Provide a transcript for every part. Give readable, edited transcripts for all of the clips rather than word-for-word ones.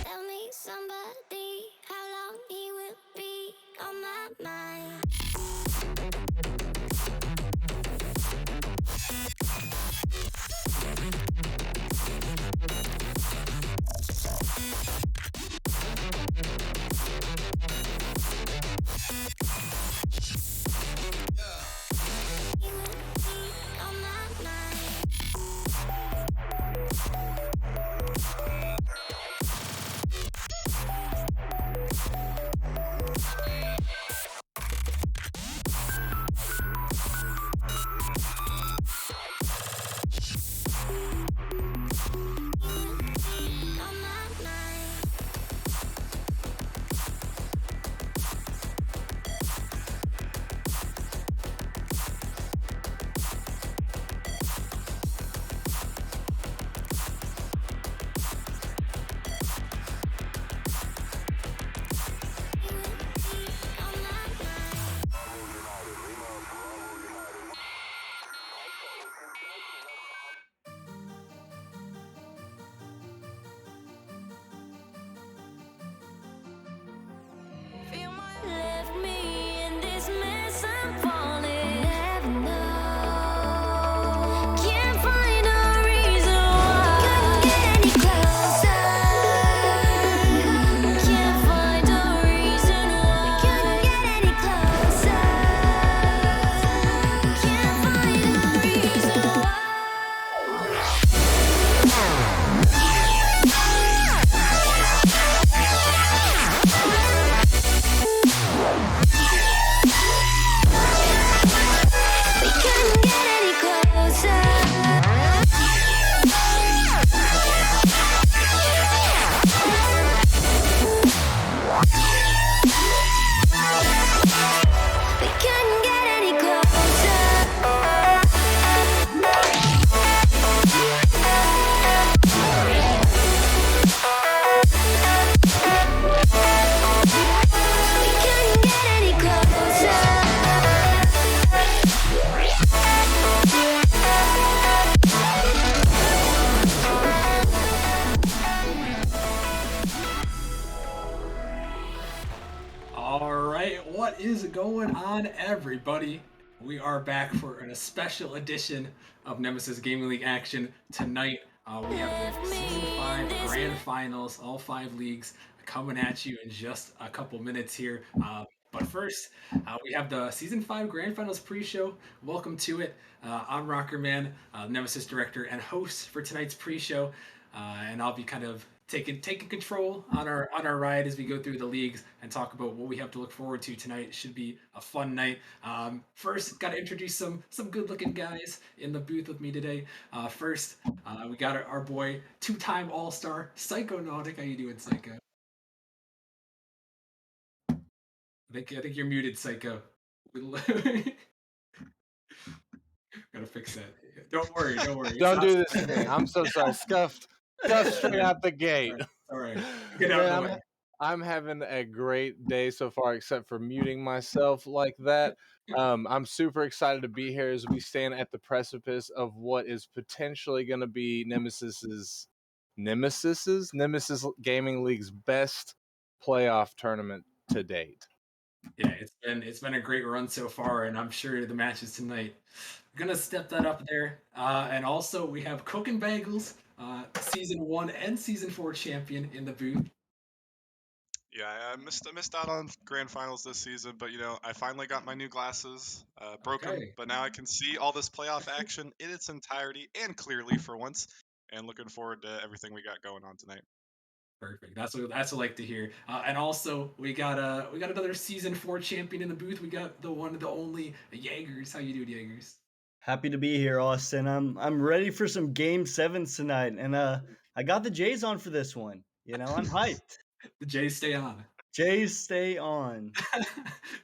Tell me somebody how long he will be on my mind. He will be on my mind. On my mind. On my mind. Left me in this mess I'm falling. Heaven knows. Can't find a reason why. Couldn't get any closer. Can't find a reason why. Couldn't get any closer. Can't find a reason why. We couldn't get any closer. We couldn't get any closer. We couldn't get any closer. All right, what is going on, everybody? We are back for a special edition of Nemesis Gaming League action tonight. We have the Season 5 Grand Finals, all 5 leagues, coming at you in just a couple minutes here. But first, we have the Season 5 Grand Finals pre-show. Welcome to it. I'm Rockerman, Nemesis Director and host for tonight's pre-show. And I'll be kind of taking control on our ride as we go through the leagues and talk about what we have to look forward to tonight. It should be a fun night. First, got to introduce some good looking guys in the booth with me today. First, we got our boy, 2-time All Star Psychonautic. How you doing, Psycho? I think you're muted, Psycho. Gotta fix that. Don't worry, don't worry. It's Don't not. do this to me. I'm so sorry. Scuffed straight Sorry. out the gate. All right. Get out of the Man, way. I'm having a great day so far, except for muting myself like that. I'm super excited to be here as we stand at the precipice of what is potentially going to be Nemesis Gaming League's best playoff tournament to date. Yeah, it's been a great run so far, and I'm sure the matches tonight are gonna step that up there. And also we have Coke and Bagels, season 1 and season 4 champion in the booth. Yeah, I missed out on grand finals this season, but I finally got my new glasses. Broke them, Okay. but now I can see all this playoff action in its entirety and clearly for once. And looking forward to everything we got going on tonight. Perfect. That's what I like to hear. And also we got another season 4 champion in the booth. We got the one, the only Jaegers. How you doing, Jaegers? Happy to be here, Austin. I'm ready for some game sevens tonight, and I got the Jays on for this one. I'm hyped. The Jays stay on. Jays stay on.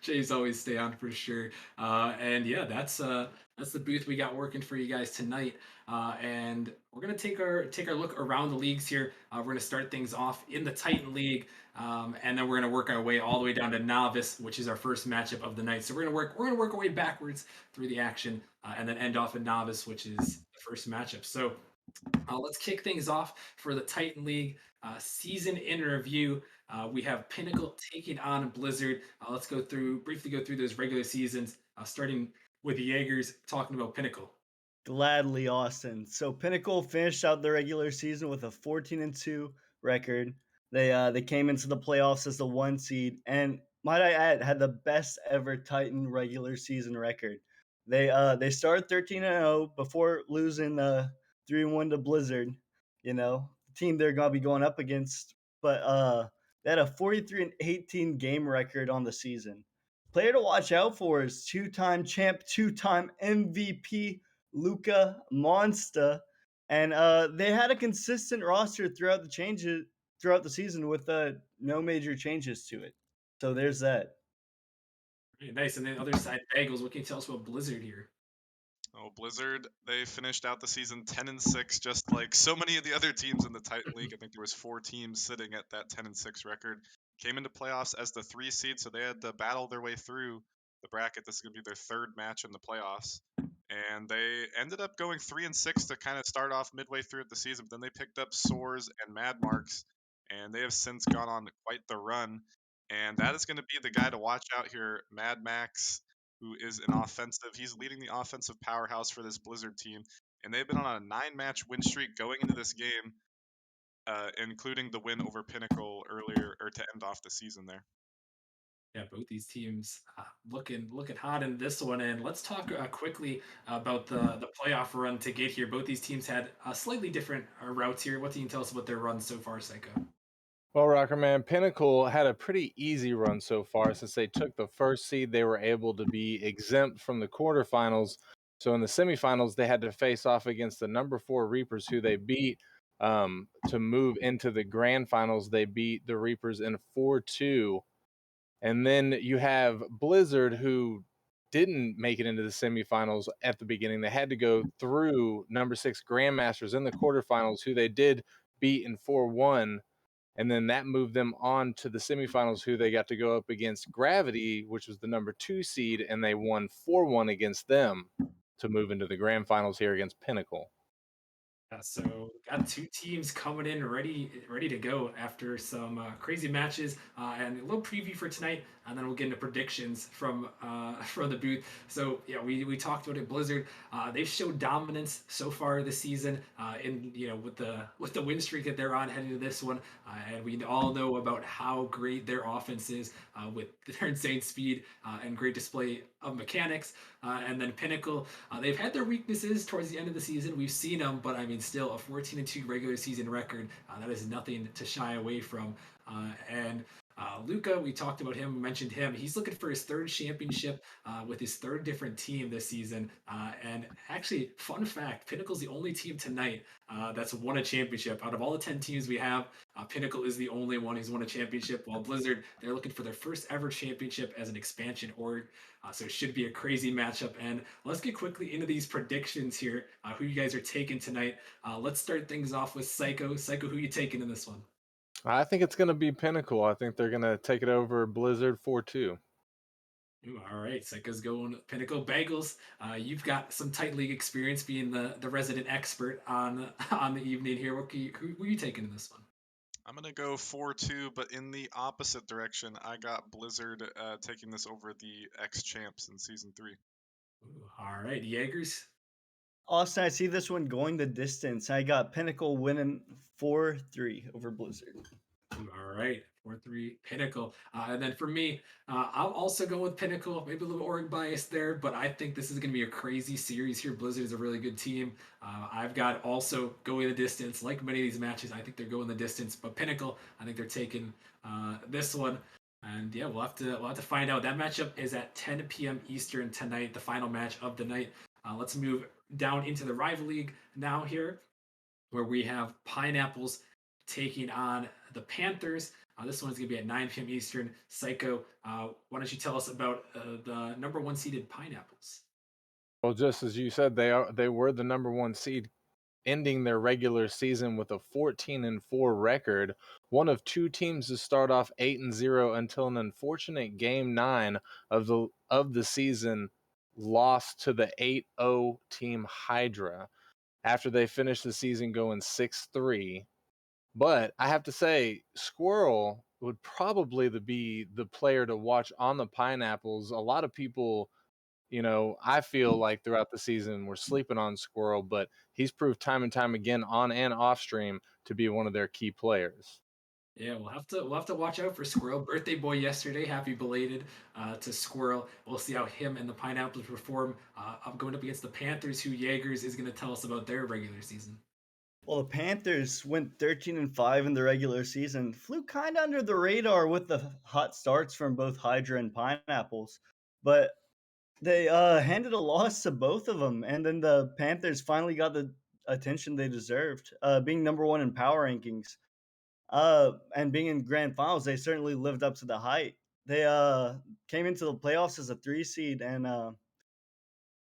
Jays always stay on for sure. And yeah, that's the booth we got working for you guys tonight. And we're gonna take our look around the leagues here. We're gonna start things off in the Titan League, and then we're gonna work our way all the way down to Novice, which is our first matchup of the night. So we're gonna work our way backwards through the action, and then end off in Novice, which is the first matchup. So let's kick things off for the Titan League season in review. We have Pinnacle taking on Blizzard. Let's briefly go through those regular seasons, starting with the Jaegers, talking about Pinnacle. Gladly, Austin. So Pinnacle finished out the regular season with a 14-2 record. They came into the playoffs as the 1 seed, and might I add, had the best ever Titan regular season record. They started 13-0 before losing 3-1 to Blizzard. The team they're gonna be going up against, but they had a 43-18 game record on the season. Player to watch out for is two-time champ, two-time MVP Luca Monsta, and they had a consistent roster throughout the season with no major changes to it. So there's that. Very nice. And then the other side, Bagels. What can you tell us about Blizzard here? Oh, Blizzard, they finished out the season 10-6, just like so many of the other teams in the Titan League. I think there was 4 teams sitting at that 10-6 record. Came into playoffs as the 3 seed, so they had to battle their way through the bracket. This is going to be their 3rd match in the playoffs. And they ended up going 3-6 to kind of start off midway through the season. But then they picked up Soars and Mad Marks, and they have since gone on quite the run. And that is going to be the guy to watch out here, Mad Max, who is an offensive. He's leading the offensive powerhouse for this Blizzard team, and they've been on a 9-match win streak going into this game, including the win over Pinnacle earlier, or to end off the season there. Yeah, both these teams looking hot in this one. And let's talk quickly about the playoff run to get here. Both these teams had slightly different routes here. What can you tell us about their run so far, Psycho? Well, Rocker Man, Pinnacle had a pretty easy run so far. Since they took the 1st seed, they were able to be exempt from the quarterfinals. So in the semifinals, they had to face off against the number 4 Reapers, who they beat to move into the grand finals. They beat the Reapers in 4-2. And then you have Blizzard, who didn't make it into the semifinals at the beginning. They had to go through number 6 Grandmasters in the quarterfinals, who they did beat in 4-1. And then that moved them on to the semifinals, who they got to go up against Gravity, which was the number 2 seed, and they won 4-1 against them to move into the grand finals here against Pinnacle. So got 2 teams coming in ready to go after some crazy matches, and a little preview for tonight, and then we'll get into predictions from from the booth. So yeah, we talked about it. Blizzard, they've showed dominance so far this season, in with the win streak that they're on heading to this one, and we all know about how great their offense is with their insane speed and great display of mechanics. And then Pinnacle, they've had their weaknesses towards the end of the season. We've seen them, but I mean, still a 14-2 regular season record. That is nothing to shy away from. And Luca, we talked about him, we mentioned him. He's looking for his third championship with his third different team this season. And actually, fun fact, Pinnacle's the only team tonight that's won a championship. Out of all the 10 teams we have, Pinnacle is the only one who's won a championship, while Blizzard, they're looking for their first ever championship as an expansion org. So it should be a crazy matchup. And let's get quickly into these predictions here. Who you guys are taking tonight? Let's start things off with Psycho. Psycho, who you taking in this one? I think it's going to be Pinnacle. I think they're going to take it over Blizzard 4-2. Ooh, all right, Psycho's going Pinnacle Bagels. You've got some tight league experience being the resident expert on on the evening here. Who are you taking in this one? I'm gonna go 4-2, but in the opposite direction. I got Blizzard taking this over the ex champs in season 3. Ooh, all right, Jaegers. Austin, I see this one going the distance. I got Pinnacle winning 4-3 over Blizzard. All right, 4-3 Pinnacle. And then for me, I'll also go with Pinnacle. Maybe a little org bias there, but I think this is going to be a crazy series here. Blizzard is a really good team. I've got also going the distance. Like many of these matches, I think they're going the distance. But Pinnacle, I think they're taking this one. And yeah, we'll have to find out. That matchup is at 10 p.m. Eastern tonight, the final match of the night. Let's move down into the rival league now here, where we have Pineapples taking on the Panthers. This one's going to be at 9 p.m. Eastern. Psycho, why don't you tell us about the number one seeded Pineapples? Well, just as you said, they were the number one seed, ending their regular season with a 14-4 record, one of two teams to start off 8-0 until an unfortunate game 9 of the season lost to the 8-0 team Hydra after they finished the season going 6-3. But I have to say, Squirrel would probably be the player to watch on the Pineapples. A lot of people, I feel like throughout the season we're sleeping on Squirrel, but he's proved time and time again on and off stream to be one of their key players. Yeah, we'll have to watch out for Squirrel. Birthday boy yesterday. Happy belated to Squirrel. We'll see how him and the Pineapples perform. I'm going up against the Panthers, who Jaegers is going to tell us about their regular season. Well, the Panthers went 13-5 in the regular season, flew kind of under the radar with the hot starts from both Hydra and Pineapples, but they handed a loss to both of them, and then the Panthers finally got the attention they deserved, being number one in power rankings. And being in grand finals, they certainly lived up to the hype. They came into the playoffs as a 3 seed and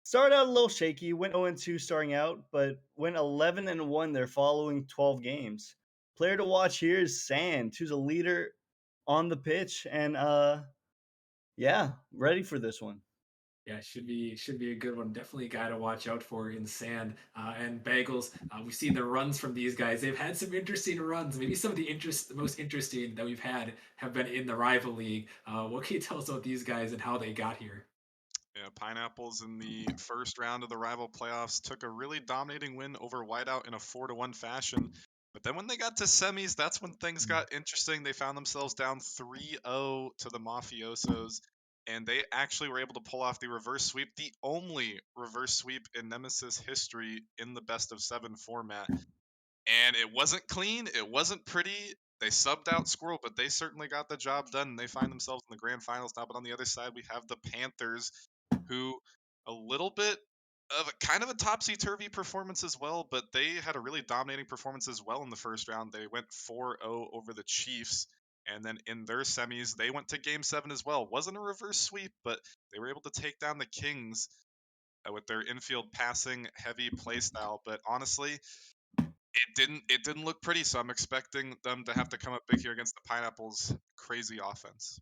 started out a little shaky, went 0-2 starting out, but went 11-1 their following 12 games. Player to watch here is Sand, who's a leader on the pitch, and yeah, ready for this one. Yeah, should be a good one. Definitely a guy to watch out for in Sand and Bagels. We've seen the runs from these guys. They've had some interesting runs. Maybe some of the most interesting that we've had have been in the rival league. What can you tell us about these guys and how they got here? Yeah, Pineapples in the first round of the rival playoffs took a really dominating win over Whiteout in a 4-1 fashion. But then when they got to semis, that's when things got interesting. They found themselves down 3-0 to the Mafiosos, and they actually were able to pull off the reverse sweep, the only reverse sweep in Nemesis history in the best of 7 format. And it wasn't clean, it wasn't pretty. They subbed out Squirrel, but they certainly got the job done. And they find themselves in the grand finals now. But on the other side, we have the Panthers, who a little bit of a kind of a topsy-turvy performance as well, but they had a really dominating performance as well in the first round. They went 4-0 over the Chiefs, and then in their semis, they went to game 7 as well. Wasn't a reverse sweep, but they were able to take down the Kings with their infield passing heavy play style. But honestly, it didn't look pretty, so I'm expecting them to have to come up big here against the Pineapples' crazy offense.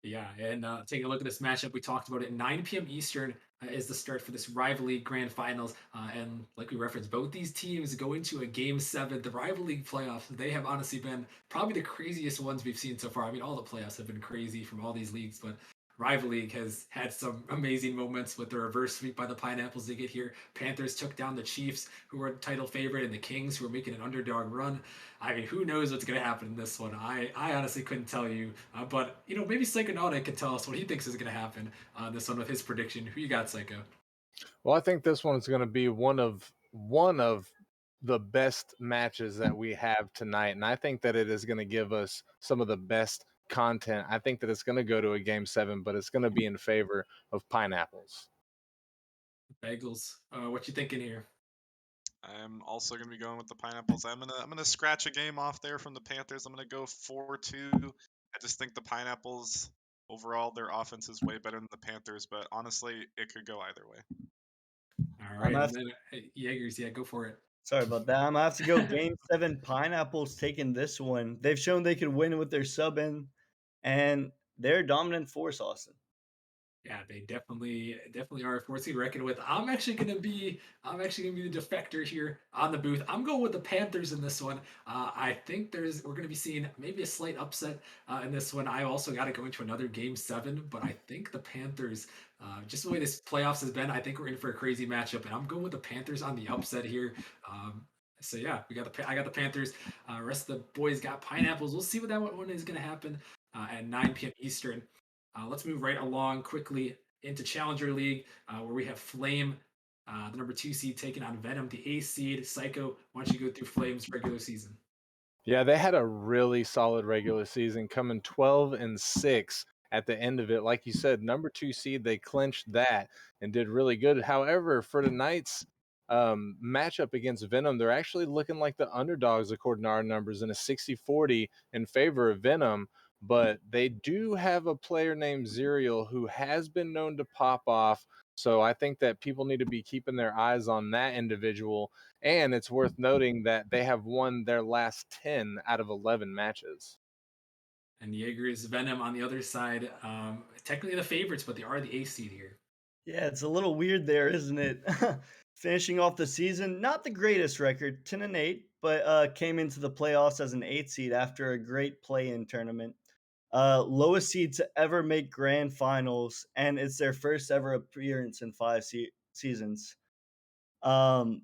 Yeah, and taking a look at this matchup, we talked about it. 9 p.m. Eastern is the start for this rival league grand finals, and like we referenced, both these teams go into a game 7. The rival league playoffs, they have honestly been probably the craziest ones we've seen so far. I mean, all the playoffs have been crazy from all these leagues, but rival league has had some amazing moments with the reverse sweep by the Pineapples to get here. Panthers took down the Chiefs, who were title favorite, and the Kings, who were making an underdog run. I mean, who knows what's going to happen in this one? I honestly couldn't tell you. But, maybe Psychonautic can tell us what he thinks is going to happen on this one with his prediction. Who you got, Psycho? Well, I think this one's going to be one of the best matches that we have tonight, and I think that it is going to give us some of the best content, I think that it's going to go to a game seven, but it's going to be in favor of pineapples. Bagels, what you thinking here? I'm also gonna be going with the pineapples. I'm gonna scratch a game off there from the Panthers. I'm gonna go 4-2. I just think the pineapples overall their offense is way better than the Panthers, but honestly, it could go either way. All I'm right, and have then Jaegers, yeah, go for it. Sorry about that. I'm gonna have to go game seven. Pineapples taking this one. They've shown they can win with their sub in, and they're a dominant force, Austin. Yeah, they definitely are a force to be reckoned with. I'm actually gonna be the defector here on the booth. I'm going with the Panthers in this one. I think we're gonna be seeing maybe a slight upset in this one. I also got to go into another game seven, but I think the Panthers, just the way this playoffs has been, I think we're in for a crazy matchup, and I'm going with the Panthers on the upset here. So yeah, I got the Panthers. Rest of the boys got pineapples. We'll see what that one is going to happen at 9 p.m. Eastern. Let's move right along quickly into Challenger League, where we have Flame, the number 2 seed, taking on Venom, the A seed. Psycho, why don't you go through Flame's regular season? Yeah, they had a really solid regular season, coming 12-6 at the end of it. Like you said, number two seed, they clinched that and did really good. However, for tonight's matchup against Venom, they're actually looking like the underdogs according to our numbers in a 60-40 in favor of Venom. But they do have a player named Zerial who has been known to pop off. So I think that people need to be keeping their eyes on that individual, and it's worth noting that they have won their last 10 out of 11 matches. And Jaeger's Venom on the other side, technically the favorites, but they are the A seed here. Yeah, it's a little weird there, isn't it? Finishing off the season, not the greatest record, 10-8, but came into the playoffs as an 8 seed after a great play-in tournament. Lowest seed to ever make grand finals, and it's their first ever appearance in five seasons. Um,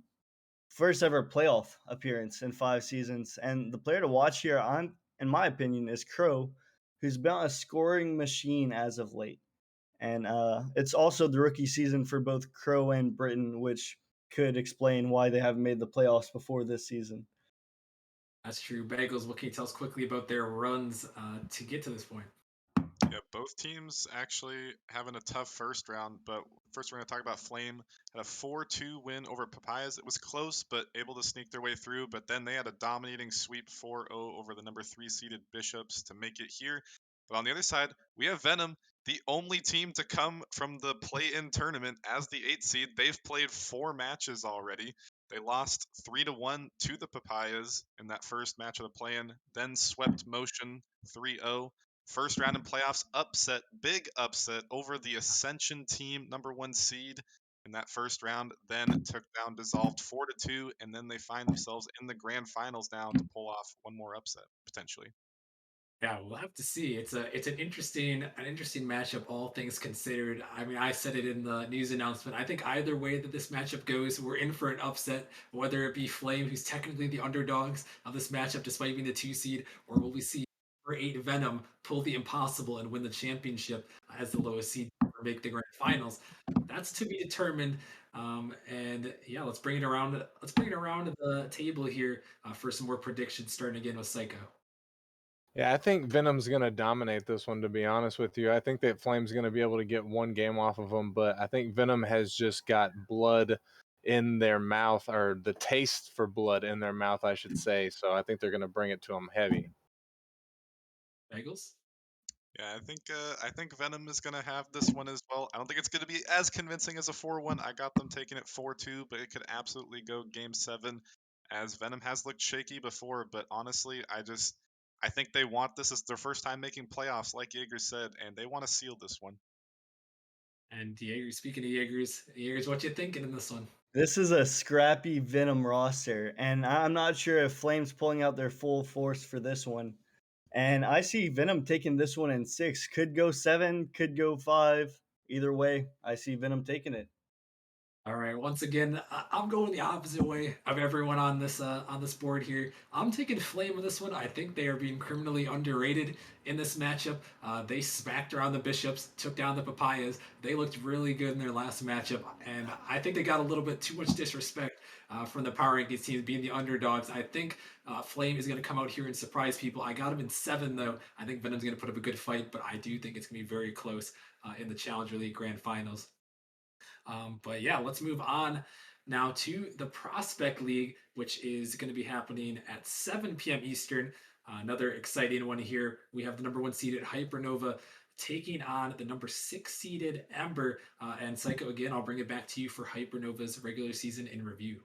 First ever playoff appearance in five seasons. And the player to watch here, in my opinion, is Crow, who's been a scoring machine as of late. And it's also the rookie season for both Crow and Britain, which could explain why they haven't made the playoffs before this season. That's true. Bagels, what can you tell us quickly about their runs to get to this point? Yeah, both teams actually having a tough first round, but first we're going to talk about Flame. Had a 4-2 win over Papayas. It was close, but able to sneak their way through. But then they had a dominating sweep 4-0 over the number 3 seeded Bishops to make it here. But on the other side, we have Venom, the only team to come from the play-in tournament as the 8 seed. They've played 4 matches already. They lost 3-1 to the Papayas in that first match of the play-in, then swept Motion 3-0. First round in playoffs upset, big upset over the Ascension team, number 1 seed in that first round. Then took down Dissolved 4-2, and then they find themselves in the grand finals now to pull off one more upset potentially. Yeah, we'll have to see. It's an interesting matchup, all things considered. I mean, I said it in the news announcement. I think either way that this matchup goes, we're in for an upset. Whether it be Flame, who's technically the underdogs of this matchup, despite being the 2 seed, or will we see number 8 Venom pull the impossible and win the championship as the lowest seed or make the grand finals? That's to be determined. And yeah, let's bring it around. Let's bring it around to the table here for some more predictions, starting again with Psycho. Yeah, I think Venom's going to dominate this one, to be honest with you. I think that Flame's going to be able to get one game off of them, but I think Venom has just got blood in their mouth, or the taste for blood in their mouth, I should say. So I think they're going to bring it to them heavy. Bagels? Yeah, I think Venom is gonna have this one as well. I don't think it's gonna be as convincing as a 4-1. I got them taking it 4-2, but it could absolutely go game 7 as Venom has looked shaky before, but honestly, I think they want this as their first time making playoffs, like Jaeger said, and they want to seal this one. And Jaeger, speaking of Jaegers, what you thinking in this one? This is a scrappy Venom roster, and I'm not sure if Flames pulling out their full force for this one. And I see Venom taking this one in 6. Could go 7, could go 5. Either way, I see Venom taking it. All right. Once again, I'm going the opposite way of everyone on this board here. I'm taking Flame on this one. I think they are being criminally underrated in this matchup. They smacked around the Bishops, took down the Papayas. They looked really good in their last matchup, and I think they got a little bit too much disrespect from the Power Rankings teams being the underdogs. I think Flame is going to come out here and surprise people. I got him in 7 though. I think Venom's going to put up a good fight, but I do think it's going to be very close in the Challenger League Grand Finals. But yeah, let's move on now to the Prospect League, which is going to be happening at 7 p.m. Eastern. Another exciting one here. We have the number 1 seeded Hypernova taking on the number 6 seeded Ember. And Psycho, again, I'll bring it back to you for Hypernova's regular season in review.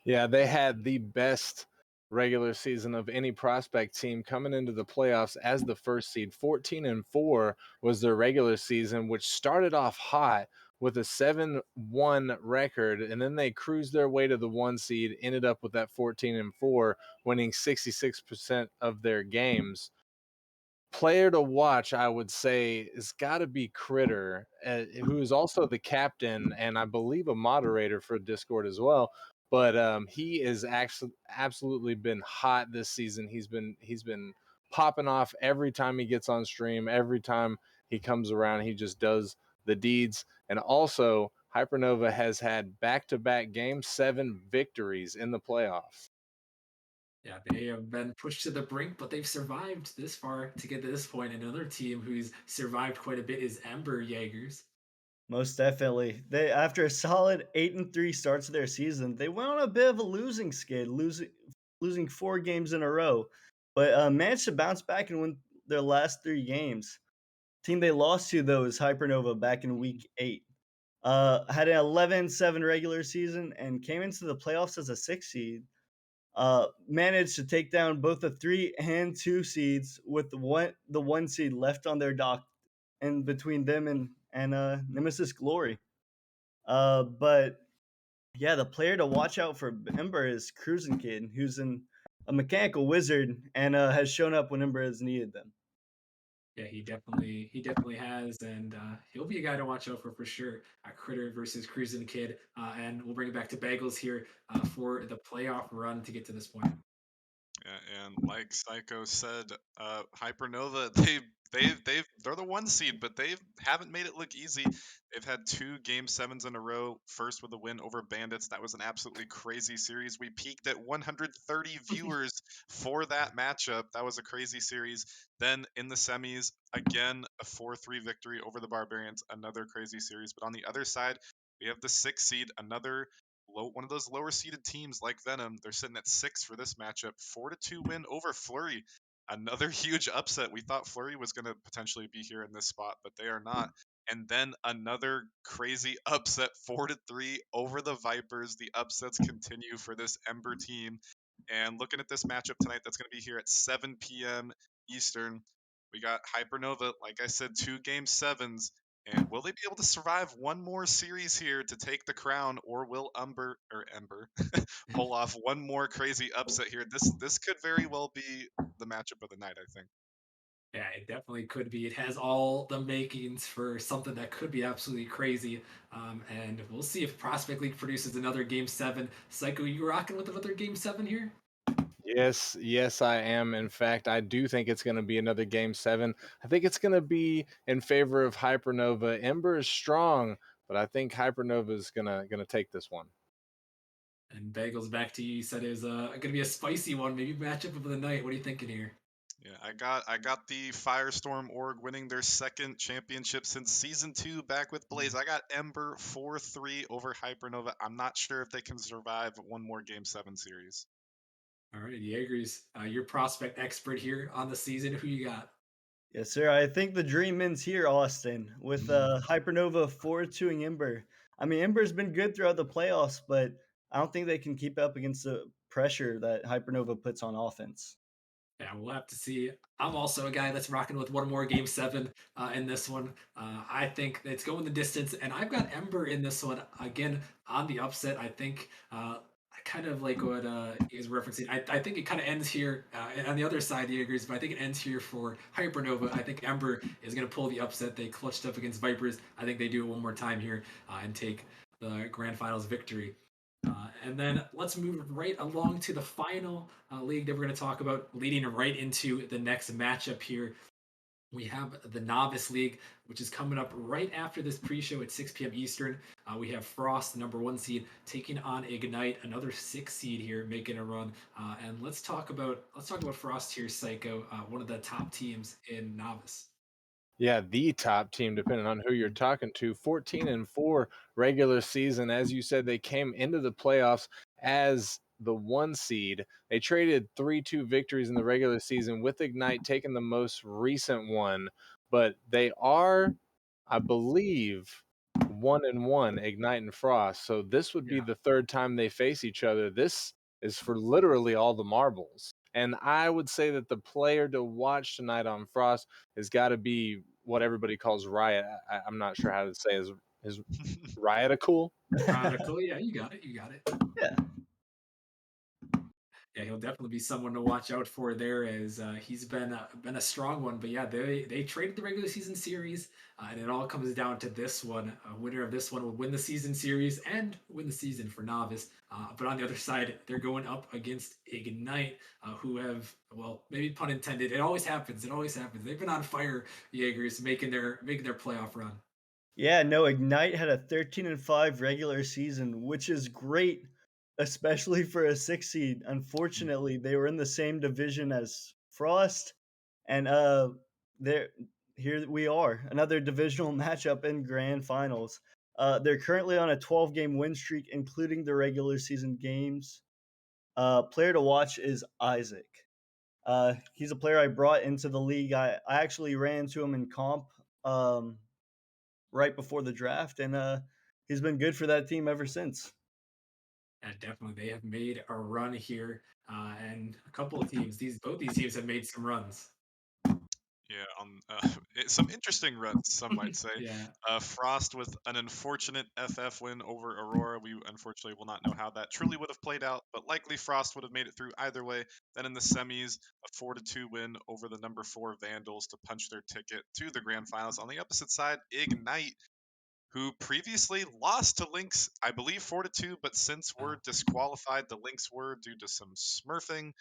Yeah, they had the best regular season of any prospect team coming into the playoffs as the first seed. 14-4 was their regular season, which started off hot with a 7-1 record, and then they cruised their way to the 1 seed, ended up with that 14-4, winning 66% of their games. Player to watch, I would say, has got to be Critter, who is also the captain and I believe a moderator for Discord as well. But he is actually absolutely been hot this season. He's been popping off every time he gets on stream. Every time he comes around, he just does the deeds. And also, Hypernova has had back-to-back Game 7 victories in the playoffs. Yeah, they have been pushed to the brink, but they've survived this far to get to this point. Another team who's survived quite a bit is Ember Jaegers. Most definitely. They after a solid 8-3 starts to their season, they went on a bit of a losing skid, losing 4 games in a row, but managed to bounce back and win their last 3 games. Team they lost to though is Hypernova back in week 8. Had an 11-7 regular season and came into the playoffs as a 6 seed. Managed to take down both the 3 and 2 seeds with the 1 seed left on their dock, and between them and Nemesis Glory. But yeah, the player to watch out for Ember is Cruisin' Kid, who's a mechanical wizard and has shown up when Ember has needed them. Yeah, he definitely has, and he'll be a guy to watch out for sure. Critter versus Cruisin' Kid, and we'll bring it back to Bagels here for the playoff run to get to this point. Yeah, and like Psycho said, Hypernova, they're the 1 seed, but they haven't made it look easy. They've had 2 Game 7s in a row. First with a win over Bandits. That was an absolutely crazy series. We peaked at 130 viewers for that matchup. That was a crazy series. Then in the semis, again, a 4-3 victory over the Barbarians. Another crazy series. But on the other side, we have the 6th seed, another one of those lower seeded teams like Venom. They're sitting at 6 for this matchup. 4-2 win over Flurry. Another huge upset. We thought Flurry was going to potentially be here in this spot, but they are not. And then another crazy upset, 4-3 over the Vipers. The upsets continue for this Ember team. And looking at this matchup tonight, that's going to be here at 7 p.m. Eastern. We got Hypernova, like I said, 2 Game 7s. And will they be able to survive one more series here to take the crown, or will Ember pull off one more crazy upset here? This could very well be the matchup of the night, I think. Yeah, it definitely could be. It has all the makings for something that could be absolutely crazy. And we'll see if Prospect League produces another Game 7. Psycho, you rocking with another Game 7 here? Yes, I am. In fact, I do think it's going to be another Game 7. I think it's going to be in favor of Hypernova. Ember is strong, but I think Hypernova is gonna take this one. And Bagels, back to you. You said it was going to be a spicy one, maybe matchup of the night. What are you thinking here? Yeah, I got the Firestorm org winning their 2nd championship since season 2 back with Blaze. I got Ember 4-3 over Hypernova. I'm not sure if they can survive one more Game 7 series. All right, Jaegers, your prospect expert here on the season. Who you got? Yes, sir. I think the dream ends here, Austin, with Hypernova 4-2ing Ember. I mean, Ember's been good throughout the playoffs, but I don't think they can keep up against the pressure that Hypernova puts on offense. Yeah, we'll have to see. I'm also a guy that's rocking with one more Game 7 in this one. I think it's going the distance, and I've got Ember in this one again on the upset. I think kind of like what he was referencing. I think it kind of ends here on the other side. He agrees, but I think it ends here for Hypernova. I think Ember is going to pull the upset. They clutched up against Vipers. I think they do it one more time here and take the grand finals victory. And then let's move right along to the final league that we're going to talk about, leading right into the next matchup here. We have the Novice League, which is coming up right after this pre-show at 6 p.m. Eastern. We have Frost, the number 1 seed, taking on Ignite, another 6 seed here, making a run. And let's talk about Frost here, Psycho, one of the top teams in Novice. Yeah, the top team, depending on who you're talking to. 14-4 regular season. As you said, they came into the playoffs as the 1 seed. They traded 3-2 victories in the regular season, with Ignite taking the most recent one. But they are, I believe, 1-1, Ignite and Frost. So this would be Yeah, the third time they face each other. This is for literally all the marbles. And I would say that the player to watch tonight on Frost has got to be what everybody calls Riot. I'm not sure how to say his Riotical. Radical. Yeah, you got it. You got it. Yeah. Yeah, he'll definitely be someone to watch out for there, as he's been a strong one. But yeah, they traded the regular season series, and it all comes down to this one. A winner of this one will win the season series and win the season for Novice. But on the other side, they're going up against Ignite, who have, well, maybe pun intended. It always happens. It always happens. They've been on fire, Jaegers, making their playoff run. Yeah, no, Ignite had a 13-5 regular season, which is great, especially for a 6 seed. Unfortunately, they were in the same division as Frost, and there here we are, another divisional matchup in grand finals. They're currently on a 12-game win streak, including the regular season games. Player to watch is Isaac. He's a player I brought into the league. I actually ran to him in comp. Right before the draft, and he's been good for that team ever since. And definitely, they have made a run here, and a couple of teams. Both these teams have made some runs. Yeah, some interesting runs, some might say. Yeah, Frost with an unfortunate FF win over Aurora. We unfortunately will not know how that truly would have played out, but likely Frost would have made it through either way. Then in the semis, a 4-2 win over the number 4 Vandals to punch their ticket to the grand finals. On the opposite side, Ignite, who previously lost to Lynx, I believe 4-2, but since were disqualified, the Lynx were due to some smurfing,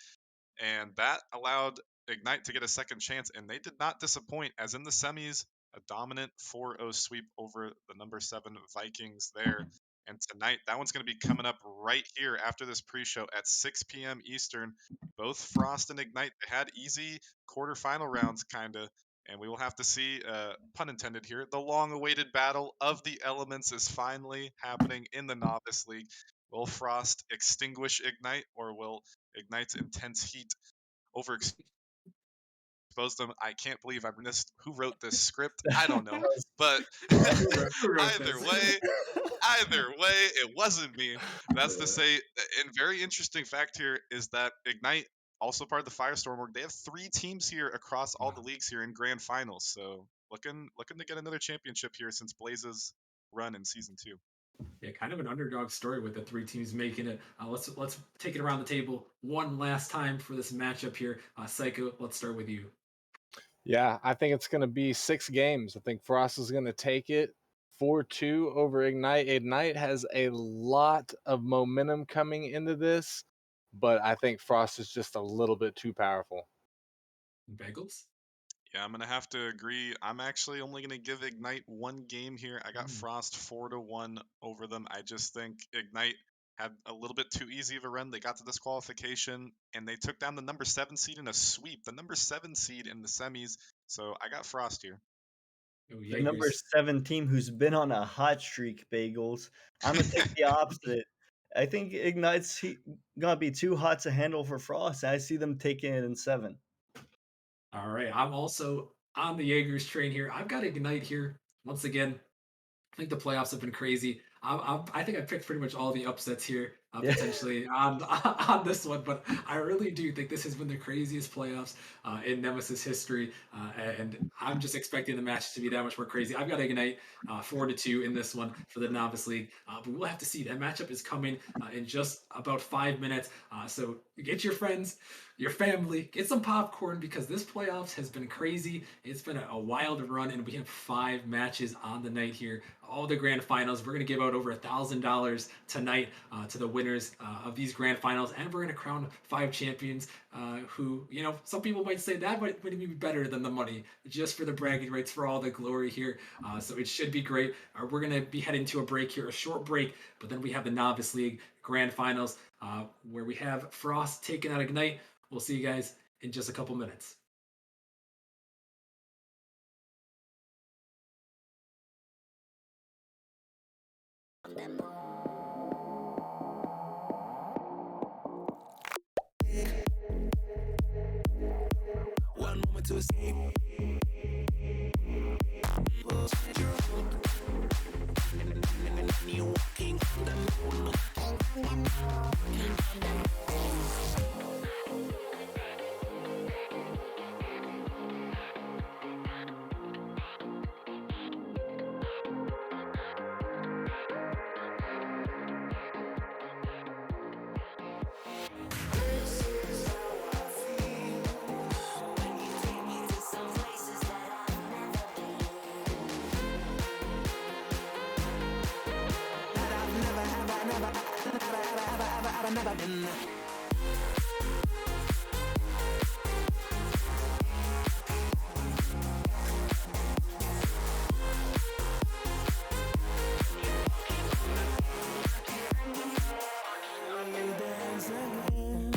and that allowed Ignite to get a second chance, and they did not disappoint, as in the semis, a dominant 4-0 sweep over the number 7 Vikings there. And tonight, that one's going to be coming up right here after this pre-show at 6 p.m. Eastern. Both Frost and Ignite, they had easy quarterfinal rounds, kind of, and we will have to see, pun intended here, the long-awaited battle of the elements is finally happening in the Novice League. Will Frost extinguish Ignite, or will Ignite's intense heat overexpose them? I can't believe I missed who wrote this script. I don't know, but who wrote either this? way, either way, it wasn't me. That's to say, and very interesting fact here is that Ignite, also part of the Firestorm org, they have 3 teams here across all the Wow. leagues here in grand finals. So looking to get another championship here since Blaze's run in season 2. Yeah, kind of an underdog story with the three teams making it. Let's take it around the table one last time for this matchup here. Psycho, let's start with you. Yeah, I think it's going to be 6 games. I think Frost is going to take it 4-2 over Ignite. Ignite has a lot of momentum coming into this, but I think Frost is just a little bit too powerful. Bagels. Yeah, I'm gonna have to agree. I'm actually only gonna give Ignite 1 game here. I got Mm. Frost 4-1 over them. I just think Ignite had a little bit too easy of a run. They got to disqualification and they took down the number 7 seed in a sweep, the number 7 seed in the semis. So I got Frost here. Oh, The number Jaegers. 7 team who's been on a hot streak, Bagels. I'm gonna take the opposite. I think gonna be too hot to handle for Frost. I see them taking it in 7. All right, I'm also on the Jaegers train here. I've got Ignite here once again. I think the playoffs have been crazy. I think I picked pretty much all the upsets here. Yeah. potentially on this one, but I really do think this has been the craziest playoffs in Nemesis history, and I'm just expecting the match to be that much more crazy. I've got Ignite 4-2 in this one for the Novice League, but we'll have to see. That matchup is coming in just about 5 minutes, so get your friends, your family, get some popcorn because this playoffs has been crazy. It's been a wild run, and we have 5 matches on the night here. All the grand finals. We're gonna give out over $1,000 tonight to the winners of these grand finals, and we're gonna crown 5 champions. Who, some people might say that might be better than the money, just for the bragging rights, for all the glory here. So it should be great. We're gonna be heading to a break here, a short break, but then we have the Novice League grand finals where we have Frost taking out Ignite. We'll see you guys in just a couple minutes. One moment to escape. You're walking on the moon. I've never been. Dance again.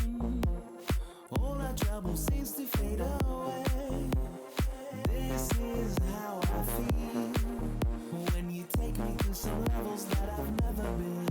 All our trouble seems to fade away. This is how I feel when you take me to some levels that I've never been.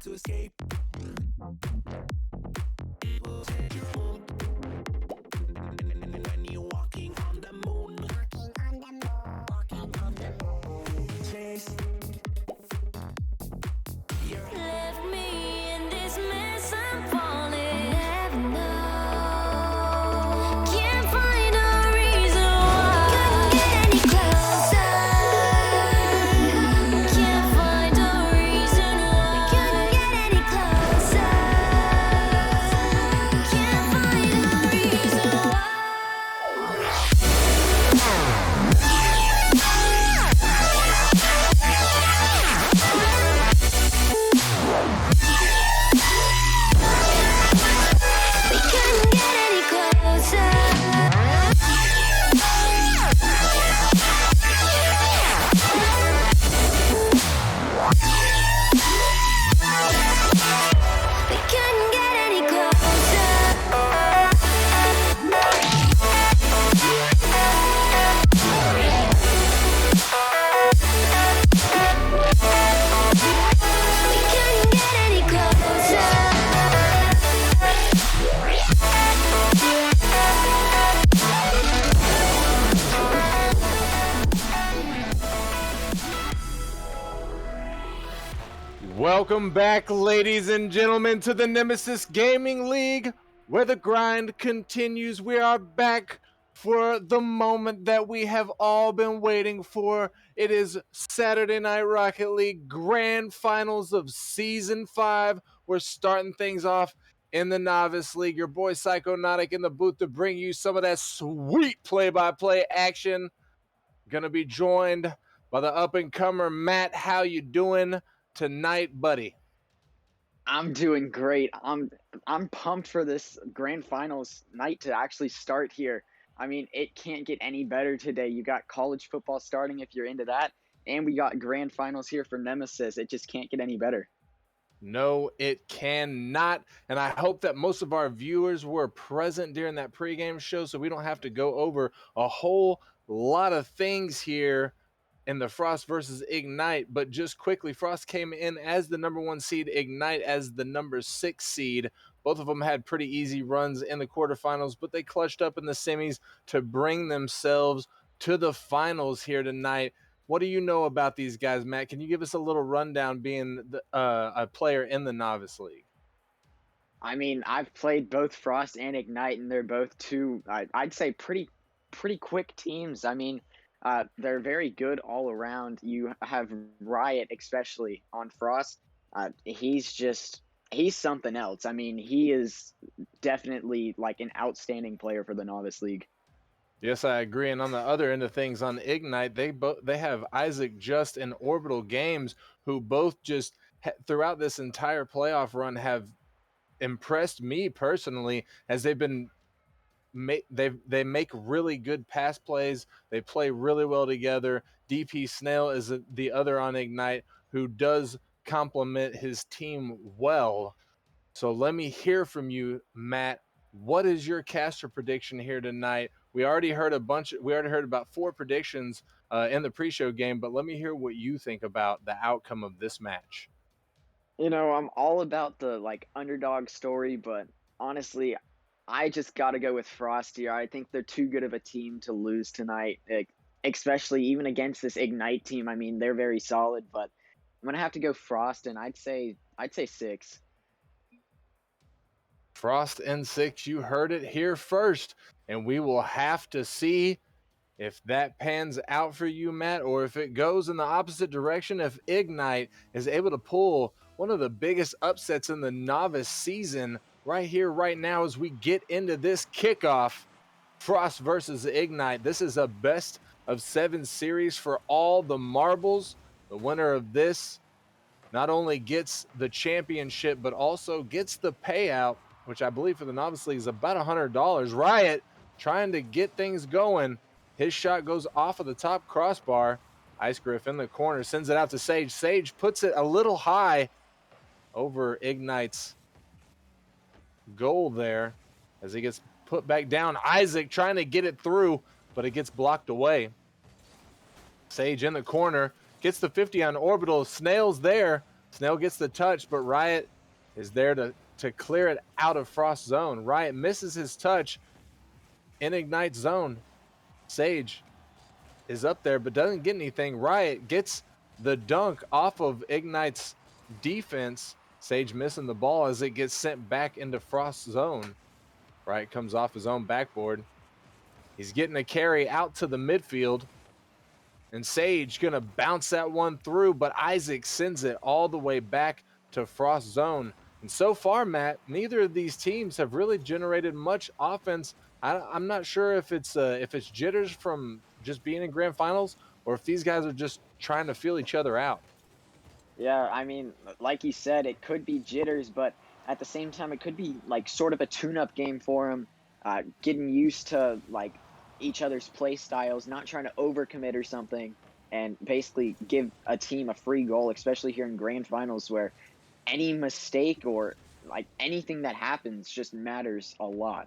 hard to escape. When you're walking on the moon, chase. Left me in this mess, I'm falling. Never know. Can't find a reason why. Couldn't get any closer. Can't find a reason why. Couldn't get any closer. Can't find a reason why. We couldn't get any closer. We couldn't get any Welcome back, ladies and gentlemen, to the Nemesis Gaming League, where the grind continues. We are back for the moment that we have all been waiting for. It is Saturday Night Rocket League Grand Finals of Season 5. We're starting things off in the Novice League. Your boy Psychonautic in the booth to bring you some of that sweet play-by-play action. Gonna be joined by the up-and-comer Matt. How you doing tonight, buddy? I'm doing great. I'm pumped for this grand finals night to actually start here. I mean, it can't get any better today. You got college football starting if you're into that, and we got grand finals here for Nemesis. It just can't get any better. No, it cannot. And I hope that most of our viewers were present during that pregame show so we don't have to go over a whole lot of things here in the Frost versus Ignite. But just quickly, Frost came in as the #1 seed, Ignite as the #6 seed. Both of them had pretty easy runs in the quarterfinals, but they clutched up in the semis to bring themselves to the finals here tonight. What do you know about these guys, Matt? Can you give us a little rundown being a player in the Novice League? I mean, I've played both Frost and Ignite, and they're both two, I'd say, pretty quick teams. I mean, they're very good all around. You have Riot, especially on Frost. He's something else. I mean, he is definitely like an outstanding player for the Novice League. Yes, I agree. And on the other end of things, on Ignite, they have Isaac Just and Orbital Games, who both just throughout this entire playoff run have impressed me personally, as they've been they make really good pass plays. They play really well together. DP Snail is the other on Ignite who does complement his team well. So let me hear from you, Matt. What is your caster prediction here tonight? We already heard about 4 predictions in the pre-show game, but let me hear what you think about the outcome of this match. You know, I'm all about the like underdog story, but honestly, I just got to go with Frost here. I think they're too good of a team to lose tonight, especially even against this Ignite team. I mean, they're very solid, but I'm gonna have to go Frost, and I'd say 6. Frost and 6, you heard it here first, and we will have to see if that pans out for you, Matt, or if it goes in the opposite direction, if Ignite is able to pull one of the biggest upsets in the Novice season right here, right now, as we get into this kickoff. Frost versus Ignite. This is a best of 7 series for all the marbles. The winner of this not only gets the championship, but also gets the payout, which I believe for the Novice League is about $100. Riot trying to get things going. His shot goes off of the top crossbar. Ice Griff in the corner sends it out to Sage. Sage puts it a little high over Ignite's goal there as he gets put back down. Isaac trying to get it through, but it gets blocked away. Sage in the corner gets the 50 on Orbital. Snail's there, Snail gets the touch, but Riot is there to clear it out of Frost's zone. Riot misses his touch in Ignite's zone. Sage is up there, but doesn't get anything. Riot gets the dunk off of Ignite's defense. Sage missing the ball as it gets sent back into Frost's zone. Riot comes off his own backboard. He's getting a carry out to the midfield. And Sage going to bounce that one through, but Isaac sends it all the way back to Frost's zone. And so far, Matt, neither of these teams have really generated much offense. I'm not sure if it's jitters from just being in grand finals or if these guys are just trying to feel each other out. Yeah, I mean, like you said, it could be jitters, but at the same time, it could be like sort of a tune-up game for them, getting used to like each other's play styles, not trying to overcommit or something, and basically give a team a free goal, especially here in grand finals where any mistake or like anything that happens just matters a lot.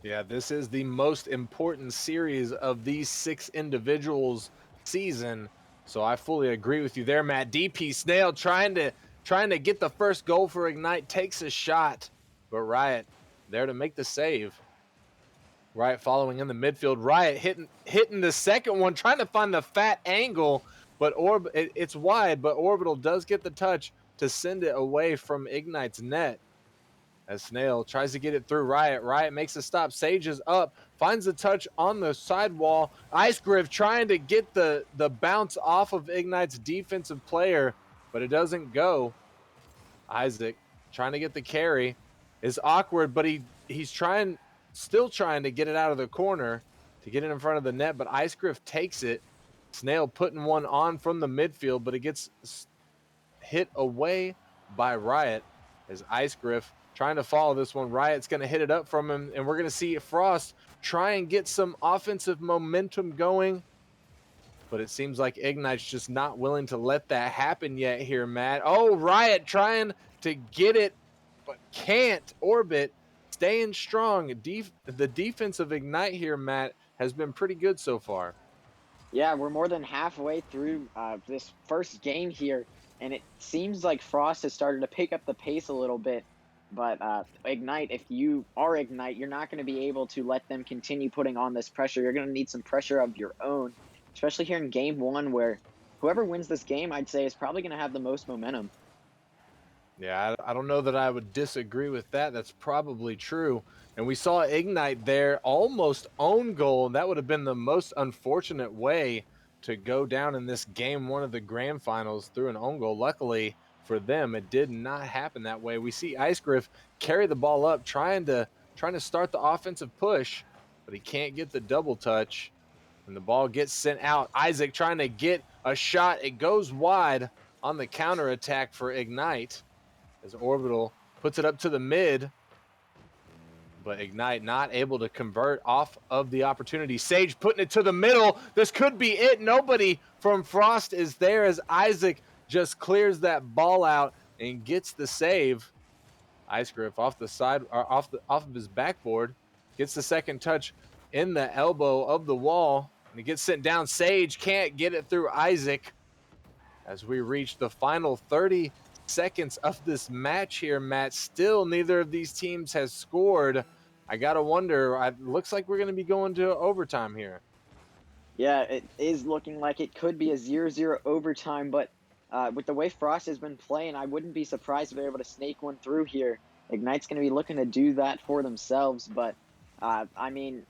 Yeah, this is the most important series of these 6 individuals season. So I fully agree with you there, Matt. DP Snail trying to get the first goal for Ignite, takes a shot, but Riot there to make the save. Riot following in the midfield. Riot hitting the second one, trying to find the fat angle, but it's wide, but Orbital does get the touch to send it away from Ignite's net. As Snail tries to get it through Riot. Riot makes a stop. Sage is up, finds the touch on the sidewall. Ice Griff trying to get the bounce off of Ignite's defensive player, but it doesn't go. Isaac trying to get the carry is awkward, but he's still trying to get it out of the corner to get it in front of the net, but Ice Griff takes it. Snail putting one on from the midfield, but it gets hit away by Riot as Ice Griff trying to follow this one. Riot's going to hit it up from him, and we're going to see Frost try and get some offensive momentum going. But it seems like Ignite's just not willing to let that happen yet here, Matt. Oh, Riot trying to get it, but can't. Orbit staying strong. The defense of Ignite here, Matt, has been pretty good so far. Yeah, we're more than halfway through this first game here, and it seems like Frost has started to pick up the pace a little bit. But Ignite, if you are Ignite, you're not going to be able to let them continue putting on this pressure. You're going to need some pressure of your own, especially here in game one, where whoever wins this game, I'd say, is probably going to have the most momentum. Yeah, I don't know that I would disagree with that. That's probably true. And we saw Ignite there almost own goal, and that would have been the most unfortunate way to go down in this game one of the grand finals through an own goal. Luckily for them, it did not happen that way. We see Ice Griff carry the ball up, trying to start the offensive push, but he can't get the double touch. And the ball gets sent out. Isaac trying to get a shot. It goes wide on the counterattack for Ignite as Orbital puts it up to the mid, but Ignite not able to convert off of the opportunity. Sage putting it to the middle. This could be it. Nobody from Frost is there as Isaac just clears that ball out and gets the save. Ice Griff off the side, or off of his backboard, gets the second touch in the elbow of the wall, and it gets sent down. Sage can't get it through Isaac as we reach the final 30 seconds of this match here, Matt. Still, neither of these teams has scored. I got to wonder, it looks like we're going to be going to overtime here. Yeah, it is looking like it could be a 0-0 overtime, but with the way Frost has been playing, I wouldn't be surprised if they're able to snake one through here. Ignite's going to be looking to do that for themselves, but I mean,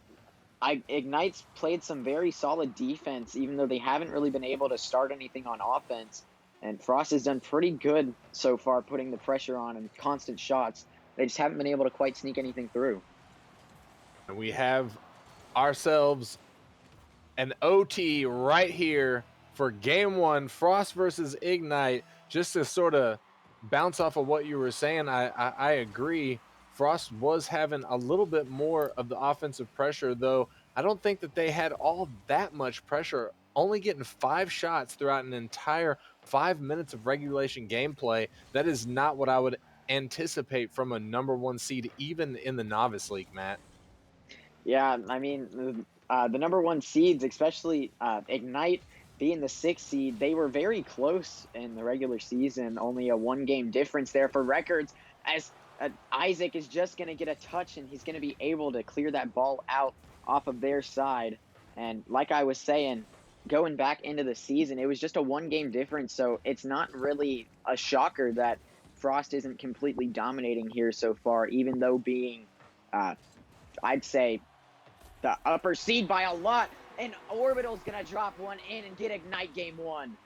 Ignite's played some very solid defense, even though they haven't really been able to start anything on offense. And Frost has done pretty good so far, putting the pressure on and constant shots. They just haven't been able to quite sneak anything through. And we have ourselves an OT right here for game one, Frost versus Ignite. Just to sort of bounce off of what you were saying, I agree. Frost was having a little bit more of the offensive pressure, though I don't think that they had all that much pressure, only getting 5 shots throughout an entire 5 minutes of regulation gameplay. That is not what I would anticipate from a number 1 seed, even in the Novice League, Matt. Yeah, I mean, the number 1 seeds, especially Ignite, being the 6th seed, they were very close in the regular season, only a 1-game difference there for records, as Isaac is just going to get a touch and he's going to be able to clear that ball out off of their side. And like I was saying, going back into the season, it was just a 1-game difference, so it's not really a shocker that Frost isn't completely dominating here so far, even though being, I'd say, the upper seed by a lot. And Orbital's going to drop one in and get Ignite game 1.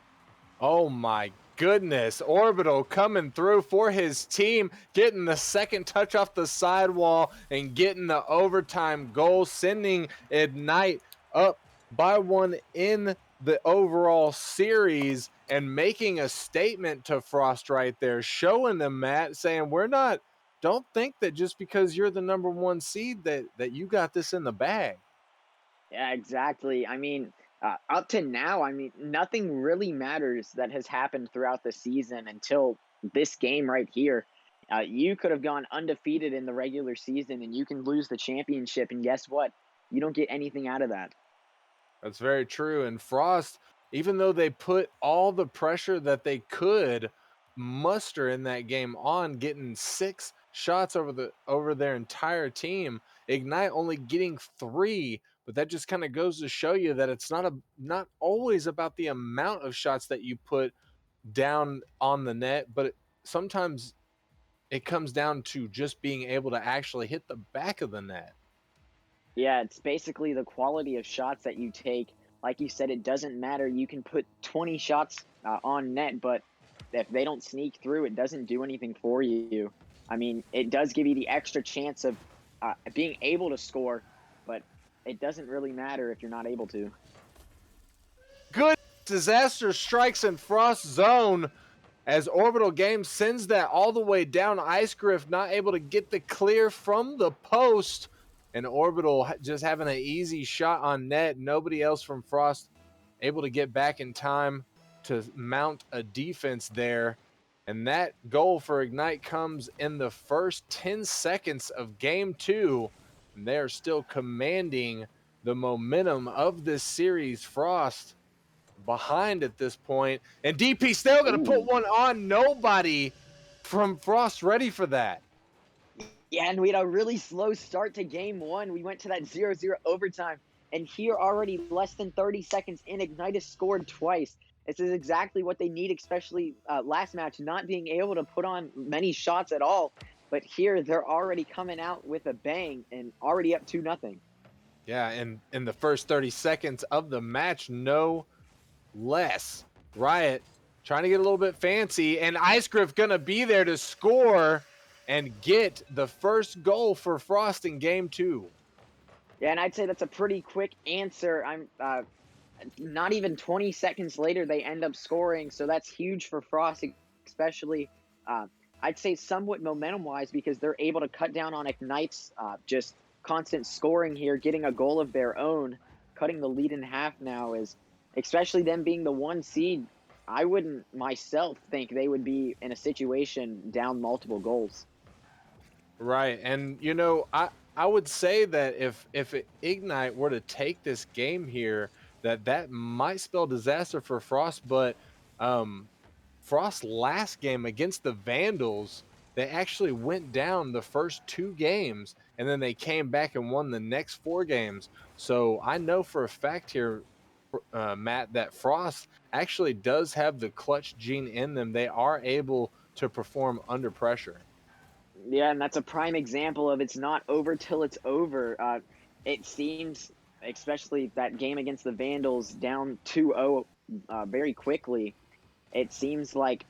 Oh my goodness. Orbital coming through for his team, getting the second touch off the sidewall and getting the overtime goal, sending Ignite up by 1 in the overall series and making a statement to Frost right there, showing them, Matt, saying don't think that just because you're the number 1 seed that you got this in the bag. Yeah, exactly. I mean, up to now, nothing really matters that has happened throughout the season until this game right here. You could have gone undefeated in the regular season and you can lose the championship. And guess what? You don't get anything out of that. That's very true. And Frost, even though they put all the pressure that they could muster in that game on getting 6 shots over their entire team, Ignite only getting 3, but that just kind of goes to show you that it's not always about the amount of shots that you put down on the net, but sometimes it comes down to just being able to actually hit the back of the net. Yeah, it's basically the quality of shots that you take. Like you said, it doesn't matter. You can put 20 shots on net, but if they don't sneak through, it doesn't do anything for you. I mean, it does give you the extra chance of being able to score, but it doesn't really matter if you're not able to. Good disaster strikes in Frost zone as Orbital Games sends that all the way down. Ice Griff not able to get the clear from the post, and Orbital just having an easy shot on net. Nobody else from Frost able to get back in time to mount a defense there. And that goal for Ignite comes in the first 10 seconds of game 2. And they're still commanding the momentum of this series. Frost behind at this point, and DP still going to put one on. Nobody from Frost ready for that. Yeah, and we had a really slow start to game 1. We went to that 0-0 overtime, and here already less than 30 seconds in, Ignite has scored twice. This is exactly what they need, especially last match, not being able to put on many shots at all. But here, they're already coming out with a bang and already up 2-0. Yeah, and in the first 30 seconds of the match, no less. Riot trying to get a little bit fancy, and Ice Griff going to be there to score and get the first goal for Frost in game 2. Yeah, and I'd say that's a pretty quick answer. I'm not even 20 seconds later, they end up scoring. So that's huge for Frost, especially, I'd say somewhat momentum-wise, because they're able to cut down on Ignite's just constant scoring here, getting a goal of their own, cutting the lead in half now, is especially them being the 1 seed. I wouldn't myself think they would be in a situation down multiple goals. Right, and I would say that if Ignite were to take this game here, that might spell disaster for Frost. But Frost's last game against the Vandals, they actually went down the first 2 games, and then they came back and won the next 4 games. So I know for a fact here, Matt, that Frost actually does have the clutch gene in them. They are able to perform under pressure. Yeah, and that's a prime example of it's not over till it's over. It seems, especially that game against the Vandals, down 2-0 very quickly. It seems like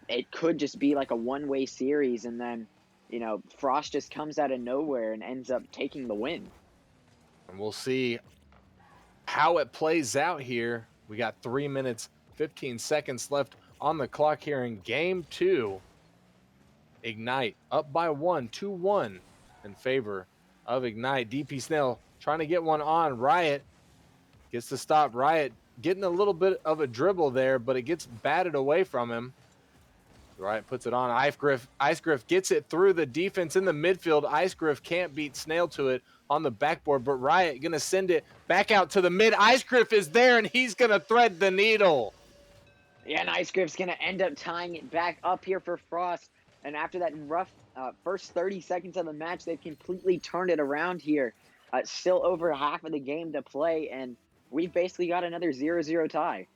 it could just be like a one-way series, and then, Frost just comes out of nowhere and ends up taking the win. And we'll see how it plays out here. We got 3 minutes, 15 seconds left on the clock here in game 2. Ignite up by 1, 2-1 in favor of Ignite. DP Snell trying to get one on. Riot gets to stop. Riot getting a little bit of a dribble there, but it gets batted away from him. Riot puts it on. Ice Griff gets it through the defense in the midfield. Ice Griff can't beat Snail to it. on the backboard, but Riot going to send it back out to the mid. Icegriff is there, and he's going to thread the needle. Yeah, and Icegriff's going to end up tying it back up here for Frost. And after that rough first 30 seconds of the match, they've completely turned it around here. Still over half of the game to play, and we've basically got another 0-0 tie.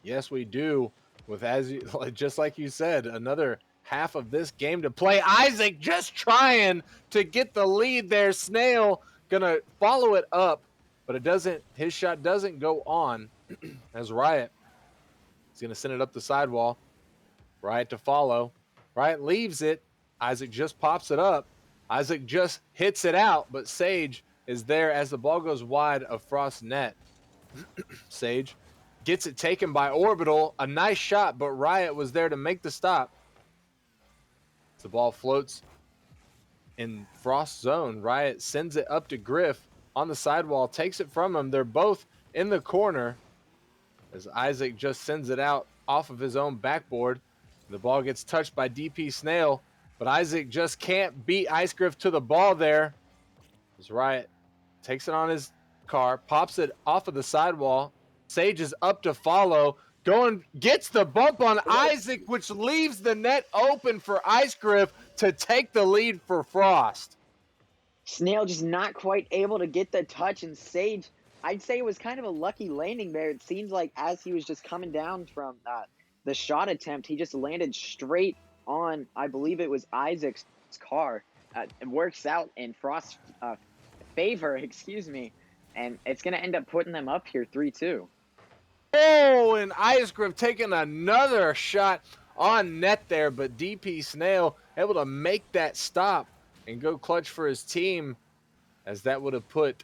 Yes, we do. With, as you, just like you said, another half of this game to play. Isaac just trying to get the lead there. Snail gonna follow it up, but it doesn't. His shot doesn't go on. As Riot is gonna send it up the sidewall. Riot to follow. Riot leaves it. Isaac just pops it up. Isaac just hits it out, but Sage is there as the ball goes wide of Frost's net. Sage gets it taken by Orbital. A nice shot, but Riot was there to make the stop. The ball floats in Frost's zone. Riot sends it up to Griff on the sidewall, takes it from him. They're both in the corner as Isaac just sends it out off of his own backboard. The ball gets touched by DP Snail, but Isaac just can't beat Icegriff to the ball there. As Riot takes it on his car, pops it off of the sidewall. Sage is up to follow, gets the bump on Isaac, which leaves the net open for Icegriff to take the lead for Frost. Snail just not quite able to get the touch, and Sage, I'd say it was kind of a lucky landing there. It seems like as he was just coming down from the shot attempt, he just landed straight on, I believe it was Isaac's car. It works out in Frost's favor, excuse me, and it's going to end up putting them up here 3-2. Oh, and Icegriff taking another shot on net there, but DP Snail able to make that stop and go clutch for his team, as that would have put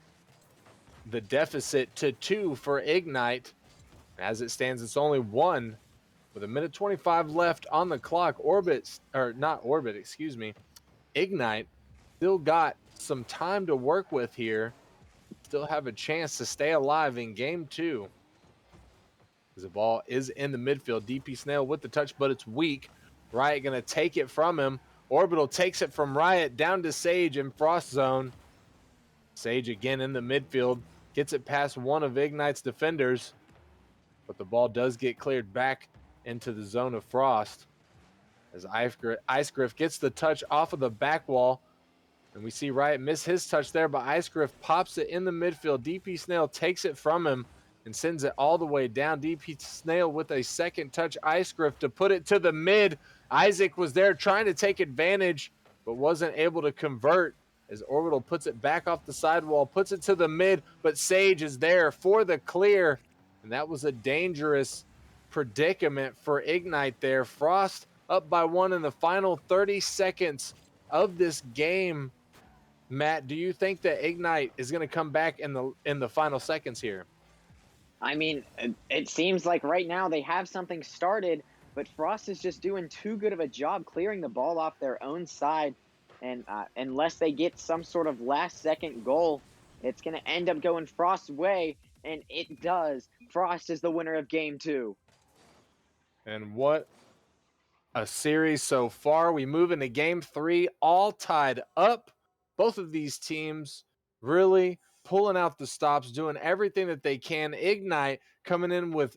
the deficit to 2 for Ignite. As it stands, it's only 1 with 1:25 left on the clock. Ignite still got some time to work with here. Still have a chance to stay alive in game 2. The ball is in the midfield. DP Snail with the touch, but it's weak. Riot going to take it from him. Orbital takes it from Riot down to Sage in Frost zone. Sage again in the midfield. Gets it past one of Ignite's defenders. But the ball does get cleared back into the zone of Frost. As Icegriff gets the touch off of the back wall. And we see Riot miss his touch there, but Icegriff pops it in the midfield. DP Snail takes it from him and sends it all the way down. DP Snail with a second touch. Icegriff to put it to the mid. Isaac was there trying to take advantage, but wasn't able to convert as Orbital puts it back off the sidewall, puts it to the mid, but Sage is there for the clear. And that was a dangerous predicament for Ignite there. Frost up by 1 in the final 30 seconds of this game. Matt, do you think that Ignite is going to come back in the final seconds here? I mean, it seems like right now they have something started, but Frost is just doing too good of a job clearing the ball off their own side. And unless they get some sort of last-second goal, it's going to end up going Frost's way, and it does. Frost is the winner of Game 2. And what a series so far. We move into Game 3, all tied up. Both of these teams really pulling out the stops, doing everything that they can. Ignite coming in with,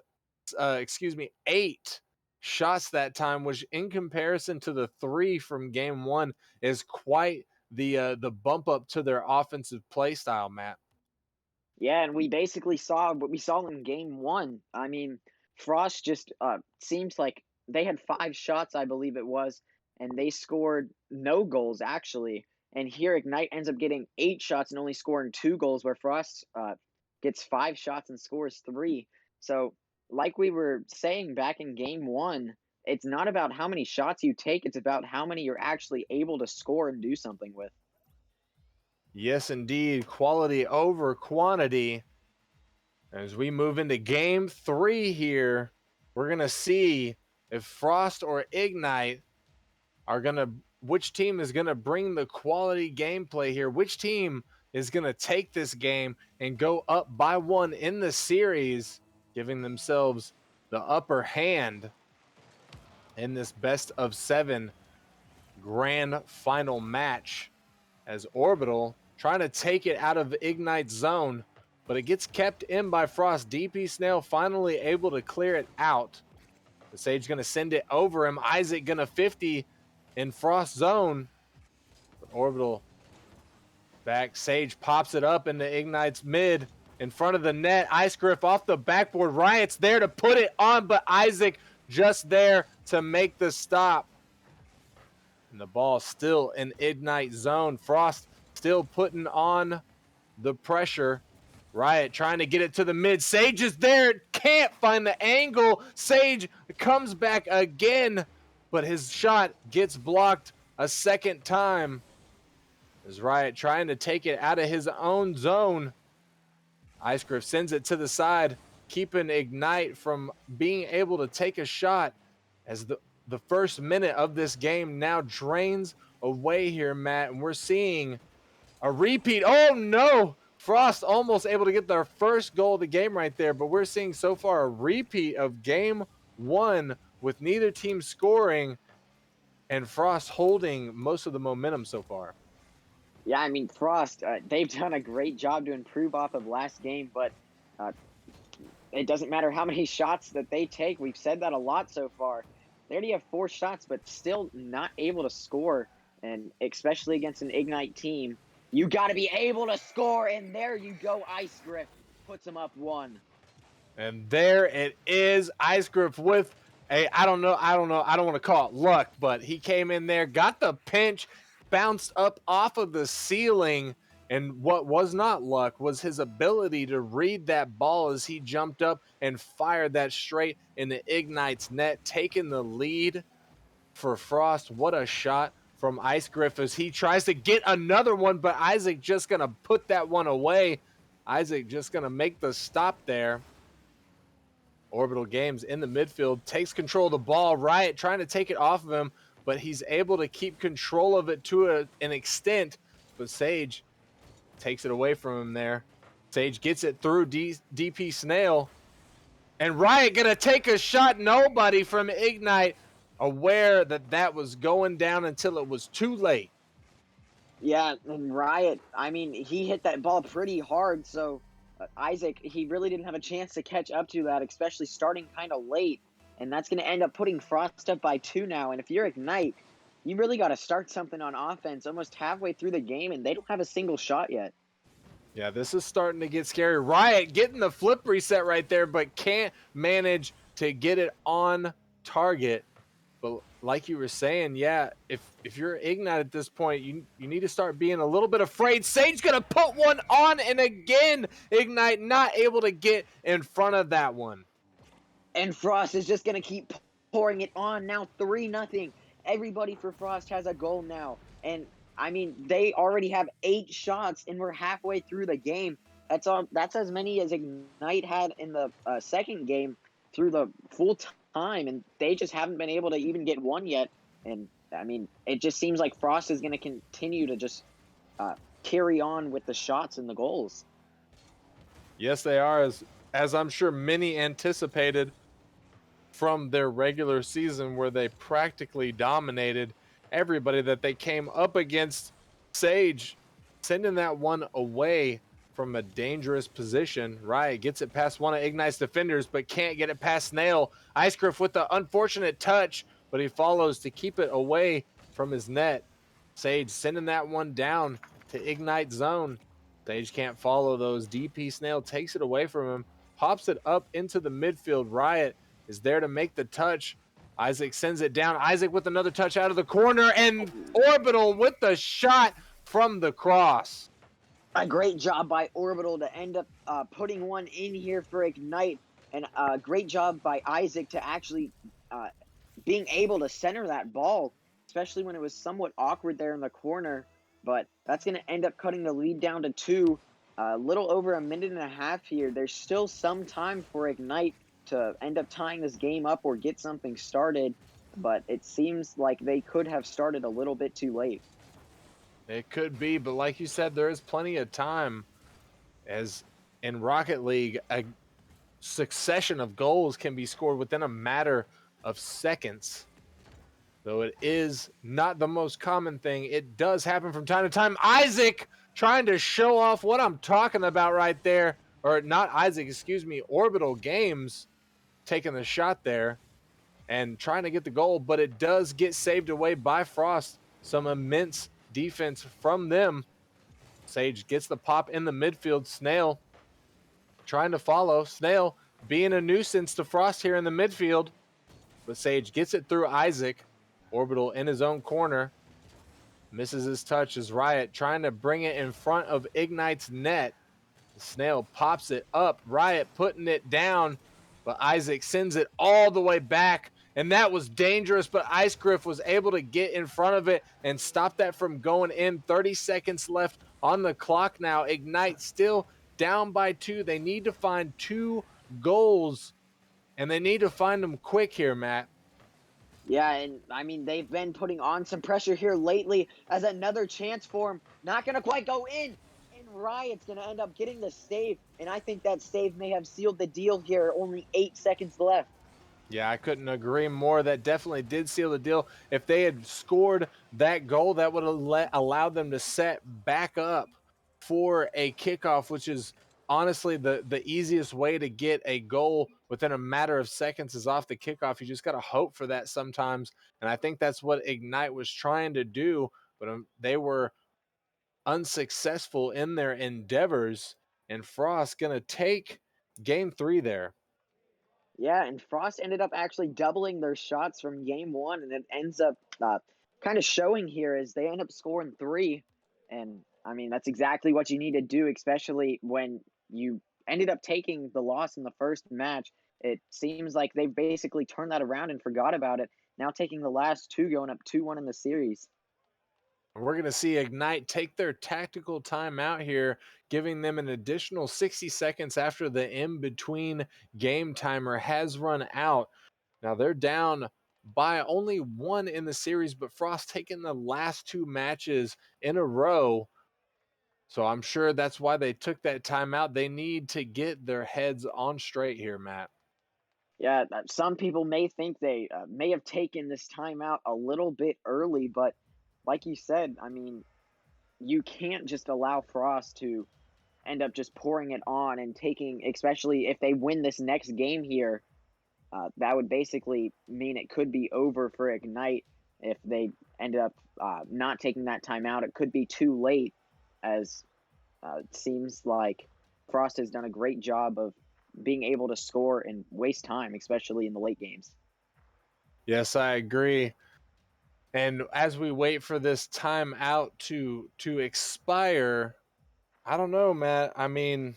8 shots that time, which in comparison to the 3 from Game 1 is quite the bump up to their offensive play style, Matt. Yeah, and we basically saw what we saw in Game 1. I mean, Frost just seems like they had 5 shots, I believe it was, and they scored no goals, actually. And here, Ignite ends up getting 8 shots and only scoring 2 goals, where Frost gets 5 shots and scores 3. So, like we were saying back in Game 1, it's not about how many shots you take, it's about how many you're actually able to score and do something with. Yes, indeed. Quality over quantity. As we move into Game 3 here, we're going to see if Frost or Ignite which team is going to bring the quality gameplay here, which team is going to take this game and go up by 1 in the series, giving themselves the upper hand in this best of 7 grand final match, as Orbital trying to take it out of Ignite's zone, but it gets kept in by Frost. DP Snail finally able to clear it out. The Sage going to send it over him. Isaac going to 50 in Frost zone. But Orbital back. Sage pops it up into Ignite's mid in front of the net. Ice Griff off the backboard. Riot's there to put it on, but Isaac just there to make the stop. And the ball still in Ignite zone. Frost still putting on the pressure. Riot trying to get it to the mid. Sage is there. Can't find the angle. Sage comes back again, but his shot gets blocked a second time. As Riot trying to take it out of his own zone. Ice Griff sends it to the side, keeping Ignite from being able to take a shot as the first minute of this game now drains away here, Matt. And we're seeing a repeat. Oh, no. Frost almost able to get their first goal of the game right there, but we're seeing so far a repeat of game one with neither team scoring and Frost holding most of the momentum so far. Yeah, I mean, Frost, they've done a great job to improve off of last game, but it doesn't matter how many shots that they take. We've said that a lot so far. They already have 4 shots, but still not able to score, and especially against an Ignite team. You got to be able to score, and there you go. Ice Griff puts them up 1. And there it is. Ice Griff with I don't want to call it luck, but he came in there, got the pinch, bounced up off of the ceiling, and what was not luck was his ability to read that ball as he jumped up and fired that straight into Ignite's net, taking the lead for Frost. What a shot from Ice Griff as he tries to get another one, but Isaac just going to put that one away. Isaac just going to make the stop there. Orbital Games in the midfield takes control of the ball. Riot trying to take it off of him, but he's able to keep control of it to an extent. But Sage takes it away from him there. Sage gets it through DP Snail. And Riot going to take a shot. Nobody from Ignite aware that that was going down until it was too late. Yeah, and Riot, I mean, he hit that ball pretty hard, so Isaac, he really didn't have a chance to catch up to that, especially starting kind of late, and that's going to end up putting Frost up by 2 now, and if you're Ignite, you really got to start something on offense almost halfway through the game, and they don't have a single shot yet. Yeah, this is starting to get scary. Riot getting the flip reset right there, but can't manage to get it on target. But like you were saying, yeah, if you're Ignite at this point, you need to start being a little bit afraid. Sage going to put one on, and again, Ignite not able to get in front of that one. And Frost is just going to keep pouring it on now, 3-0. Everybody for Frost has a goal now. And, I mean, they already have 8 shots, and we're halfway through the game. That's as many as Ignite had in the second game through the full time, and they just haven't been able to even get one yet. And I mean, it just seems like Frost is going to continue to just carry on with the shots and the goals. Yes, they are, as I'm sure many anticipated from their regular season, where they practically dominated everybody that they came up against. Sage sending that one away from a dangerous position. Riot gets it past one of Ignite's defenders, but can't get it past Snail. Ice Griff with the unfortunate touch, but he follows to keep it away from his net. Sage sending that one down to Ignite zone. Sage can't follow those. DP Snail takes it away from him, pops it up into the midfield. Riot is there to make the touch. Isaac sends it down. Isaac with another touch out of the corner, and Orbital with the shot from the cross. A great job by Orbital to end up putting one in here for Ignite, and a great job by Isaac to actually being able to center that ball, especially when it was somewhat awkward there in the corner. But that's going to end up cutting the lead down to 2. A little over a minute and a half here. There's still some time for Ignite to end up tying this game up or get something started, but it seems like they could have started a little bit too late. It could be, but like you said, there is plenty of time, as in Rocket League, a succession of goals can be scored within a matter of seconds. Though it is not the most common thing, it does happen from time to time. Isaac trying to show off what I'm talking about right there. Or not Isaac, excuse me, Orbital Games taking the shot there and trying to get the goal, but it does get saved away by Frost. Some immense defense from them. Sage gets the pop in the midfield. Snail trying to follow. Snail being a nuisance to Frost here in the midfield, but Sage gets it through Isaac. Orbital in his own corner. Misses his touch as Riot trying to bring it in front of Ignite's net. Snail pops it up. Riot putting it down, but Isaac sends it all the way back. And that was dangerous, but Ice Griff was able to get in front of it and stop that from going in. 30 seconds left on the clock now. Ignite still down by 2. They need to find 2 goals, and they need to find them quick here, Matt. Yeah, and I mean, they've been putting on some pressure here lately as another chance for him. Not going to quite go in. And Riot's going to end up getting the save. And I think that save may have sealed the deal here. Only 8 seconds left. Yeah, I couldn't agree more. That definitely did seal the deal. If they had scored that goal, that would have allowed them to set back up for a kickoff, which is honestly the easiest way to get a goal within a matter of seconds is off the kickoff. You just got to hope for that sometimes. And I think that's what Ignite was trying to do, but they were unsuccessful in their endeavors. And Frost going to take game 3 there. Yeah, and Frost ended up actually doubling their shots from game 1, and it ends up kind of showing here as they end up scoring 3. And I mean, that's exactly what you need to do, especially when you ended up taking the loss in the first match. It seems like they basically turned that around and forgot about it. Now taking the last 2, going up 2-1 in the series. We're going to see Ignite take their tactical timeout here, giving them an additional 60 seconds after the in-between game timer has run out. Now they're down by only 1 in the series, but Frost taking the last 2 matches in a row. So I'm sure that's why they took that timeout. They need to get their heads on straight here, Matt. Yeah, some people may think they may have taken this timeout a little bit early, but like you said, I mean, you can't just allow Frost to end up just pouring it on and taking, especially if they win this next game here, that would basically mean it could be over for Ignite if they end up not taking that timeout. It could be too late, as it seems like Frost has done a great job of being able to score and waste time, especially in the late games. Yes, I agree. And as we wait for this timeout to expire, I don't know, Matt. I mean,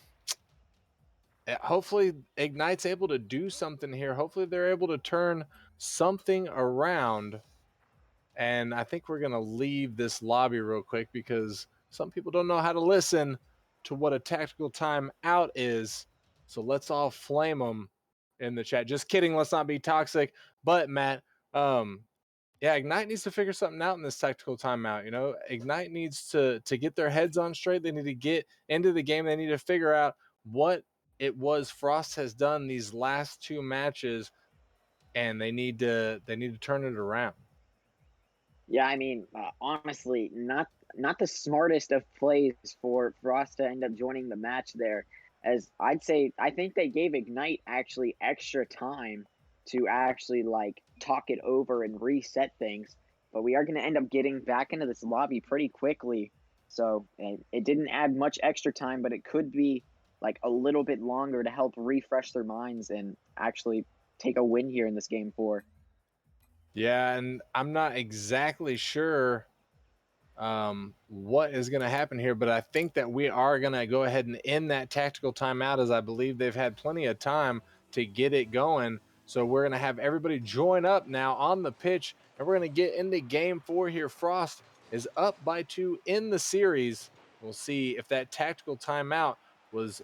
hopefully Ignite's able to do something here. Hopefully they're able to turn something around. And I think we're going to leave this lobby real quick because some people don't know how to listen to what a tactical timeout is. So let's all flame them in the chat. Just kidding. Let's not be toxic. But Matt, yeah, Ignite needs to figure something out in this tactical timeout. You know, Ignite needs to get their heads on straight. They need to get into the game. They need to figure out what it was Frost has done these last 2 matches, and they need to turn it around. Yeah, I mean, honestly, not the smartest of plays for Frost to end up joining the match there. As I'd say, I think they gave Ignite actually extra time to actually like talk it over and reset things. But we are going to end up getting back into this lobby pretty quickly. So it didn't add much extra time, but it could be like a little bit longer to help refresh their minds and actually take a win here in this game 4. Yeah, and I'm not exactly sure what is going to happen here, but I think that we are going to go ahead and end that tactical timeout, as I believe they've had plenty of time to get it going. So we're going to have everybody join up now on the pitch, and we're going to get into game 4 here. Frost is up by 2 in the series. We'll see if that tactical timeout was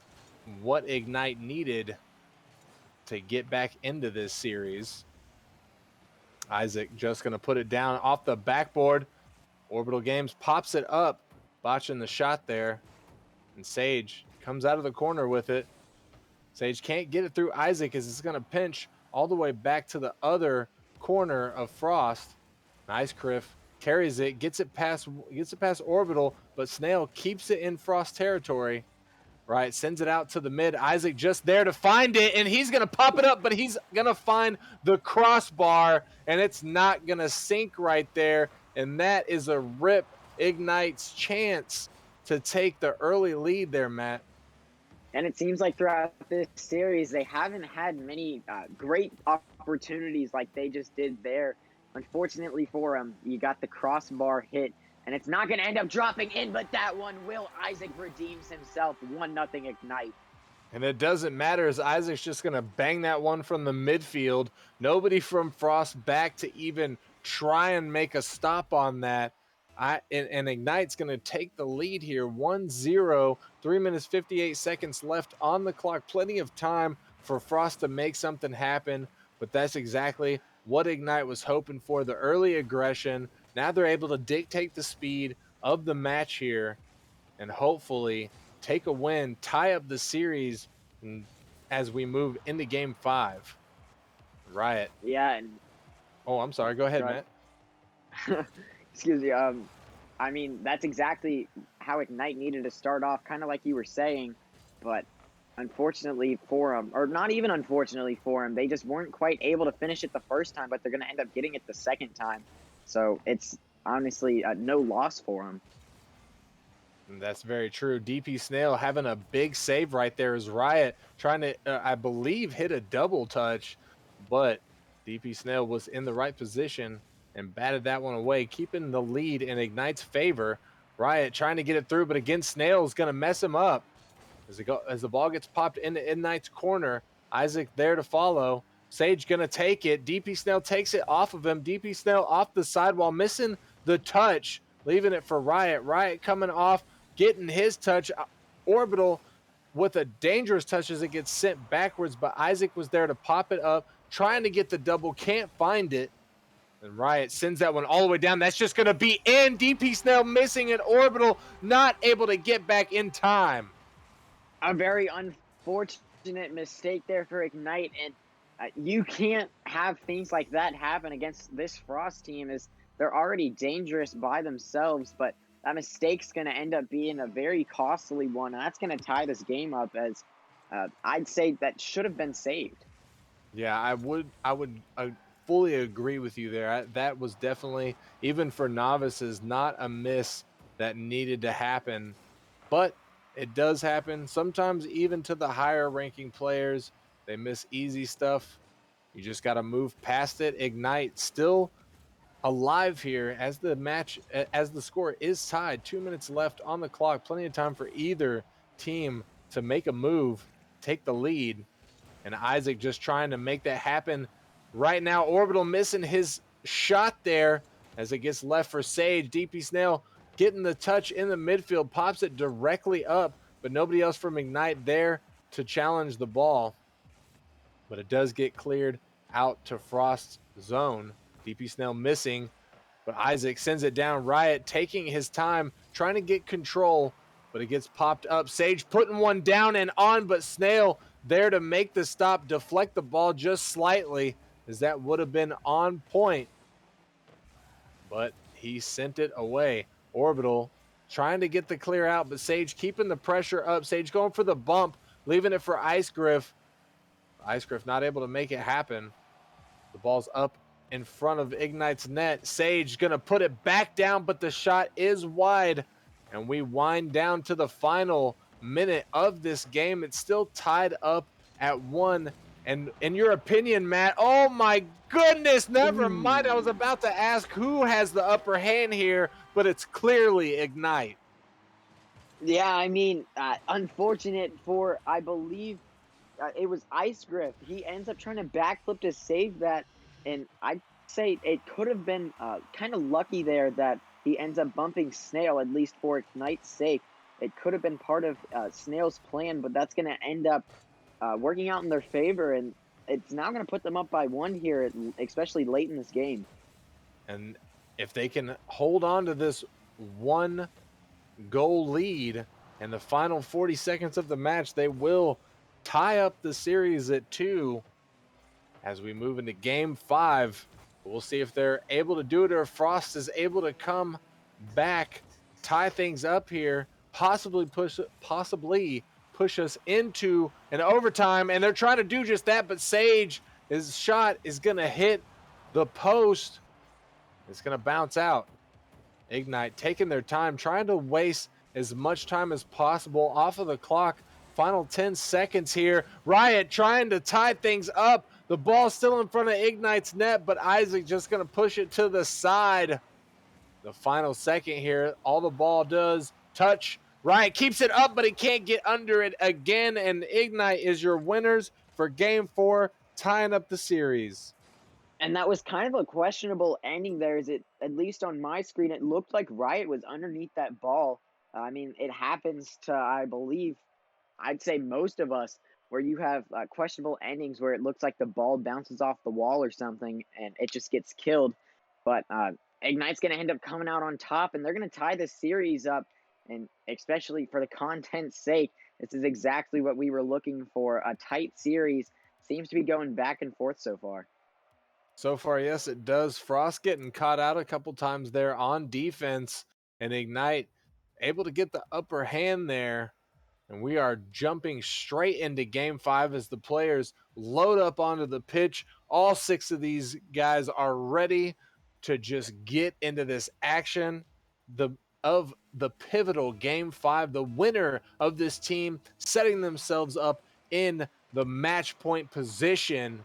what Ignite needed to get back into this series. Isaac just going to put it down off the backboard. Orbital Games pops it up, botching the shot there. And Sage comes out of the corner with it. Sage can't get it through Isaac as it's going to pinch all the way back to the other corner of Frost. Nice Criff carries it, gets it past Orbital, but Snail keeps it in Frost territory. Right, sends it out to the mid. Isaac just there to find it, and he's going to pop it up, but he's going to find the crossbar, and it's not going to sink right there. And that is a rip Ignite's chance to take the early lead there, Matt. And it seems like throughout this series, they haven't had many great opportunities like they just did there. Unfortunately for them, you got the crossbar hit, and it's not going to end up dropping in, but that one will. Isaac redeems himself, 1-0 Ignite. And it doesn't matter as Isaac's just going to bang that one from the midfield. Nobody from Frost back to even try and make a stop on that. And Ignite's going to take the lead here, 1-0, 3 minutes 58 seconds left on the clock. Plenty of time for Frost to make something happen, but that's exactly what Ignite was hoping for, the early aggression. Now they're able to dictate the speed of the match here, and hopefully take a win, tie up the series as we move into game 5. Riot. Yeah, and Oh, I'm sorry. Go ahead, Go Matt. excuse me. I mean, that's exactly how Ignite needed to start off, kind of like you were saying, but unfortunately for them, or not even unfortunately for them, they just weren't quite able to finish it the first time, but they're going to end up getting it the second time. So it's honestly no loss for them. That's very true. DP Snail having a big save right there as Riot trying to, I believe, hit a double touch, but DP Snail was in the right position and batted that one away, keeping the lead in Ignite's favor. Riot trying to get it through, but again, Snail is going to mess him up. As the ball gets popped into Ignite's corner, Isaac there to follow. Sage going to take it. DP Snail takes it off of him. DP Snail off the sidewall, missing the touch, leaving it for Riot. Riot coming off, getting his touch. Orbital with a dangerous touch as it gets sent backwards, but Isaac was there to pop it up, trying to get the double, can't find it. And Riot sends that one all the way down. That's just going to be in. DP Snail missing an Orbital, not able to get back in time. A very unfortunate mistake there for Ignite, and you can't have things like that happen against this Frost team, as they're already dangerous by themselves, but that mistake's going to end up being a very costly one, and that's going to tie this game up, as I'd say that should have been saved. Yeah, I would fully agree with you there. That was definitely, even for novices, not a miss that needed to happen, but it does happen sometimes, even to the higher ranking players. They miss easy stuff. You just got to move past it. Ignite still alive here as the score is tied. 2 minutes left on the clock. Plenty of time for either team to make a move, take the lead. And Isaac just trying to make that happen right now. Orbital missing his shot there as it gets left for Sage. DP Snail getting the touch in the midfield, pops it directly up, but nobody else from Ignite there to challenge the ball. But it does get cleared out to Frost's zone. DP Snail missing, but Isaac sends it down. Riot taking his time, trying to get control, but it gets popped up. Sage putting one down and on, but Snail there to make the stop, deflect the ball just slightly, as that would have been on point. But he sent it away. Orbital trying to get the clear out, but Sage keeping the pressure up. Sage going for the bump, leaving it for Ice Griff. Ice Griff not able to make it happen. The ball's up in front of Ignite's net. Sage going to put it back down, but the shot is wide. And we wind down to the final minute of this game. It's still tied up at 1. And in your opinion, Matt, oh my goodness, never mind. I was about to ask who has the upper hand here, but it's clearly Ignite. Yeah, I mean, unfortunate for, I believe, it was Ice Griff. He ends up trying to backflip to save that, and I'd say it could have been kind of lucky there that he ends up bumping Snail, at least for Ignite's sake. It could have been part of Snail's plan, but that's going to end up working out in their favor, and it's now going to put them up by 1 here, especially late in this game. And if they can hold on to this 1-goal lead in the final 40 seconds of the match, they will tie up the series at 2 as we move into game 5. We'll see if they're able to do it or if Frost is able to come back tie things up here, possibly push us into an overtime, and they're trying to do just that, but Sage, his shot is going to hit the post. It's going to bounce out. Ignite taking their time, trying to waste as much time as possible off of the clock. Final 10 seconds here. Riot trying to tie things up. The ball still in front of Ignite's net, but Isaac just going to push it to the side. The final second here, all the ball does, touch. Riot keeps it up, but he can't get under it again, and Ignite is your winners for Game 4, tying up the series. And that was kind of a questionable ending there. Is it, at least on my screen, it looked like Riot was underneath that ball. I mean, it happens to, I believe, I'd say most of us, where you have questionable endings where it looks like the ball bounces off the wall or something and it just gets killed. But Ignite's going to end up coming out on top, and they're going to tie this series up. And especially for the content's sake, this is exactly what we were looking for. A tight series. Seems to be going back and forth so far. So far, yes, it does. Frost getting caught out a couple times there on defense, and Ignite able to get the upper hand there. And we are jumping straight into Game 5 as the players load up onto the pitch. All 6 of these guys are ready to just get into this action of the pivotal Game 5. The winner of this team setting themselves up in the match point position,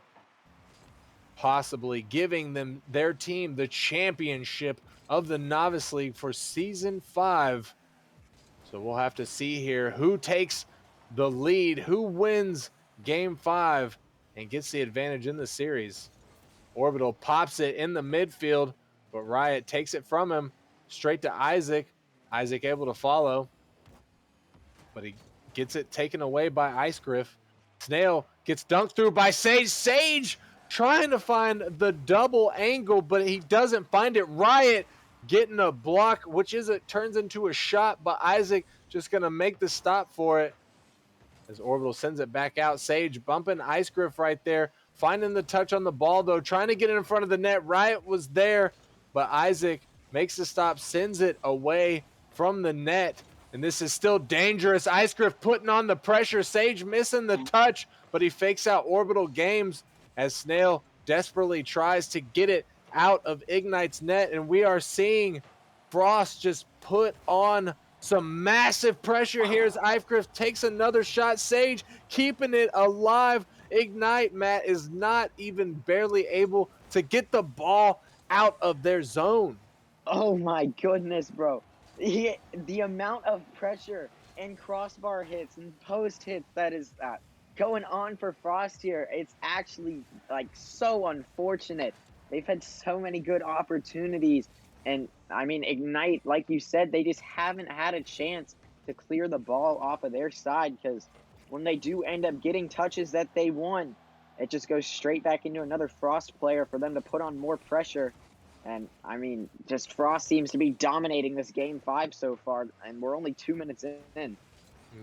possibly giving them their team the championship of the Novice League for Season 5. So we'll have to see here who takes the lead, who wins Game 5 and gets the advantage in the series. Orbital pops it in the midfield, but Riot takes it from him straight to Isaac. Isaac able to follow, but he gets it taken away by Ice Griff. Snail gets dunked through by Sage. Sage trying to find the double angle, but he doesn't find it. Riot getting a block, which turns into a shot, but Isaac just going to make the stop for it as Orbital sends it back out. Sage bumping Ice Griff right there, finding the touch on the ball, though, trying to get it in front of the net. Riot was there, but Isaac makes the stop, sends it away from the net, and this is still dangerous. Ice Griff putting on the pressure. Sage missing the touch, but he fakes out Orbital Games as Snail desperately tries to get it out of Ignite's net, and we are seeing Frost just put on some massive pressure here as Ice Griff takes another shot. Sage keeping it alive. Ignite, Matt, is not even barely able to get the ball out of their zone. Oh my goodness, bro. The amount of pressure and crossbar hits and post hits that is going on for Frost here, it's actually like so unfortunate. They've had so many good opportunities, and I mean, Ignite, like you said, they just haven't had a chance to clear the ball off of their side, because when they do end up getting touches that they won, it just goes straight back into another Frost player for them to put on more pressure. And I mean, just Frost seems to be dominating this Game 5 so far, and we're only 2 minutes in.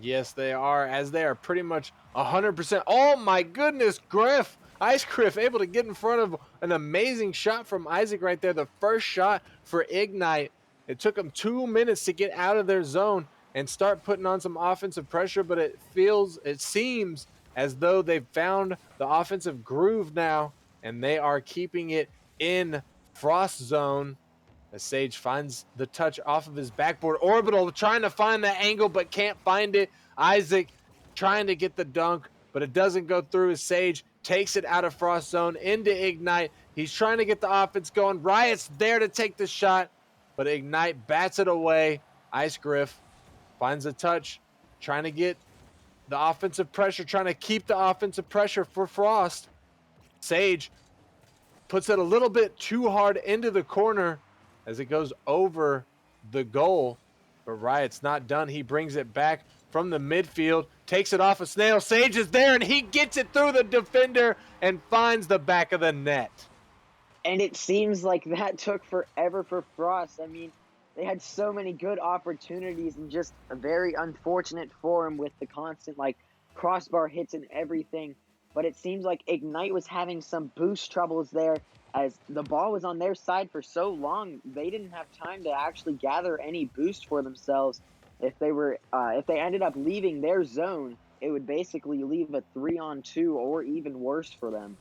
Yes, they are, as they are pretty much 100%. Oh my goodness, Griff! Ice Griff able to get in front of an amazing shot from Isaac right there. The first shot for Ignite. It took them 2 minutes to get out of their zone and start putting on some offensive pressure, but it seems as though they've found the offensive groove now, and they are keeping it in Frost zone. As Sage finds the touch off of his backboard. Orbital trying to find that angle, but can't find it. Isaac trying to get the dunk, but it doesn't go through as Sage takes it out of Frost zone into Ignite. He's trying to get the offense going. Riot's there to take the shot, but Ignite bats it away. Ice Griff finds a touch, trying to get the offensive pressure, trying to keep the offensive pressure for Frost. Sage puts it a little bit too hard into the corner as it goes over the goal, but Riot's not done. He brings it back from the midfield, takes it off of Snail. Sage is there, and he gets it through the defender and finds the back of the net. And it seems like that took forever for Frost. I mean, they had so many good opportunities, and just a very unfortunate for him with the constant, like, crossbar hits and everything. but it seems like Ignite was having some boost troubles there as the ball was on their side for so long. They didn't have time to actually gather any boost for themselves. If they ended up leaving their zone, it would basically leave a 3-on-2 or even worse for them.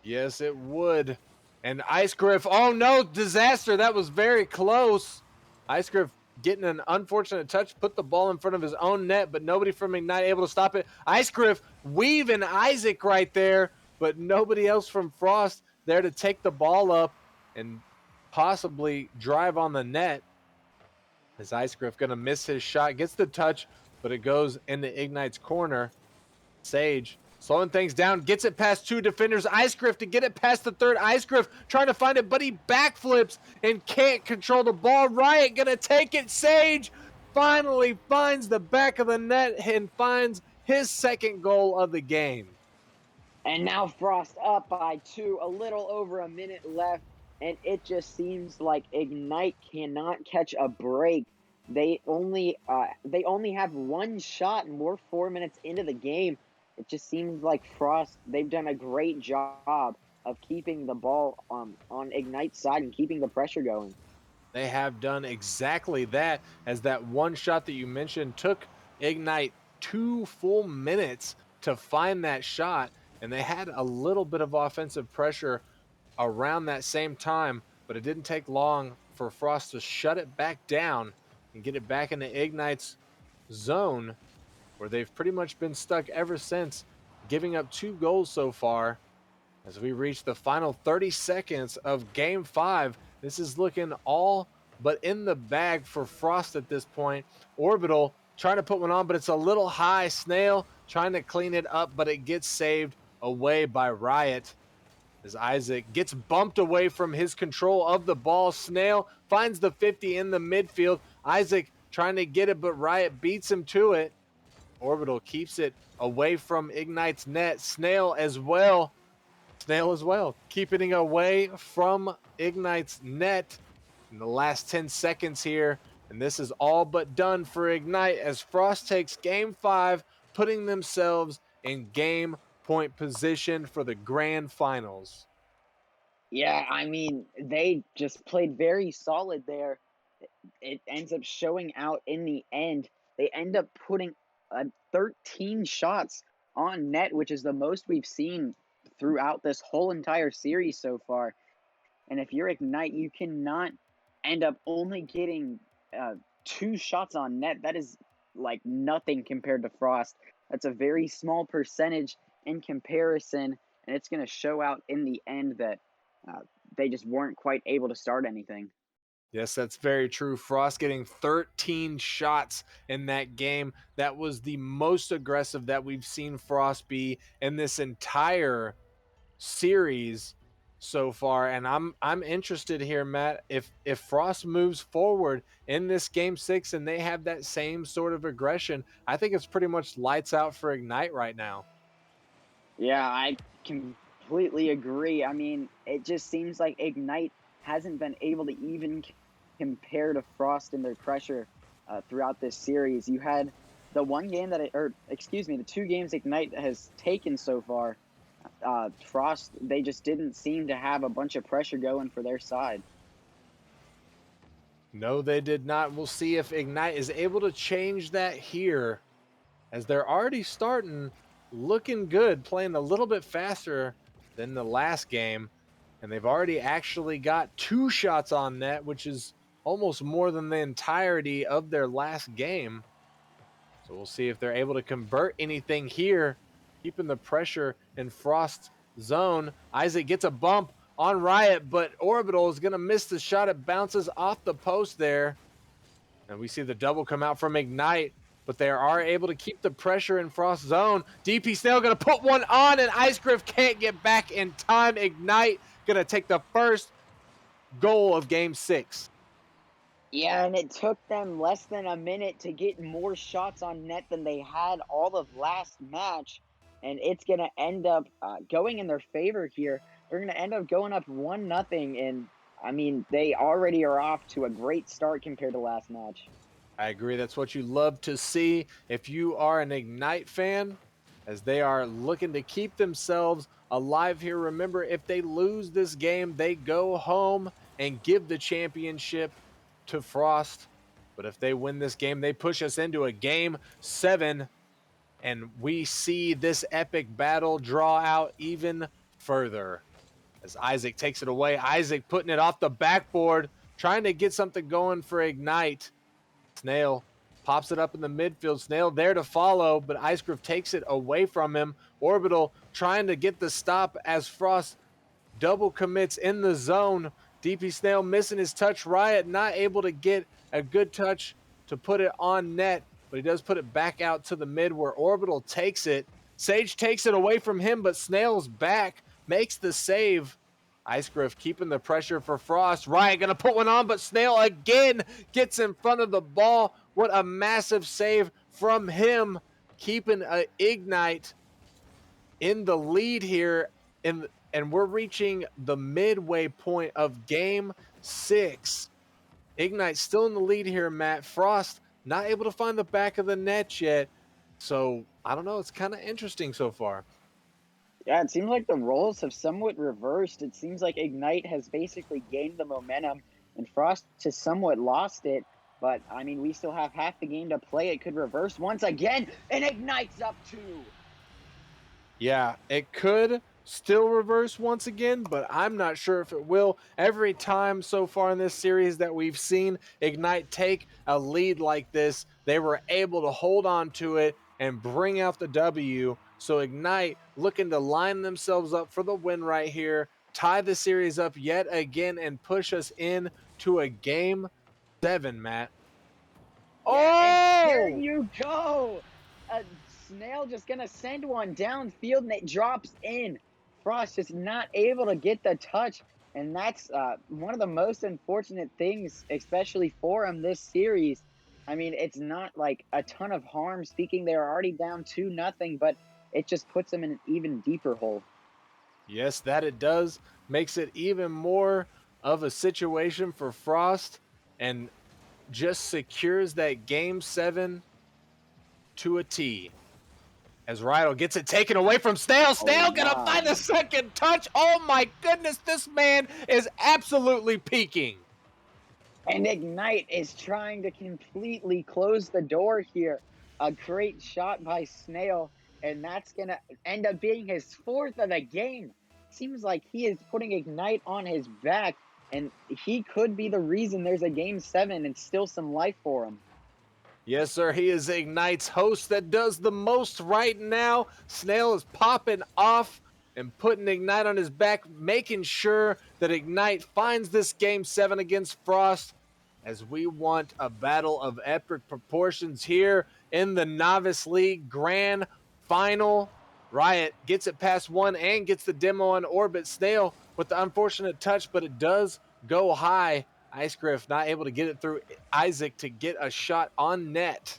Yes, it would. And Ice Griff, oh no, disaster. That was very close. Ice Griff getting an unfortunate touch, put the ball in front of his own net, but nobody from Ignite able to stop it. Ice Griff weaving Isaac right there, but nobody else from Frost there to take the ball up and possibly drive on the net. As Ice Griff going to miss his shot, gets the touch, but it goes into Ignite's corner. Sage slowing things down, gets it past two defenders. Ice Griff to get it past the third. Ice Griff trying to find it, but he backflips and can't control the ball. Riot gonna take it. Sage finally finds the back of the net and finds his second goal of the game. And now Frost up by 2, a little over a minute left, and it just seems like Ignite cannot catch a break. They only have one shot, and we're 4 minutes into the game. It just seems like Frost, they've done a great job of keeping the ball on Ignite's side and keeping the pressure going. They have done exactly that, as that one shot that you mentioned took Ignite 2 full minutes to find that shot, and they had a little bit of offensive pressure around that same time, but it didn't take long for Frost to shut it back down and get it back into Ignite's zone, where they've pretty much been stuck ever since, giving up 2 goals so far. As we reach the final 30 seconds of Game 5, this is looking all but in the bag for Frost at this point. Orbital trying to put one on, but it's a little high. Snail trying to clean it up, but it gets saved away by Riot. As Isaac gets bumped away from his control of the ball. Snail finds the 50 in the midfield. Isaac trying to get it, but Riot beats him to it. Orbital keeps it away from Ignite's net. Snail as well, keeping it away from Ignite's net in the last 10 seconds here. And this is all but done for Ignite as Frost takes Game 5, putting themselves in game point position for the grand finals. Yeah, I mean, they just played very solid there. It ends up showing out in the end. They end up putting 13 shots on net, which is the most we've seen throughout this whole entire series so far. And if you're Ignite, you cannot end up only getting 2 shots on net. That is like nothing compared to Frost. That's a very small percentage in comparison, and it's going to show out in the end that they just weren't quite able to start anything. Yes, that's very true. Frost getting 13 shots in that game. That was the most aggressive that we've seen Frost be in this entire series so far. And I'm interested here, Matt, if Frost moves forward in this game 6 and they have that same sort of aggression, I think it's pretty much lights out for Ignite right now. Yeah, I completely agree. I mean, it just seems like Ignite hasn't been able to even compare to Frost in their pressure throughout this series. You had the the 2 games Ignite has taken so far. Frost, they just didn't seem to have a bunch of pressure going for their side. No, they did not. We'll see if Ignite is able to change that here, as they're already starting looking good, playing a little bit faster than the last game. And they've already actually got 2 shots on net, which is almost more than the entirety of their last game. So we'll see if they're able to convert anything here, keeping the pressure in Frost's zone. Isaac gets a bump on Riot, but Orbital is going to miss the shot. It bounces off the post there. And we see the double come out from Ignite, but they are able to keep the pressure in Frost's zone. DP Snail going to put one on, and Ice Griff can't get back in time. Ignite going to take the first goal of Game 6. Yeah, and it took them less than a minute to get more shots on net than they had all of last match. And it's going to end up going in their favor here. They're going to end up going up 1-0. And, I mean, they already are off to a great start compared to last match. I agree. That's what you love to see. If you are an Ignite fan, as they are looking to keep themselves alive here. Remember, if they lose this game, they go home and give the championship to Frost. But if they win this game, they push us into a game 7, and we see this epic battle draw out even further. As Isaac takes it away, Isaac putting it off the backboard, trying to get something going for Ignite. Snail pops it up in the midfield. Snail there to follow, but Icegriff takes it away from him. Orbital trying to get the stop as Frost double commits in the zone. DP Snail missing his touch. Riot not able to get a good touch to put it on net, but he does put it back out to the mid where Orbital takes it. Sage takes it away from him, but Snail's back, makes the save. Icegriff keeping the pressure for Frost. Riot going to put one on, but Snail again gets in front of the ball. What a massive save from him, keeping Ignite in the lead here. And we're reaching the midway point of game 6. Ignite still in the lead here, Matt. Frost not able to find the back of the net yet. So, I don't know. It's kind of interesting so far. Yeah, it seems like the roles have somewhat reversed. It seems like Ignite has basically gained the momentum, and Frost has somewhat lost it. But, I mean, we still have half the game to play. It could reverse once again, and Ignite's up 2. Yeah, it could still reverse once again, but I'm not sure if it will. Every time so far in this series that we've seen Ignite take a lead like this, they were able to hold on to it and bring out the W. So Ignite looking to line themselves up for the win right here, tie the series up yet again, and push us in to a game 7, Matt. Yeah, and there Oh! you go. Snail just gonna send one downfield, and it drops in. Frost just not able to get the touch, and that's one of the most unfortunate things, especially for him this series. I mean, it's not like a ton of harm. Speaking, they're already down 2-0, but it just puts them in an even deeper hole. Yes, that it does. Makes it even more of a situation for Frost and just secures that game 7 to a T. As Riddle gets it taken away from Snail. Snail gonna find the second touch. Oh my goodness, this man is absolutely peaking. And Ignite is trying to completely close the door here. A great shot by Snail, and that's going to end up being his 4th of the game. Seems like he is putting Ignite on his back, and he could be the reason there's a game 7 and still some life for him. Yes, sir, he is Ignite's host that does the most right now. Snail is popping off and putting Ignite on his back, making sure that Ignite finds this game 7 against Frost, as we want a battle of epic proportions here in the Novice League Grand Final. Riot gets it past one and gets the demo on Orbit. Snail with the unfortunate touch, but it does go high. Icegriff not able to get it through Isaac to get a shot on net.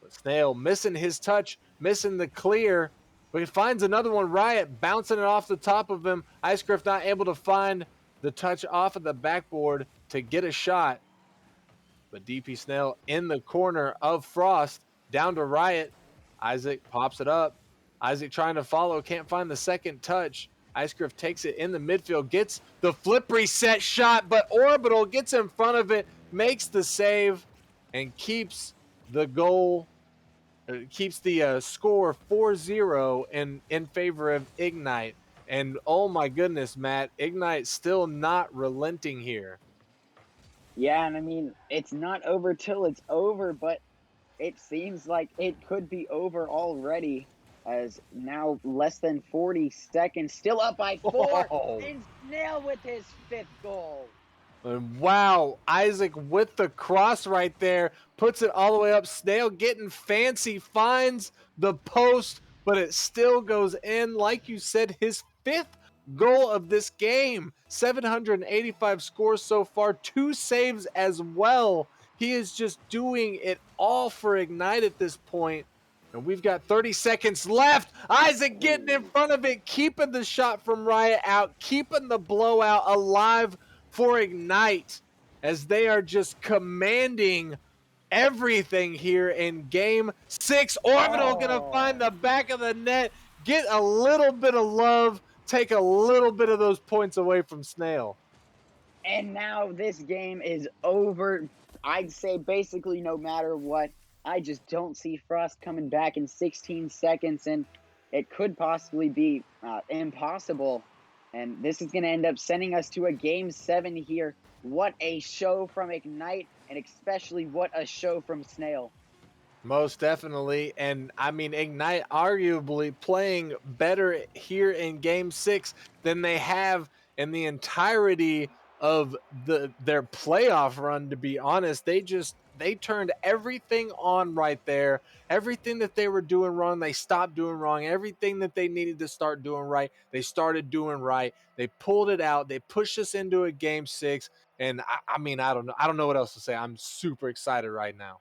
But Snail missing his touch, missing the clear. But he finds another one. Riot bouncing it off the top of him. Icegriff not able to find the touch off of the backboard to get a shot. But DP Snail in the corner of Frost, down to Riot. Isaac pops it up. Isaac trying to follow, can't find the second touch. Icegriff takes it in the midfield, gets the flip reset shot, but Orbital gets in front of it, makes the save, and keeps the goal, keeps the score 4-0 in favor of Ignite. And oh my goodness, Matt, Ignite still not relenting here. Yeah, and I mean, it's not over till it's over, but it seems like it could be over already, as now less than 40 seconds, still up by 4, Oh. and Snail with his 5th goal. And wow, Isaac with the cross right there, puts it all the way up. Snail getting fancy, finds the post, but it still goes in. Like you said, his 5th goal of this game. 785 scores so far, 2 saves as well. He is just doing it all for Ignite at this point. And we've got 30 seconds left. Isaac getting in front of it, keeping the shot from Riot out, keeping the blowout alive for Ignite, as they are just commanding everything here in game 6. Orbital gonna find the back of the net, get a little bit of love, take a little bit of those points away from Snail. And now this game is over. I'd say basically no matter what. I just don't see Frost coming back in 16 seconds, and it could possibly be impossible. And this is going to end up sending us to a game 7 here. What a show from Ignite, and especially what a show from Snail. Most definitely. And I mean, Ignite arguably playing better here in game 6 than they have in the entirety of their playoff run, to be honest. They turned everything on right there. Everything that they were doing wrong, they stopped doing wrong. Everything that they needed to start doing right, they started doing right. They pulled it out. They pushed us into a game 6. And I mean, I don't know. I don't know what else to say. I'm super excited right now.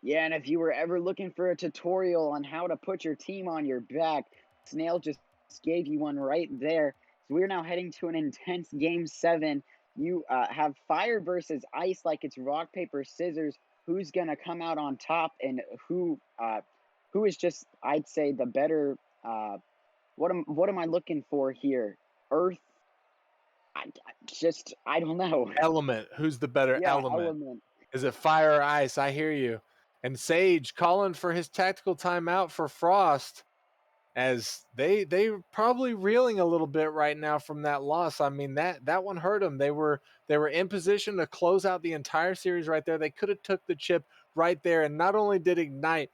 Yeah, and if you were ever looking for a tutorial on how to put your team on your back, Snail just gave you one right there. So we're now heading to an intense game 7. You have fire versus ice like it's rock, paper, scissors. Who's going to come out on top, and who is just, I'd say, the better, what am I looking for here? Earth? I don't know. Element. Who's the better Yeah, element? element. Is it fire or ice? I hear you. And Sage calling for his tactical timeout for Frost, as they probably reeling a little bit right now from that loss. I mean, that one hurt them. They were in position to close out the entire series right there. They could have took the chip right there, and not only did Ignite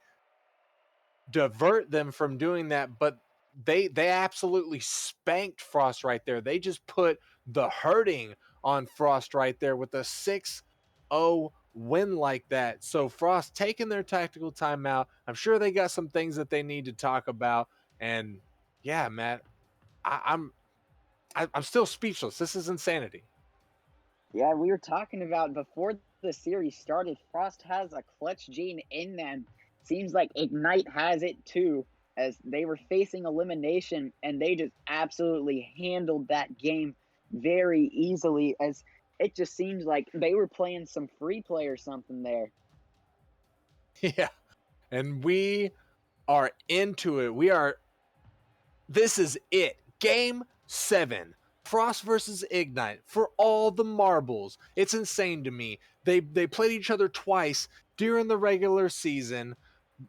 divert them from doing that, but they absolutely spanked Frost right there. They just put the hurting on Frost right there with a 6-0 win like that. So Frost taking their tactical timeout. I'm sure they got some things that they need to talk about. And yeah, Matt, I'm still speechless. This is insanity. Yeah, we were talking about before the series started, Frost has a clutch gene in them. Seems like Ignite has it too, as they were facing elimination and they just absolutely handled that game very easily, as it just seems like they were playing some free play or something there. Yeah. And we are into it. This is it. Game 7. Frost versus Ignite for all the marbles. It's insane to me. They played each other twice during the regular season.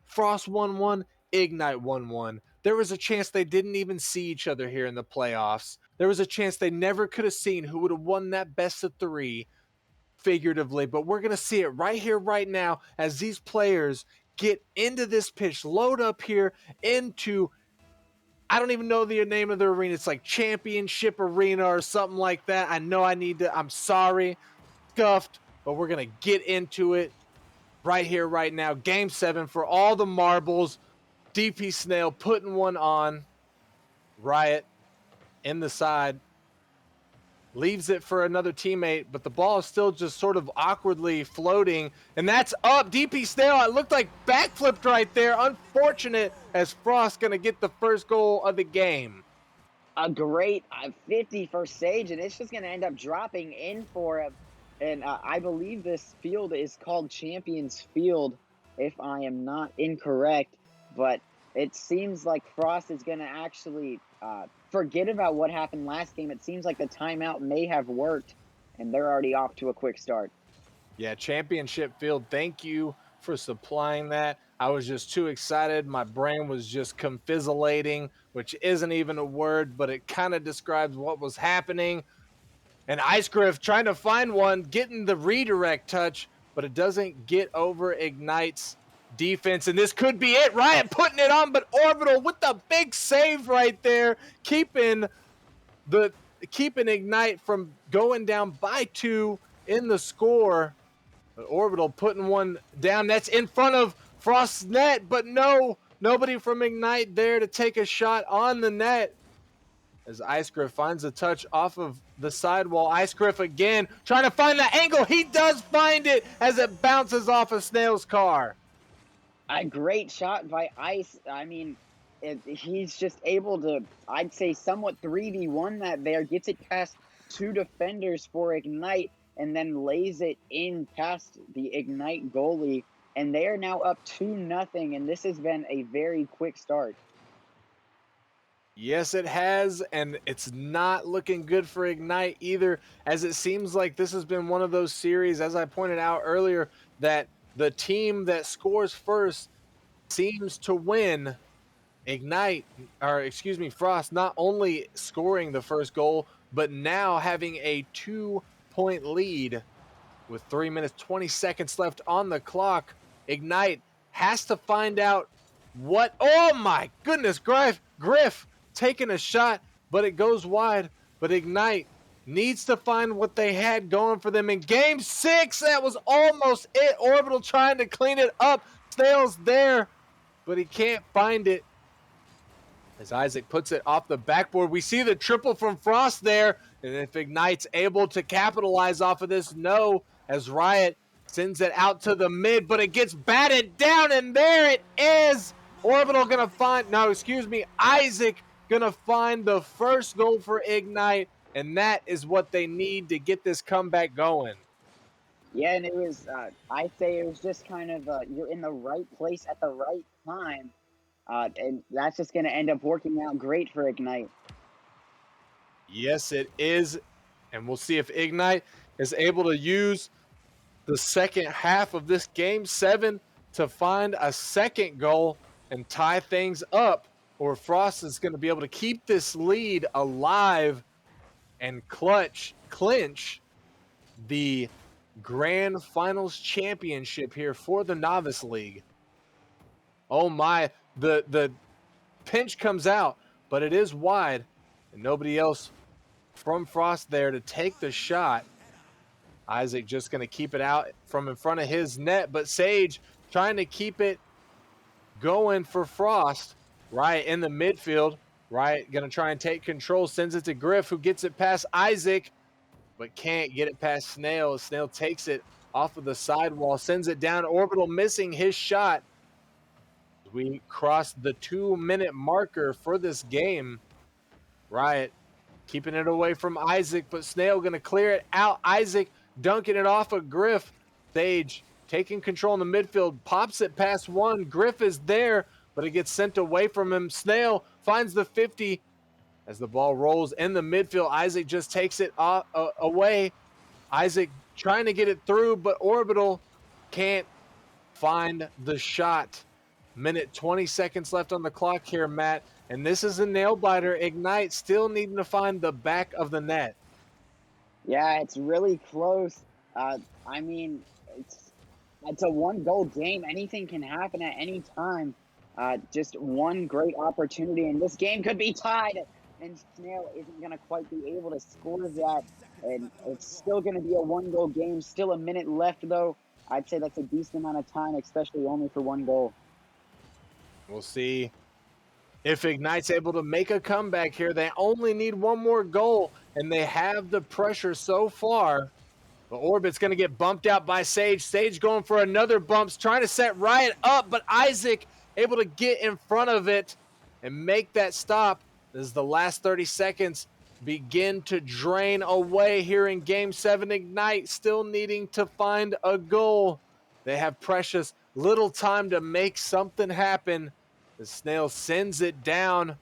Frost won one, Ignite won one. There was a chance they didn't even see each other here in the playoffs. There was a chance they never could have seen who would have won that best of 3, figuratively, but we're going to see it right here, right now, as these players get into this pitch, load up here into, I don't even know the name of the arena. It's like Championship Arena or something like that. I know I'm sorry, scuffed, but we're going to get into it right here, right now. Game 7 for all the marbles. DP Snail putting one on. Riot in the side. Leaves it for another teammate, but the ball is still just sort of awkwardly floating, and that's up. DP Snail, it looked like backflipped right there. Unfortunate, as Frost going to get the first goal of the game. A great 50 for Sage, and it's just going to end up dropping in for him. And I believe this field is called Champions Field, if I am not incorrect. But it seems like Frost is going to actually forget about what happened last game. It seems like the timeout may have worked, and they're already off to a quick start. Yeah, Championship Field, thank you for supplying that. I was just too excited. My brain was just confizzulating, which isn't even a word, but it kind of describes what was happening. And Icegriff trying to find one, getting the redirect touch, but it doesn't get over Ignite's defense. And this could be it. Riot putting it on, but Orbital with the big save right there, keeping Ignite from going down by 2 in the score. But Orbital putting one down. That's in front of Frost's net, but nobody from Ignite there to take a shot on the net. As Icegriff finds a touch off of the sidewall. Icegriff again trying to find the angle. He does find it as it bounces off of Snail's car. A great shot by Ice. I mean, he's just able to, I'd say, somewhat 3v1 that there. Gets it past 2 defenders for Ignite. and then lays it in past the Ignite goalie, and they are now up 2-0, and this has been a very quick start. Yes, it has, and it's not looking good for Ignite either, as it seems like this has been one of those series, as I pointed out earlier, that the team that scores first seems to win. Ignite, or excuse me, Frost not only scoring the first goal, but now having a 2-point lead with 3 minutes 20 seconds left on the clock. Ignite has to find out what. Oh my goodness, Griff taking a shot, but it goes wide. But Ignite needs to find what they had going for them in game 6. That was almost it. Orbital trying to clean it up. Snail's there, but he can't find it. As Isaac puts it off the backboard, we see the triple from Frost there. And if Ignite's able to capitalize off of this, no, as Riot sends it out to the mid, but it gets batted down, and there it is. Orbital gonna find, no, excuse me, Isaac gonna find the first goal for Ignite, and that is what they need to get this comeback going. Yeah, and it was, I say it was just kind of, you're in the right place at the right time, and that's just going to end up working out great for Ignite. Yes, it is. And we'll see if Ignite is able to use the second half of this game 7 to find a second goal and tie things up, or Frost is going to be able to keep this lead alive and clinch the Grand Finals championship here for the Novice League. Oh my, the pinch comes out, but it is wide, and nobody else from Frost there to take the shot. Isaac just going to keep it out from in front of his net, but Sage trying to keep it going for Frost. Riot in the midfield. Riot going to try and take control, sends it to Griff, who gets it past Isaac, but can't get it past Snail. Snail takes it off of the sidewall, sends it down. Orbital missing his shot. We crossed the 2-minute marker for this game. Riot keeping it away from Isaac, but Snail going to clear it out. Isaac dunking it off of Griff. Sage taking control in the midfield, pops it past one. Griff is there, but it gets sent away from him. Snail finds the 50 as the ball rolls in the midfield. Isaac just takes it away. Isaac trying to get it through, but Orbital can't find the shot. Minute 20 seconds left on the clock here, Matt. And this is a nail biter. Ignite still needing to find the back of the net. Yeah, it's really close. I mean, it's a one-goal game. Anything can happen at any time. Just one great opportunity, and this game could be tied. And Snail isn't going to quite be able to score that. And it's still going to be a one-goal game. Still a minute left, though. I'd say that's a decent amount of time, especially only for one goal. We'll see if Ignite's able to make a comeback here. They only need one more goal, and they have the pressure so far. But Orbit's going to get bumped out by Sage. Sage going for another bumps, trying to set Riot up, but Isaac able to get in front of it and make that stop as the last 30 seconds begin to drain away here in Game 7. Ignite still needing to find a goal. They have precious little time to make something happen. The Snail sends it down.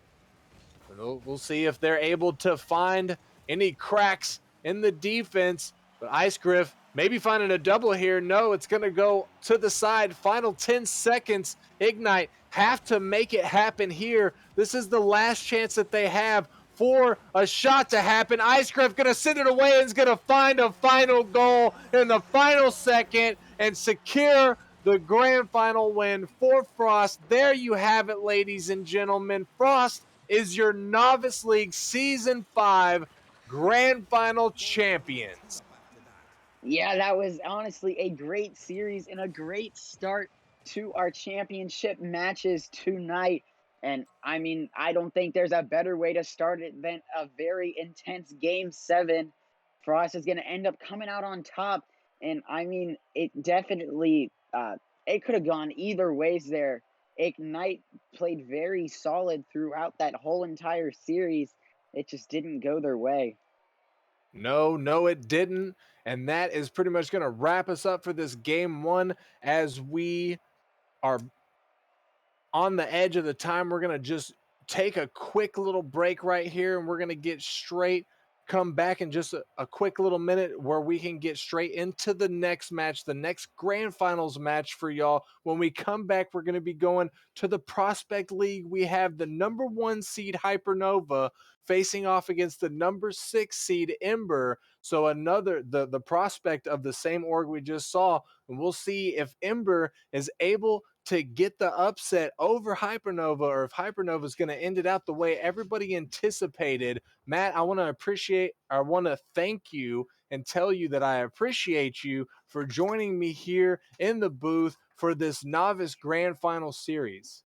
We'll see if they're able to find any cracks in the defense. But Ice Griff maybe finding a double here. No, it's going to go to the side. Final 10 seconds. Ignite have to make it happen here. This is the last chance that they have for a shot to happen. Ice Griff going to send it away and is going to find a final goal in the final second and secure the grand final win for Frost. There you have it, ladies and gentlemen. Frost is your Novice League Season 5 Grand Final champions. Yeah, that was honestly a great series and a great start to our championship matches tonight. And I mean, I don't think there's a better way to start it than a very intense game 7. Frost is going to end up coming out on top. And I mean, it definitely, it could have gone either ways there. Ignite played very solid throughout that whole entire series. It just didn't go their way. No, it didn't. And that is pretty much going to wrap us up for this game one as we are on the edge of the time. We're going to just take a quick little break right here, and we're going to get straight, come back in just a quick little minute where we can get straight into the next match, the next grand finals match for y'all. When we come back, we're going to be going to the Prospect League. We have the number 1 seed Hypernova facing off against the number 6 seed Ember. So another, the prospect of the same org we just saw, and we'll see if Ember is able to get the upset over Hypernova, or if Hypernova is going to end it out the way everybody anticipated. Matt, I want to thank you and tell you that I appreciate you for joining me here in the booth for this Novice Grand Final Series.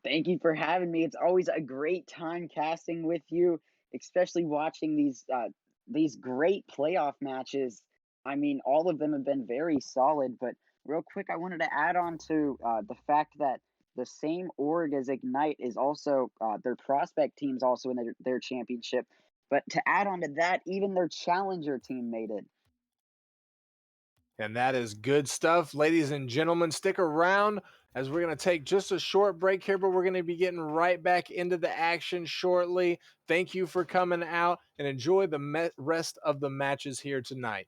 Thank you for having me. It's always a great time casting with you, especially watching these great playoff matches. I mean, all of them have been very solid. But real quick, I wanted to add on to the fact that the same org as Ignite is also their prospect team's also in their championship. But to add on to that, even their challenger team made it. And that is good stuff. Ladies and gentlemen, stick around as we're going to take just a short break here, but we're going to be getting right back into the action shortly. Thank you for coming out, and enjoy the rest of the matches here tonight.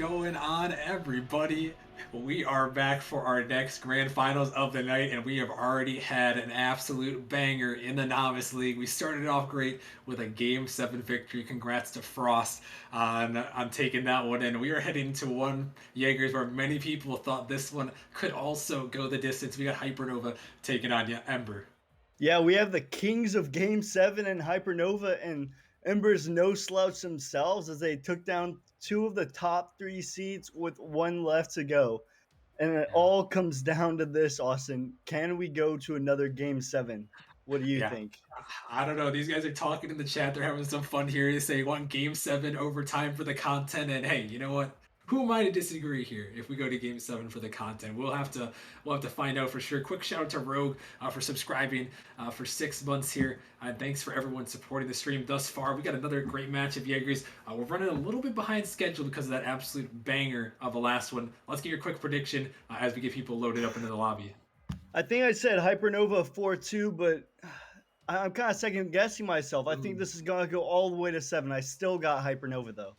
going on, everybody? We are back for our next grand finals of the night, and we have already had an absolute banger in the Novice League. We started off great with a Game 7 victory. Congrats to Frost on taking that one, and we are heading to one, Jaegers, where many people thought this one could also go the distance. We got Hypernova taking on Ember. Yeah, we have the kings of Game 7 and Hypernova, and Ember's no slouch themselves as they took down two of the top three seeds with one left to go. And it Yeah. all comes down to this, Austin. Can we go to another Game 7? What do you Yeah. think? I don't know. These guys are talking in the chat. They're having some fun here. They say want Game 7 overtime for the content. And hey, you know what? Who am I to disagree here? If we go to Game 7 for the content, we'll have to find out for sure. Quick shout out to Rogue for subscribing for 6 months here. Thanks for everyone supporting the stream thus far. We got another great match of Jaegers. We're running a little bit behind schedule because of that absolute banger of the last one. Let's get your quick prediction as we get people loaded up into the lobby. I think I said Hypernova 4-2, but I'm kind of second guessing myself. I think this is going to go all the way to 7. I still got Hypernova, though.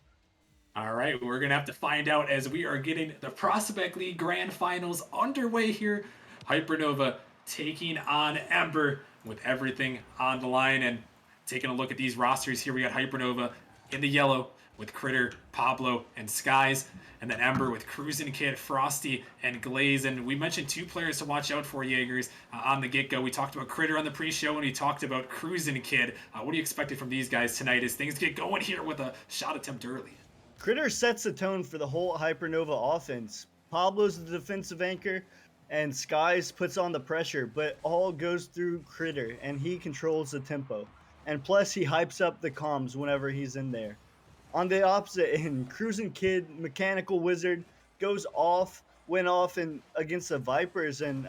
All right, we're going to have to find out as we are getting the Prospect League Grand Finals underway here. Hypernova taking on Ember with everything on the line. And taking a look at these rosters here, we got Hypernova in the yellow with Critter, Pablo, and Skies. And then Ember with Cruisin' Kid, Frosty, and Glaze. And we mentioned 2 players to watch out for, Jaegers, on the get-go. We talked about Critter on the pre-show, and we talked about Cruisin' Kid. What do you expect from these guys tonight as things get going here with a shot attempt early? Critter sets the tone for the whole Hypernova offense. Pablo's the defensive anchor, and Skies puts on the pressure, but all goes through Critter, and he controls the tempo. And plus, he hypes up the comms whenever he's in there. On the opposite end, Cruisin' Kid, Mechanical Wizard, went off against the Vipers, and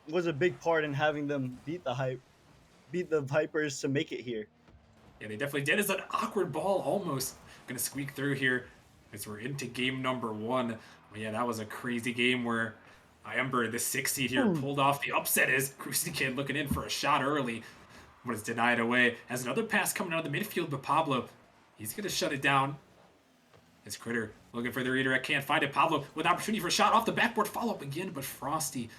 was a big part in having them beat the Vipers to make it here. Yeah, they definitely did. It's an awkward ball almost going to squeak through here as we're into game number 1. But yeah, that was a crazy game where Ember, the 6 seed here, pulled off the upset as Cruising Kid looking in for a shot early, but it's denied away. As another pass coming out of the midfield, but Pablo, he's going to shut it down. As Critter looking for the redirect, can't find it. Pablo with opportunity for a shot off the backboard, follow up again, but Frosty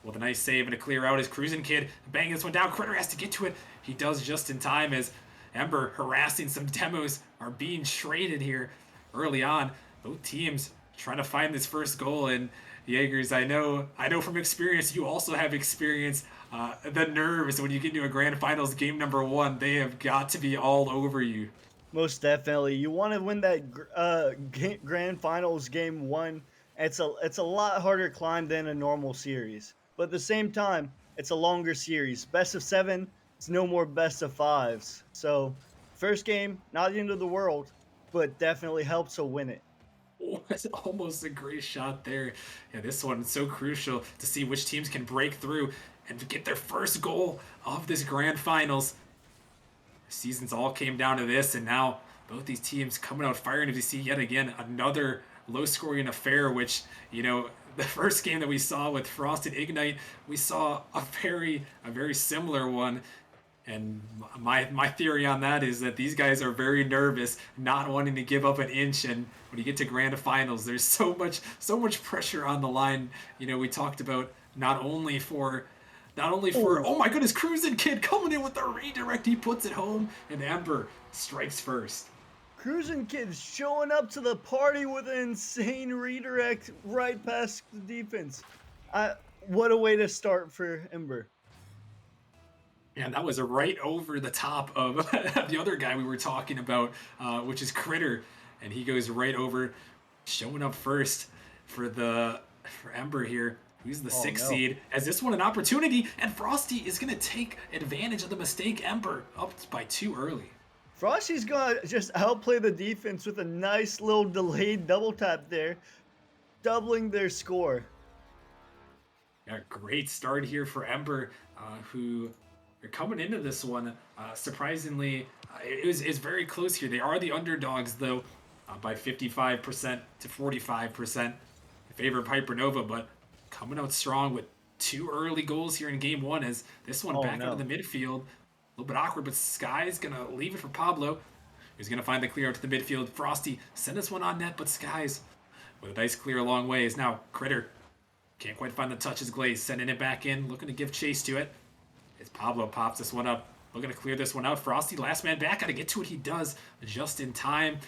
with a nice save and a clear out as Cruising Kid banging this one down. Critter has to get to it. He does just in time as Ember harassing some demos are being traded here early on. Both teams trying to find this first goal, and Jaegers, I know from experience, you also have experience. The nerves when you get into a grand finals game number 1, they have got to be all over you. Most definitely. You want to win that grand finals game 1. It's a lot harder climb than a normal series, but at the same time, it's a longer series. Best of 7. It's no more best of 5s. So, first game, not the end of the world, but definitely helps to win it. Oh, that's almost a great shot there. Yeah, this one is so crucial to see which teams can break through and get their first goal of this grand finals. The seasons all came down to this, and now both these teams coming out firing as we see yet again another low-scoring affair, which, the first game that we saw with Frost and Ignite, we saw a very similar one. And my theory on that is that these guys are very nervous, not wanting to give up an inch. And when you get to grand finals, there's so much pressure on the line. We talked about not only for oh my goodness, Cruisin' Kid coming in with the redirect. He puts it home, and Ember strikes first. Cruisin' Kid showing up to the party with an insane redirect right past the defense. What a way to start for Ember. And that was right over the top of the other guy we were talking about, which is Critter. And he goes right over, showing up first for Ember here, who's the 6th seed. As this one an opportunity, and Frosty is going to take advantage of the mistake. Ember up by 2 early. Frosty's going to just outplay the defense with a nice little delayed double tap there, doubling their score. Yeah, great start here for Ember, who are coming into this one. Surprisingly, it's very close here. They are the underdogs, though, by 55% to 45% in favor of Hypernova, but coming out strong with 2 early goals here in game 1 as this one back out of the midfield. A little bit awkward, but Sky's going to leave it for Pablo. He's going to find the clear out to the midfield. Frosty sent this one on net, but Sky's with a nice clear long way is now Critter. Can't quite find the touch as Glaze, sending it back in, looking to give chase to it. As Pablo pops this one up, looking to clear this one out. Frosty, last man back, gotta get to it. He does just in time.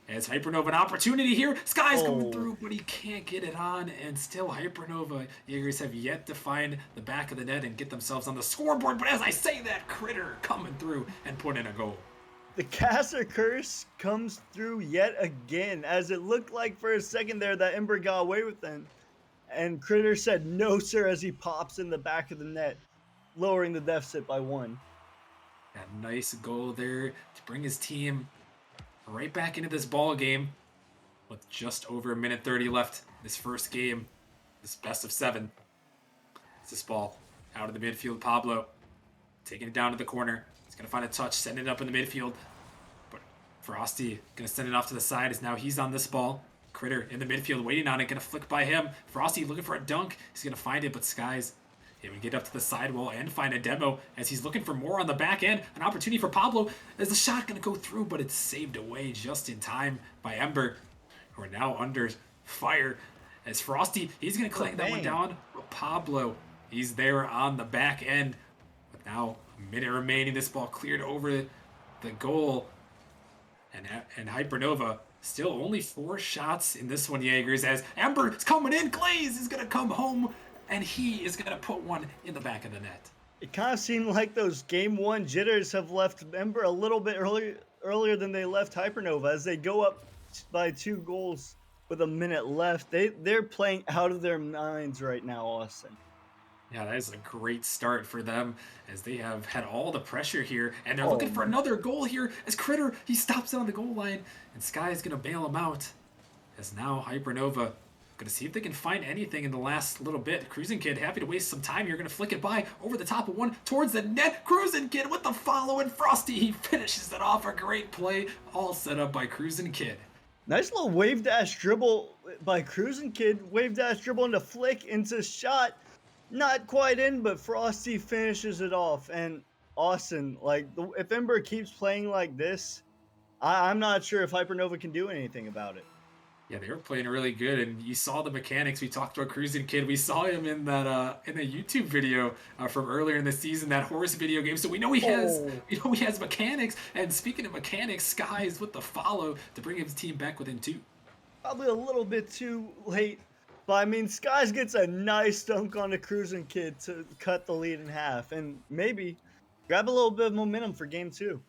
As Hypernova an opportunity here. Sky's going through, but he can't get it on. And still, Hypernova Jaegers have yet to find the back of the net and get themselves on the scoreboard. But as I say that, Critter coming through and putting in a goal. The caster curse comes through yet again, as it looked like for a second there that Ember got away with it. And Critter said no, sir, as he pops in the back of the net, lowering the deficit by 1. That nice goal there to bring his team right back into this ball game with just over a minute 30 left. This first game, this best of 7. It's this ball out of the midfield. Pablo taking it down to the corner. He's going to find a touch, sending it up in the midfield. But Frosty going to send it off to the side as now he's on this ball. Critter in the midfield waiting on it, going to flick by him. Frosty looking for a dunk. He's going to find it, but Skies able to get up to the sidewall and find a demo as he's looking for more on the back end. An opportunity for Pablo as the shot going to go through, but it's saved away just in time by Ember, who are now under fire. As Frosty, he's going to clang that one down. But Pablo, he's there on the back end. With now a minute remaining, this ball cleared over the goal. And Hypernova still only 4 shots in this one, Jaegers, as Ember is coming in. Glaze is going to come home, and he is going to put one in the back of the net. It kind of seemed like those game 1 jitters have left Ember a little bit earlier than they left Hypernova, as they go up by 2 goals with a minute left. They're playing out of their minds right now, Austin. Yeah, that is a great start for them, as they have had all the pressure here, and they're looking for another goal here as Critter, he stops on the goal line, and Sky is going to bail him out, as now Hypernova going to see if they can find anything in the last little bit. Cruising Kid, happy to waste some time here, going to flick it by over the top of one towards the net. Cruising Kid with the follow, and Frosty, he finishes it off. A great play, all set up by Cruising Kid. Nice little wave dash dribble by Cruising Kid. Wave dash dribble into flick into shot. Not quite in, but Frosty finishes it off. And Austin, like, if Ember keeps playing like this, I'm not sure if Hypernova can do anything about it. Yeah, they were playing really good, and you saw the mechanics. We talked about Cruising Kid. We saw him in that in the YouTube video from earlier in the season, that horse video game. So we know he has mechanics. And speaking of mechanics, Skies with the follow to bring his team back within 2. Probably a little bit too late, but I mean, Skies gets a nice dunk on the Cruising Kid to cut the lead in half, and maybe grab a little bit of momentum for game 2.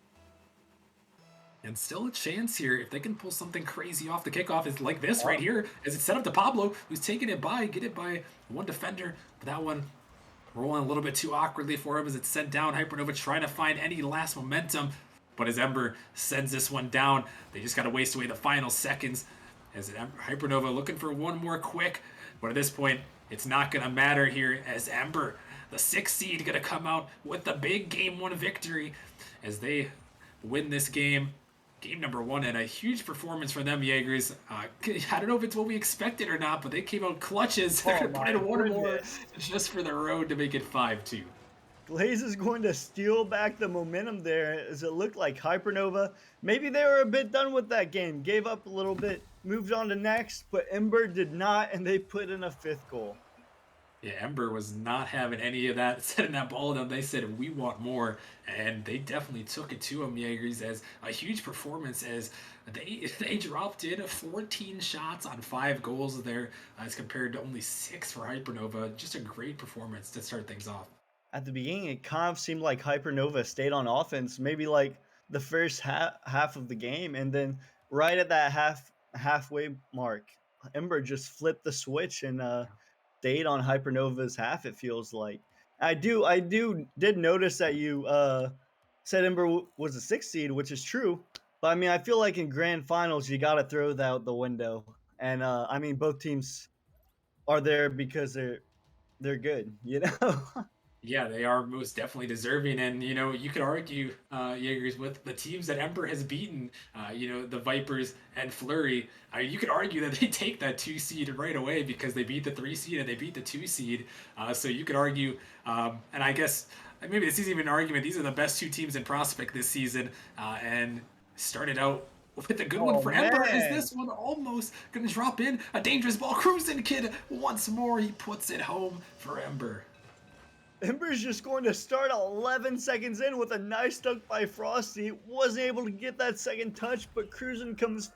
And still a chance here if they can pull something crazy off the kickoff, is like this right here, as it's set up to Pablo, who's taking it by, get it by one defender, but that one rolling a little bit too awkwardly for him as it's sent down. Hypernova trying to find any last momentum, but as Ember sends this one down, they just got to waste away the final seconds, as Hypernova looking for one more quick, but at this point, it's not going to matter here, as Ember, the 6th seed, going to come out with the big game 1 victory as they win this game. Game number 1, and a huge performance for them, Jaegers. I don't know if it's what we expected or not, but they came out clutches. They're going to put in one more just for the road to make it 5-2. Glaze is going to steal back the momentum there, as it looked like Hypernova, maybe they were a bit done with that game, gave up a little bit, moved on to next, but Ember did not, and they put in a 5th goal. Yeah, Ember was not having any of that, setting that ball down. They said, we want more, and they definitely took it to them, Jaegers, as a huge performance, as they dropped in 14 shots on 5 goals there, as compared to only 6 for Hypernova. Just a great performance to start things off. At the beginning, it kind of seemed like Hypernova stayed on offense, maybe like the first half of the game, and then right at that halfway mark, Ember just flipped the switch and stayed on Hypernova's half, it feels like. I did notice that you said Ember was a 6th seed, which is true. But I mean, I feel like in grand finals, you got to throw that out the window. And I mean, both teams are there because they're good, you know? Yeah, they are most definitely deserving, and you could argue, Jaegers, with the teams that Ember has beaten, the Vipers and Fleury. You could argue that they take that 2 seed right away because they beat the 3 seed and they beat the 2 seed. So you could argue, and I guess maybe this isn't even an argument. These are the best 2 teams in Prospect this season, and started out with a good one for Ember. Is man. this one almost going to drop in? A dangerous ball. Cruising Kid once more. He puts it home for Ember. Ember's just going to start 11 seconds in with a nice dunk by Frosty. Wasn't able to get that second touch, but Cruisin comes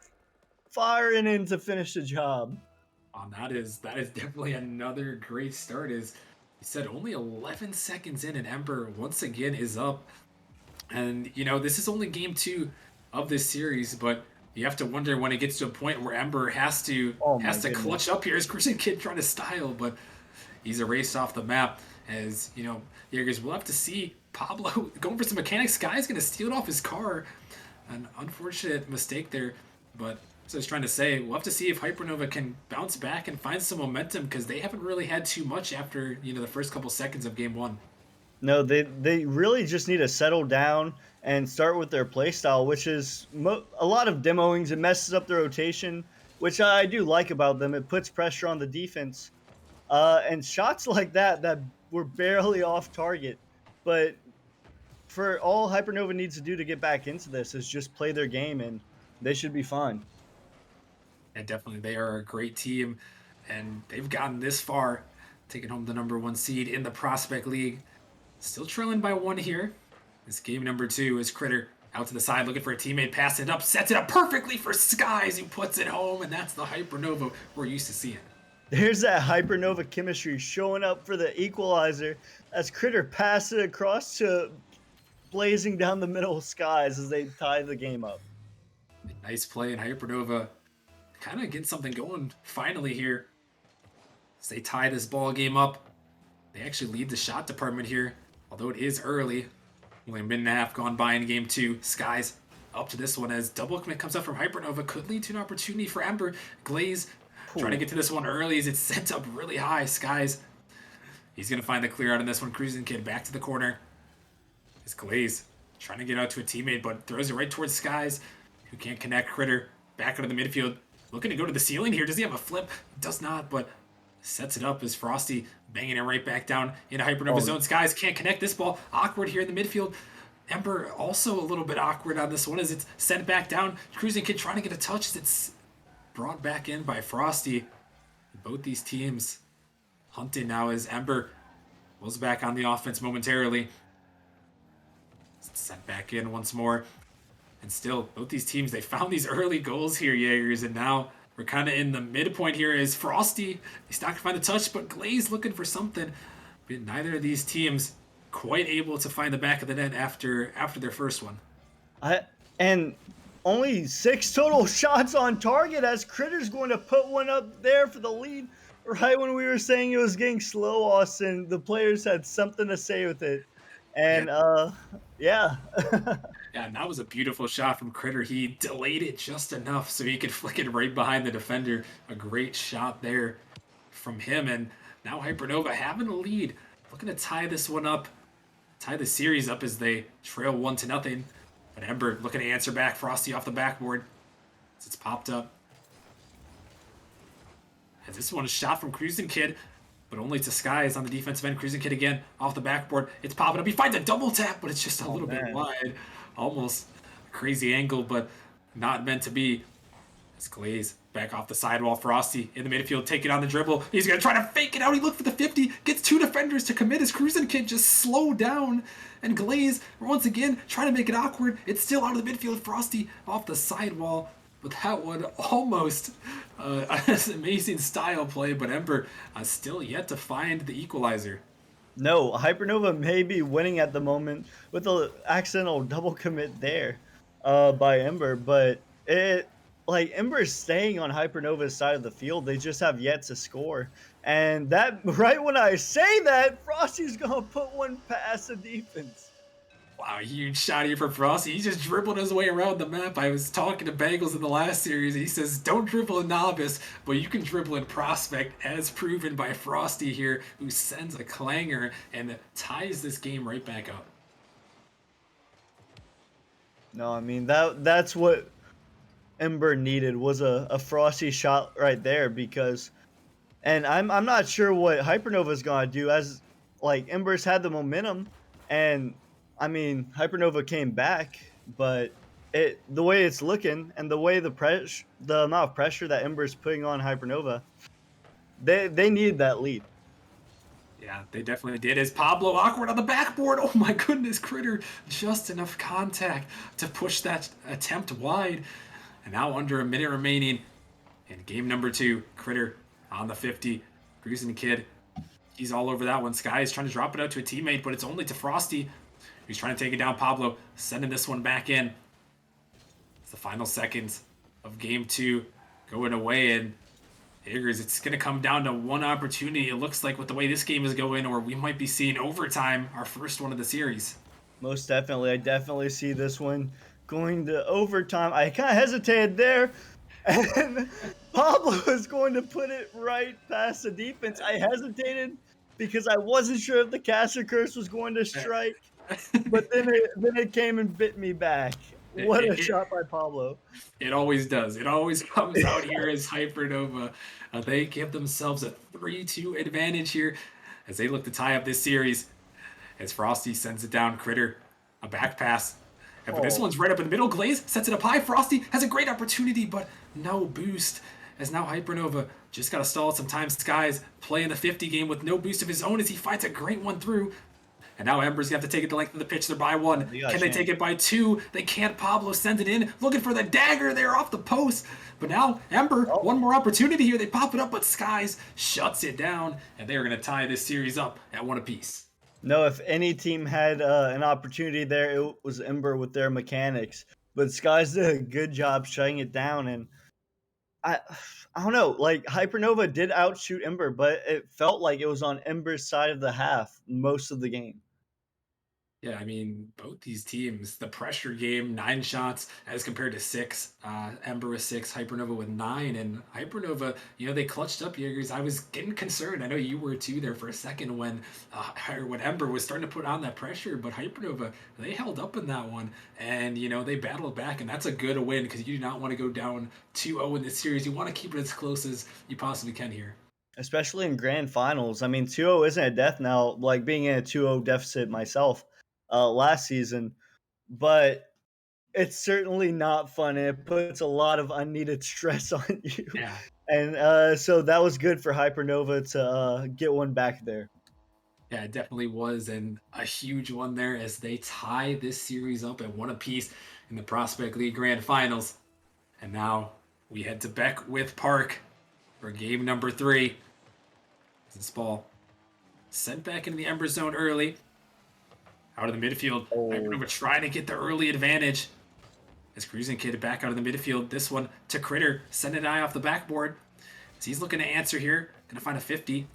firing in to finish the job. That is definitely another great start. As you said, only 11 seconds in, and Ember once again is up. And this is only game 2 of this series, but you have to wonder when it gets to a point where Ember has to clutch up here. Is Cruising Kid trying to style, but he's erased off the map. As Jaegers, we'll have to see Pablo going for some mechanics. Sky's going to steal it off his car. An unfortunate mistake there, but as I was trying to say, we'll have to see if Hypernova can bounce back and find some momentum, because they haven't really had too much after the first couple seconds of game 1. No, they really just need to settle down and start with their play style, which is a lot of demoings. It messes up the rotation, which I do like about them. It puts pressure on the defense. And shots like that were barely off target. But for all Hypernova needs to do to get back into this is just play their game, and they should be fine. And definitely, they are a great team, and they've gotten this far, taking home the #1 seed in the Prospect League. Still trailing by 1 here. This game number 2 is Critter out to the side looking for a teammate, passing it up, sets it up perfectly for Skies, who puts it home, and that's the Hypernova we're used to seeing. There's that Hypernova chemistry showing up for the equalizer as Critter passes it across to blazing down the middle Skies as they tie the game up. Nice play, and Hypernova kind of getting something going finally here. As they tie this ball game up, they actually lead the shot department here, although it is early. Only a minute and a half gone by in game 2. Skies up to this one as double commit comes up from Hypernova. Could lead to an opportunity for Ember. Glaze trying to get to this one early as it's sent up really high. Skies, he's going to find the clear out in this one. Cruising Kid back to the corner. It's Glaze trying to get out to a teammate, but throws it right towards Skies, who can't connect. Critter back into the midfield. Looking to go to the ceiling here. Does he have a flip? Does not, but sets it up as Frosty banging it right back down into Hypernova zone. Skies can't connect this ball. Awkward here in the midfield. Ember also a little bit awkward on this one as it's sent back down. Cruising Kid trying to get a touch as it's brought back in by Frosty. Both these teams hunting now as Ember was back on the offense momentarily. Sent back in once more. And still, both these teams, they found these early goals here, Jaegers, and now we're kind of in the midpoint here as Frosty, he's not going to find the touch, but Glaze looking for something. But neither of these teams quite able to find the back of the net after their first one. And only 6 total shots on target as Critter's going to put one up there for the lead. Right when we were saying it was getting slow, Austin, the players had something to say with it. And, yeah. Yeah, and that was a beautiful shot from Critter. He delayed it just enough so he could flick it right behind the defender. A great shot there from him. And now Hypernova having a lead. Looking to tie this one up. Tie the series up as they trail 1-0. But Ember looking to answer back. Frosty off the backboard as it's popped up. And this one is shot from Cruising Kid, but only to Skies on the defensive end. Cruising Kid again off the backboard. It's popping up. He finds a double tap, but it's just a little bit wide. Almost a crazy angle, but not meant to be. It's Glaze back off the sidewall. Frosty in the midfield, taking on the dribble. He's going to try to fake it out. He looked for the 50, gets 2 defenders to commit. His Cruising Kid just slowed down. And Glaze, once again, trying to make it awkward. It's still out of the midfield. Frosty off the sidewall. But that one almost an amazing style play, but Ember still yet to find the equalizer. No, Hypernova may be winning at the moment with the accidental double commit there by Ember, but Ember's staying on Hypernova's side of the field. They just have yet to score. And that right when I say that, Frosty's going to put one past the defense. Wow, huge shot here for Frosty. He's just dribbling his way around the map. I was talking to Bagels in the last series. He says, don't dribble in Novice, but you can dribble in Prospect, as proven by Frosty here, who sends a clanger and ties this game right back up. No, I mean, that's what Ember needed, was a Frosty shot right there, because... And I'm not sure what Hypernova's going to do, as, Ember's had the momentum, and... I mean, Hypernova came back, but the way it's looking and the way the amount of pressure that Ember's putting on Hypernova, they need that lead. Yeah, they definitely did. As Pablo awkward on the backboard. Oh my goodness, Critter. Just enough contact to push that attempt wide. And now under a minute remaining in game number 2, Critter on the 50. Cruising Kid, he's all over that one. Sky is trying to drop it out to a teammate, but it's only to Frosty. He's trying to take it down. Pablo sending this one back in. It's the final seconds of game 2 going away, and Higgers, it's going to come down to one opportunity, it looks like, with the way this game is going, or we might be seeing overtime, our first one of the series. Most definitely. I definitely see this one going to overtime. I kind of hesitated there, and Pablo is going to put it right past the defense. I hesitated because I wasn't sure if the caster curse was going to strike, but then it came and bit me back. What a shot by Pablo. It always does. It always comes out here as Hypernova. They give themselves a 3-2 advantage here as they look to tie up this series. As Frosty sends it down, Critter, a back pass. And but this one's right up in the middle. Glaze sets it up high. Frosty has a great opportunity, but no boost. As now Hypernova just got to stall some time. Skies playing the 50 game with no boost of his own as he fights a great one through. And now Ember's going to have to take it the length of the pitch. They're by 1. Can they take it by 2? They can't. Pablo sends it in, looking for the dagger there off the post. But now Ember, one more opportunity here. They pop it up, but Skies shuts it down. And they're going to tie this series up at 1 apiece. No, if any team had an opportunity there, it was Ember with their mechanics. But Skies did a good job shutting it down. And I don't know, like Hypernova did outshoot Ember, but it felt like it was on Ember's side of the half most of the game. Yeah, I mean, both these teams, the pressure game, 9 shots as compared to 6. Ember with 6, Hypernova with 9. And Hypernova, they clutched up Jaegers. I was getting concerned. I know you were too there for a second when Ember was starting to put on that pressure. But Hypernova, they held up in that one. And, they battled back. And that's a good win because you do not want to go down 2-0 in this series. You want to keep it as close as you possibly can here. Especially in grand finals. I mean, 2-0 isn't a death now, like being in a 2-0 deficit myself last season, but it's certainly not fun. It puts a lot of unneeded stress on you. Yeah. And so that was good for Hypernova to get one back there. Yeah, it definitely was, and a huge one there as they tie this series up at 1 apiece in the Prospect League Grand Finals. And now we head to Beckwith Park for game number 3. This ball sent back into the Ember zone early. Out of the midfield. Hypernova trying to get the early advantage. As Cruising Kid back out of the midfield. This one to Critter. Send an eye off the backboard. As he's looking to answer here. Gonna find a 50.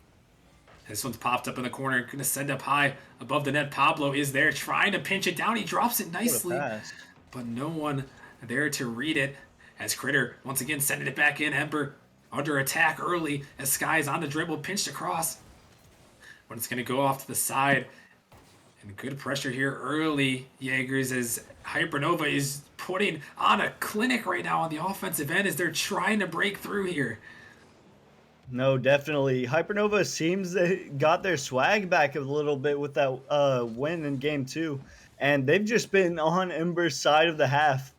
This one's popped up in the corner. Gonna send up high above the net. Pablo is there trying to pinch it down. He drops it nicely. But no one there to read it. As Critter once again sending it back in. Ember under attack early. As Sky's on the dribble. Pinched across. But it's gonna go off to the side. And good pressure here early, Jaegers, as Hypernova is putting on a clinic right now on the offensive end as they're trying to break through here. No, definitely. Hypernova seems they got their swag back a little bit with that win in game 2. And they've just been on Ember's side of the half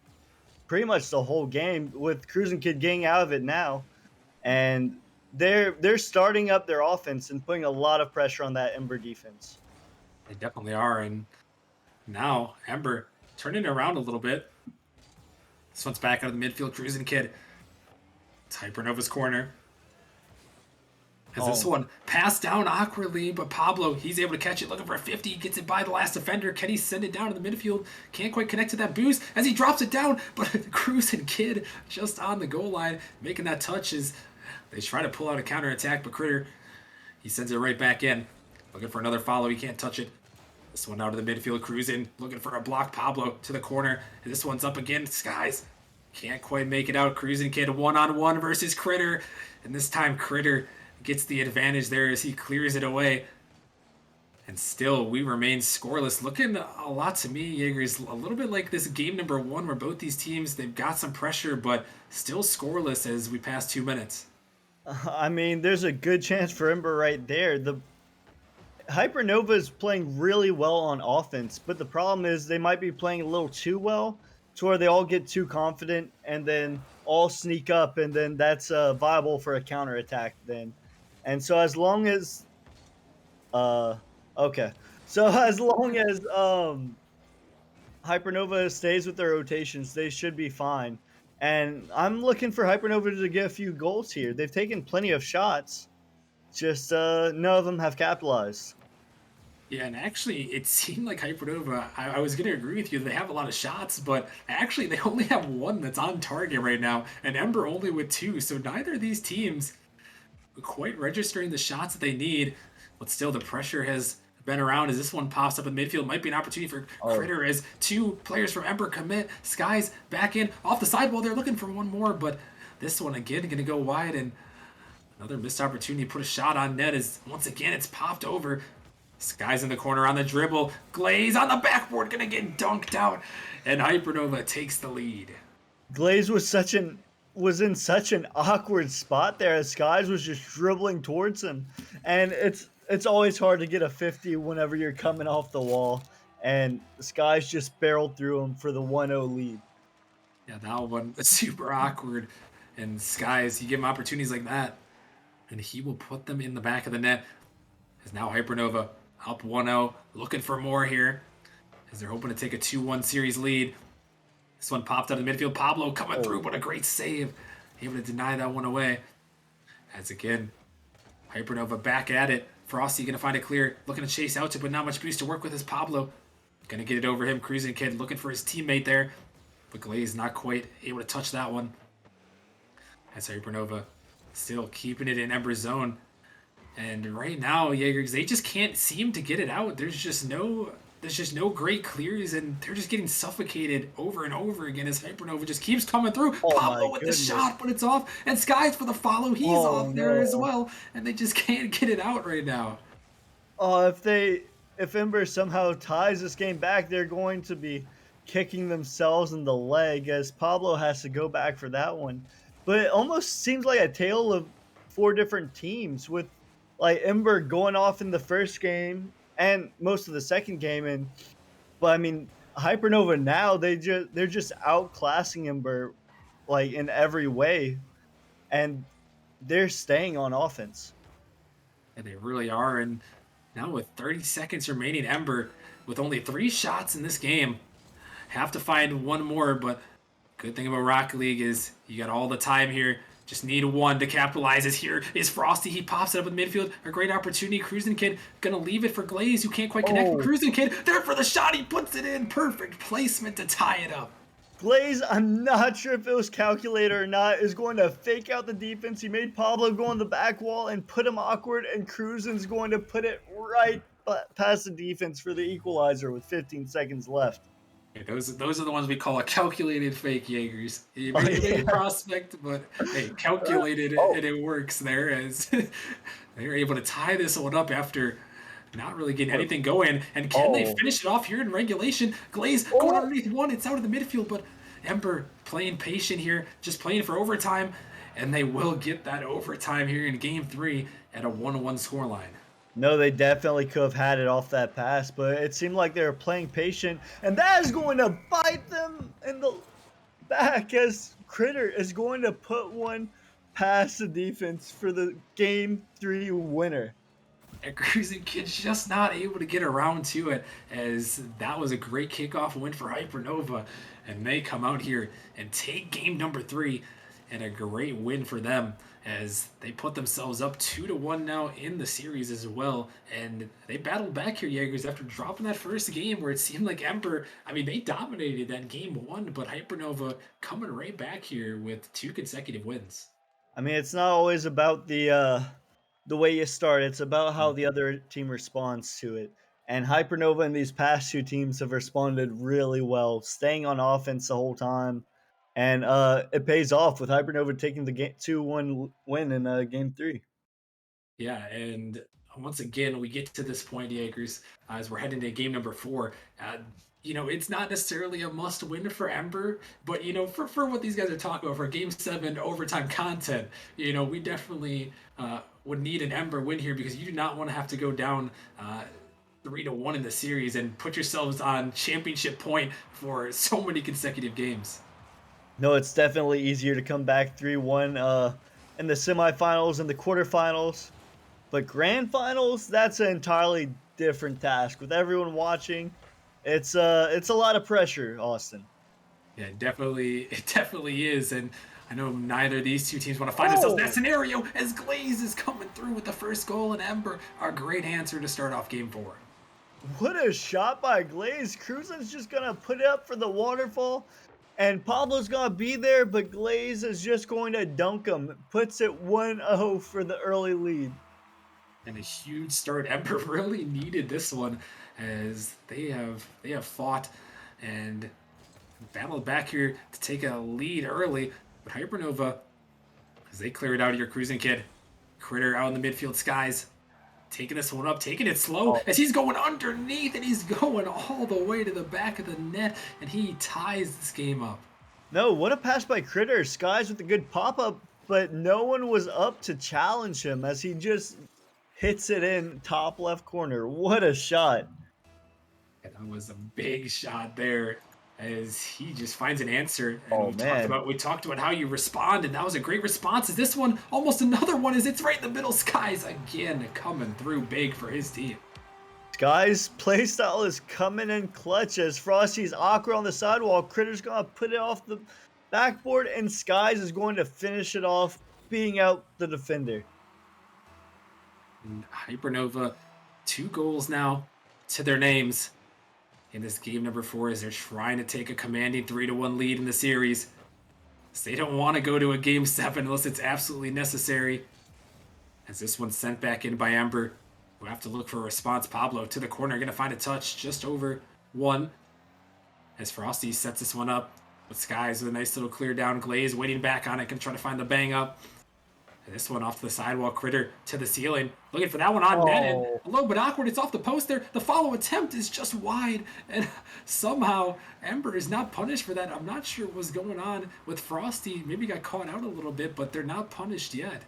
pretty much the whole game, with Cruising Kid getting out of it now. And they're starting up their offense and putting a lot of pressure on that Ember defense. They definitely are, and now Ember turning it around a little bit. This one's back out of the midfield, Cruising Kid. It's Hypernova's corner. As this one passed down awkwardly, but Pablo, he's able to catch it, looking for a 50. He gets it by the last defender. Can he send it down to the midfield? Can't quite connect to that boost as he drops it down, but Cruising Kid just on the goal line, making that touch as they try to pull out a counterattack, but Critter, he sends it right back in. Looking for another follow. He can't touch it. This one out of the midfield. Cruising. Looking for a block. Pablo to the corner. And this one's up again. Skies. Can't quite make it out. Cruising Kid 1-on-1 versus Critter. And this time Critter gets the advantage there as he clears it away. And still, we remain scoreless. Looking a lot to me, Jaegers, a little bit like this game number 1 where both these teams, they've got some pressure, but still scoreless as we pass 2 minutes. I mean, there's a good chance for Ember right there. The Hypernova is playing really well on offense, but the problem is they might be playing a little too well to where they all get too confident and then all sneak up, and then that's viable for a counterattack then. And so as long as uh okay, so as long as Hypernova stays with their rotations, they should be fine. And I'm looking for Hypernova to get a few goals here. They've taken plenty of shots, just none of them have capitalized. Yeah, and actually, it seemed like Hypernova. I was going to agree with you. They have a lot of shots, but actually, they only have one that's on target right now, and Ember only with two. So neither of these teams quite registering the shots that they need. But still, the pressure has been around as this one pops up in midfield. Might be an opportunity for Critter as two players from Ember commit. Skies back in off the sidewall. They're looking for one more, but this one again going to go wide, and another missed opportunity to put a shot on net as once again it's popped over. Skies in the corner on the dribble. Glaze on the backboard, gonna get dunked out, and Hypernova takes the lead. Glaze was in such an awkward spot there as Skies was just dribbling towards him, and it's always hard to get a 50 whenever you're coming off the wall, and Skies just barreled through him for the 1-0 lead. Yeah, that one was super awkward, and Skies, you give him opportunities like that, and he will put them in the back of the net. As now Hypernova up 1-0, looking for more here, as they're hoping to take a 2-1 series lead. This one popped out of the midfield. Pablo coming through, but a great save. Able to deny that one away. As again, Hypernova back at it. Frosty going to find it clear. Looking to chase out to, but not much boost to work with is Pablo. Going to get it over him. Cruising Kid looking for his teammate there. But Glaze not quite able to touch that one. As Hypernova still keeping it in Ember's zone. And right now, Jaegers, they just can't seem to get it out. There's just no great clears, and they're just getting suffocated over and over again as Hypernova just keeps coming through. Pablo with the shot, but it's off, and Skies for the follow. He's off there as well, and they just can't get it out right now. If Ember somehow ties this game back, they're going to be kicking themselves in the leg as Pablo has to go back for that one. But it almost seems like a tale of four different teams, with like Ember going off in the first game and most of the second game, but I mean Hypernova now they're just outclassing Ember like in every way, and they're staying on offense. And they really are. And now with 30 seconds remaining, Ember with only 3 shots in this game have to find one more. But good thing about Rocket League is you got all the time here. Just need one to capitalize. As here is Frosty. He pops it up in midfield. A great opportunity. Cruising Kid gonna leave it for Glaze, who can't quite connect with Cruising Kid. There for the shot. He puts it in. Perfect placement to tie it up. Glaze, I'm not sure if it was calculator or not, is going to fake out the defense. He made Pablo go on the back wall and put him awkward, and Cruisin's going to put it right past the defense for the equalizer with 15 seconds left. Yeah, those are the ones we call a calculated fake Jaegers. You made a prospect, but hey, calculated and it works there as they're able to tie this one up after not really getting anything going. And can they finish it off here in regulation? Glaze going underneath one. It's out of the midfield, but Ember playing patient here, just playing for overtime, and they will get that overtime here in Game 3 at a 1-1 scoreline. No, they definitely could have had it off that pass, but it seemed like they were playing patient, and that is going to bite them in the back as Critter is going to put one past the defense for the Game 3 winner. And Cruising Kid's just not able to get around to it, as that was a great kickoff win for Hypernova, and they come out here and take game number 3, and a great win for them as they put themselves up 2-1 now in the series as well. And they battled back here, Jaegers, after dropping that first game where it seemed like Ember, I mean, they dominated that game 1, but Hypernova coming right back here with 2 consecutive wins. I mean, it's not always about the way you start. It's about how the other team responds to it. And Hypernova and these past 2 teams have responded really well, staying on offense the whole time. And it pays off with Hypernova taking the 2-1 win in Game 3. Yeah, and once again, we get to this point, Jaegers, as we're heading to game number 4. It's not necessarily a must-win for Ember, but, for what these guys are talking about, for Game 7 overtime content, we definitely would need an Ember win here, because you do not want to have to go down 3-1 in the series and put yourselves on championship point for so many consecutive games. No, it's definitely easier to come back 3-1 in the semifinals and the quarterfinals. But grand finals, that's an entirely different task. With everyone watching, it's a lot of pressure, Austin. Yeah, it definitely is. And I know neither of these two teams want to find themselves in that scenario as Glaze is coming through with the first goal, and Ember, our great answer to start off game 4. What a shot by Glaze. Cruzen's just gonna put it up for the waterfall. And Pablo's gonna be there, but Glaze is just going to dunk him. Puts it 1-0 for the early lead. And a huge start. Ember really needed this one as they have fought and battled back here to take a lead early. But Hypernova, as they clear it out of your cruising kid, Critter out in the midfield skies, taking this one up, taking it slow as he's going underneath and he's going all the way to the back of the net and he ties this game up. No, what a pass by Critter. Skies with a good pop-up, but no one was up to challenge him as he just hits it in top left corner. What a shot. And that was a big shot there as he just finds an answer. And Oh, we talked about how you respond, and that was a great response. Is this one almost another one? Is it's right in the middle? Skies again coming through big for his team. Skies' playstyle is coming in clutch as Frosty's awkward on the sidewalk. Critter's gonna put it off the backboard, and Skies is going to finish it off, being out the defender. And Hypernova, 2 goals now to their names in this game number 4 as they're trying to take a commanding 3-1 lead in the series. So they don't want to go to a game 7 unless it's absolutely necessary. As this one's sent back in by Ember, we'll have to look for a response. Pablo to the corner, going to find a touch just over 1. As Frosty sets this one up with Skies with a nice little clear down. Glaze waiting back on it, going to try to find the bang up. And this one off to the sidewalk, Critter to the ceiling. Looking for that one on net. And a little bit awkward. It's off the post there. The follow attempt is just wide. And somehow Ember is not punished for that. I'm not sure what's going on with Frosty. Maybe got caught out a little bit, but they're not punished yet.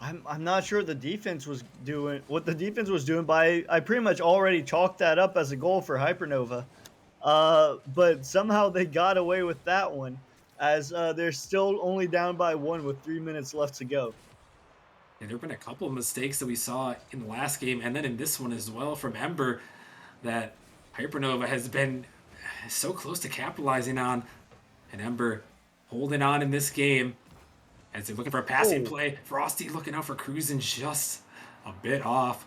I'm not sure what the defense was doing. But I pretty much already chalked that up as a goal for Hypernova. But somehow they got away with that one, as they're still only down by 1 with 3 minutes left to go. And there have been a couple of mistakes that we saw in the last game and then in this one as well from Ember that Hypernova has been so close to capitalizing on. And Ember holding on in this game as they're looking for a passing play. Frosty looking out for Cruzen just a bit off.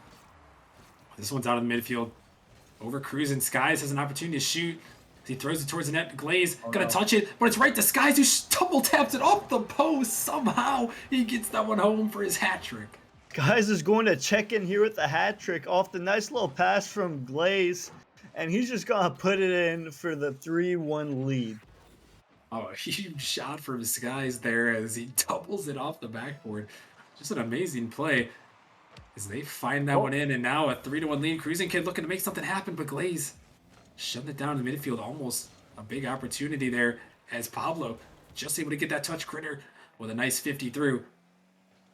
This one's out of the midfield. Over Cruzen. Skies has an opportunity to shoot. He throws it towards the net. Glaze gonna touch it, but it's right to Skies who double taps it off the post. Somehow he gets that one home for his hat trick. Skies is going to check in here with a hat trick off the nice little pass from Glaze, and he's just gonna put it in for the 3-1 lead. Oh, a huge shot from Skies there as he doubles it off the backboard. Just an amazing play as they find that one in, and now a 3-1 lead. Cruising Kid looking to make something happen, but Glaze shutting it down in the midfield. Almost a big opportunity there as Pablo just able to get that touch. Critter with a nice 50 through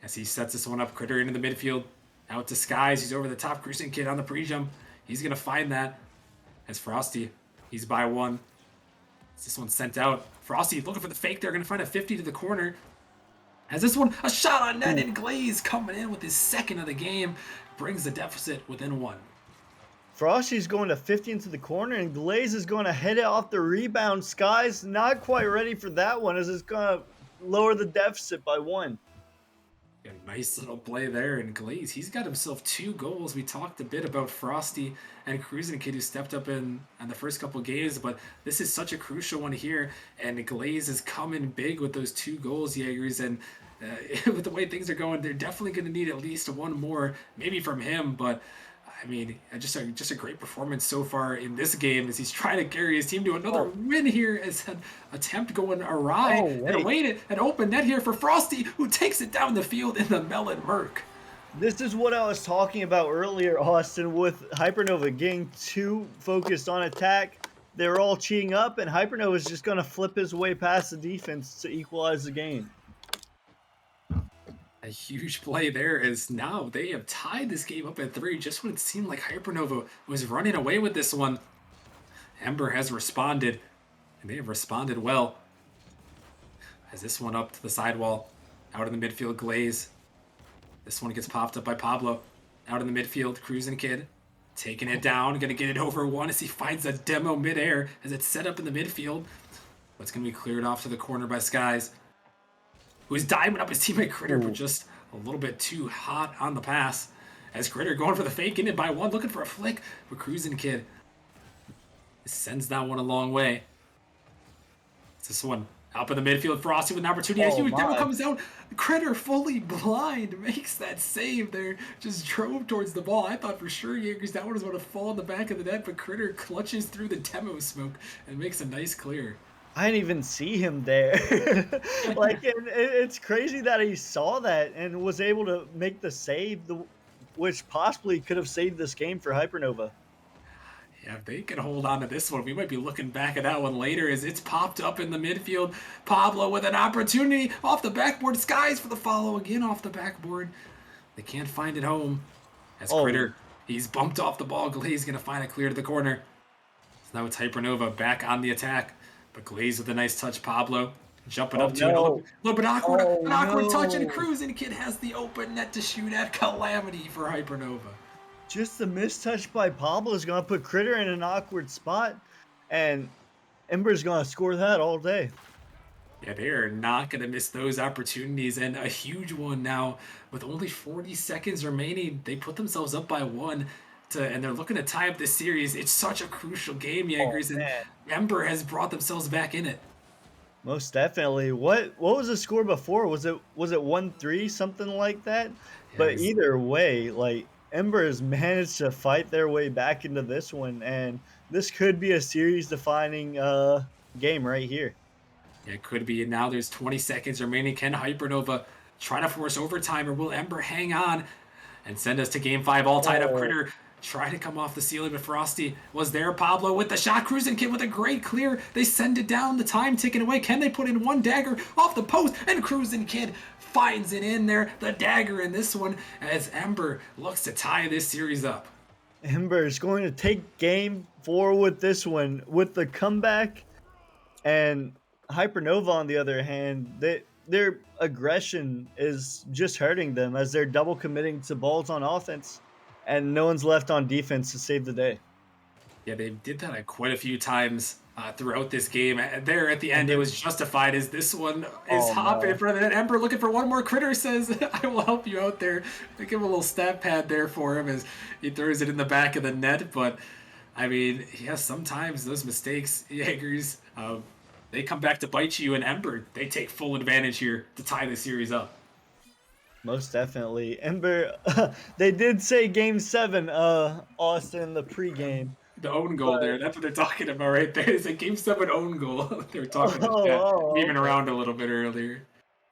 as he sets this one up. Critter into the midfield. Out to Skies. He's over the top. Cruising Kid on the pre-jump. He's going to find that as Frosty. He's by 1. This one's sent out. Frosty looking for the fake there. Going to find a 50 to the corner. As this one, a shot on net, and Glaze coming in with his second of the game. Brings the deficit within 1. Frosty's going to 50 into the corner, and Glaze is going to head it off the rebound. Skies not quite ready for that one, as it's going to lower the deficit by 1. A nice little play there, and Glaze, he's got himself 2 goals. We talked a bit about Frosty and Cruising Kid who stepped up in the first couple games, but this is such a crucial one here, and Glaze is coming big with those 2 goals, Jaegers, and with the way things are going, they're definitely going to need at least 1 more, maybe from him, but I mean, just a great performance so far in this game as he's trying to carry his team to another win here as an attempt going awry. And wait, an open net here for Frosty, who takes it down the field in the Melon Merc. This is what I was talking about earlier, Austin, with Hypernova getting too focused on attack. They're all cheating up, and Hypernova is just going to flip his way past the defense to equalize the game. A huge play there is now they have tied this game up at 3 just when it seemed like Hypernova was running away with this one. Ember has responded, and they have responded well. As this one up to the sidewall, out in the midfield, Glaze. This one gets popped up by Pablo. Out in the midfield, Cruising Kid. Taking it down, gonna get it over one as he finds a demo midair as it's set up in the midfield. But it's gonna be cleared off to the corner by Skies, who's diving up his teammate Critter, but just a little bit too hot on the pass. As Critter going for the fake, in it by one, looking for a flick, but Cruising Kid sends that one a long way. It's this one up in the midfield, Frosty with an opportunity. As huge demo comes out, Critter fully blind makes that save there. Just drove towards the ball. I thought for sure Jaegers that one was going to fall in the back of the net, but Critter clutches through the demo smoke and makes a nice clear. I didn't even see him there. Like, it's crazy that he saw that and was able to make the save, which possibly could have saved this game for Hypernova. Yeah, if they can hold on to this one, we might be looking back at that one later as it's popped up in the midfield. Pablo with an opportunity off the backboard. Skies for the follow again off the backboard. They can't find it home. As Critter, he's bumped off the ball. Glaze going to find it clear to the corner. So now it's Hypernova back on the attack. But Glaze with a nice touch. Pablo jumping up to it. A little bit awkward. An awkward touch, and Cruising Kid has the open net to shoot at. Calamity for Hypernova. Just a mistouch by Pablo is going to put Critter in an awkward spot, and Ember's going to score that all day. Yeah, they are not going to miss those opportunities, and a huge one now. With only 40 seconds remaining, they put themselves up by one, and they're looking to tie up this series. It's such a crucial game, Jaegers, and Ember has brought themselves back in it. Most definitely. What was the score before? Was it 1-3, something like that? Yeah, but either way, like, Ember has managed to fight their way back into this one, and this could be a series-defining game right here. It could be. And now there's 20 seconds remaining. Can Hypernova try to force overtime, or will Ember hang on and send us to Game 5? All tied up. Critter try to come off the ceiling, but Frosty was there. Pablo with the shot. Cruising Kid with a great clear. They send it down. The time ticking away. Can they put in one dagger off the post? And Cruising Kid finds it in there. The dagger in this one as Ember looks to tie this series up. Ember is going to take Game 4 with this one with the comeback, and Hypernova, on the other hand, their aggression is just hurting them as they're double committing to balls on offense, and no one's left on defense to save the day. Yeah, they did that quite a few times throughout this game. There at the end, it was justified as this one is hopping in front of the net. Ember looking for one more. Critter says, I will help you out there. They give him a little stat pad there for him as he throws it in the back of the net. But, I mean, yeah, sometimes those mistakes, Jaegers, they come back to bite you, and Ember, they take full advantage here to tie the series up. Most definitely. Ember, they did say Game 7, Austin, the pregame. The own goal there, that's what they're talking about right there. It's a Game 7 own goal. They were talking about that, even around a little bit earlier.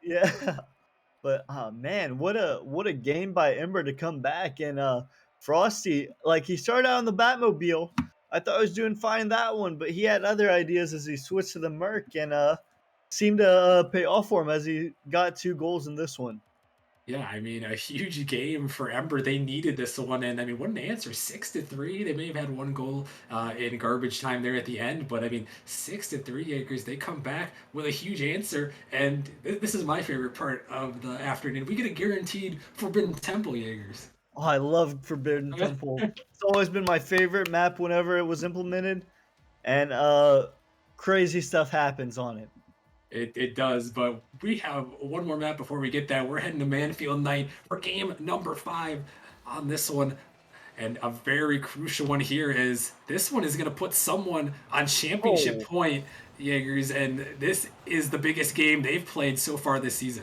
Yeah. But, man, what a game by Ember to come back. And Frosty, like, he started out on the Batmobile. I thought I was doing fine that one, but he had other ideas as he switched to the Merc, and seemed to pay off for him as he got 2 goals in this one. Yeah, I mean, a huge game for Ember. They needed this one, and I mean, what an answer! 6-3. They may have had 1 goal in garbage time there at the end, but I mean, 6-3 Jaegers. They come back with a huge answer, and this is my favorite part of the afternoon. We get a guaranteed Forbidden Temple, Jaegers. Oh, I love Forbidden Temple. It's always been my favorite map whenever it was implemented, and crazy stuff happens on it. It does, but we have one more map before we get that. We're heading to Manfield Night for game number 5 on this one. And a very crucial one here is this one is going to put someone on championship point, Jaegers, and this is the biggest game they've played so far this season.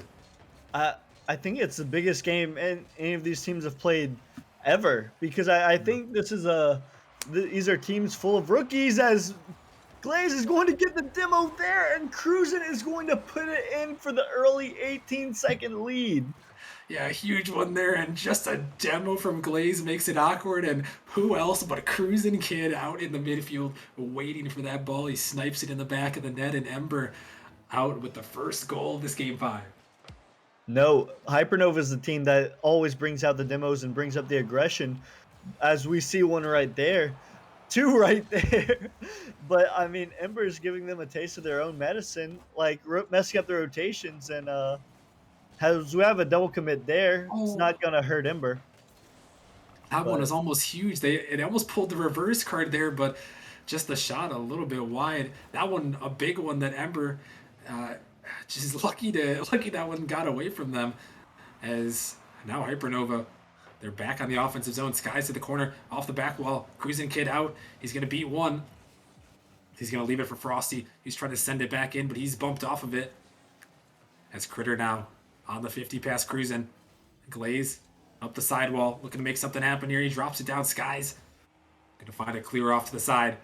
I think it's the biggest game any of these teams have played ever, because I think this is these are teams full of rookies, as Glaze is going to get the demo there, and Cruisin' is going to put it in for the early 18-second lead. Yeah, a huge one there, and just a demo from Glaze makes it awkward, and who else but a Cruisin' Kid out in the midfield waiting for that ball. He snipes it in the back of the net, and Ember out with the first goal of this Game 5. No, Hypernova is the team that always brings out the demos and brings up the aggression, as we see one right there, two right there. But I mean, Ember is giving them a taste of their own medicine, like messing up the rotations, and has we have a double commit there. It's Oh, not gonna hurt Ember, that one but was almost huge. It almost pulled the reverse card there, but just the shot a little bit wide. That one, a big one that Ember, uh, just lucky that one got away from them. As now Hypernova, they're back on the offensive zone. Skies to the corner, off the back wall. Cruising Kid out. He's gonna beat one. He's gonna leave it for Frosty. He's trying to send it back in, but he's bumped off of it. As Critter now on the 50 pass cruising. Glaze up the sidewall, looking to make something happen here. He drops it down. Skies gonna find a clear off to the side.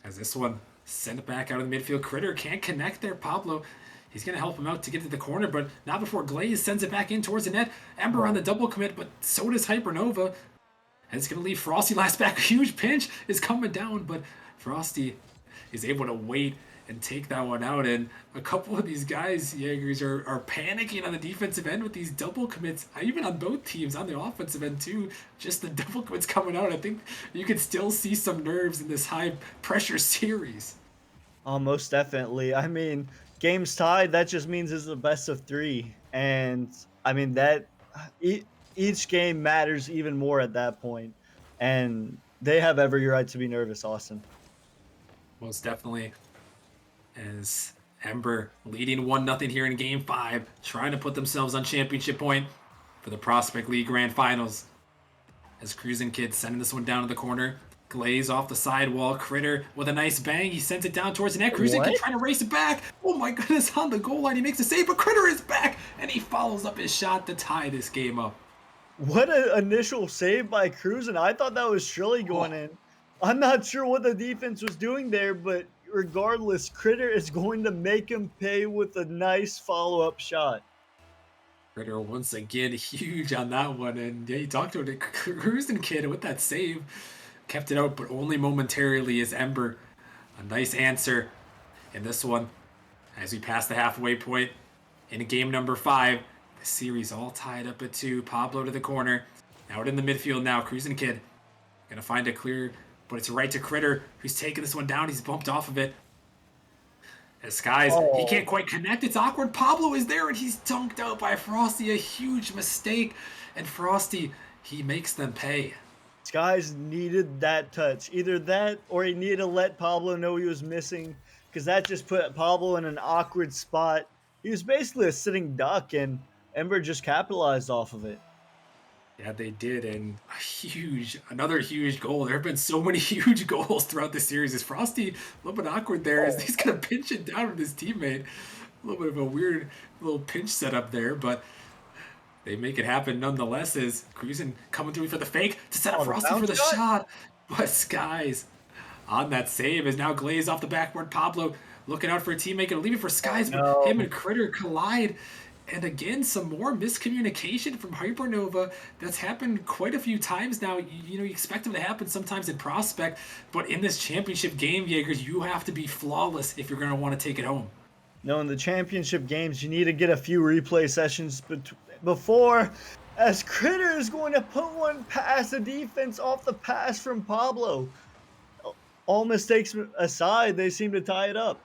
As this one sent it back out of the midfield. Critter can't connect there. Pablo, he's gonna help him out to get to the corner, but not before Glaze sends it back in towards the net. Ember on the double commit, but so does Hypernova. And it's gonna leave Frosty last back. A huge pinch is coming down, but Frosty is able to wait and take that one out. And a couple of these guys, Jaegers, are panicking on the defensive end with these double commits, even on both teams, on the offensive end too. Just the double commits coming out. I think you can still see some nerves in this high pressure series. most definitely. I mean, games tied. That just means it's the best of three, and I mean that each game matters even more at that point, and they have every right to be nervous, Austin. Most definitely. As Ember leading 1-0 here in Game 5, trying to put themselves on championship point for the Prospect League Grand Finals. As Cruising Kid sending this one down to the corner. Glaze off the sidewall. Critter with a nice bang. He sends it down towards the net. Cruising Kid trying to race it back. Oh my goodness, on the goal line. He makes a save, but Critter is back, and he follows up his shot to tie this game up. What an initial save by Cruz, and I thought that was Shrilly going in. I'm not sure what the defense was doing there, but regardless, Critter is going to make him pay with a nice follow-up shot. Critter once again huge on that one, and yeah, he talked to the Cruising Kid with that save. Kept it out, but only momentarily as Ember. A nice answer in this one as we pass the halfway point in game number 5. The series all tied up at 2. Pablo to the corner. Out in the midfield now. Cruising Kid gonna find a clear, but it's right to Critter, who's taking this one down. He's bumped off of it. As Skies, he can't quite connect. It's awkward. Pablo is there, and he's dunked out by Frosty. A huge mistake. And Frosty, he makes them pay. Skies needed that touch. Either that or he needed to let Pablo know he was missing, because that just put Pablo in an awkward spot. He was basically a sitting duck, and Ember just capitalized off of it. Yeah, they did, and another huge goal. There have been so many huge goals throughout the series. Is Frosty a little bit awkward there? As he's gonna pinch it down with his teammate. A little bit of a weird little pinch setup there, but they make it happen nonetheless. As Cruising coming through for the fake to set up Frosty for the shot, but Skies on that save is now Glaze off the backboard. Pablo looking out for a teammate, gonna leave it for Skies, but him and Critter collide. And again, some more miscommunication from Hypernova. That's happened quite a few times now. You expect them to happen sometimes in Prospect, but in this championship game, Jaegers, you have to be flawless if you're going to want to take it home. No, in the championship games, you need to get a few replay sessions before, as Critter is going to put one past the defense off the pass from Pablo. All mistakes aside, they seem to tie it up.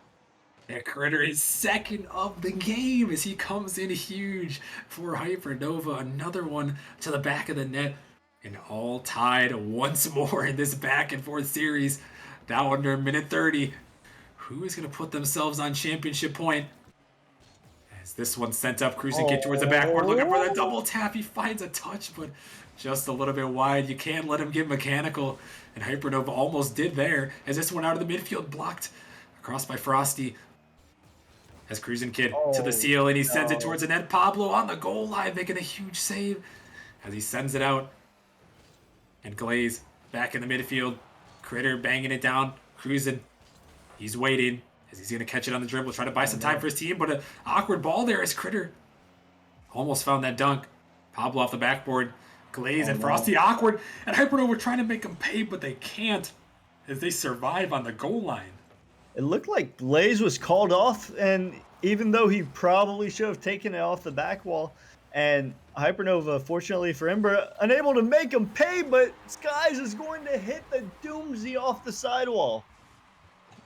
Yeah, Critter is second of the game as he comes in huge for Hypernova. Another one to the back of the net. And all tied once more in this back and forth series. Now under minute 30. Who is going to put themselves on championship point? As this one sent up, Cruising Kid towards the backboard, looking for the double tap. He finds a touch, but just a little bit wide. You can't let him get mechanical. And Hypernova almost did there as this one out of the midfield, blocked across by Frosty. As Cruising Kid to the seal, and he sends it towards the net. Pablo on the goal line, making a huge save as he sends it out. And Glaze back in the midfield. Critter banging it down. Cruising. He's waiting as he's going to catch it on the dribble, try to buy some time for his team, but an awkward ball there as Critter almost found that dunk. Pablo off the backboard. Glaze and Frosty awkward. And Hypernova trying to make them pay, but they can't as they survive on the goal line. It looked like Glaze was called off, and even though he probably should have taken it off the back wall, and Hypernova, fortunately for Ember, unable to make him pay, but Skies is going to hit the Doomsday off the sidewall.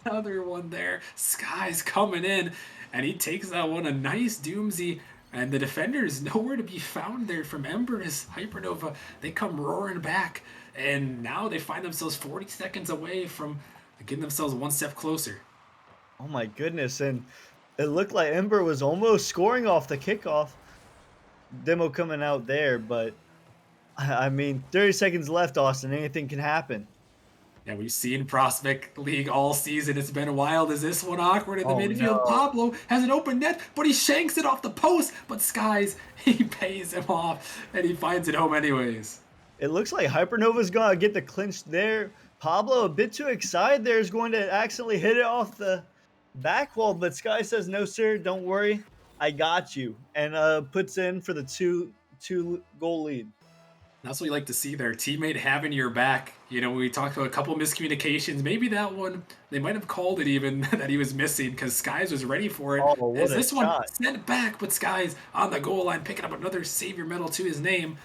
Another one there. Sky's coming in, and he takes that one. A nice Doomsday. And the defender is nowhere to be found there from Ember as Hypernova. They come roaring back, and now they find themselves 40 seconds away from getting themselves one step closer. Oh my goodness. And it looked like Ember was almost scoring off the kickoff. Demo coming out there, but I mean, 30 seconds left, Austin. Anything can happen. And we've seen Prospect League all season. It's been wild. Is this one awkward in the Oh, midfield? no. Pablo has an open net, but he shanks it off the post. But Skies, he pays him off, and he finds it home anyways. It looks like Hypernova's going to get the clinch there. Pablo, a bit too excited there, is going to accidentally hit it off the back wall, but Sky says, no, sir, don't worry. I got you. And puts in for the two goal lead. That's what you like to see there. Teammate having your back. You know, we talked about a couple miscommunications. Maybe that one, they might have called it even that he was missing because Skies was ready for it. Oh, what As a this shot. one sent back, but Skies on the goal line picking up another savior medal to his name.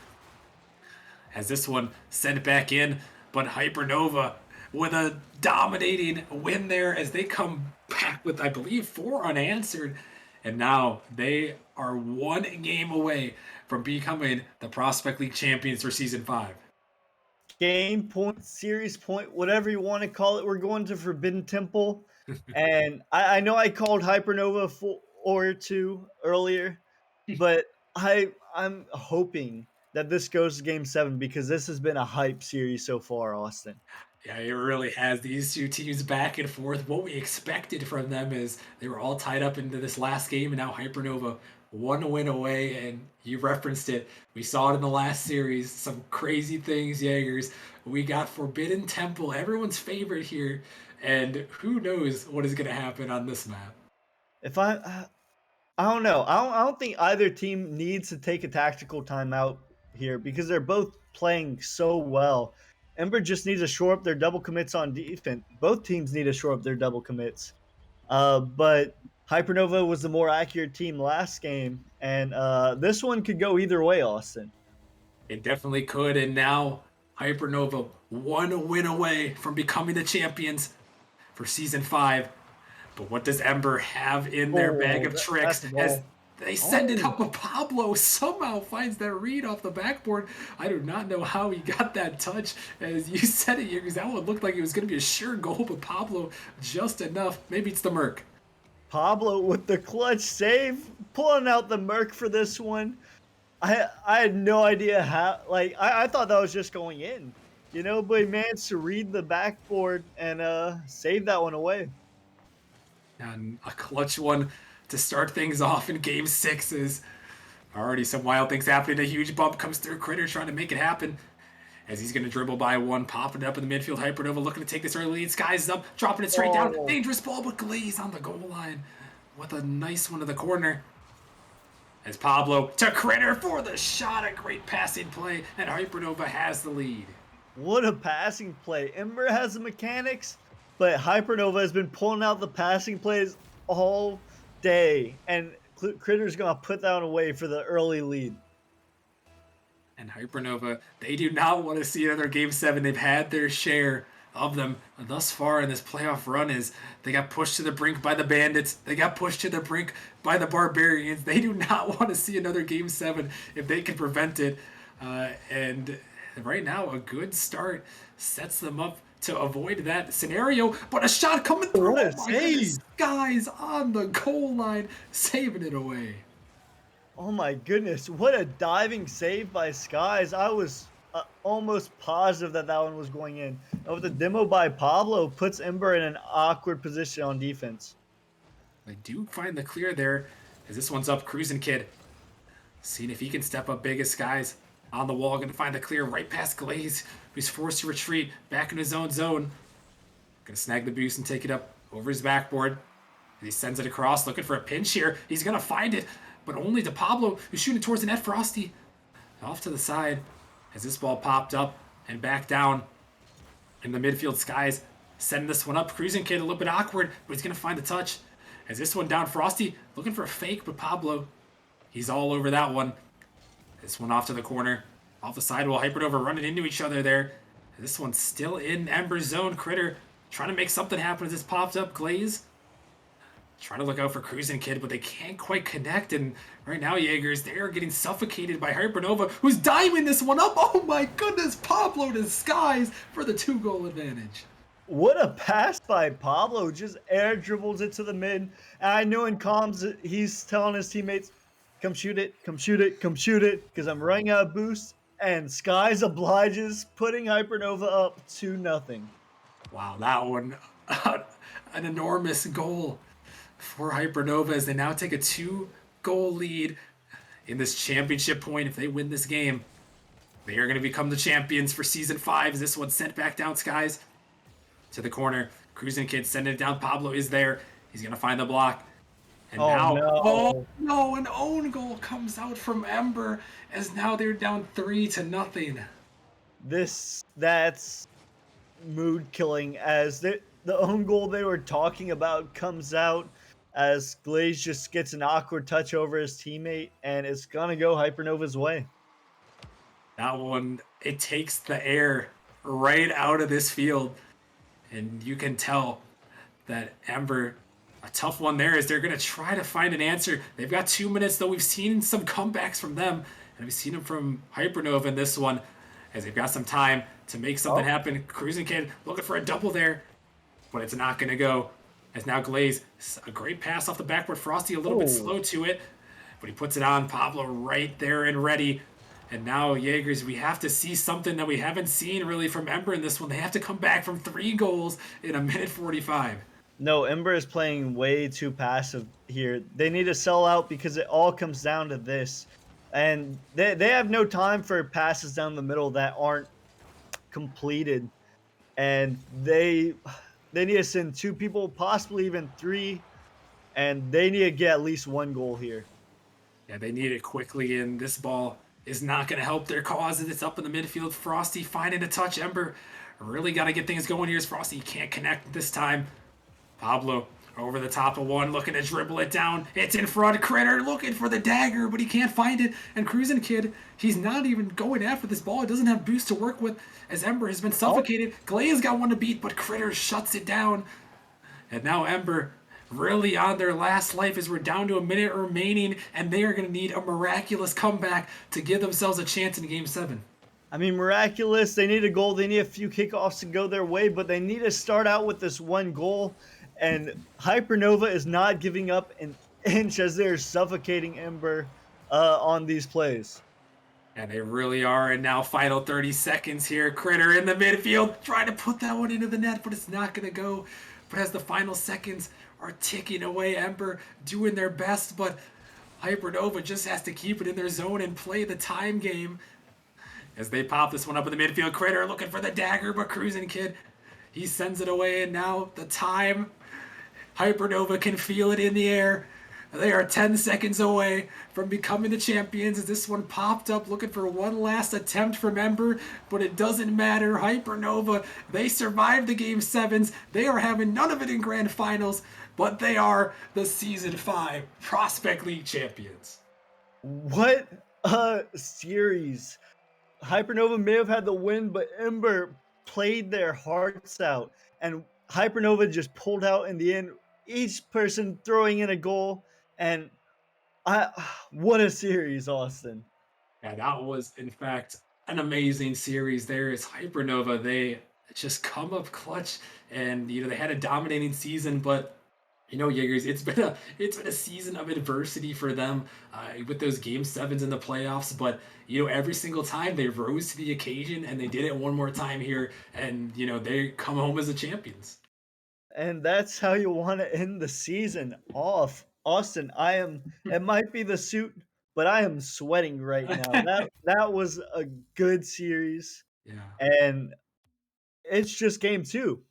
As this one sent back in, but Hypernova with a dominating win there as they come back with, I believe, 4 unanswered. And now they are one game away from becoming the Prospect League champions for Season 5. Game point, series point, whatever you want to call it. We're going to Forbidden Temple. And I know I called Hypernova 4 or 2 earlier, but I'm hoping that this goes to Game 7 because this has been a hype series so far, Austin. Yeah, it really has these two teams back and forth. What we expected from them is they were all tied up into this last game, and now Hypernova one win away, and you referenced it. We saw it in the last series. Some crazy things, Jaegers. We got Forbidden Temple, everyone's favorite here, and who knows what is going to happen on this map. If I don't know. I don't think either team needs to take a tactical timeout here because they're both playing so well. Ember just needs to shore up their double commits on defense. Both teams need to shore up their double commits. But Hypernova was the more accurate team last game, and this one could go either way, Austin. It definitely could, and now Hypernova one win away from becoming the champions for Season 5. But what does Ember have in their bag of tricks? that's the As ball. they send it up, but Pablo somehow finds that read off the backboard. I do not know how he got that touch. As you said it, because that one looked like it was going to be a sure goal, but Pablo just enough. Maybe it's the Merc. Pablo with the clutch save, pulling out the Merc for this one. I had no idea how. Like I thought that was just going in, but he managed to read the backboard and save that one away. And a clutch one to start things off in Game 6 is already some wild things happening. A huge bump comes through. Critter trying to make it happen. As he's going to dribble by one, popping it up in the midfield. Hypernova looking to take this early lead. Skies up, dropping it straight down. Dangerous ball, but Glaze on the goal line with a nice one to the corner. As Pablo to Critter for the shot. A great passing play, and Hypernova has the lead. What a passing play. Ember has the mechanics, but Hypernova has been pulling out the passing plays all day, and Critter's going to put that one away for the early lead. And Hypernova, they do not want to see another Game 7. They've had their share of them thus far in this playoff run. Is they got pushed to the brink by the Bandits. They got pushed to the brink by the Barbarians. They do not want to see another Game 7 if they can prevent it. And right now, a good start sets them up to avoid that scenario. But a shot coming through. What a Oh my goodness. save. Guys on the goal line, saving it away. Oh my goodness, what a diving save by Skies. I was almost positive that one was going in. And with the demo by Pablo, puts Ember in an awkward position on defense. They do find the clear there as this one's up. Cruising Kid. Seeing if he can step up big as Skies. On the wall, going to find the clear right past Glaze, who's forced to retreat back in his own zone. Going to snag the boost and take it up over his backboard. He sends it across, looking for a pinch here. He's going to find it, but only to Pablo, who's shooting towards the net. Frosty off to the side as this ball popped up and back down in the midfield. Skies Setting this one up. Cruising Kid a little bit awkward, but he's going to find the touch. As this one down, Frosty looking for a fake, but Pablo, he's all over that one. This one off to the corner. Off the sidewall, Hypernova running into each other there. This one's still in Ember's zone. Critter trying to make something happen as this popped up. Glaze trying to look out for Cruising Kid, but they can't quite connect. And right now, Jaegers, they are getting suffocated by Hypernova, who's diving this one up. Oh my goodness, Pablo to skies for the 2-goal advantage. What a pass by Pablo. Just air dribbles it to the mid. And I know in comms he's telling his teammates, come shoot it, come shoot it, come shoot it, because I'm running out of boost. And Skies obliges, putting Hypernova up 2-0. Wow, that one, an enormous goal for Hypernova as they now take a 2-goal lead in this championship point. If they win this game, they are going to become the champions for Season 5. This one sent back down Skies to the corner. Cruising Kid sending it down. Pablo is there. He's going to find the block. And No. an own goal comes out from Ember as now they're down 3-0. That's mood killing as the own goal they were talking about comes out as Glaze just gets an awkward touch over his teammate and it's gonna go Hypernova's way. That one, it takes the air right out of this field. And you can tell that Ember, a tough one there, is they're going to try to find an answer. They've got 2 minutes, though. We've seen some comebacks from them, and we've seen them from Hypernova in this one, as they've got some time to make something happen. Cruising Kid looking for a double there, but it's not going to go. As now Glaze, a great pass off the backboard. Frosty a little bit slow to it, but he puts it on. Pablo right there and ready. And now, Jaegers, we have to see something that we haven't seen really from Ember in this one. They have to come back from 3 goals in 1:45. No, Ember is playing way too passive here. They need to sell out because it all comes down to this. And they have no time for passes down the middle that aren't completed. And they need to send 2 people, possibly even 3. And they need to get at least 1 goal here. Yeah, they need it quickly, and this ball is not going to help their cause as it's up in the midfield. Frosty finding a touch. Ember really got to get things going here as Frosty can't connect this time. Pablo over the top of one, looking to dribble it down. It's in front. Critter looking for the dagger, but he can't find it. And Cruising Kid, he's not even going after this ball. It doesn't have boost to work with as Ember has been suffocated. Glaze got one to beat, but Critter shuts it down. And now Ember really on their last life as we're down to a minute remaining, and they are going to need a miraculous comeback to give themselves a chance in Game 7. I mean, miraculous. They need a goal. They need a few kickoffs to go their way, but they need to start out with this 1 goal. And Hypernova is not giving up an inch as they're suffocating Ember on these plays. And they really are. And now final 30 seconds here. Critter in the midfield trying to put that one into the net, but it's not going to go. But as the final seconds are ticking away, Ember doing their best, but Hypernova just has to keep it in their zone and play the time game. As they pop this one up in the midfield, Critter looking for the dagger, but Cruising Kid, he sends it away, and now the time. Hypernova can feel it in the air. They are 10 seconds away from becoming the champions as this one popped up looking for one last attempt from Ember, but it doesn't matter. Hypernova, they survived the Game 7s. They are having none of it in Grand Finals, but they are the Season 5 Prospect League champions. What a series. Hypernova may have had the win, but Ember played their hearts out, and Hypernova just pulled out in the end, each person throwing in a goal. And what a series, Austin. Yeah, that was, in fact, an amazing series. There is Hypernova. They just come up clutch, and they had a dominating season, but Jaegers, it's been a season of adversity for them with those Game 7s in the playoffs. But every single time they rose to the occasion, and they did it one more time here, and they come home as the champions. And that's how you want to end the season off. Austin, it might be the suit, but I am sweating right now. That was a good series. Yeah. And it's just Game 2.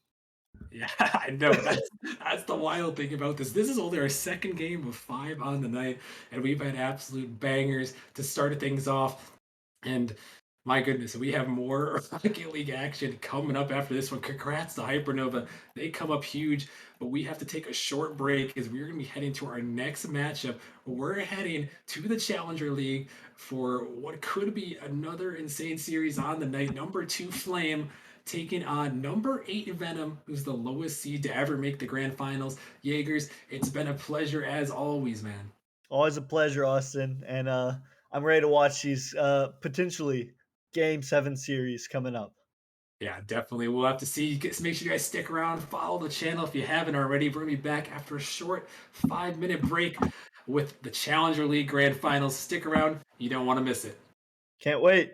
Yeah, I know. That's the wild thing about this. This is only our second game of 5 on the night, and we've had absolute bangers to start things off. And My goodness, we have more Rocket League action coming up after this one. Congrats to Hypernova. They come up huge, but we have to take a short break as we're going to be heading to our next matchup. We're heading to the Challenger League for what could be another insane series on the night. Number 2 Flame taking on number 8 Venom, who's the lowest seed to ever make the grand finals. Jaegers, it's been a pleasure as always, man. Always a pleasure, Austin, and I'm ready to watch these potentially Game 7 series coming up. Yeah, definitely. We'll have to see. Make sure you guys stick around. Follow the channel if you haven't already. We're going to be back after a short 5-minute break with the Challenger League Grand Finals. Stick around. You don't want to miss it. Can't wait.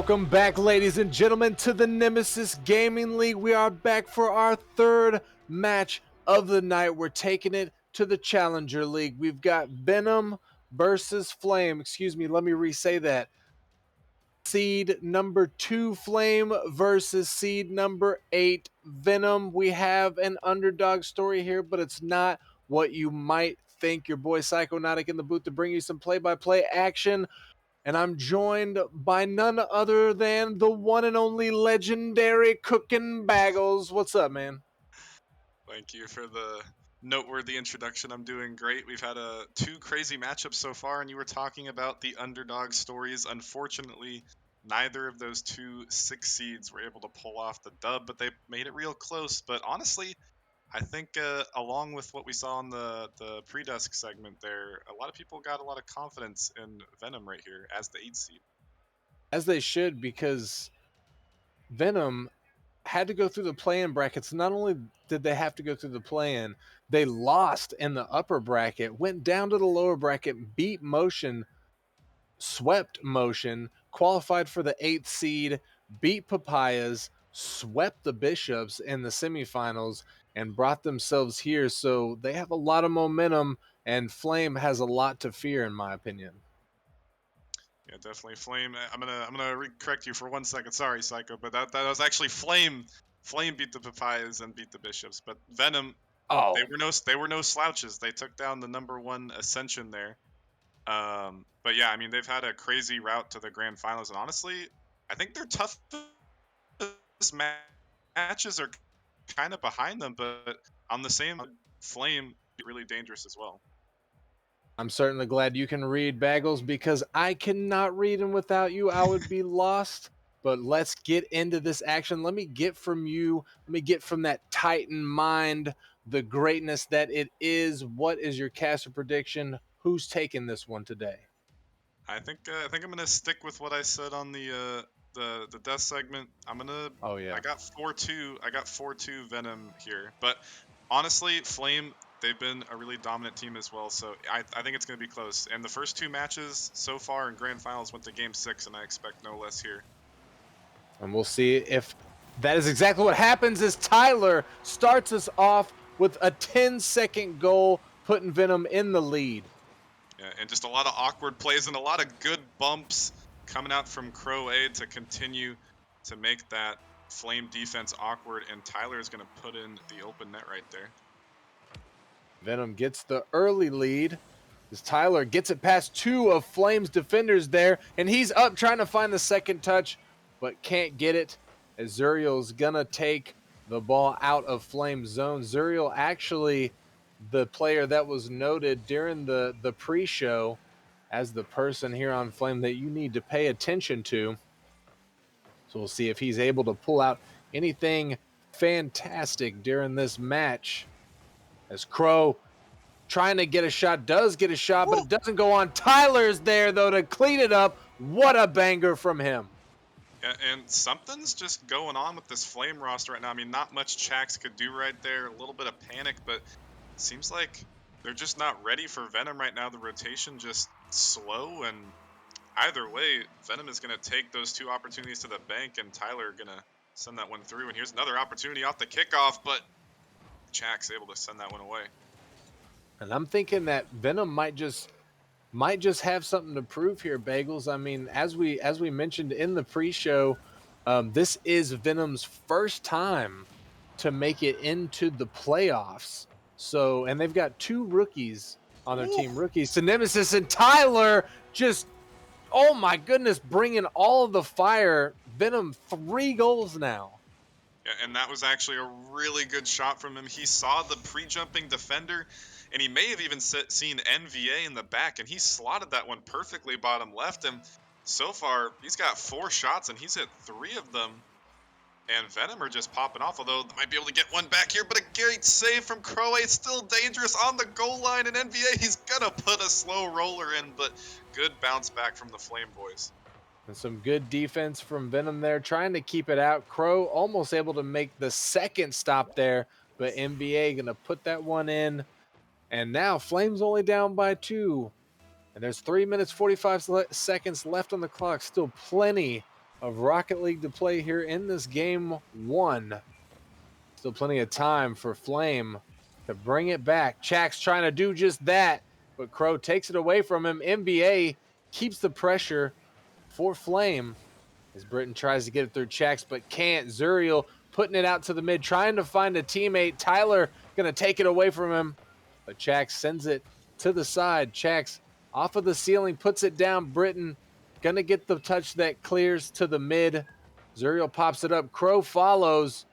Welcome back, ladies and gentlemen, to the Nemesis Gaming League. We are back for our third match of the night. We're taking it to the Challenger League. We've got Venom versus Flame. Excuse me, let me re-say that. Seed number 2 Flame versus seed number 8 Venom. We have an underdog story here, but it's not what you might think. Your boy Psychonautic in the booth to bring you some play-by-play action. And I'm joined by none other than the one and only legendary Cookin' Baggles. What's up, man? Thank you for the noteworthy introduction. I'm doing great. We've had two crazy matchups so far, and you were talking about the underdog stories. Unfortunately, neither of those 2 6 seeds were able to pull off the dub, but they made it real close. But honestly, I think along with what we saw in the pre-dusk segment there, a lot of people got a lot of confidence in Venom right here as the 8 seed. As they should, because Venom had to go through the play-in brackets. Not only did they have to go through the play-in, they lost in the upper bracket, went down to the lower bracket, beat Motion, swept Motion, qualified for the 8th seed, beat Papayas, swept the Bishops in the semifinals, and brought themselves here. So they have a lot of momentum, and Flame has a lot to fear, in my opinion. Yeah, definitely Flame. I'm gonna correct you for 1 second. Sorry, Psycho, but that was actually Flame. Flame beat the Papayas and beat the Bishops, but Venom, Oh, they were no slouches. They took down the #1 Ascension there. But yeah, I mean they've had a crazy route to the grand finals, and honestly, I think their toughest matches are kind of behind them. But on the same, Flame really dangerous as well. I'm certainly glad you can read, Baggles, because I cannot read, and without you, I would be lost. But let's get into this action. Let me get from you, let me get from that Titan mind, the greatness that it is. What is your caster prediction? Who's taking this one today? I think I'm gonna stick with what I said on the death segment. Oh, yeah. I got 4-2. I got 4-2 Venom here, but honestly, Flame, they've been a really dominant team as well. So I think it's gonna be close. And the first 2 matches so far in grand finals went to game 6, and I expect no less here. And we'll see if that is exactly what happens as Tyler starts us off with a 10-second goal, putting Venom in the lead. Yeah, and just a lot of awkward plays and a lot of good bumps coming out from Crow A to continue to make that Flame defense awkward. And Tyler is gonna put in the open net right there. Venom gets the early lead as Tyler gets it past 2 of Flame's defenders there, and he's up trying to find the second touch, but can't get it as Zuriel's gonna take the ball out of Flame's zone. Zuriel actually the player that was noted during the pre-show as the person here on Flame that you need to pay attention to. So we'll see if he's able to pull out anything fantastic during this match as Crow trying to get a shot, does get a shot, but it doesn't go on. Tyler's there, though, to clean it up. What a banger from him. Yeah, and something's just going on with this Flame roster right now. I mean, not much Chax could do right there. A little bit of panic, but it seems like they're just not ready for Venom right now. The rotation just slow, and either way, Venom is going to take those 2 opportunities to the bank, and Tyler going to send that one through. And here's another opportunity off the kickoff, but Chax able to send that one away. And I'm thinking that Venom might just have something to prove here, Bagels. I mean, as we mentioned in the pre-show, this is Venom's first time to make it into the playoffs. So, and they've got 2 rookies on their team, rookies. So Nemesis and Tyler just, oh my goodness, bringing all of the fire. Venom 3 goals now. Yeah, and that was actually a really good shot from him. He saw the pre-jumping defender, and he may have even seen NVA in the back, and he slotted that one perfectly bottom left. And so far, he's got 4 shots, and he's hit 3 of them. And Venom are just popping off, although they might be able to get one back here. But a great save from Crowe. Still dangerous on the goal line, and NVA, he's going to put a slow roller in, but good bounce back from the Flame boys. And some good defense from Venom there, trying to keep it out. Crow almost able to make the second stop there, but NBA going to put that one in. And now Flames only down by 2. And there's 3 minutes, 45 seconds left on the clock. Still plenty of Rocket League to play here in this game 1. Still plenty of time for Flame to bring it back. Chax trying to do just that, but Crow takes it away from him. NBA keeps the pressure for Flame as Britton tries to get it through Chax, but can't. Zuriel putting it out to the mid, trying to find a teammate. Tyler going to take it away from him, but Chax sends it to the side. Chax off of the ceiling, puts it down. Britton going to get the touch that clears to the mid. Zuriel pops it up. Crow follows.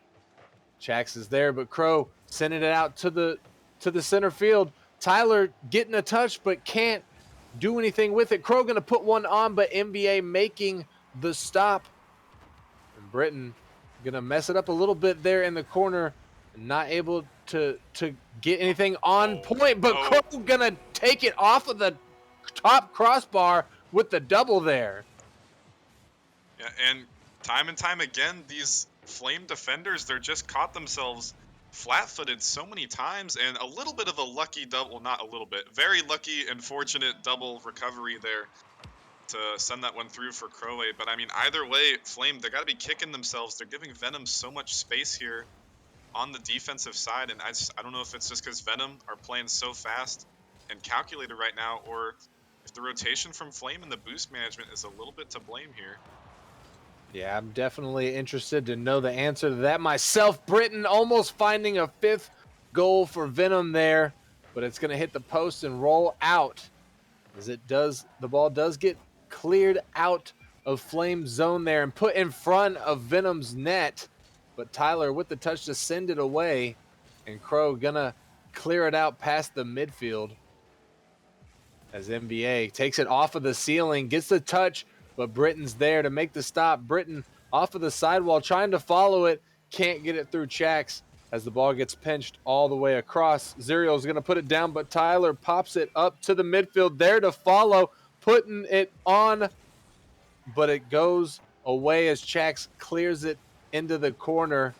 Chax is there, but Crow sending it out to the center field. Tyler getting a touch, but can't do anything with it. Crow going to put one on, but NBA making the stop. And Britton going to mess it up a little bit there in the corner. Not able to get anything on point, but Crow going to take it off of the top crossbar with the double there. Yeah, and time again, these Flame defenders, they're just caught themselves flat-footed so many times, and a little bit of a lucky double, well, not a little bit, very lucky and fortunate double recovery there to send that one through for Crowe. But I mean, either way, Flame, they got to be kicking themselves. They're giving Venom so much space here on the defensive side, and I don't know if it's just because Venom are playing so fast and calculated right now, or if the rotation from Flame and the boost management is a little bit to blame here. Yeah, I'm definitely interested to know the answer to that myself. Britton almost finding a 5th goal for Venom there, but it's going to hit the post and roll out as it does. The ball does get cleared out of Flame zone there and put in front of Venom's net, but Tyler with the touch to send it away, and Crow gonna clear it out past the midfield as NBA takes it off of the ceiling, gets the touch, but Britton's there to make the stop. Britton off of the sidewall trying to follow it, can't get it through Chax as the ball gets pinched all the way across. Zuriel's going to put it down, but Tyler pops it up to the midfield there to follow, putting it on, but it goes away as Chax clears it into the corner.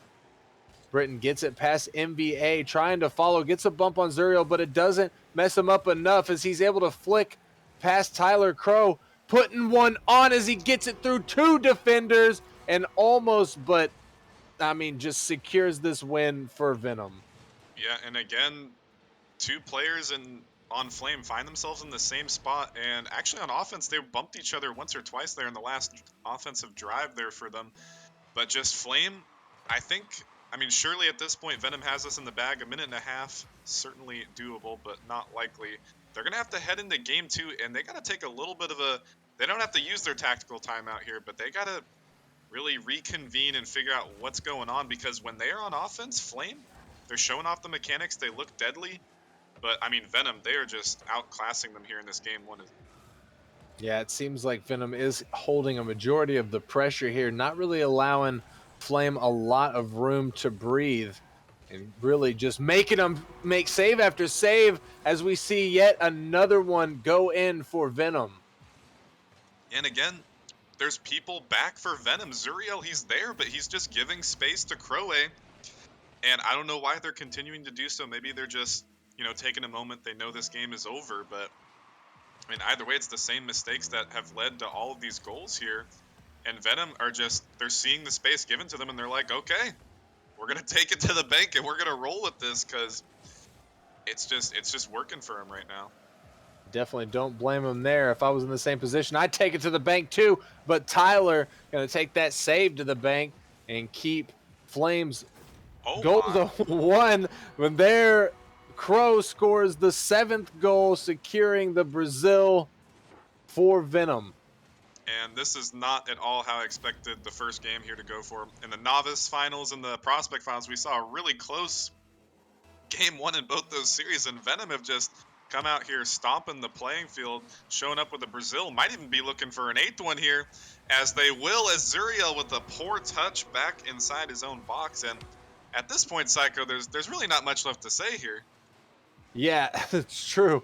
Britton gets it past NBA, trying to follow, gets a bump on Zuriel, but it doesn't mess him up enough as he's able to flick past Tyler Crow, putting one on as he gets it through 2 defenders and almost, but I mean, just secures this win for Venom. Yeah, and again, 2 players on Flame find themselves in the same spot, and actually on offense, they bumped each other once or twice there in the last offensive drive there for them. But just Flame, I think, I mean, surely at this point, Venom has us in the bag. A minute and a half, certainly doable, but not likely. They're going to have to head into game 2, and they got to take a little bit of a, they don't have to use their tactical timeout here, but they got to really reconvene and figure out what's going on, because when they are on offense, Flame, they're showing off the mechanics, they look deadly, but I mean, Venom, they are just outclassing them here in this game 1. Yeah, it seems like Venom is holding a majority of the pressure here, not really allowing Flame a lot of room to breathe, and really just making them make save after save as we see yet another one go in for Venom. And again, there's people back for Venom. Zuriel, he's there, but he's just giving space to Crowe. And I don't know why they're continuing to do so. Maybe they're just, taking a moment. They know this game is over, but I mean, either way, it's the same mistakes that have led to all of these goals here. And Venom are just, they're seeing the space given to them, and they're like, okay, we're going to take it to the bank, and we're going to roll with this, because it's just working for them right now. Definitely don't blame him there. If I was in the same position, I'd take it to the bank too. But Tyler going to take that save to the bank and keep Flames goals of 1 when their Crow scores the 7th goal, securing the Brazil for Venom. And this is not at all how I expected the first game here to go for him. In the novice finals and the prospect finals, we saw a really close game 1 in both those series, and Venom have just come out here stomping the playing field, showing up with the Brazil. Might even be looking for an 8th one here, as they will, as Zuriel with a poor touch back inside his own box. And at this point, Psycho, there's really not much left to say here. Yeah, it's true.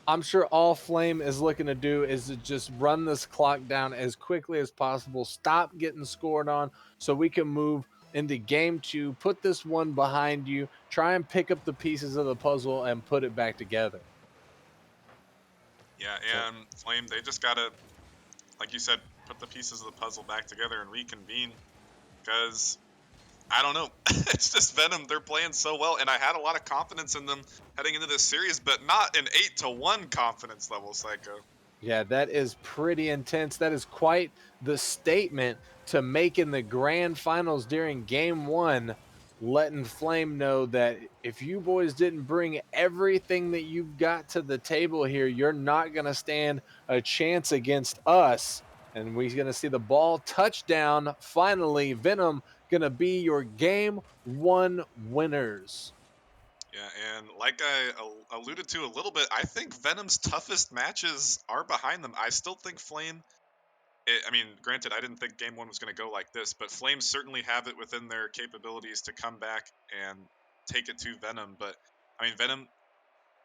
I'm sure all Flame is looking to do is to just run this clock down as quickly as possible, stop getting scored on so we can move into game 2, put this one behind you, try and pick up the pieces of the puzzle and put it back together. Yeah, and Flame, they just got to, like you said, put the pieces of the puzzle back together and reconvene. Because I don't know, it's just Venom. They're playing so well, and I had a lot of confidence in them heading into this series, but not an 8-1 confidence level, Psycho. Yeah, that is pretty intense. That is quite the statement to make in the grand finals during game one, letting Flame know that if you boys didn't bring everything that you've got to the table here, you're not going to stand a chance against us. And we're going to see the ball touchdown. Finally, Venom going to be your game one winners. Yeah, and like I alluded to a little bit, I think Venom's toughest matches are behind them. I still think Flame. I mean, granted, I didn't think Game One was going to go like this, but Flames certainly have it within their capabilities to come back and take it to Venom. But I mean, Venom,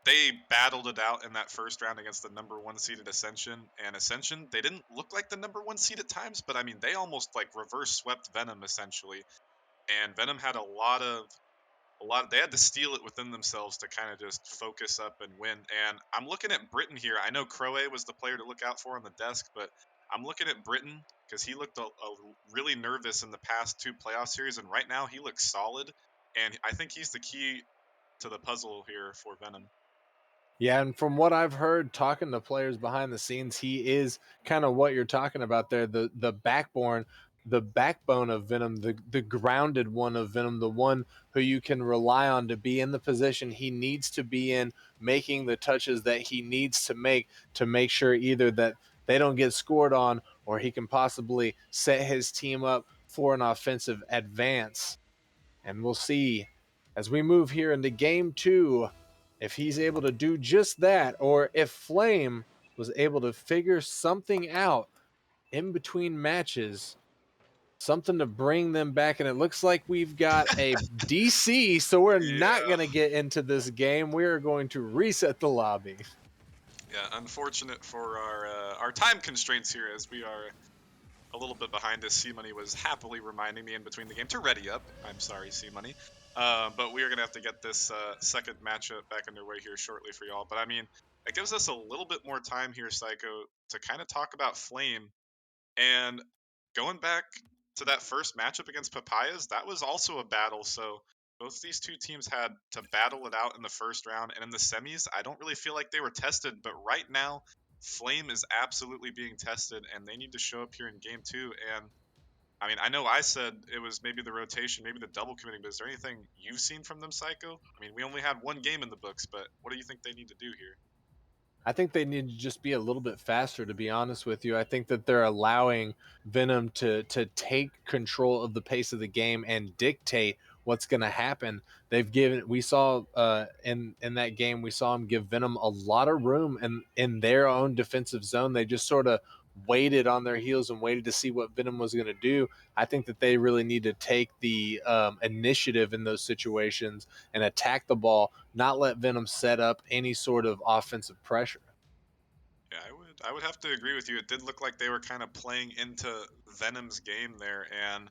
they battled it out in that first round against the number one seeded Ascension. And Ascension, they didn't look like the number one seed at times, but I mean, they almost like reverse swept Venom essentially. And Venom had they had to steal it within themselves to kind of just focus up and win. And I'm looking at Britain here. I know Crowe was the player to look out for on the desk, but I'm looking at Britain because he looked really nervous in the past two playoff series, and right now he looks solid. And I think he's the key to the puzzle here for Venom. Yeah, and from what I've heard talking to players behind the scenes, he is kind of what you're talking about there, the backbone of Venom, the grounded one of Venom, the one who you can rely on to be in the position he needs to be in, making the touches that he needs to make sure either that they don't get scored on or he can possibly set his team up for an offensive advance. And we'll see as we move here into game two if he's able to do just that, or if Flame was able to figure something out in between matches, something to bring them back. And it looks like we've got a DC, so we're not Yeah. going to get into this game. We're going to reset the lobby. Yeah, unfortunate for our time constraints here, as we are a little bit behind us. C Money was happily reminding me in between the game to ready up. I'm sorry, C Money. But we are gonna have to get this second matchup back underway here shortly for y'all. But I mean, it gives us a little bit more time here, Psycho, to kind of talk about Flame. And going back to that first matchup against Papayas, that was also a battle. So both these two teams had to battle it out in the first round. And in the semis, I don't really feel like they were tested. But right now, Flame is absolutely being tested, and they need to show up here in game two. And I mean, I know I said it was maybe the rotation, maybe the double committing, but is there anything you've seen from them, Psycho? I mean, we only had one game in the books, but what do you think they need to do here? I think they need to just be a little bit faster, to be honest with you. I think that they're allowing Venom to take control of the pace of the game and dictate what's going to happen. They've given we saw in that game we saw them give Venom a lot of room in their own defensive zone. They just sort of waited on their heels and waited to see what Venom was going to do. I think that they really need to take the initiative in those situations and attack the ball, not let Venom set up any sort of offensive pressure. Yeah, I would have to agree with you. It did look like they were kind of playing into Venom's game there, and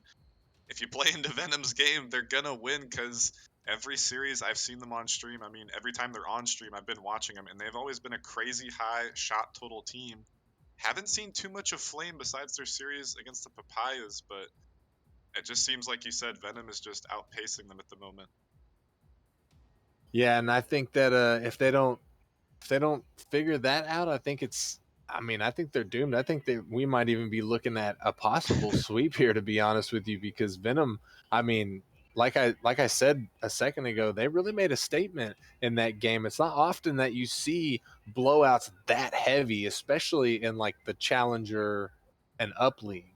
if you play into Venom's game, they're gonna win because every series I've seen them on stream, I mean, every time they're on stream, I've been watching them, and they've always been a crazy high shot total team. Haven't seen too much of Flame besides their series against the Papayas, but it just seems like you said Venom is just outpacing them at the moment. Yeah, and I think that if they don't figure that out, I think it's I mean, I think they're doomed. I think that we might even be looking at a possible sweep here, to be honest with you, because Venom, I mean, like I said a second ago, they really made a statement in that game. It's not often that you see blowouts that heavy, especially in like the challenger and up league.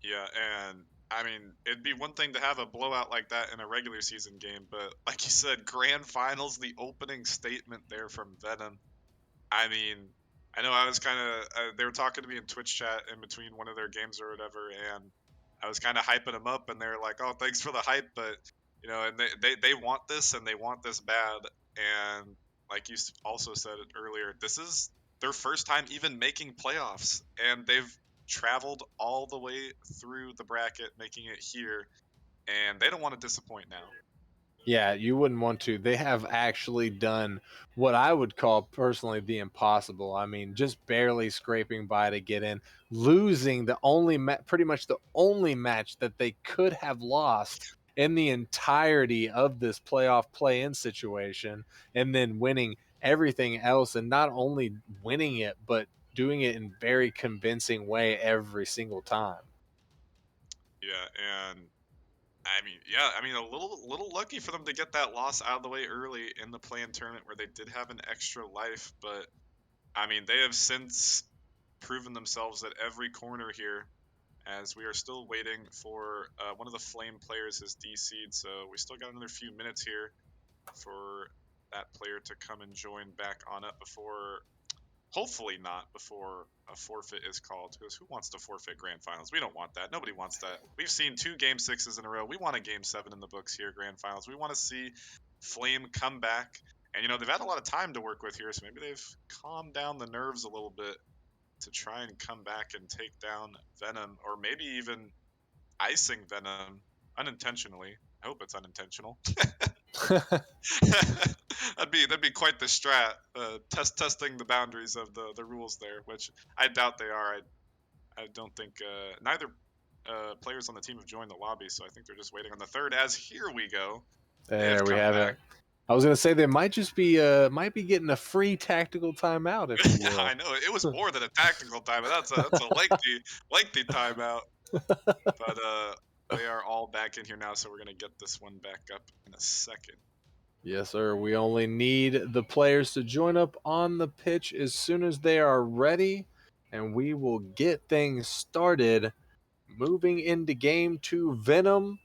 Yeah, and I mean, it'd be one thing to have a blowout like that in a regular season game, but like you said, grand finals, the opening statement there from Venom. I mean, I know I was kind of they were talking to me in Twitch chat in between one of their games or whatever, and I was kind of hyping them up, and they're like, "Oh, thanks for the hype," but you know, and they want this and they want this bad, and like you also said it earlier, this is their first time even making playoffs, and they've traveled all the way through the bracket, making it here, and they don't want to disappoint now. Yeah, you wouldn't want to. They have actually done what I would call personally the impossible. I mean, just barely scraping by to get in, losing the only pretty much the only match that they could have lost in the entirety of this playoff play-in situation, and then winning everything else, and not only winning it, but doing it in very convincing way every single time. Yeah, and I mean, yeah, I mean, a little lucky for them to get that loss out of the way early in the play-in tournament where they did have an extra life, but I mean, they have since proven themselves at every corner here, as we are still waiting for one of the Flame players is DC'd, so we still got another few minutes here for that player to come and join back on up before, hopefully not before a forfeit is called, because who wants to forfeit grand finals? We don't want that. Nobody wants that. We've seen 2 game 6s in a row. We want a game 7 in the books here, grand finals. We want to see Flame come back. And, you know, they've had a lot of time to work with here, so maybe they've calmed down the nerves a little bit to try and come back and take down Venom, or maybe even icing Venom unintentionally. I hope it's unintentional. That'd be quite the strat. Testing the boundaries of the rules there, which I doubt they are. I don't think neither players on the team have joined the lobby, so I think they're just waiting on the third. As here we go, they have There we come have back. it. I was gonna say they might just be getting a free tactical timeout, if you will. I know it was more than a tactical timeout. That's a lengthy timeout. But they are all back in here now, so we're gonna get this one back up in a second. Yes, sir. We only need the players to join up on the pitch as soon as they are ready, and we will get things started. Moving into game 2, Venom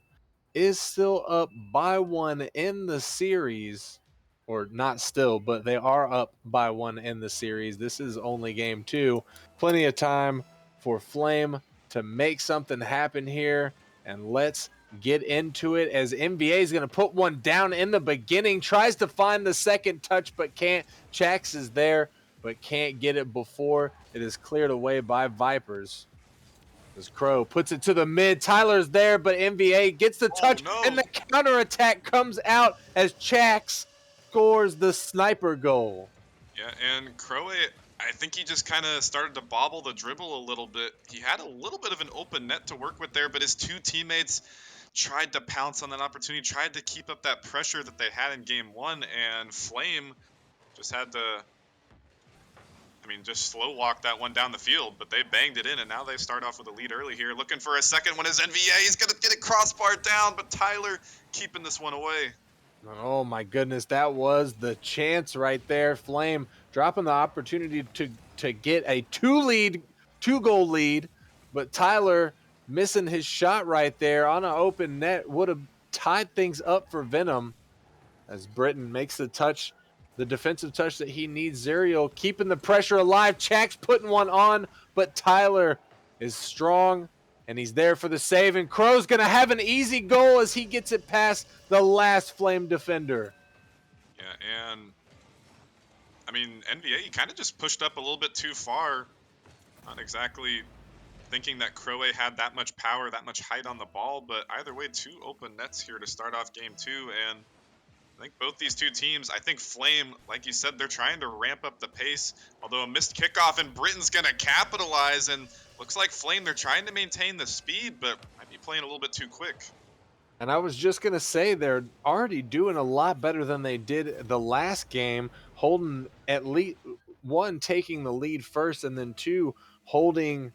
is still up by 1 in the series, or not still, but they are up by 1 in the series. This is only game 2. Plenty of time for Flame to make something happen here, and let's get into it as NBA is going to put one down in the beginning, tries to find the second touch but can't. Chax is there but can't get it before it is cleared away by Vipers. As Crow puts it to the mid, Tyler's there, but MVA gets the Oh touch, no! and the counterattack comes out as Chax scores the sniper goal. Yeah, and Crowe, I think he just kind of started to bobble the dribble a little bit. He had a little bit of an open net to work with there, but his 2 teammates tried to pounce on that opportunity, tried to keep up that pressure that they had in game 1, and Flame just had to, I mean, just slow walk that one down the field, but they banged it in, and now they start off with a lead early here. Looking for a second one is NVA. He's going to get it crossbar down, but Tyler keeping this one away. Oh my goodness, that was the chance right there. Flame dropping the opportunity to get a 2-goal lead, but Tyler missing his shot right there on an open net would have tied things up for Venom as Britton makes the touch, the defensive touch that he needs. Zuriel keeping the pressure alive. Chax putting one on, but Tyler is strong, and he's there for the save. And Crow's going to have an easy goal as he gets it past the last Flame defender. Yeah, and I mean, NBA kind of just pushed up a little bit too far. Not exactly thinking that Crowe had that much power, that much height on the ball, but either way, 2 open nets here to start off game 2, and I think both these 2 teams, I think Flame, like you said, they're trying to ramp up the pace, although a missed kickoff and Britain's going to capitalize, and looks like Flame, they're trying to maintain the speed, but might be playing a little bit too quick. And I was just going to say they're already doing a lot better than they did the last game, holding at least 1, taking the lead first, and then 2, holding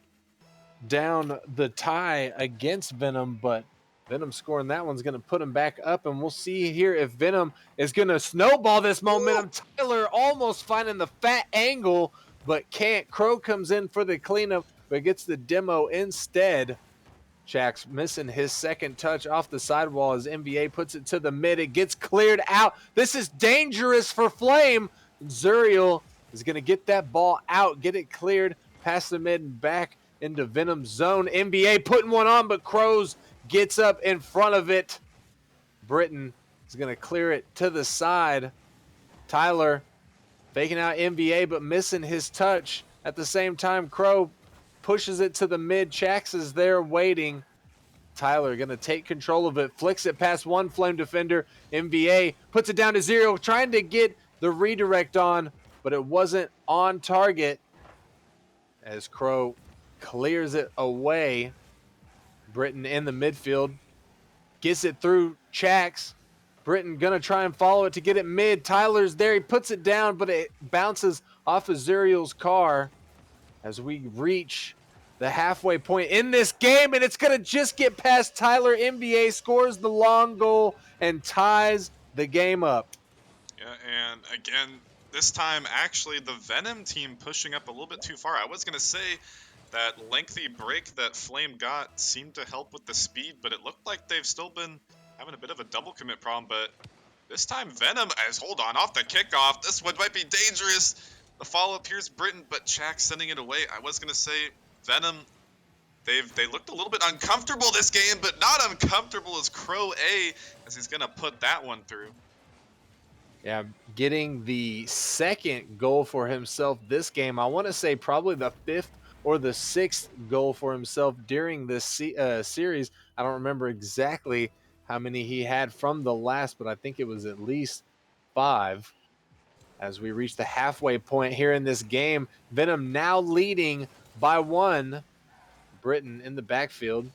down the tie against Venom, but Venom scoring that one's going to put him back up, and we'll see here if Venom is going to snowball this momentum. Tyler almost finding the fat angle, but can't. Crow comes in for the cleanup, but gets the demo instead. Chax missing his second touch off the sidewall as NBA puts it to the mid. It gets cleared out. This is dangerous for Flame. Zuriel is going to get that ball out, get it cleared past the mid and back into Venom's zone. NBA putting one on, but Crows gets up in front of it. Britton is going to clear it to the side. Tyler faking out NBA, but missing his touch. At the same time, Crow pushes it to the mid. Chax is there waiting. Tyler going to take control of it, flicks it past one Flame defender. NBA puts it down to 0, trying to get the redirect on, but it wasn't on target as Crow clears it away. Britton in the midfield gets it through Chax. Britton gonna try and follow it to get it mid. Tyler's there. He puts it down, but it bounces off of Zuriel's car as we reach the halfway point in this game, and it's gonna just get past Tyler. NBA scores the long goal and ties the game up. Yeah, and again, this time actually the Venom team pushing up a little bit too far. I was gonna say that lengthy break that Flame got seemed to help with the speed, but it looked like they've still been having a bit of a double commit problem. But this time Venom, as hold on, off the kickoff, this one might be dangerous. The follow-up here's Britain, but Jack sending it away. I was gonna say Venom, they looked a little bit uncomfortable this game, but not uncomfortable as Crow A, as he's gonna put that one through. Yeah, getting the second goal for himself this game. I want to say probably the 5th or the 6th goal for himself during this series. I don't remember exactly how many he had from the last, but I think it was at least 5. As we reach the halfway point here in this game, Venom now leading by 1. Britton in the backfield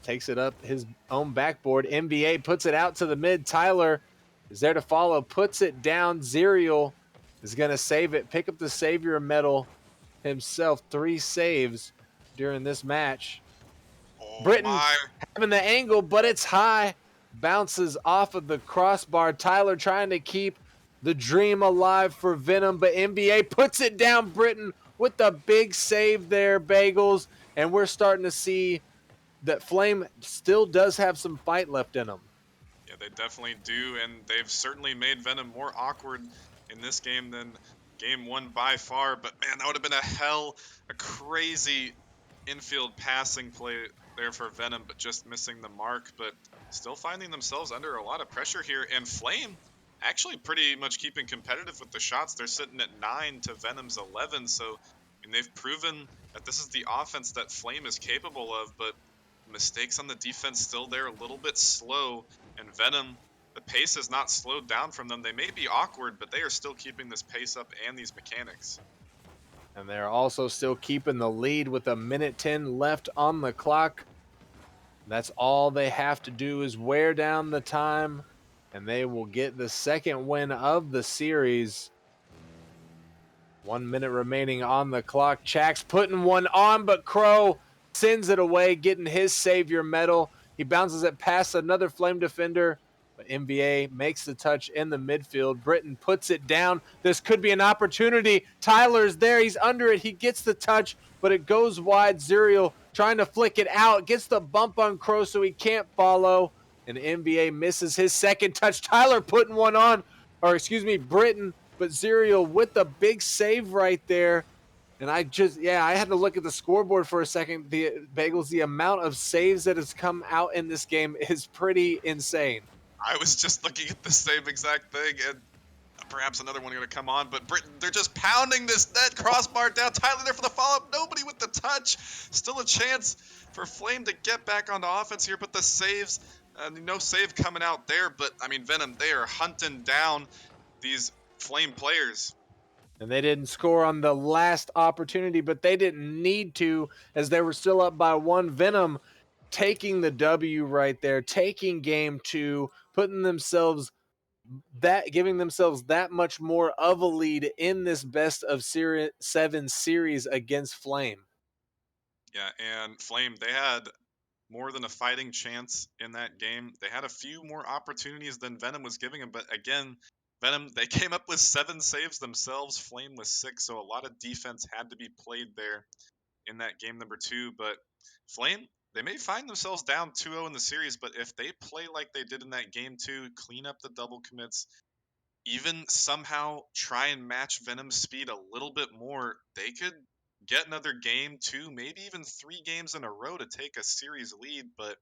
takes it up his own backboard. NBA puts it out to the mid. Tyler is there to follow, puts it down. Zerial is going to save it, pick up the Savior medal himself. 3 saves during this match. Oh Britton my. having the angle, but it's high. Bounces off of the crossbar. Tyler trying to keep the dream alive for Venom, but NBA puts it down. Britton with the big save there, Bagels. And we're starting to see that Flame still does have some fight left in them. Yeah, they definitely do, and they've certainly made Venom more awkward in this game than game 1 by far. But man, that would have been a crazy infield passing play there for Venom, but just missing the mark. But still finding themselves under a lot of pressure here, and Flame actually pretty much keeping competitive with the shots. They're sitting at 9 to Venom's 11, so I mean, they've proven that this is the offense that Flame is capable of, but mistakes on the defense still there, a little bit slow. And Venom, the pace has not slowed down from them. They may be awkward, but they are still keeping this pace up and these mechanics. And they're also still keeping the lead with 1:10 left on the clock. That's all they have to do is wear down the time, and they will get the second win of the series. 1 minute remaining on the clock. Chax putting one on, but Crow sends it away, getting his Savior medal. He bounces it past another Flame defender, but NBA makes the touch in the midfield. Britton puts it down. This could be an opportunity. Tyler's there. He's under it. He gets the touch, but it goes wide. Zuriel trying to flick it out. Gets the bump on Crow so he can't follow. And NBA misses his second touch. Tyler putting one on, or excuse me, Britton. But Zuriel with the big save right there. And I had to look at the scoreboard for a second. The Bagels, the amount of saves that has come out in this game is pretty insane. I was just looking at the same exact thing, and perhaps another one going to come on, but Britain, they're just pounding this net crossbar down. Tyler there for the follow-up. Nobody with the touch. Still a chance for Flame to get back onto offense here, but the saves, no save coming out there. But, I mean, Venom, they are hunting down these Flame players. And they didn't score on the last opportunity, but they didn't need to, as they were still up by 1. Venom taking the W right there, taking game 2, giving themselves that much more of a lead in this best of 7 series against Flame. Yeah, and Flame, they had more than a fighting chance in that game. They had a few more opportunities than Venom was giving them, but again, Venom, they came up with 7 saves themselves, Flame with 6, so a lot of defense had to be played there in that game number 2. But Flame, they may find themselves down 2-0 in the series, but if they play like they did in that game 2, clean up the double commits, even somehow try and match Venom's speed a little bit more, they could get another game, 2, maybe even 3 games in a row to take a series lead. But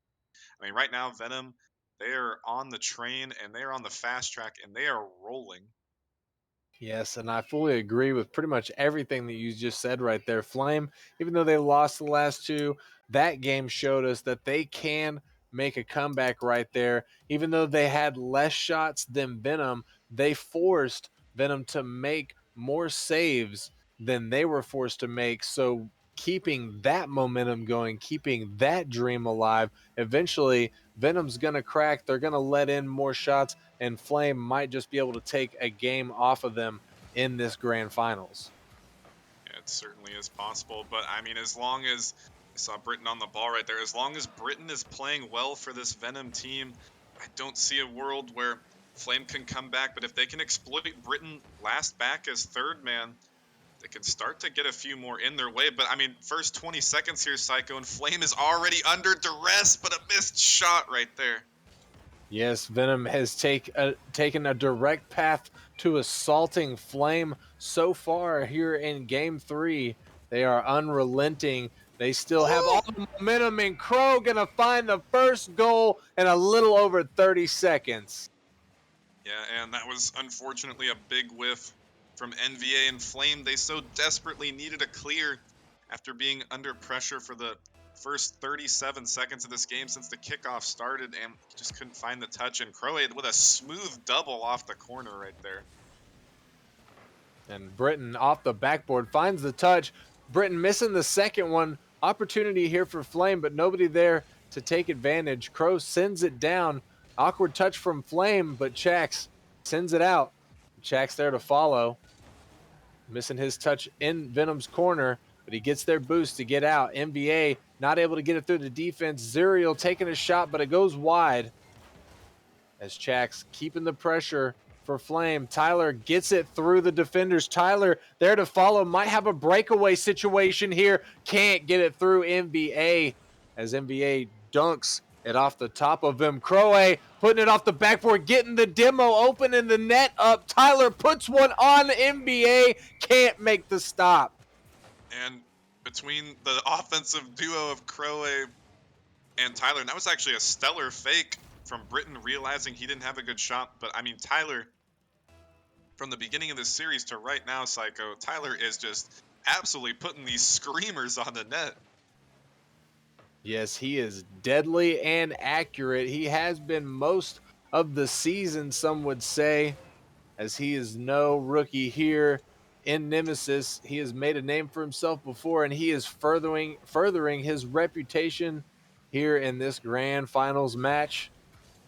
I mean, right now, Venom, they are on the train and they are on the fast track and they are rolling. Yes, and I fully agree with pretty much everything that you just said right there. Flame, even though they lost the last 2, that game showed us that they can make a comeback right there. Even though they had less shots than Venom, they forced Venom to make more saves than they were forced to make. So keeping that momentum going, keeping that dream alive, eventually Venom's going to crack. They're going to let in more shots, and Flame might just be able to take a game off of them in this grand finals. Yeah, it certainly is possible. But I mean, as long as I saw Britain on the ball right there, as long as Britain is playing well for this Venom team, I don't see a world where Flame can come back. But if they can exploit Britain last back as third man, they can start to get a few more in their way. But I mean, first 20 seconds here, Psycho, and Flame is already under duress, but a missed shot right there. Yes, Venom has taken a direct path to assaulting Flame so far here in Game 3. They are unrelenting. They still have all the momentum, and Crow going to find the first goal in a little over 30 seconds. Yeah, and that was unfortunately a big whiff from NVA and Flame. They so desperately needed a clear after being under pressure for the first 37 seconds of this game since the kickoff started, and just couldn't find the touch. And Croat with a smooth double off the corner right there. And Britton off the backboard finds the touch. Britton missing the second one. Opportunity here for Flame, but nobody there to take advantage. Crow sends it down. Awkward touch from Flame, but Chax sends it out. Chax there to follow. Missing his touch in Venom's corner, but he gets their boost to get out. NBA not able to get it through the defense. Zuriel taking a shot, but it goes wide. As Chax keeping the pressure for Flame. Tyler gets it through the defenders. Tyler there to follow. Might have a breakaway situation here. Can't get it through NBA as NBA dunks it off the top of him. Crowe putting it off the backboard, getting the demo open and the net up. Tyler puts one on. NBA can't make the stop. And between the offensive duo of Crowe and Tyler, and that was actually a stellar fake from Britton realizing he didn't have a good shot. But I mean, Tyler, from the beginning of this series to right now, Psycho, Tyler is just absolutely putting these screamers on the net. Yes, he is deadly and accurate. He has been most of the season, some would say, as he is no rookie here in Nemesis. He has made a name for himself before, and he is furthering his reputation here in this grand finals match.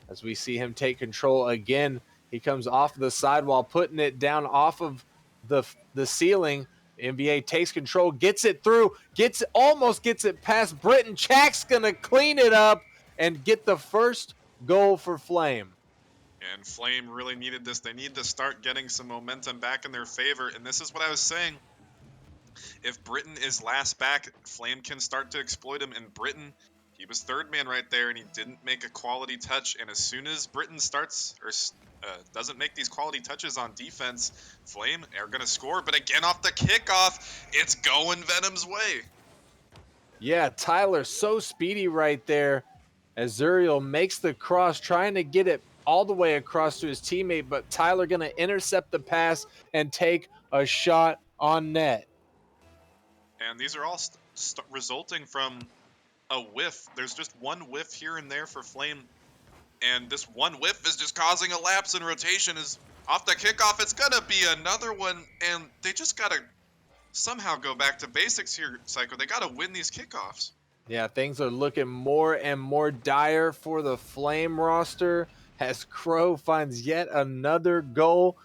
As we see him take control again, he comes off the sidewall, putting it down off of the ceiling. NBA takes control, gets it through, almost gets it past Britton. Chack's gonna clean it up and get the first goal for Flame. And Flame really needed this. They need to start getting some momentum back in their favor. And this is what I was saying. If Britton is last back, Flame can start to exploit him. And Britton, he was third man right there, and he didn't make a quality touch. And as soon as Britton starts or doesn't make these quality touches on defense, Flame are going to score. But again, off the kickoff, it's going Venom's way. Yeah, Tyler so speedy right there as Zuriel makes the cross, trying to get it all the way across to his teammate, but Tyler going to intercept the pass and take a shot on net. And these are all resulting from a whiff. There's just one whiff here and there for Flame. And this one whiff is just causing a lapse in rotation. Is off the kickoff, it's going to be another one. And they just got to somehow go back to basics here, Psycho. They got to win these kickoffs. Yeah, things are looking more and more dire for the Flame roster as Crow finds yet another goal.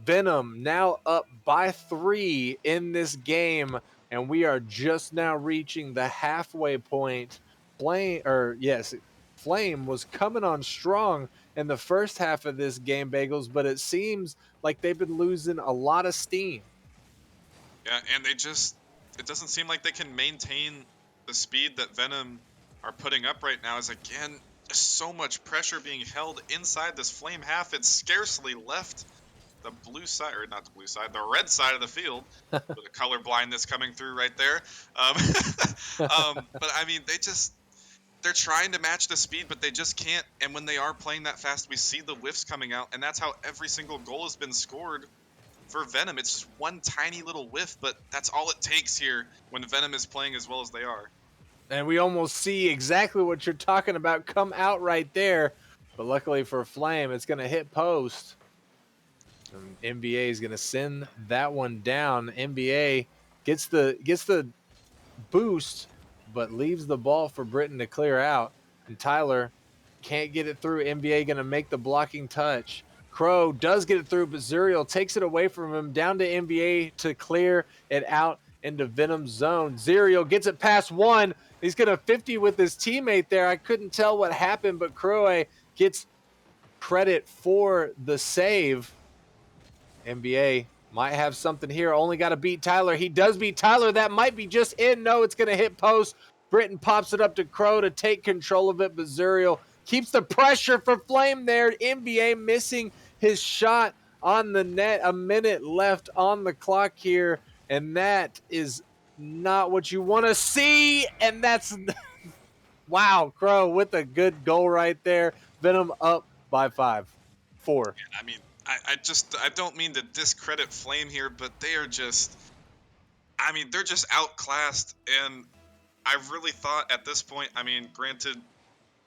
Venom now up by 3 in this game, and we are just now reaching the halfway point. Flame was coming on strong in the first half of this game, Bagels, but it seems like they've been losing a lot of steam. Yeah, and it doesn't seem like they can maintain the speed that Venom are putting up right now. As again, so much pressure being held inside this Flame half, it's scarcely left the blue side, or not the blue side, the red side of the field, with the color blindness coming through right there. But I mean, they're trying to match the speed, but they just can't. And when they are playing that fast, we see the whiffs coming out, and that's how every single goal has been scored for Venom. It's just one tiny little whiff, but that's all it takes here when Venom is playing as well as they are. And we almost see exactly what you're talking about come out right there. But luckily for Flame, it's going to hit post. And NBA is going to send that one down. NBA gets the boost, but leaves the ball for Britton to clear out. And Tyler can't get it through. NBA going to make the blocking touch. Crow does get it through, but Zuriel takes it away from him down to NBA to clear it out into Venom's zone. Zuriel gets it past one. He's going to 50 with his teammate there. I couldn't tell what happened, but Crow gets credit for the save. NBA might have something here. Only got to beat Tyler. He does beat Tyler. That might be just in. No, it's going to hit post. Britton pops it up to Crow to take control of it. But Zuriel keeps the pressure for Flame there. NBA missing his shot on the net. A minute left on the clock here. And that is not what you want to see. And that's, wow, Crow with a good goal right there. Venom up by 4. I mean, I don't mean to discredit Flame here, but they are just, I mean, they're just outclassed. And I really thought at this point, I mean, granted,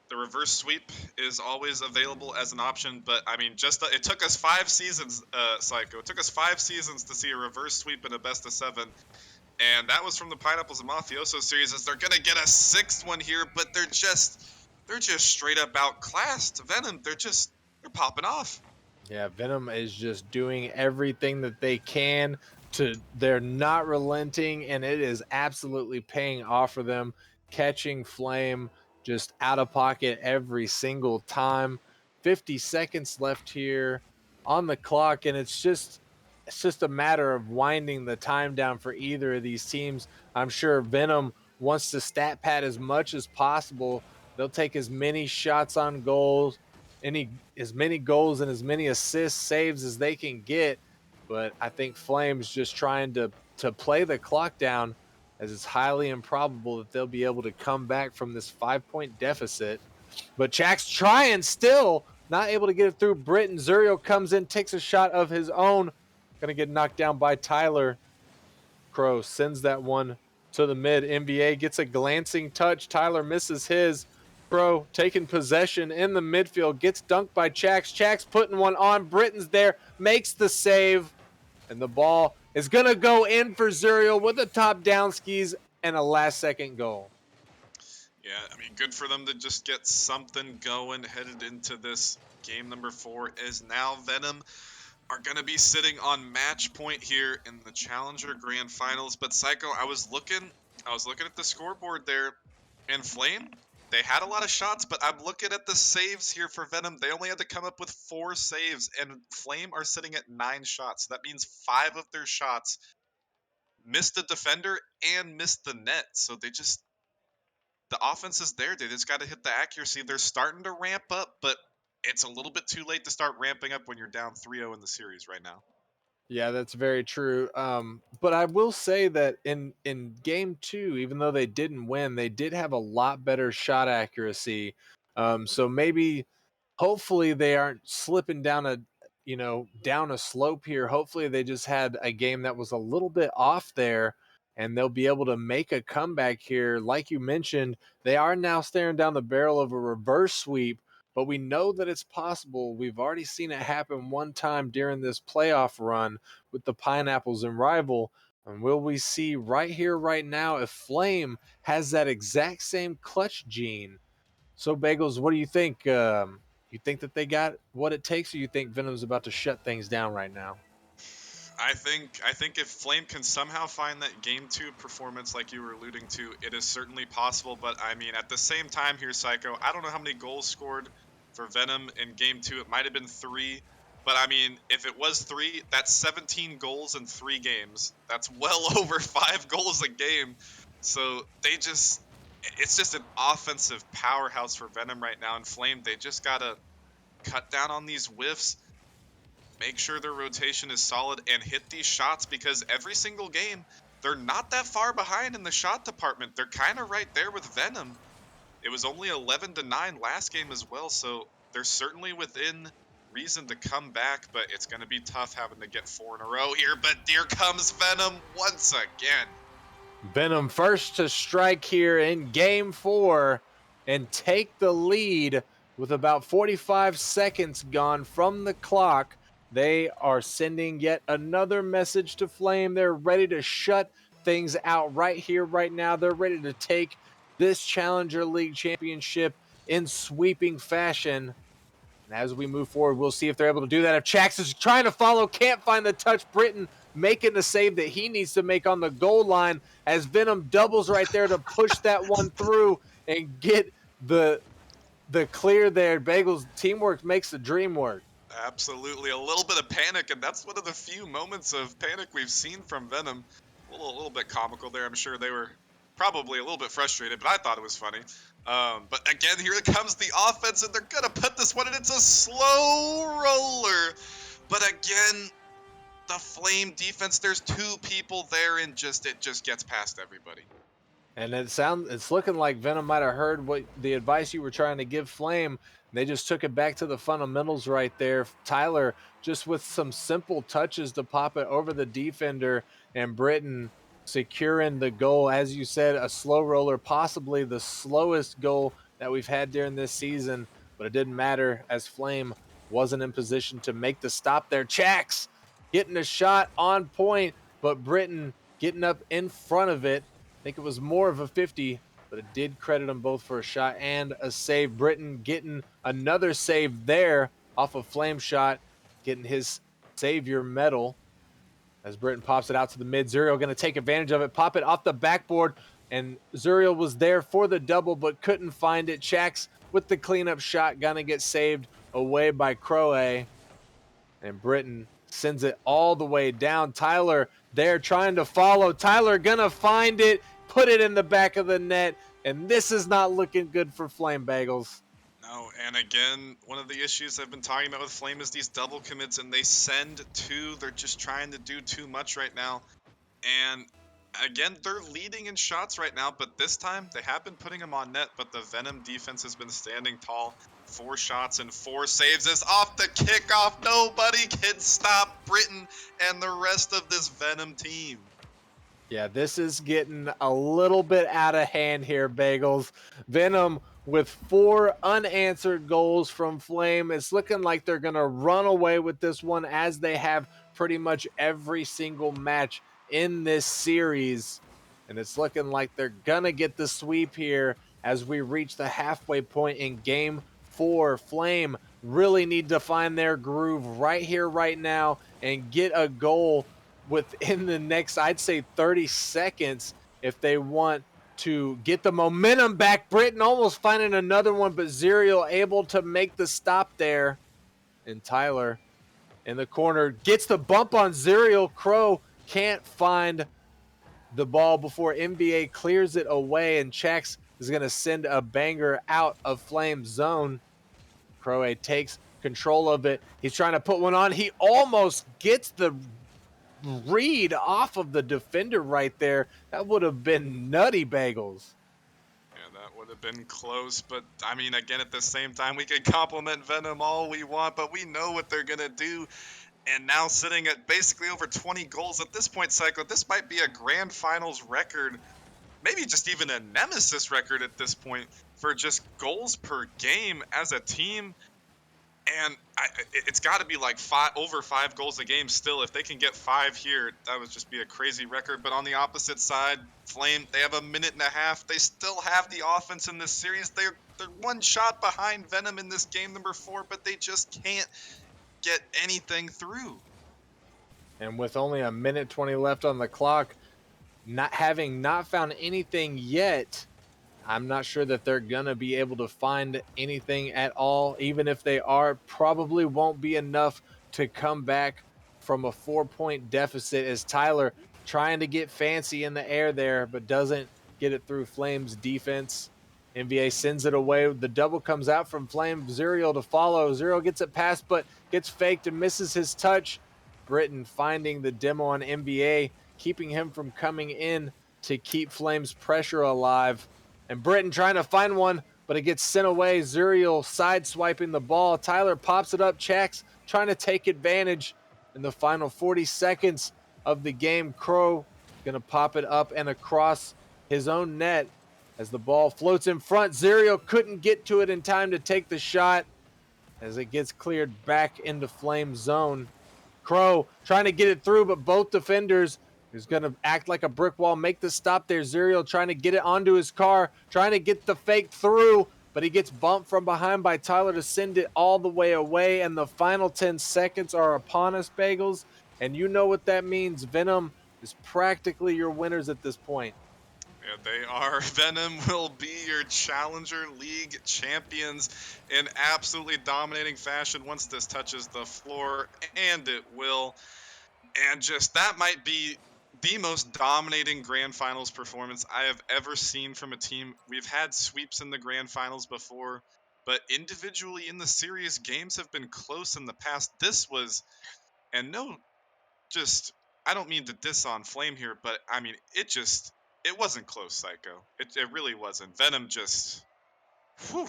the reverse sweep is always available as an option, but I mean, it took us 5 seasons, Psycho. It took us 5 seasons to see a reverse sweep in a best of 7, and that was from the Pineapples and Mafioso series. As they're gonna get a 6th one here, but they're just straight up outclassed. Venom, they're popping off. Yeah, Venom is just doing everything that they can they're not relenting, and it is absolutely paying off for them, catching Flame just out of pocket every single time. 50 seconds left here on the clock, and it's just a matter of winding the time down for either of these teams. I'm sure Venom wants to stat pad as much as possible. They'll take as many shots on goals, as many goals and as many assists, saves as they can get. But I think Flames just trying to play the clock down, as it's highly improbable that they'll be able to come back from this 5-point deficit. But Jack's trying still, not able to get it through. Britton Zuriel comes in, takes a shot of his own, gonna get knocked down by Tyler. Crow sends that one to the mid. NBA gets a glancing touch. Tyler misses his. Crow taking possession in the midfield, gets dunked by Chax. Chax putting one on. Britton's there, makes the save, and the ball is going to go in for Zuriel with a top down skis and a last-second goal. Yeah, I mean, good for them to just get something going headed into this game number 4, as now Venom are going to be sitting on match point here in the Challenger Grand Finals. But Psycho, I was looking at the scoreboard there, and Flame, they had a lot of shots, but I'm looking at the saves here for Venom. They only had to come up with 4 saves, and Flame are sitting at 9 shots. That means 5 of their shots missed the defender and missed the net. So the offense is there. They just got to hit the accuracy. They're starting to ramp up, but it's a little bit too late to start ramping up when you're down 3-0 in the series right now. Yeah, that's very true. But I will say that in game 2, even though they didn't win, they did have a lot better shot accuracy. So maybe, hopefully, they aren't slipping down a slope here. Hopefully, they just had a game that was a little bit off there, and they'll be able to make a comeback here. Like you mentioned, they are now staring down the barrel of a reverse sweep. But we know that it's possible. We've already seen it happen one time during this playoff run with the Pineapples and Rival. And will we see right here, right now, if Flame has that exact same clutch gene? So, Bagels, what do you think? You think that they got what it takes, or you think Venom's about to shut things down right now? I think if Flame can somehow find that game 2 performance like you were alluding to, it is certainly possible. But I mean, at the same time here, Psycho, I don't know how many goals scored for Venom in game 2. It might have been 3. But I mean, if it was 3, that's 17 goals in 3 games. That's well over 5 goals a game. So it's just an offensive powerhouse for Venom right now. And Flame, they just got to cut down on these whiffs, make sure their rotation is solid, and hit these shots, because every single game, they're not that far behind in the shot department. They're kind of right there with Venom. It was only 11-9 last game as well, so they're certainly within reason to come back, but it's going to be tough having to get 4 in a row here. But here comes Venom once again. Venom first to strike here in game 4 and take the lead with about 45 seconds gone from the clock. They are sending yet another message to Flame. They're ready to shut things out right here, right now. They're ready to take this Challenger League championship in sweeping fashion. And as we move forward, we'll see if they're able to do that. If Chax is trying to follow, can't find the touch, Britton making the save that he needs to make on the goal line as Venom doubles right there to push that one through and get the clear there. Bagels teamwork makes the dream work. Absolutely, a little bit of panic, and that's one of the few moments of panic we've seen from Venom. A little bit comical there. I'm sure they were probably a little bit frustrated, but I thought it was funny. But again, here comes the offense, and they're gonna put this one, and it's a slow roller. But again, the Flame defense, there's two people there, and it just gets past everybody. And it's looking like Venom might have heard what the advice you were trying to give Flame. They just took it back to the fundamentals right there. Tyler just with some simple touches to pop it over the defender, and Britton securing the goal. As you said, a slow roller, possibly the slowest goal that we've had during this season, but it didn't matter as Flame wasn't in position to make the stop there. Chax getting a shot on point, but Britton getting up in front of it. I think it was more of a 50, but it did credit them both for a shot and a save. Britton getting another save there off a flame shot, getting his savior medal as Britton pops it out to the mid. Zuriel going to take advantage of it, pop it off the backboard, and Zuriel was there for the double but couldn't find it. Chax with the cleanup shot, going to get saved away by Crowe, and Britton sends it all the way down. Tyler there trying to follow. Tyler gonna find it, put it in the back of the net, and this is not looking good for Flame Bagels. No, and again, one of the issues I've been talking about with Flame is these double commits, and they send two. They're just trying to do too much right now. And again, they're leading in shots right now, but this time they have been putting them on net, but the Venom defense has been standing tall. 4 shots and 4 saves is off the kickoff. Nobody can stop Britton and the rest of this Venom team. Yeah, this is getting a little bit out of hand here, Bagels. Venom with 4 unanswered goals from Flame. It's looking like they're going to run away with this one as they have pretty much every single match in this series. And it's looking like they're going to get the sweep here as we reach the halfway point in game 4. Flame really need to find their groove right here, right now, and get a goal within the next, I'd say, 30 seconds if they want to get the momentum back. Britton almost finding another one, but Zuriel able to make the stop there. And Tyler in the corner gets the bump on Zuriel. Crow can't find the ball before NBA clears it away, and Chax is going to send a banger out of Flame zone. Crow takes control of it. He's trying to put one on. He almost gets the read off of the defender right there. That would have been nutty, Bagels. Yeah, that would have been close, but I mean, again, at the same time, we can compliment Venom all we want, but we know what they're gonna do. And now sitting at basically over 20 goals at this point, Psycho, this might be a grand finals record, maybe just even a Nemesis record at this point for just goals per game as a team. And it's got to be like over 5 goals a game still. If they can get 5 here, that would just be a crazy record. But on the opposite side, Flame, they have a minute and a half. They still have the offense in this series. They're 1 shot behind Venom in this game number 4, but they just can't get anything through. And with only a minute 20 left on the clock, not found anything yet, I'm not sure that they're going to be able to find anything at all. Even if they are, probably won't be enough to come back from a 4-point deficit as Tyler trying to get fancy in the air there, but doesn't get it through Flames defense. NBA sends it away. The double comes out from Flame. Zuriel to follow. Zuriel gets it past, but gets faked and misses his touch. Britton finding the demo on NBA, keeping him from coming in to keep Flames pressure alive. And Britton trying to find one, but it gets sent away. Zuriel side-swiping the ball. Tyler pops it up. Chax trying to take advantage in the final 40 seconds of the game. Crow Going to pop it up and across his own net as the ball floats in front. Zerial couldn't get to it in time to take the shot as it gets cleared back into Flame zone. Crow trying to get it through, but both defenders is going to act like a brick wall, make the stop there. Zerial trying to get it onto his car, trying to get the fake through, but he gets bumped from behind by Tyler to send it all the way away. And the final 10 seconds are upon us, Bagels. And you know what that means. Venom is practically your winners at this point. Yeah, they are. Venom will be your Challenger League champions in absolutely dominating fashion once this touches the floor, and it will. And just that might be the most dominating grand finals performance I have ever seen from a team. We've had sweeps in the grand finals before, but individually in the series, games have been close in the past. This was, and no, just, I don't mean to diss on Flame here, but I mean, it wasn't close, Psycho. It really wasn't. Venom just, whew.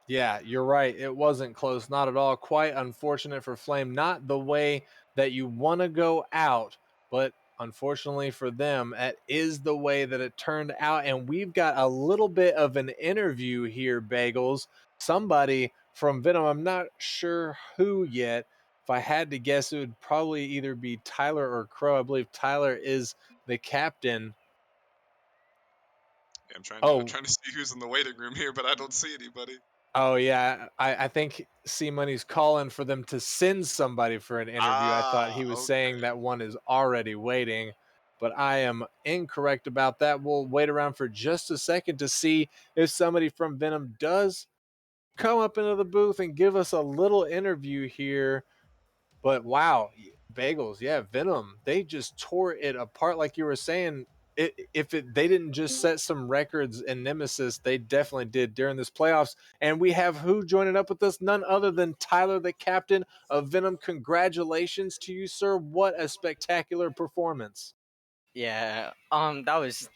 Yeah, you're right. It wasn't close, not at all. Quite unfortunate for Flame. Not the way that you want to go out, but unfortunately for them, that is the way that it turned out. And we've got a little bit of an interview here, Bagels. Somebody from Venom, I'm not sure who yet. If I had to guess, it would probably either be Tyler or Crow. I believe Tyler is the captain. Yeah, I'm Oh, trying to see who's in the waiting room here, but I don't see anybody. oh yeah, I think C Money's calling for them to send somebody for an interview. I thought Ah, he was saying okay. that one is already waiting, but I am incorrect about that. We'll wait around for just a second to see if somebody from Venom does come up into the booth and give us a little interview here. But wow, Bagels, yeah, Venom, they just tore it apart, like you were saying. They didn't just set some records in Nemesis, they definitely did during this playoffs. And we have who joining up with us? None other than Tyler, the captain of Venom. Congratulations to you, sir. What a spectacular performance. Yeah, that was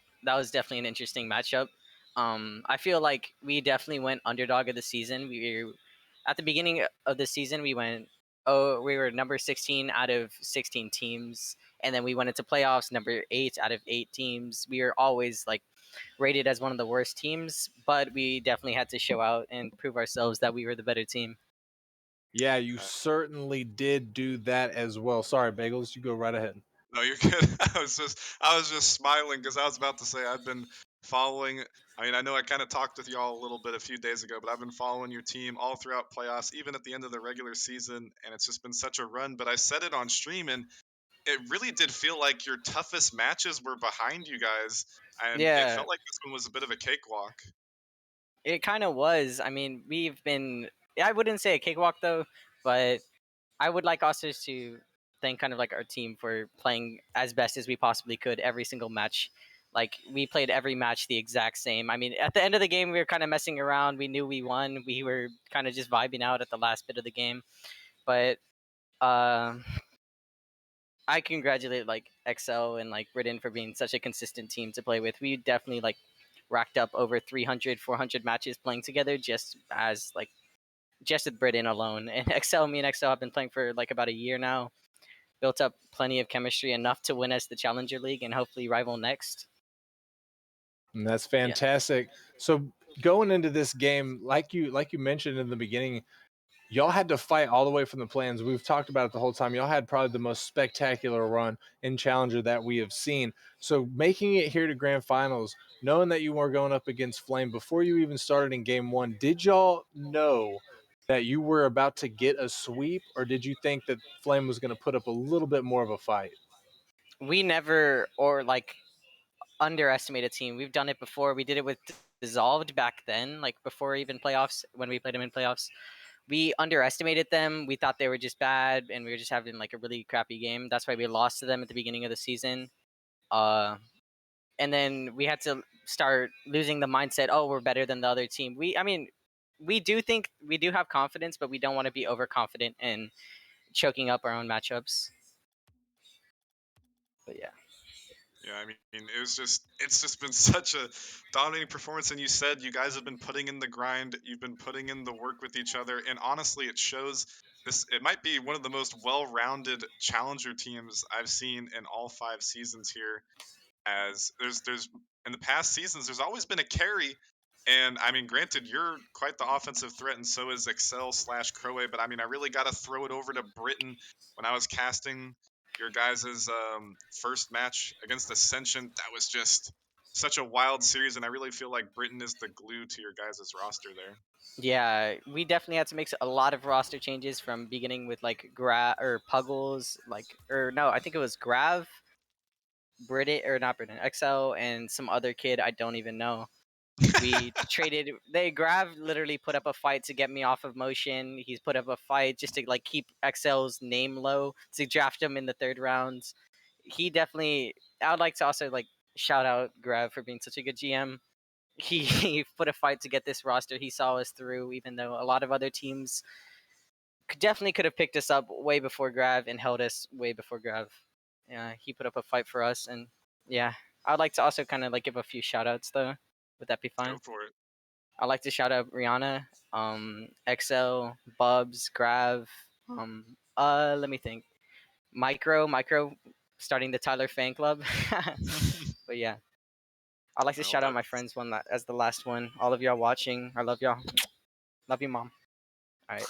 definitely an interesting matchup. I feel like we definitely went underdog of the season. We were, at the beginning of the season we were number 16 out of 16 teams, and then we went into playoffs number 8 out of 8 teams. We were always like rated as one of the worst teams, but we definitely had to show out and prove ourselves that we were the better team. Yeah, you Uh, certainly did do that as well. Sorry, Bagels, you go right ahead. no, you're good. I was just smiling because I was about to say I've been following. I mean, I know I kind of talked with y'all a little bit a few days ago, but I've been following your team all throughout playoffs, even at the end of the regular season, and it's just been such a run. But I said it on stream, and it really did feel like your toughest matches were behind you guys, and it Yeah, felt like this one was a bit of a cakewalk. it kind of was. I mean, we've been. I wouldn't say a cakewalk though, but I would like us to thank kind of like our team for playing as best as we possibly could every single match. Like we played every match the exact same. I mean, at the end of the game, we were kind of messing around. We knew we won. We were kind of just vibing out at the last bit of the game. But uh, I congratulate like XL and like Britain for being such a consistent team to play with. We definitely like racked up over 300, 400 matches playing together just with Britain alone. And me and XL have been playing for like about a year now. Built up plenty of chemistry enough to win us the Challenger League and hopefully rival next. And that's Yeah. fantastic. So going into this game, like you mentioned in the beginning, y'all had to fight all the way from the plans. We've talked about it the whole time. Y'all had probably the most spectacular run in Challenger that we have seen. So making it here to grand finals, knowing that you were going up against Flame before you even started in game one, did y'all know that you were about to get a sweep, or did you think that Flame was going to put up a little bit more of a fight? We never or like underestimate a team. We've done it before. We did it with Dissolved back then, like before even playoffs when we played them in playoffs. We underestimated them. We thought they were just bad and we were just having like a really crappy game. That's why we lost to them at the beginning of the season. Uh and then we had to start losing the mindset, oh, we're better than the other team. I mean, we do think we do have confidence, but we don't want to be overconfident and choking up our own matchups. But yeah. Yeah, I mean, it's just been such a dominating performance. And you said you guys have been putting in the grind, you've been putting in the work with each other, and honestly, it shows. it might be one of the most well-rounded challenger teams I've seen in all 5 seasons here. As there's in the past seasons, there's always been a carry, and I mean, granted, you're quite the offensive threat, and so is Excel slash Crowe. But I mean, I really got to throw it over to Britain when I was casting your guys' first match against Ascension. That was just such a wild series, and I really feel like Britain is the glue to your guys' roster there. Yeah, we definitely had to make a lot of roster changes from beginning with like Puggles, or no, I think it was Grav, Brit or not Britain, XL, and some other kid I don't even know. We traded. Grav literally put up a fight to get me off of motion. He's put up a fight just to like keep XL's name low to draft him in the third rounds. He definitely. I would like to also like shout out Grav for being such a good GM. He put a fight to get this roster. He saw us through, even though a lot of other teams definitely could have picked us up way before Grav and held us way before Grav. Yeah, he put up a fight for us, and yeah, I'd like to also kind of like give a few shout outs though. Would that be Go fine? for it. I'd like to shout out Rihanna, XL, Bubs, Grav, let me think. Micro, starting the Tyler fan club. But yeah, I'd like to Well, shout out my friends as the last one. All of y'all watching, I love y'all. Love you, mom. All right.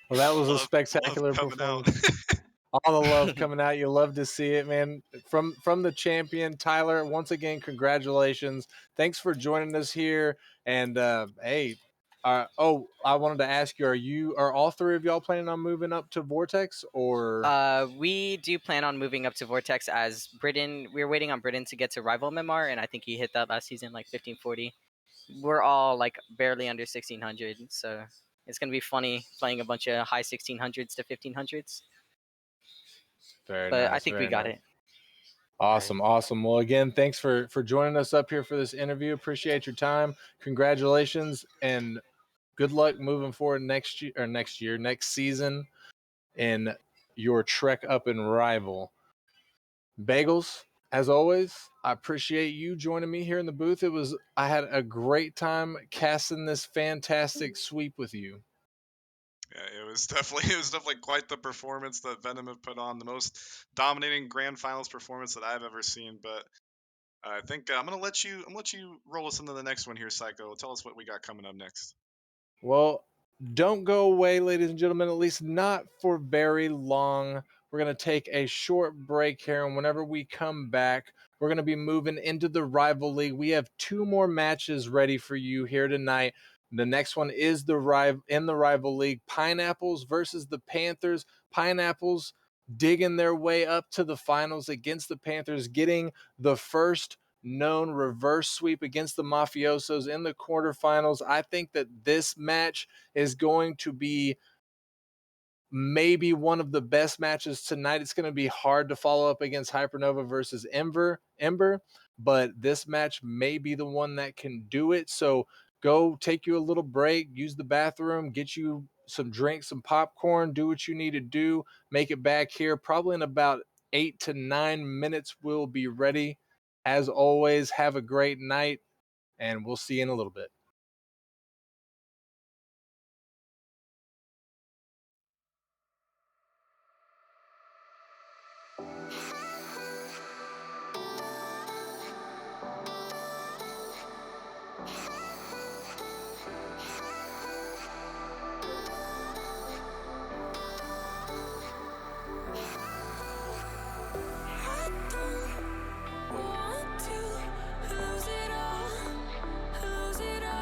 Well, that was a love spectacular coming out. performance. All the love coming out. You love to see it, man. From the champion, Tyler. Once again, congratulations. Thanks for joining us here. And hey, I wanted to ask you: are all three of y'all planning on moving up to Vortex, or? We do plan on moving up to Vortex as Britain. We're waiting on Britain to get to Rival Mimar, and I think he hit that last season, like 1540. We're all like barely under 1600, so it's gonna be funny playing a bunch of high 1600s to 1500s. Very But I nice. think we Very got nice. it. Awesome, awesome. Well, again, thanks for joining us up here for this interview. Appreciate your time. Congratulations and good luck moving forward next next season in your trek up in Rival. Bagels, as always, I appreciate you joining me here in the booth. I had a great time casting this fantastic sweep with you. Yeah, it was definitely quite the performance that Venom have put on, the most dominating grand finals performance that I've ever seen. But I think I'm gonna let you roll us into the next one here, Psycho. Tell us what we got coming up next. Well, don't go away, ladies and gentlemen, at least not for very long. We're going to take a short break here, and whenever we come back, we're going to be moving into the Rival League. We have 2 more matches ready for you here tonight. The next one is the Rival League, Pineapples versus the Panthers. Pineapples digging their way up to the finals against the Panthers, getting the first known reverse sweep against the Mafiosos in the quarterfinals. I think that this match is going to be maybe one of the best matches tonight. It's going to be hard to follow up against Hypernova versus Ember, but this match may be the one that can do it. So go take you a little break, use the bathroom, get you some drinks, some popcorn, do what you need to do, make it back here. Probably in about 8 to 9 minutes, we'll be ready. As always, have a great night, and we'll see you in a little bit. Want to lose it all, lose it all.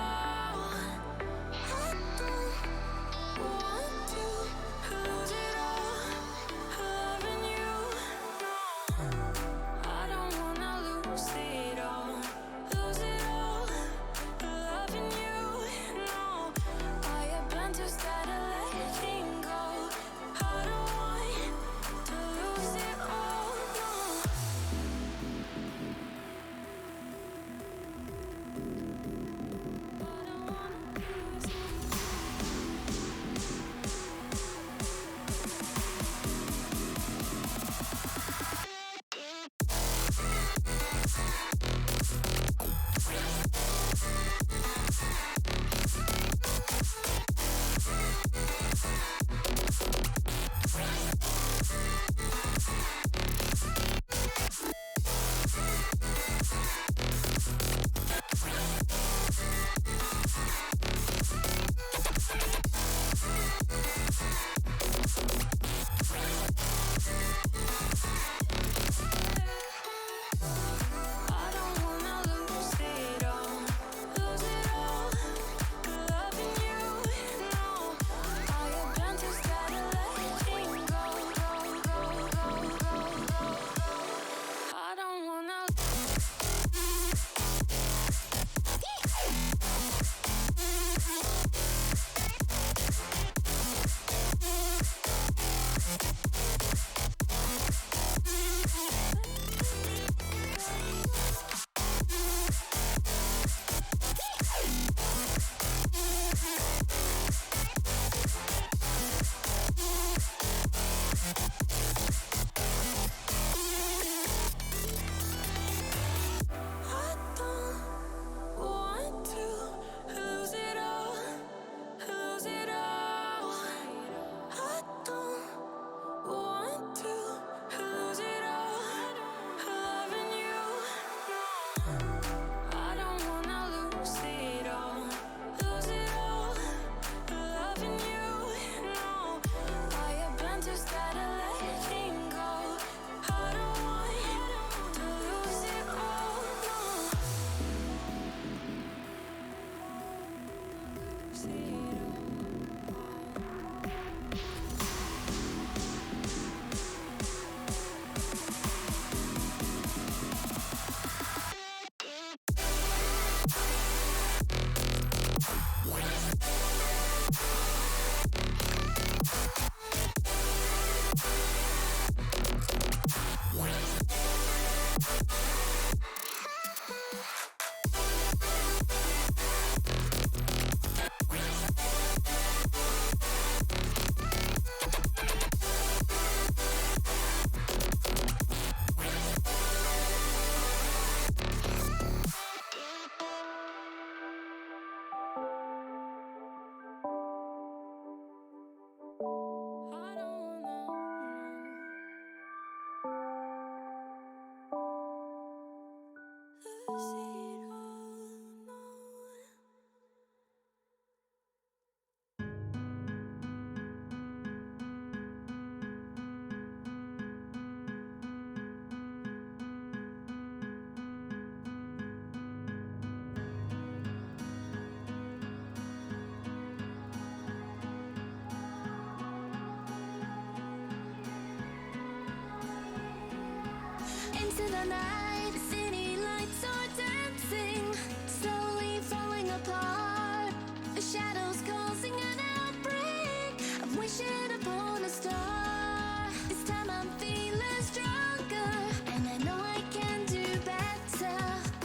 the night. The city lights are dancing, slowly falling apart. The shadows causing an outbreak. I'm wishing upon a star. This time I'm feeling stronger, and I know I can do better.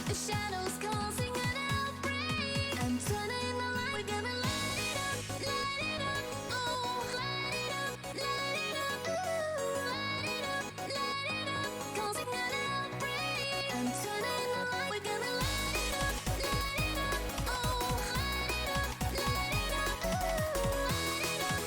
The shadows causing an outbreak. I'm turning the light. We're gonna light it up, oh, light it up, ooh, light it up, causing an outbreak. I'm turning the light. We're gonna light it up, oh, light it up, ooh, light it up,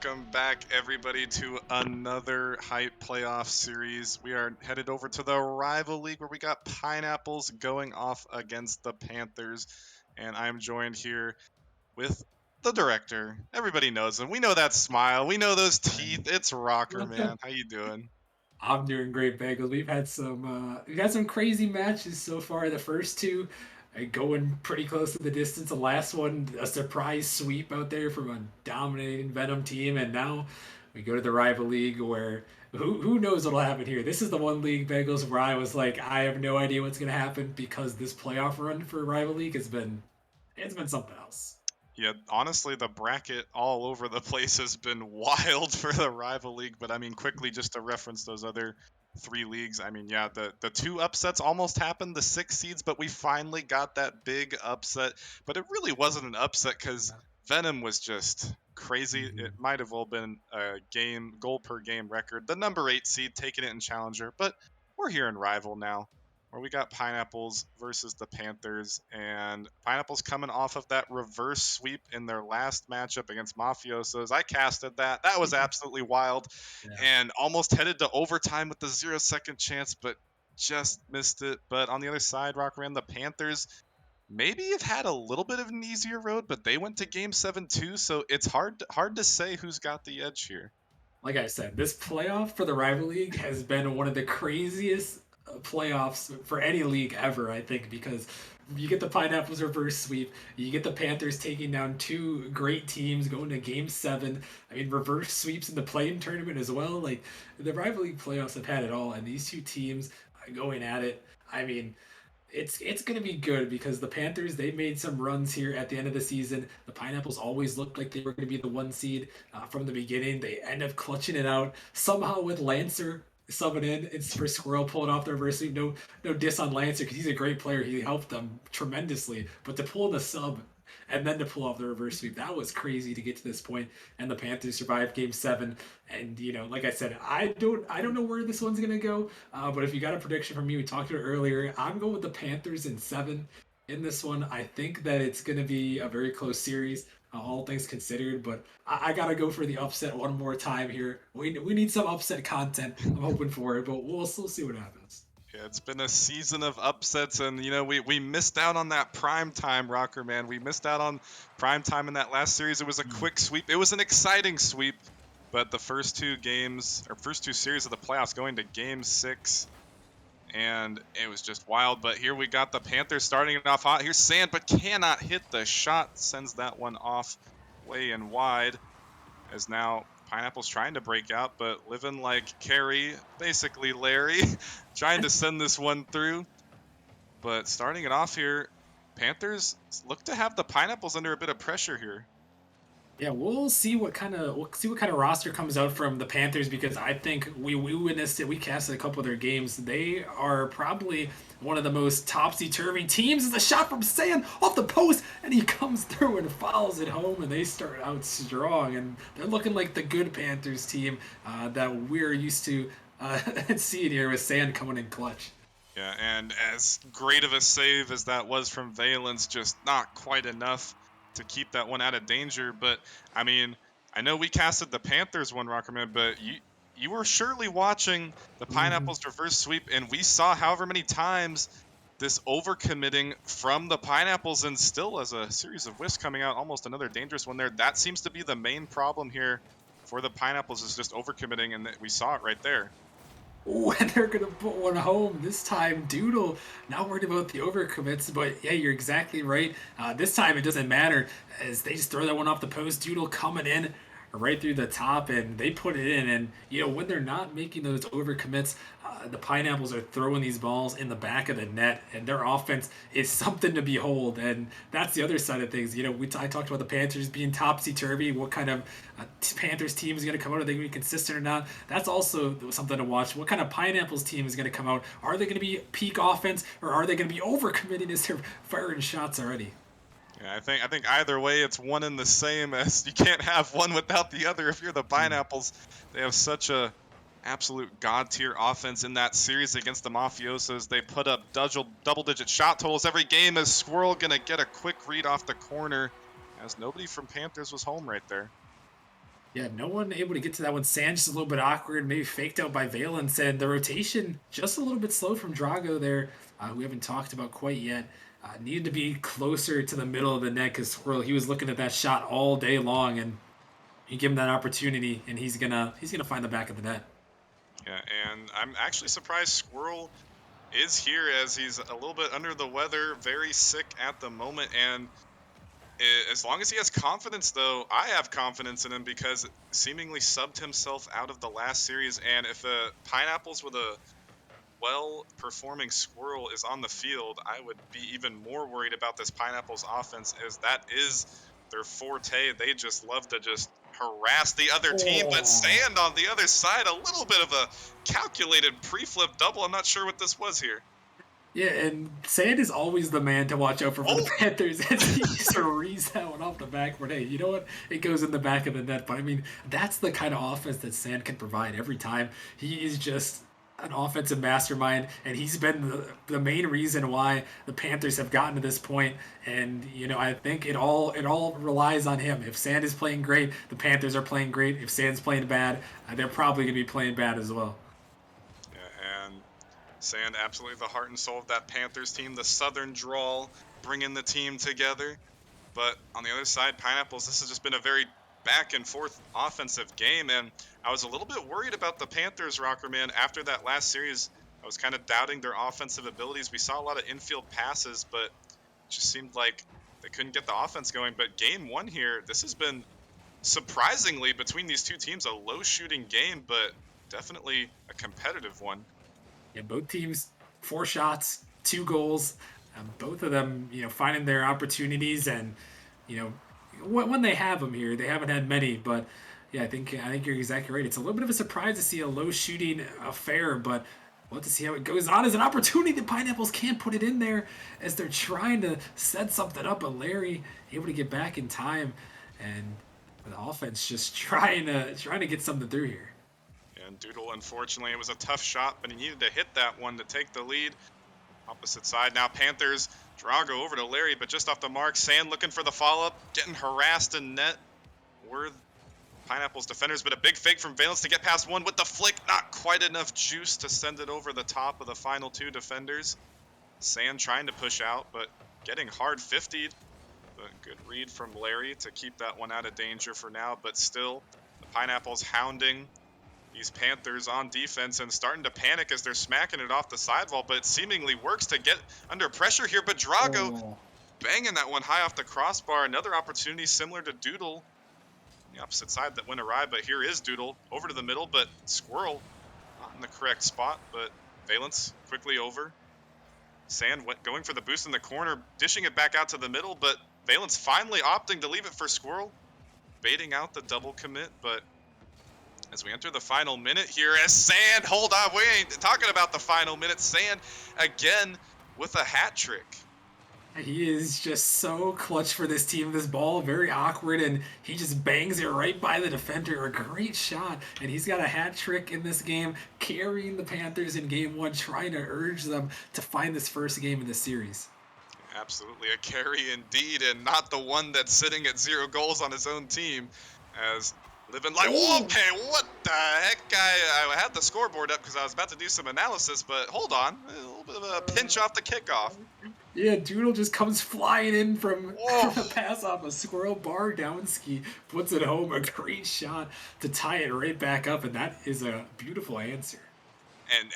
Welcome back, everybody, to another hype playoff series. We are headed over to the rival league where we got Pineapples going off against the Panthers, and I'm joined here with the director. Everybody knows him. We know that smile. We know those teeth. It's Rocker, man. How you doing? I'm doing great, Bagels. We've had some crazy matches so far. The first two going pretty close to the distance. The last one, a surprise sweep out there from a dominating Venom team, and now we go to the rival league where who knows what'll happen here. This is the one league, Bagels, where I was like, I have no idea what's gonna happen because this playoff run for rival league it's been something else. Yeah, honestly, the bracket all over the place has been wild for the rival league. But I mean, quickly, just to reference those other three leagues, I mean, yeah, the two upsets almost happened, the 6 seeds, but we finally got that big upset. But it really wasn't an upset because Venom was just crazy. It might have well been a goal per game record. The number 8 seed taking it in Challenger, but we're here in rival now where we got Pineapples versus the Panthers, and Pineapples coming off of that reverse sweep in their last matchup against Mafiosos. I casted that. That was absolutely wild, Yeah. and almost headed to overtime with the 0 second chance, but just missed it. But on the other side, Rockman, the Panthers maybe have had a little bit of an easier road, but they went to Game 7 too, so it's hard to say who's got the edge here. Like I said, this playoff for the rival league has been one of the craziest playoffs for any league ever, I think, because you get the Pineapples reverse sweep, you get the Panthers taking down two great teams going to game 7. I mean, reverse sweeps in the play-in tournament as well. Like, the rival league playoffs have had it all, and these two teams going at it. I mean, it's going to be good because the Panthers, they made some runs here at the end of the season. The Pineapples always looked like they were going to be the 1 seed from the beginning. They end up clutching it out somehow with Lancer subbing in. It's for Squirrel pulling off the reverse sweep. No diss on Lancer because he's a great player. He helped them tremendously. But to pull the sub and then to pull off the reverse sweep, that was crazy to get to this point. And the Panthers survived Game 7. And like I said, I don't know where this one's gonna go. But if you got a prediction from me, we talked about it earlier. I'm going with the Panthers in 7 in this one. I think that it's gonna be a very close series, all things considered. But I gotta go for the upset one more time here. We need some upset content. I'm hoping for it, but we'll still see what happens. Yeah, it's been a season of upsets, and we missed out on that prime time, Rocker, man. We missed out on prime time in that last series. It was a quick sweep. It was an exciting sweep, but the first two series of the playoffs going to Game 6, and it was just wild. But here we got the Panthers starting it off hot. Here's Sand, but cannot hit the shot. Sends that one off way and wide, as now Pineapple's trying to break out, but living like Carrie, basically Larry, trying to send this one through. But starting it off here, Panthers look to have the Pineapples under a bit of pressure here. Yeah, we'll see what kind of roster comes out from the Panthers because I think we witnessed it. We casted a couple of their games. They are probably one of the most topsy-turvy teams. It's a shot from Sand off the post, and he comes through and fouls it home, and they start out strong. And they're looking like the good Panthers team that we're used to seeing here with Sand coming in clutch. Yeah, and as great of a save as that was from Valence, just not quite enough to keep that one out of danger. But I mean, I know we casted the Panthers one, Rockerman, but you were surely watching the Pineapples reverse sweep, and we saw however many times this overcommitting from the Pineapples, and still as a series of whiffs coming out, almost another dangerous one there. That seems to be the main problem here for the Pineapples, is just overcommitting, and we saw it right there. Ooh, and they're gonna put one home this time. Doodle, not worried about the overcommits, but yeah, you're exactly right. This time it doesn't matter as they just throw that one off the post. Doodle coming in right through the top, and they put it in. And when they're not making those overcommits, the Pineapples are throwing these balls in the back of the net, and their offense is something to behold. And that's the other side of things. I talked about the Panthers being topsy turvy. What kind of Panthers team is going to come out? Are they going to be consistent or not? That's also something to watch. What kind of Pineapples team is going to come out? Are they going to be peak offense, or are they going to be overcommitting as they're firing shots already? Yeah, I think either way, it's one and the same, as you can't have one without the other. If you're the Pineapples, they have such a absolute god tier offense in that series against the Mafiosos. They put up double-digit shot totals every game. As Squirrel gonna get a quick read off the corner, as nobody from Panthers was home right there. Yeah, no one able to get to that one. Sand just a little bit awkward, maybe faked out by Valence, and the rotation just a little bit slow from Drago there. We haven't talked about quite yet. Needed to be closer to the middle of the net because Squirrel, he was looking at that shot all day long, and you give him that opportunity, and he's gonna find the back of the net. Yeah, and I'm actually surprised Squirrel is here as he's a little bit under the weather, very sick at the moment. And as long as he has confidence, though, I have confidence in him because seemingly subbed himself out of the last series. And if Pineapples with a well performing Squirrel is on the field, I would be even more worried about this Pineapples offense, as that is their forte. They just love to just harass the other team. But Oh. Sand on the other side, a little bit of a calculated pre-flip double. I'm not sure what this was here. Yeah, and Sand is always the man to watch out for the Oh, Panthers as he just reads that one off the backboard. Hey, you know what? It goes in the back of the net. But I mean, that's the kind of offense that Sand can provide every time. He is just an offensive mastermind, and he's been the main reason why the Panthers have gotten to this point. And I think it all relies on him. If Sand is playing great, the Panthers are playing great. If Sand's playing bad, they're probably going to be playing bad as well. yeah, and Sand, absolutely the heart and soul of that Panthers team. The Southern drawl bringing the team together. But on the other side, Pineapples, this has just been a very back and forth offensive game. And I was a little bit worried about the Panthers, Rockerman. After that last series, I was kind of doubting their offensive abilities. We saw a lot of infield passes, but it just seemed like they couldn't get the offense going. But game one here, this has been surprisingly, between these two teams, a low shooting game, but definitely a competitive one. Yeah, both teams, 4 shots, 2 goals. Both of them, finding their opportunities, and you know, when they have them here, they haven't had many, but yeah, I think you're exactly right. It's a little bit of a surprise to see a low shooting affair, but we'll have to see how it goes on. As an opportunity, the Pineapples can't put it in there as they're trying to set something up, but Larry able to get back in time, and the offense just trying to get something through here. And Doodle, unfortunately, it was a tough shot, but he needed to hit that one to take the lead. Opposite side now, Panthers. Drago over to Larry, but just off the mark. Sand looking for the follow-up, getting harassed in net. Were Pineapple's defenders, but a big fake from Valence to get past one with the flick. Not quite enough juice to send it over the top of the final two defenders. Sand trying to push out, but getting hard 50'd. A good read from Larry to keep that one out of danger for now, but still, the Pineapples hounding these Panthers on defense and starting to panic as they're smacking it off the sidewall, but it seemingly works to get under pressure here. But Drago Oh. banging that one high off the crossbar. Another opportunity similar to Doodle on the opposite side that went awry, but here is Doodle over to the middle, but Squirrel not in the correct spot, but Valence quickly over. Sand going for the boost in the corner, dishing it back out to the middle, but Valence finally opting to leave it for Squirrel, baiting out the double commit, but as we enter the final minute here, as Sand, hold on, we ain't talking about the final minute. Sand again with a hat trick. He is just so clutch for this team. This ball, very awkward, and he just bangs it right by the defender. A great shot, and he's got a hat trick in this game, carrying the Panthers in game one, trying to urge them to find this first game in the series. Absolutely a carry indeed, and not the one that's sitting at 0 goals on his own team. As living like, Oh. okay, what the heck? I had the scoreboard up because I was about to do some analysis, but hold on, a little bit of a pinch off the kickoff. Yeah, Doodle just comes flying in from Whoa. a pass off a Squirrel bar downski, puts it home. A great shot to tie it right back up, and that is a beautiful answer.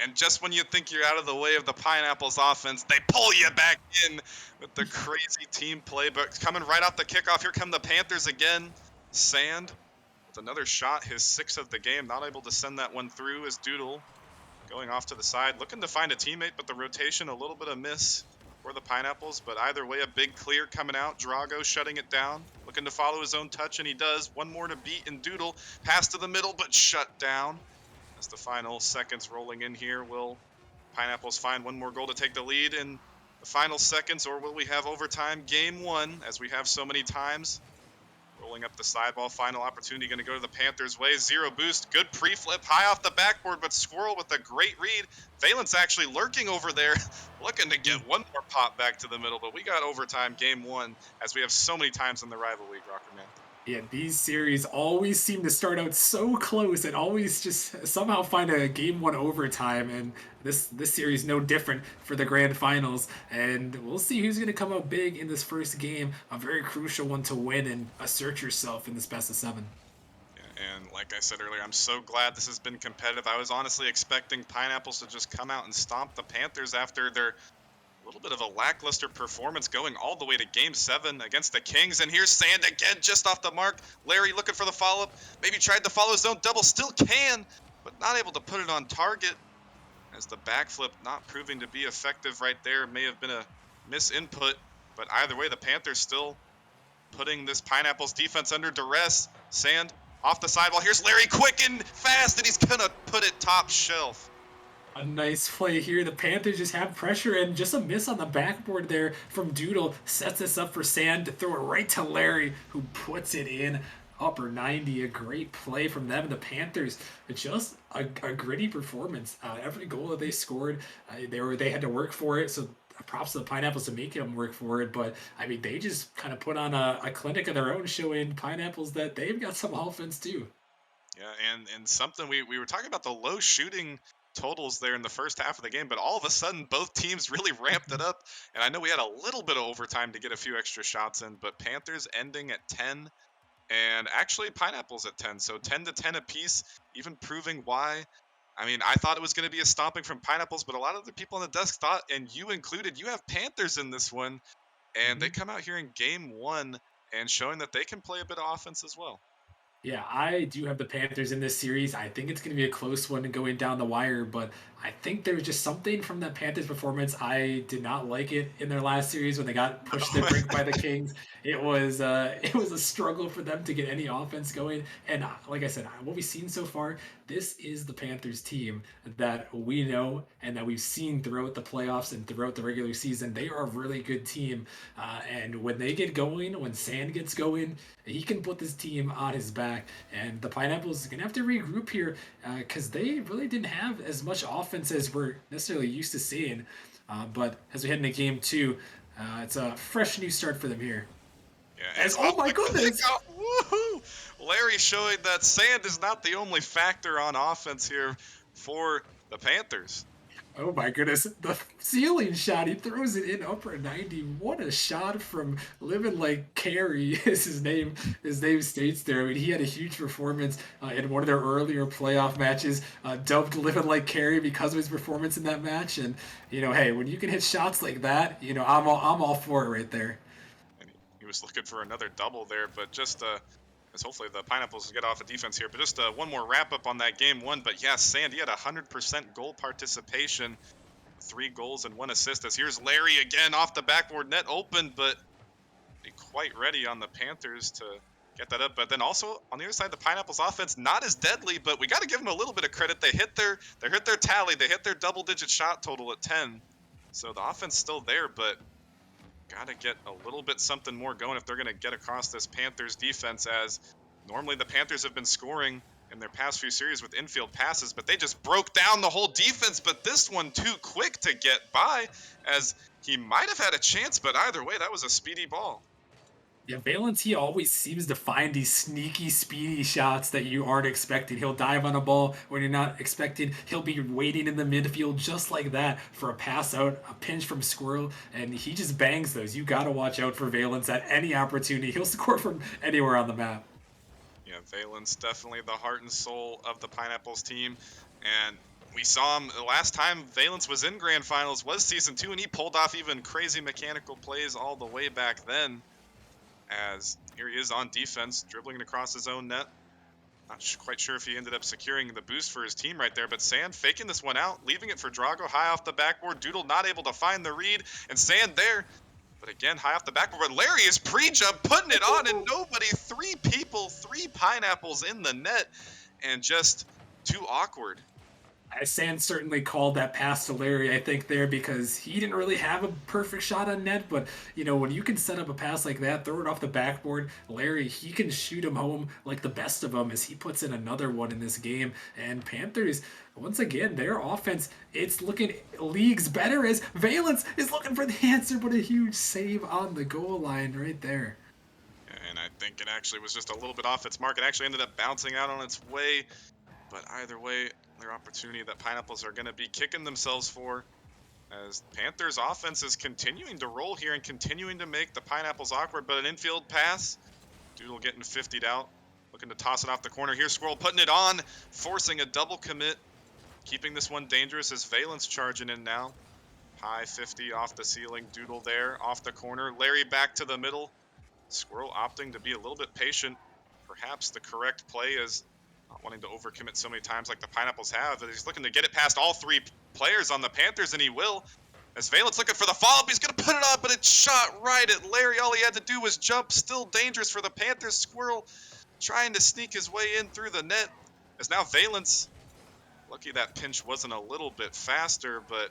And just when you think you're out of the way of the Pineapples offense, they pull you back in with the crazy team play. But coming right off the kickoff, here come the Panthers again. Sand with another shot, his 6th of the game, not able to send that one through as Doodle going off to the side, looking to find a teammate, but the rotation, a little bit of miss for the Pineapples. But either way, a big clear coming out. Drago shutting it down, looking to follow his own touch, and he does. One more to beat, and Doodle pass to the middle, but shut down. As the final seconds rolling in here, will Pineapples find one more goal to take the lead in the final seconds, or will we have overtime game one, as we have so many times? Rolling up the sideball, final opportunity going to go to the Panthers' way. 0 boost, good pre-flip, high off the backboard, but Squirrel with a great read. Valence actually lurking over there, looking to get one more pop back to the middle, but we got overtime game one, as we have so many times in the rival league, Rockerman. Yeah, these series always seem to start out so close and always just somehow find a game one overtime. And this series no different for the grand finals. And we'll see who's going to come out big in this first game, a very crucial one to win and assert yourself in this best of seven. Yeah, and like I said earlier, I'm so glad this has been competitive. I was honestly expecting Pineapples to just come out and stomp the Panthers after their little bit of a lackluster performance going all the way to game 7 against the Kings. And here's Sand again, just off the mark. Larry looking for the follow-up. Maybe tried to follow his own double. Still can, but not able to put it on target, as the backflip not proving to be effective right there. May have been a misinput, but either way, the Panthers still putting this Pineapples defense under duress. Sand off the sidewall. Here's Larry quick and fast, and he's going to put it top shelf. A nice play here. The Panthers just have pressure and just a miss on the backboard there from Doodle sets this up for Sand to throw it right to Larry, who puts it in upper 90. A great play from them. The Panthers, just a gritty performance. Every goal that they scored, they had to work for it. So props to the Pineapples to make them work for it. But I mean, they just kind of put on a clinic of their own, showing Pineapples that they've got some offense too. Yeah, and something we were talking about the low shooting totals there in the first half of the game, but all of a sudden both teams really ramped it up. And I know we had a little bit of overtime to get a few extra shots in, but Panthers ending at 10 and actually Pineapples at 10. So 10 to 10 apiece, even proving why. I mean, I thought it was going to be a stomping from Pineapples, but a lot of the people on the desk thought, and you included, you have Panthers in this one. And they come out here in game 1 and showing that they can play a bit of offense as well. Yeah, I do have the Panthers in this series. I think it's going to be a close one going down the wire, but I think there's just something from that Panthers performance. I did not like it in their last series when they got pushed to the brink by the Kings. It was a struggle for them to get any offense going. And like I said, what we've seen so far, this is the Panthers team that we know and that we've seen throughout the playoffs and throughout the regular season. They are a really good team, and when they get going, when Sand gets going, he can put this team on his back. And the Pineapples are gonna have to regroup here because they really didn't have as much offense as we're necessarily used to seeing. But as we head into game 2, it's a fresh new start for them here. Yeah, As oh my goodness! Woohoo! Larry showing that Sand is not the only factor on offense here for the Panthers. Oh my goodness, the ceiling shot, he throws it in upper 90. What a shot from Living Like Carey is his name. His name states there. I mean, he had a huge performance in one of their earlier playoff matches, dubbed Living Like Carey because of his performance in that match. And, hey, when you can hit shots like that, I'm all for it right there. And he was looking for another double there, but just as hopefully the Pineapples get off of defense here. But just one more wrap up on that game 1. But yeah, Sand, he had 100% goal participation, 3 goals and 1 assist. As here's Larry again off the backboard, net open, but be quite ready on the Panthers to get that up. But then also on the other side, the Pineapples offense not as deadly, but we got to give them a little bit of credit. They hit their tally, they hit their double-digit shot total at 10. So the offense still there, but got to get a little bit something more going if they're going to get across this Panthers defense, as normally the Panthers have been scoring in their past few series with infield passes, but they just broke down the whole defense. But this one too quick to get by, as he might have had a chance, but either way, that was a speedy ball. Yeah, Valence, he always seems to find these sneaky, speedy shots that you aren't expecting. He'll dive on a ball when you're not expecting. He'll be waiting in the midfield just like that for a pass out, a pinch from Squirrel, and he just bangs those. You got to watch out for Valence at any opportunity. He'll score from anywhere on the map. Yeah, Valence definitely the heart and soul of the Pineapples team, and we saw him the last time Valence was in Grand Finals was Season 2, and he pulled off even crazy mechanical plays all the way back then. As here he is on defense, dribbling it across his own net. Not quite sure if he ended up securing the boost for his team right there, but Sand faking this one out, leaving it for Drago high off the backboard. Doodle not able to find the read, and Sand there, but again, high off the backboard. But Larry is pre-jump, putting it on, and nobody, 3 people, 3 Pineapples in the net, and just too awkward. Sand certainly called that pass to Larry, I think, there because he didn't really have a perfect shot on net. But, when you can set up a pass like that, throw it off the backboard, Larry, he can shoot him home like the best of them as he puts in another one in this game. And Panthers, once again, their offense, it's looking leagues better as Valence is looking for the answer, but a huge save on the goal line right there. And I think it actually was just a little bit off its mark. It actually ended up bouncing out on its way. But either way, their opportunity that Pineapples are going to be kicking themselves for, as Panthers offense is continuing to roll here and continuing to make the Pineapples awkward. But an infield pass, Doodle getting 50'd out, looking to toss it off the corner. Here's Squirrel putting it on, forcing a double commit, keeping this one dangerous as Valence charging in now. High 50 off the ceiling, Doodle there, off the corner. Larry back to the middle. Squirrel opting to be a little bit patient. Perhaps the correct play is not wanting to overcommit so many times like the Pineapples have. But he's looking to get it past all three players on the Panthers, and he will. As Valence looking for the follow-up, he's going to put it on, but it's shot right at Larry. All he had to do was jump. Still dangerous for the Panthers. Squirrel trying to sneak his way in through the net. As now Valence, lucky that pinch wasn't a little bit faster, but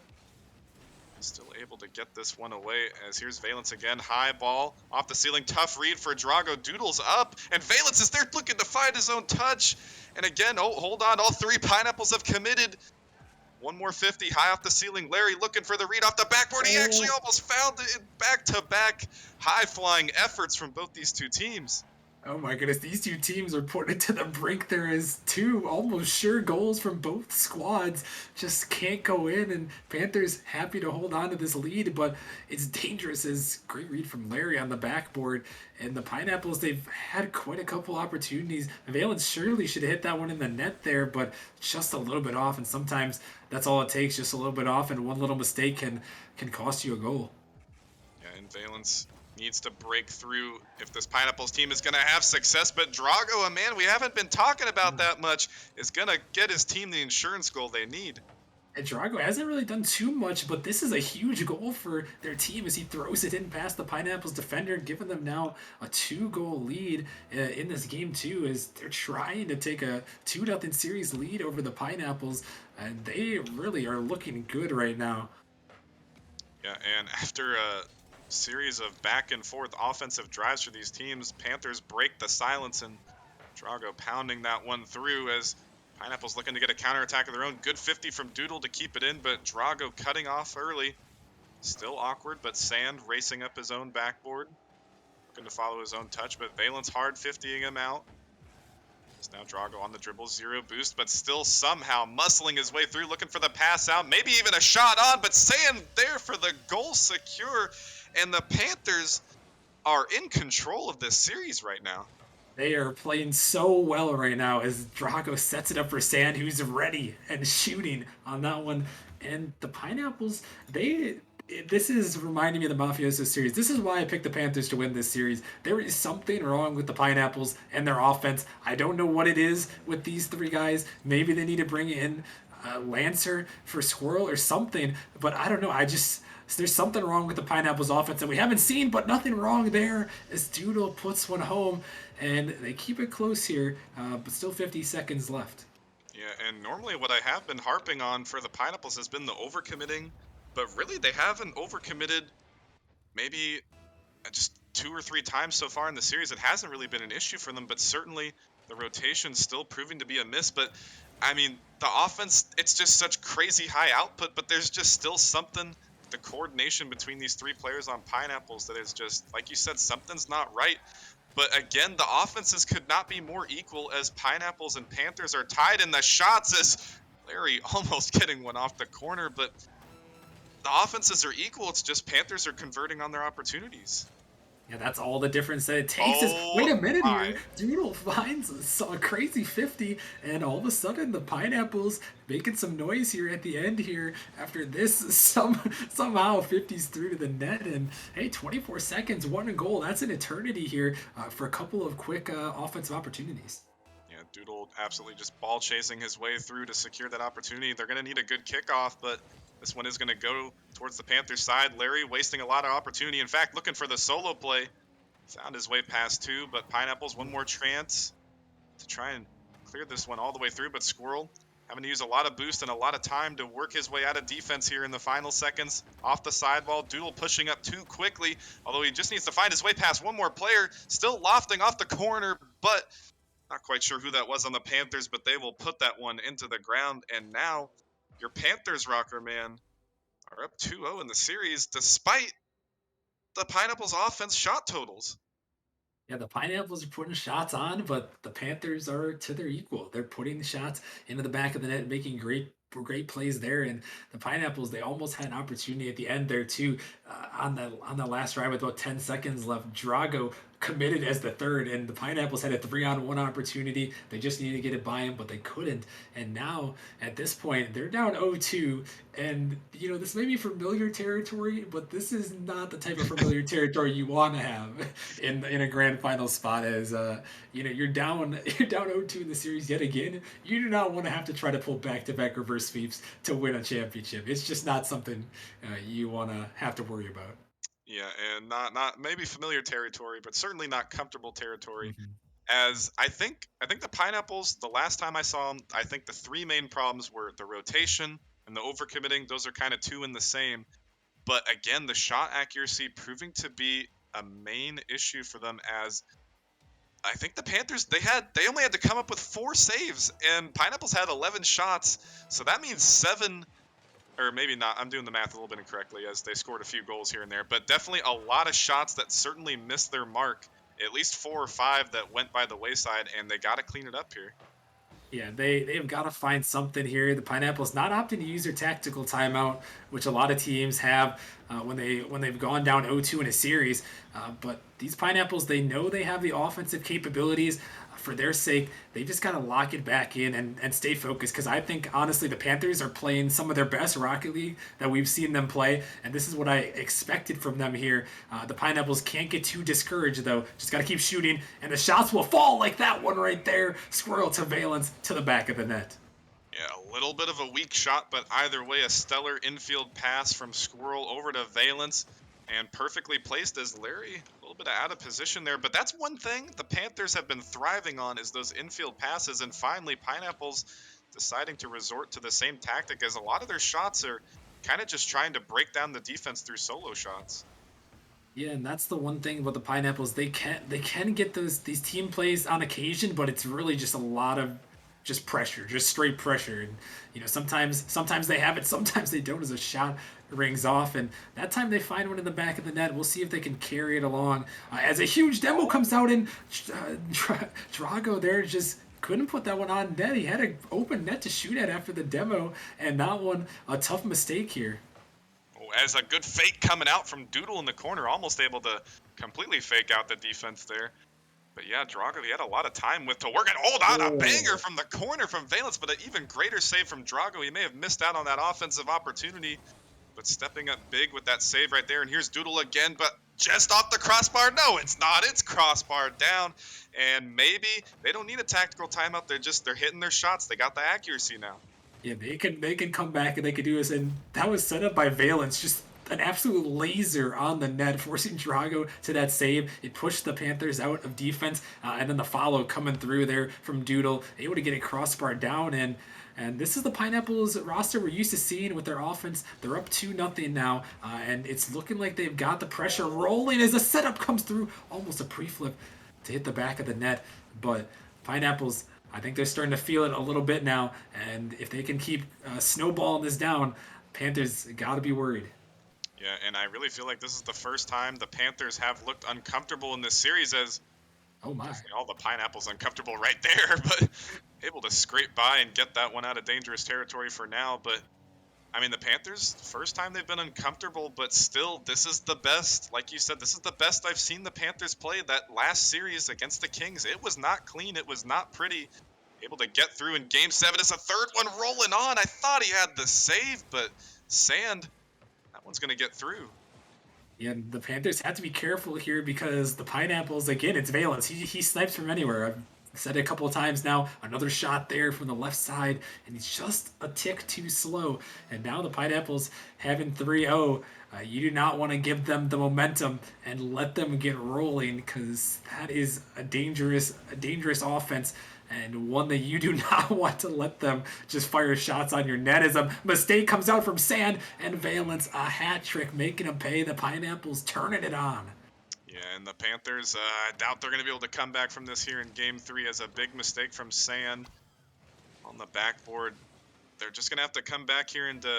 still able to get this one away. As here's Valence again, high ball off the ceiling, tough read for Drago. Doodle's up, and Valence is there looking to find his own touch. And again, oh, hold on, all three Pineapples have committed. One more 50 high off the ceiling. Larry looking for the read off the backboard. He actually almost found it in back-to-back high-flying efforts from both these two teams. Oh my goodness, these two teams are put it to the brink. There is two almost sure goals from both squads. Just can't go in, and Panthers happy to hold on to this lead, but it's dangerous. As great read from Larry on the backboard. And the Pineapples, they've had quite a couple opportunities. Valence surely should have hit that one in the net there, but just a little bit off, and sometimes that's all it takes, just a little bit off, and one little mistake can cost you a goal. Yeah, and Valence needs to break through if this Pineapples team is going to have success. But Drago, a man we haven't been talking about that much, is going to get his team the insurance goal they need. And Drago hasn't really done too much, but this is a huge goal for their team as he throws it in past the Pineapples defender, giving them now a 2-goal lead in this game too, as they're trying to take a 2-0 series lead over the Pineapples, and they really are looking good right now. Yeah, and after a series of back and forth offensive drives for these teams, Panthers break the silence, and Drago pounding that one through as Pineapples looking to get a counterattack of their own. Good 50 from Doodle to keep it in, but Drago cutting off early. Still awkward, but Sand racing up his own backboard, looking to follow his own touch, but Valence hard 50ing him out. It's now Drago on the dribble, 0 boost, but still somehow muscling his way through, looking for the pass out, maybe even a shot on, but Sand there for the goal secure, and the Panthers are in control of this series right now. They are playing so well right now as Drago sets it up for Sand, who's ready and shooting on that one. And the Pineapples, this is reminding me of the Mafioso series. This is why I picked the Panthers to win this series. There is something wrong with the Pineapples and their offense. I don't know what it is with these three guys. Maybe they need to bring in Lancer for Squirrel or something, but I don't know. There's something wrong with the Pineapples offense that we haven't seen, but nothing wrong there as Doodle puts one home, and they keep it close here, but still 50 seconds left. Yeah, and normally what I have been harping on for the Pineapples has been the overcommitting, but really they haven't overcommitted maybe just 2 or 3 times so far in the series. It hasn't really been an issue for them, but certainly the rotation's still proving to be a miss. But I mean, the offense, it's just such crazy high output, but there's just still something, the coordination between these 3 players on Pineapples, that is just, like you said, something's not right. But again, the offenses could not be more equal as Pineapples and Panthers are tied in the shots, as Larry almost getting one off the corner, but the offenses are equal. It's just Panthers are converting on their opportunities. Yeah, that's all the difference that it takes. Wait a minute here. Doodle finds a crazy 50, and all of a sudden the Pineapples making some noise here at the end here. After this, somehow 50's through to the net, and hey, 24 seconds, 1 goal. That's an eternity here for a couple of quick offensive opportunities. Yeah, Doodle absolutely just ball chasing his way through to secure that opportunity. They're going to need a good kickoff, but this one is going to go towards the Panthers side. Larry wasting a lot of opportunity. In fact, looking for the solo play. Found his way past 2, but Pineapples, one more chance to try and clear this one all the way through. But Squirrel having to use a lot of boost and a lot of time to work his way out of defense here in the final seconds. Off the sidewall, Doodle pushing up too quickly, although he just needs to find his way past one more player. Still lofting off the corner, but not quite sure who that was on the Panthers, but they will put that one into the ground. And now your Panthers, Rocker Man, are up 2-0 in the series despite the Pineapples offense shot totals. Yeah, the Pineapples are putting shots on, but the Panthers are to their equal. They're putting the shots into the back of the net, making great plays there. And the Pineapples, they almost had an opportunity at the end there too, on the last drive with about 10 seconds left. Drago committed as the third, and the Pineapples had a 3-on-1 opportunity. They just needed to get it by him, but they couldn't. And now at this point, they're down 0-2, and this may be familiar territory, but this is not the type of familiar territory you want to have in a grand final spot. As you're down you're down 0-2 in the series yet again. You do not want to have to try to pull back-to-back reverse sweeps to win a championship. It's just not something you want to have to worry about. Yeah, and not maybe familiar territory, but certainly not comfortable territory. Mhm. As I think the Pineapples, the last time I saw them, I think the three main problems were the rotation and the overcommitting. Those are kind of two in the same. But again, the shot accuracy proving to be a main issue for them. As I think the Panthers, they only had to come up with 4 saves, and Pineapples had 11 shots, so that means 7, or maybe not. I'm doing the math a little bit incorrectly, as they scored a few goals here and there, but definitely a lot of shots that certainly missed their mark. At least 4 or 5 that went by the wayside, and they got to clean it up here. Yeah, they have got to find something here. The Pineapples not opting to use their tactical timeout, which a lot of teams have when they've gone down 0-2 in a series. But these Pineapples, they know they have the offensive capabilities. For their sake, they just got to lock it back in and stay focused. Because I think honestly, the Panthers are playing some of their best Rocket League that we've seen them play, and this is what I expected from them here. The Pineapples can't get too discouraged though. Just got to keep shooting, and the shots will fall like that one right there. Squirrel to Valence to the back of the net. Yeah, a little bit of a weak shot, but either way, a stellar infield pass from Squirrel over to Valence, and perfectly placed as Larry. A little bit out of position there, but that's one thing the Panthers have been thriving on, is those infield passes. And finally, Pineapples deciding to resort to the same tactic, as a lot of their shots are kind of just trying to break down the defense through solo shots. Yeah, and that's the one thing about the Pineapples. They can get these team plays on occasion, but it's really just a lot of just pressure, just straight pressure. And sometimes they have it, sometimes they don't. As a shot rings off, and that time they find one in the back of the net. We'll see if they can carry it along. As a huge demo comes out, and Drago there just couldn't put that one on net. He had an open net to shoot at after the demo, and that one a tough mistake here. Oh, as a good fake coming out from Doodle in the corner, almost able to completely fake out the defense there. But yeah, Drago, he had a lot of time with to work and hold on, a banger Oh. from the corner from Valence, but an even greater save from Drago. He may have missed out on that offensive opportunity, but stepping up big with that save right there. And here's Doodle again, but just off the crossbar. No, it's not. It's crossbar down. And maybe they don't need a tactical timeout. They're hitting their shots. They got the accuracy now. Yeah, they can come back and they could do this, and that was set up by Valence, just an absolute laser on the net, forcing Drago to that save. It pushed the Panthers out of defense, and then the follow coming through there from Doodle, able to get a crossbar down, and this is the Pineapples roster we're used to seeing with their offense. They're up 2-0 now, and it's looking like they've got the pressure rolling as a setup comes through, almost a pre-flip to hit the back of the net, but Pineapples, I think they're starting to feel it a little bit now, and if they can keep snowballing this down, Panthers got to be worried. Yeah, and I really feel like this is the first time the Panthers have looked uncomfortable in this series, as Oh my. definitely all the Pineapples uncomfortable right there, but able to scrape by and get that one out of dangerous territory for now. But I mean, the Panthers, first time they've been uncomfortable, but still, this is the best. Like you said, this is the best I've seen the Panthers play. That last series against the Kings, it was not clean. It was not pretty. Able to get through in Game 7. It's a third one rolling on. I thought he had the save, but Sand, that one's going to get through. Yeah, the Panthers have to be careful here because the Pineapples, again, it's Valence. He snipes from anywhere. I've said it a couple of times now. Another shot there from the left side, and he's just a tick too slow. And now the Pineapples having 3-0. You do not want to give them the momentum and let them get rolling, because that is a dangerous offense, and one that you do not want to let them just fire shots on your net. As a mistake comes out from Sand, and Valence a hat trick, making them pay. The Pineapples turning it on. Yeah, and the Panthers, I doubt they're going to be able to come back from this here in Game 3, as a big mistake from Sand on the backboard. they're just gonna have to come back here into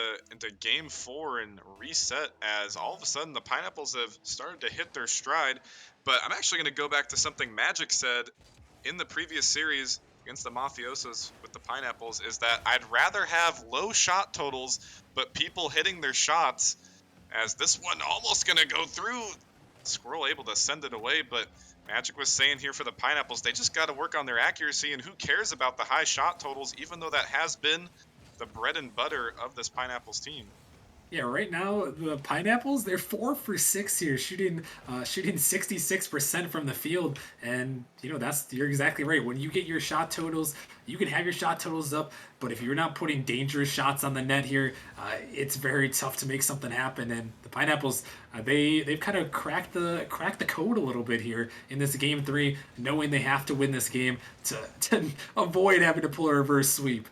game 4 and reset, as all of a sudden the Pineapples have started to hit their stride. But I'm actually gonna go back to something Magic said in the previous series against the Mafiosos with the Pineapples, is that I'd rather have low shot totals but people hitting their shots, as this one almost gonna go through. Squirrel able to send it away, but Magic was saying here for the Pineapples, they just got to work on their accuracy, and who cares about the high shot totals, even though that has been the bread and butter of this Pineapples team. Yeah, right now the Pineapples, they're 4 for 6 here, shooting 66% from the field, and you're exactly right. When you get your shot totals, you can have your shot totals up, but if you're not putting dangerous shots on the net here, it's very tough to make something happen. And the Pineapples, they've kind of cracked the code a little bit here in this game 3, knowing they have to win this game to avoid having to pull a reverse sweep.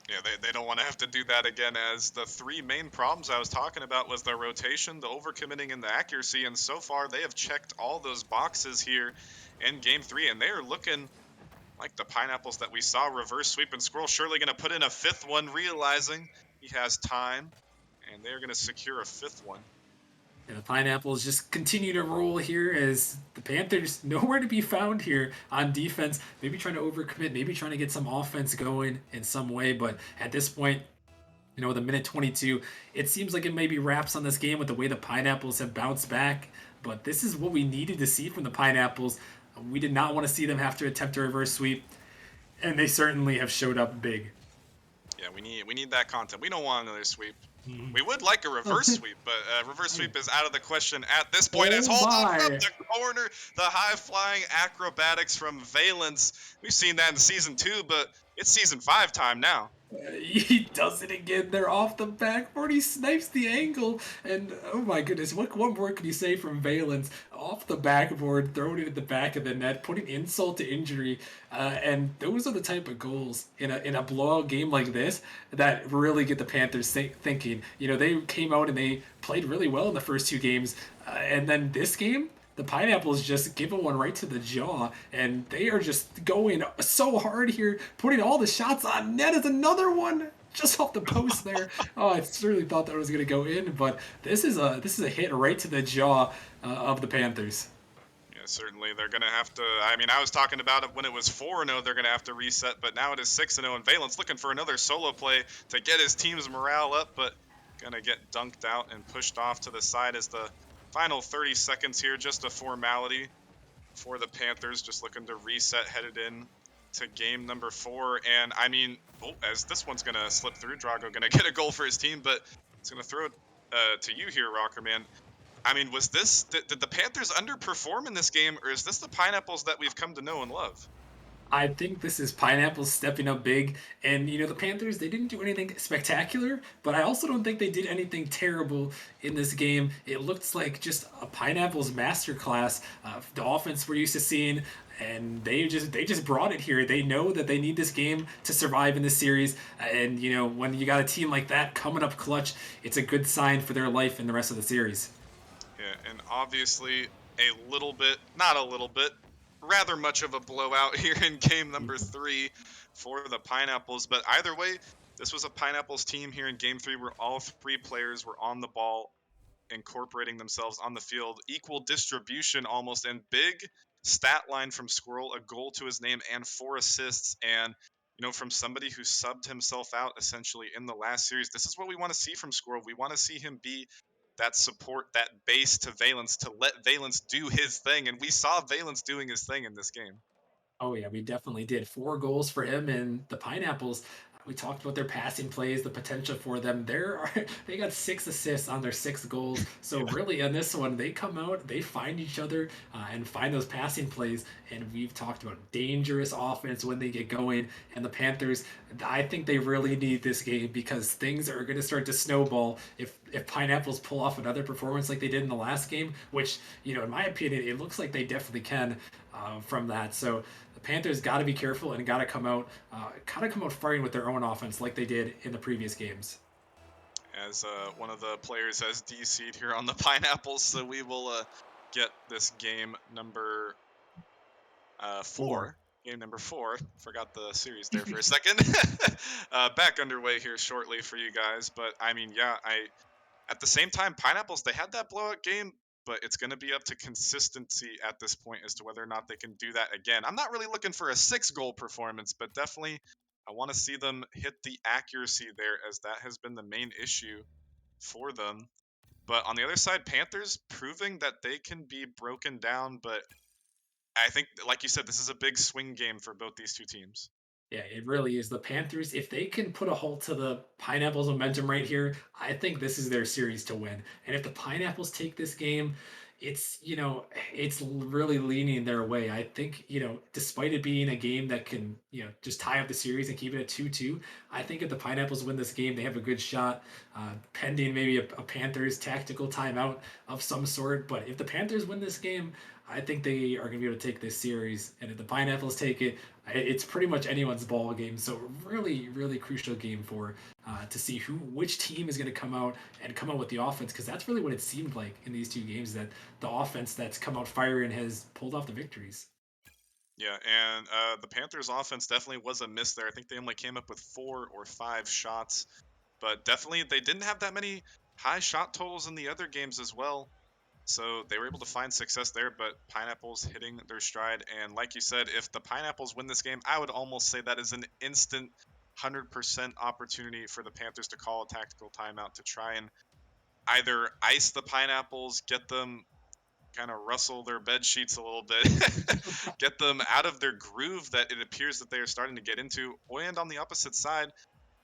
Yeah, they don't want to have to do that again, as the three main problems I was talking about was the rotation, the overcommitting, and the accuracy, and so far they have checked all those boxes here in game 3, and they are looking like the Pineapples that we saw reverse sweep, and Squirrel surely going to put in a 5th one, realizing he has time, and they're going to secure a 5th one. And the Pineapples just continue to roll here as the Panthers nowhere to be found here on defense. Maybe trying to overcommit, maybe trying to get some offense going in some way. But at this point, the minute 22, it seems like it maybe wraps on this game with the way the Pineapples have bounced back. But this is what we needed to see from the Pineapples. We did not want to see them have to attempt a reverse sweep, and they certainly have showed up big. Yeah, we need that content. We don't want another sweep. We would like a reverse sweep, but reverse sweep is out of the question at this point. As hold on from the corner, the high-flying acrobatics from Valence. We've seen that in season 2, but it's season 5 time now. He does it again. They're off the backboard. He snipes the angle, and oh my goodness, what more can you say from Valence? Off the backboard, throwing it at the back of the net, putting insult to injury, and those are the type of goals in a blowout game like this that really get the Panthers thinking. They came out and they played really well in the first 2 games, and then this game, the Pineapples just give one right to the jaw, and they are just going so hard here, putting all the shots on net. Is another one just off the post there. Oh, I certainly thought that was going to go in, but this is a hit right to the jaw of the Panthers. Yeah, certainly they're going to have to. I mean, I was talking about it when it was 4-0, they're going to have to reset, but now it is 6-0, and Valence looking for another solo play to get his team's morale up, but going to get dunked out and pushed off to the side as the final 30 seconds here, just a formality for the Panthers, just looking to reset, headed in to game number 4. And I mean, as this one's going to slip through, Drago going to get a goal for his team, but it's going to throw it to you here, Rockerman. I mean, did the Panthers underperform in this game, or is this the Pineapples that we've come to know and love? I think this is Pineapples stepping up big. And, the Panthers, they didn't do anything spectacular, but I also don't think they did anything terrible in this game. It looks like just a Pineapples masterclass. The offense we're used to seeing, and they just brought it here. They know that they need this game to survive in this series. And, when you got a team like that coming up clutch, it's a good sign for their life in the rest of the series. Yeah, and obviously not a little bit, rather much of a blowout here in game number 3 for the Pineapples. But either way, this was a Pineapples team here in game 3 where all 3 players were on the ball, incorporating themselves on the field, equal distribution almost, and big stat line from Squirrel, a goal to his name and 4 assists. And from somebody who subbed himself out essentially in the last series, this is what we want to see from Squirrel. We want to see him be that support, that base to Valence, to let Valence do his thing. And we saw Valence doing his thing in this game. Oh yeah, we definitely did. 4 goals for him, and the Pineapples. We talked about their passing plays, the potential for them. They got 6 assists on their 6 goals. So really, on this one, they come out, they find each other, and find those passing plays. And we've talked about dangerous offense when they get going. And the Panthers, I think they really need this game because things are going to start to snowball if Pineapples pull off another performance like they did in the last game. Which, in my opinion, it looks like they definitely can from that. So the Panthers got to be careful and got to come out firing with their own offense like they did in the previous games. As one of the players has DC'd here on the Pineapples, so we will get this game number 4 game number 4. Forgot the series there for a second. Back underway here shortly for you guys. But I mean, yeah, at the same time, Pineapples, they had that blowout game, but it's going to be up to consistency at this point as to whether or not they can do that again. I'm not really looking for a 6-goal performance, but definitely I want to see them hit the accuracy there, as that has been the main issue for them. But on the other side, Panthers proving that they can be broken down, but I think, like you said, this is a big swing game for both these two teams. Yeah, it really is. The Panthers, if they can put a halt to the Pineapples' momentum right here, I think this is their series to win. And if the Pineapples take this game, it's really leaning their way. I think, despite it being a game that can, just tie up the series and keep it at 2-2, I think if the Pineapples win this game, they have a good shot, pending maybe a Panthers tactical timeout of some sort. But if the Panthers win this game, I think they are going to be able to take this series. And if the Pineapples take it, it's pretty much anyone's ball game. So really, really crucial game for to see which team is going to come out with the offense, because that's really what it seemed like in these two games, that the offense that's come out firing has pulled off the victories. Yeah, and the Panthers' offense definitely was a miss there. I think they only came up with 4 or 5 shots, but definitely they didn't have that many high shot totals in the other games as well. So they were able to find success there, but Pineapples hitting their stride. And like you said, if the Pineapples win this game, I would almost say that is an instant 100% opportunity for the Panthers to call a tactical timeout to try and either ice the Pineapples, get them kind of rustle their bed sheets a little bit, get them out of their groove that it appears that they are starting to get into, and on the opposite side,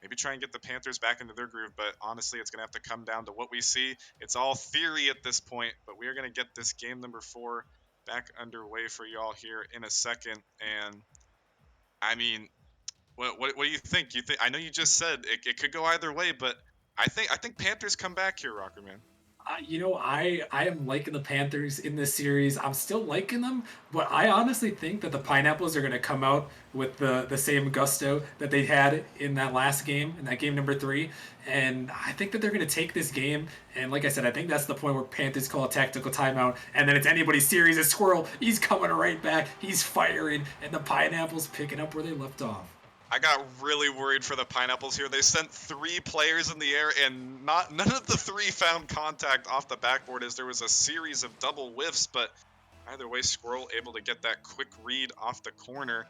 maybe try and get the Panthers back into their groove. But honestly, it's going to have to come down to what we see. It's all theory at this point, but we are going to get this game number 4 back underway for y'all here in a second. And I mean, what do you think? I know you just said it could go either way, but I think Panthers come back here, Rocker Man. I am liking the Panthers in this series. I'm still liking them, but I honestly think that the Pineapples are going to come out with the same gusto that they had in that last game, in that game number 3. And I think that they're going to take this game. And like I said, I think that's the point where Panthers call a tactical timeout. And then it's anybody's series. It's Squirrel. He's coming right back. He's firing. And the Pineapples picking up where they left off. I got really worried for the Pineapples here. They sent 3 players in the air, and none of the 3 found contact off the backboard, as there was a series of double whiffs. But either way, Squirrel able to get that quick read off the corner.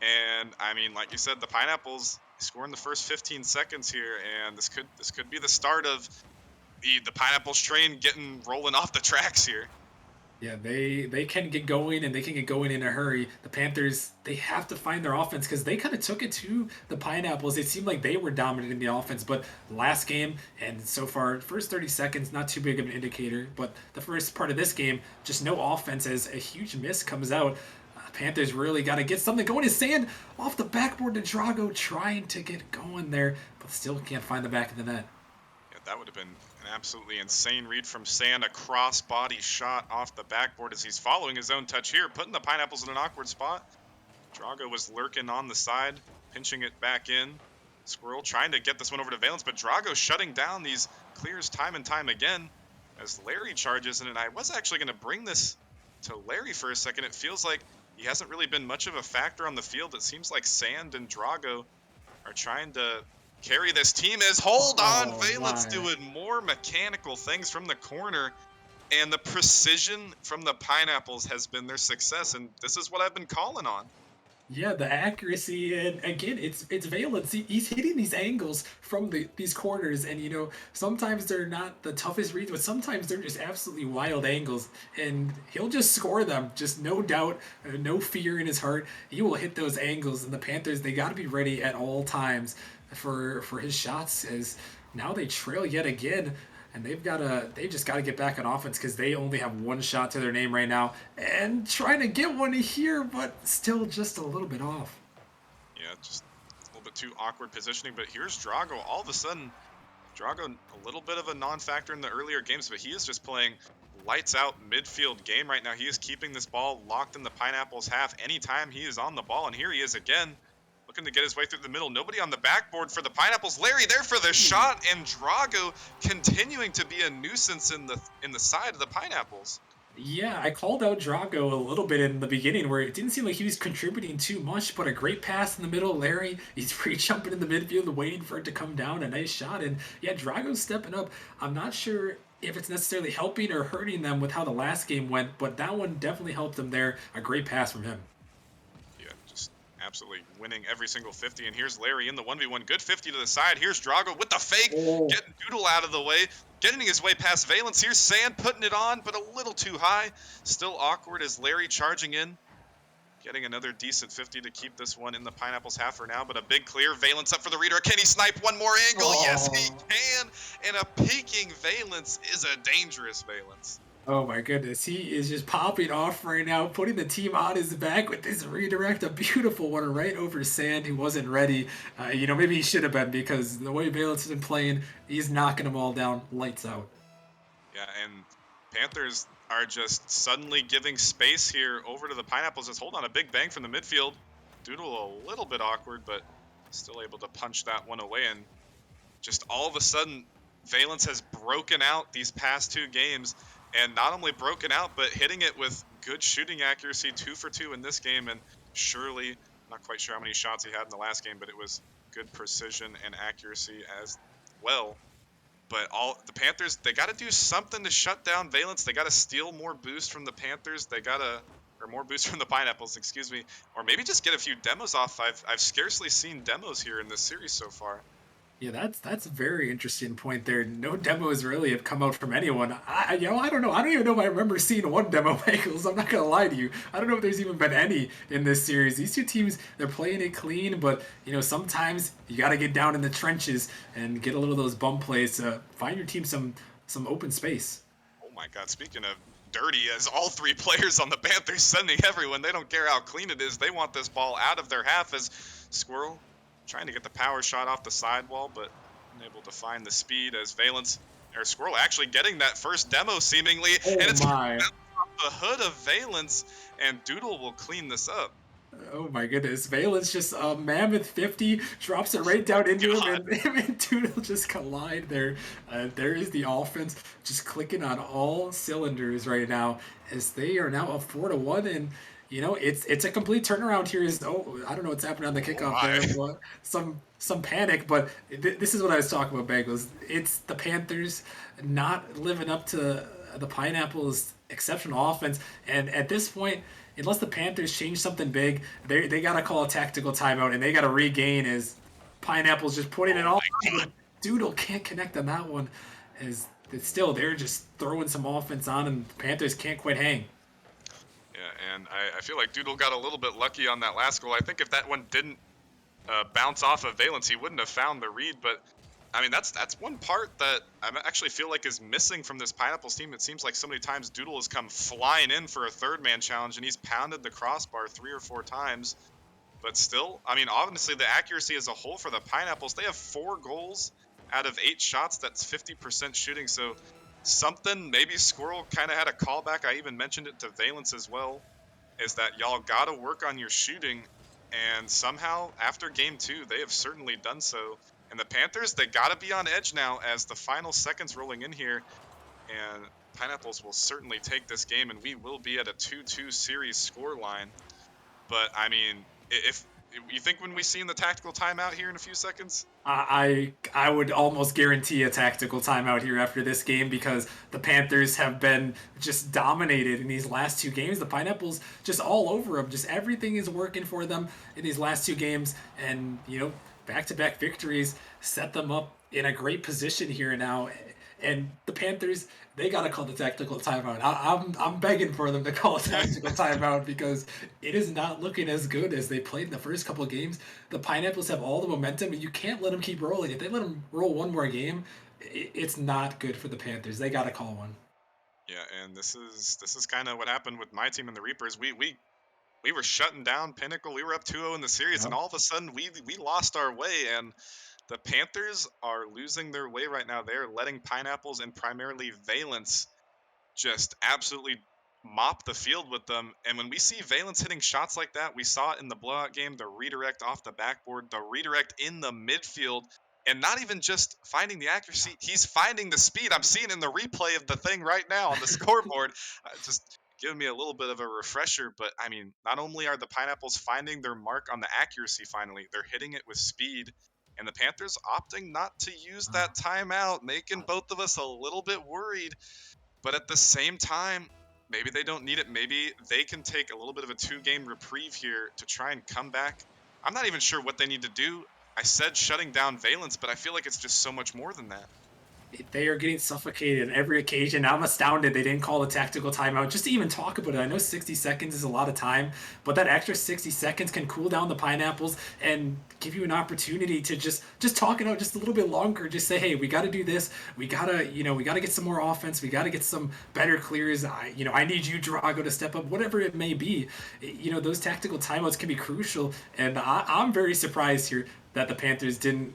And I mean, like you said, the Pineapples score in the first 15 seconds here, and this could be the start of the Pineapples train getting rolling off the tracks here. Yeah, they can get going, and they can get going in a hurry. The Panthers, they have to find their offense, because they kind of took it to the Pineapples. It seemed like they were dominating the offense, but last game and so far, first 30 seconds, not too big of an indicator. But the first part of this game, just no offense, as a huge miss comes out. Panthers really got to get something going. Is Sand off the backboard to Drago, trying to get going there, but still can't find the back of the net. Yeah, that would have been an absolutely insane read from Sand. A cross-body shot off the backboard as he's following his own touch here, putting the Pineapples in an awkward spot. Drago was lurking on the side, pinching it back in. Squirrel trying to get this one over to Valence, but Drago shutting down these clears time and time again as Larry charges in. And I was actually going to bring this to Larry for a second. It feels like he hasn't really been much of a factor on the field. It seems like Sand and Drago are trying to carry this team. Hold on, Valence doing more mechanical things from the corner, and the precision from the Pineapples has been their success, and this is what I've been calling on. Yeah, the accuracy, and again, it's Valence. He's hitting these angles from these corners, and sometimes they're not the toughest reads, but sometimes they're just absolutely wild angles, and he'll just score them. Just no doubt, no fear in his heart. He will hit those angles, and the Panthers, they got to be ready at all times for his shots, as now they trail yet again. And they just got to get back on offense, because they only have one shot to their name right now, and trying to get one here, but still just a little bit off. Yeah, just a little bit too awkward positioning. But here's Drago. All of a sudden, Drago, a little bit of a non-factor in the earlier games, but he is just playing lights out midfield game right now. He is keeping this ball locked in the Pineapples half anytime he is on the ball, and here he is again, looking to get his way through the middle. Nobody on the backboard for the Pineapples. Larry there for the shot, and Drago continuing to be a nuisance in the side of the Pineapples. Yeah, I called out Drago a little bit in the beginning where it didn't seem like he was contributing too much, but a great pass in the middle. Larry, he's free jumping in the midfield, waiting for it to come down. A nice shot. And yeah, Drago's stepping up. I'm not sure if it's necessarily helping or hurting them with how the last game went, but that one definitely helped them there. A great pass from him. Yeah, just absolutely winning every single 50. And here's Larry in the 1v1. Good 50 to the side. Here's Drago with the fake, Oh, getting Doodle out of the way, getting his way past Valence. Here's Sand putting it on, but a little too high. Still awkward as Larry charging in. Getting another decent 50 to keep this one in the Pineapples half for now, but a big clear. Valence up for the reader. Can he snipe one more angle? Yes, he oh. can. And a peeking Valence is a dangerous Valence. Oh my goodness, he is just popping off right now, putting the team on his back with this redirect, a beautiful one right over Sand, who wasn't ready. Maybe he should have been because the way Valence has been playing, he's knocking them all down, lights out. Yeah, and Panthers are just suddenly giving space here over to the Pineapples. Let's hold on a big bang from the midfield. Doodle a little bit awkward, but still able to punch that one away. And just all of a sudden, Valence has broken out these past two games, and not only broken out, but hitting it with good shooting accuracy, 2 for 2 in this game. And surely, not quite sure how many shots he had in the last game, but it was good precision and accuracy as well. But all the Panthers, they got to do something to shut down Valence. They got to steal more boost from the Panthers. They got to, or more boost from the Pineapples, excuse me, or maybe just get a few demos off. I've scarcely seen demos here in this series so far. Yeah, that's a very interesting point there. No demos really have come out from anyone. I don't know. I don't even know if I remember seeing one demo, Michaels. I'm not gonna lie to you. I don't know if there's even been any in this series. These two teams, they're playing it clean, but sometimes you got to get down in the trenches and get a little of those bump plays to find your team some open space. Oh my God! Speaking of dirty, as all three players on the Panthers sending everyone, they don't care how clean it is. They want this ball out of their half. As Squirrel trying to get the power shot off the sidewall, but unable to find the speed as Valence or Squirrel actually getting that first demo seemingly, and Oh it's my. the hood of Valence, and Doodle will clean this up. Oh my goodness. Valen's just a mammoth 50, drops it right down into him, God. and him and Doodle just collide there. There is the offense just clicking on all cylinders right now as they are now up 4-1. And, it's a complete turnaround here. I don't know what's happening on the Oh kickoff my. there, but some panic. But this is what I was talking about, Bagels. It's the Panthers not living up to the Pineapples' exceptional offense. And at this point, unless the Panthers change something big, they got to call a tactical timeout and they got to regain as Pineapple's just putting it Oh all my on, God. but Doodle can't connect on that one. As it's still they're just throwing some offense on and the Panthers can't quite hang. Yeah, and I feel like Doodle got a little bit lucky on that last goal. I think if that one didn't bounce off of Valence, he wouldn't have found the read. But I mean, that's one part that I actually feel like is missing from this Pineapples team. It seems like so many times Doodle has come flying in for a third man challenge, and he's pounded the crossbar 3 or 4 times. But still, I mean, obviously the accuracy as a whole for the Pineapples, they have 4 goals out of 8 shots. That's 50% shooting. So something, maybe Squirrel kind of had a callback. I even mentioned it to Valence as well, is that y'all got to work on your shooting. And somehow, after game 2, they have certainly done so. And the Panthers, they got to be on edge now as the final seconds rolling in here. And Pineapples will certainly take this game, and we will be at a 2-2 series score line. But I mean, if you think when we see in the tactical timeout here in a few seconds, I would almost guarantee a tactical timeout here after this game because the Panthers have been just dominated in these last two games. The Pineapples just all over them. Just everything is working for them in these last two games, and back-to-back victories set them up in a great position here now. And the Panthers, they got to call the tactical timeout. I'm begging for them to call a tactical timeout because it is not looking as good as they played in the first couple of games. The Pineapples have all the momentum, and you can't let them keep rolling. If they let them roll one more game, it's not good for the Panthers. They got to call one. yeah, and this is kind of what happened with my team and the Reapers. We were shutting down Pinnacle. We were up 2-0 in the series, and Yep. all of a sudden we lost our way. And the Panthers are losing their way right now. They're letting Pineapples and primarily Valence just absolutely mop the field with them. And when we see Valence hitting shots like that, we saw it in the blowout game, the redirect off the backboard, the redirect in the midfield. And not even just finding the accuracy, he's finding the speed. I'm seeing in the replay of the thing right now on the scoreboard. Just giving me a little bit of a refresher. But I mean, not only are the Pineapples finding their mark on the accuracy finally, they're hitting it with speed. And the Panthers opting not to use that timeout, making both of us a little bit worried. But at the same time, maybe they don't need it. Maybe they can take a little bit of a 2-game reprieve here to try and come back. I'm not even sure what they need to do. I said shutting down Valence, but I feel like it's just so much more than that. They are getting suffocated on every occasion. I'm astounded they didn't call a tactical timeout just to even talk about it. I know 60 seconds is a lot of time, but that extra 60 seconds can cool down the Pineapples and give you an opportunity to just talk it out just a little bit longer. Just say, hey, we got to do this. We gotta get some more offense. We got to get some better clears. I need you, Drago, to step up. Whatever it may be, those tactical timeouts can be crucial. And I'm very surprised here that the Panthers didn't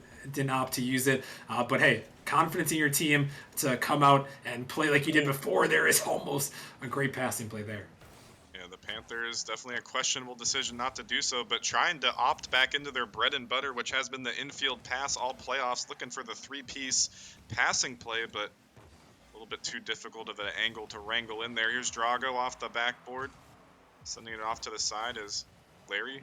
opt to use it. But hey, confidence in your team to come out and play like you did before there is almost a great passing play there. Yeah, the Panthers, definitely a questionable decision not to do so, but trying to opt back into their bread and butter, which has been the infield pass all playoffs, looking for the 3-piece passing play, but a little bit too difficult of an angle to wrangle in there. Here's Drago off the backboard, sending it off to the side as Larry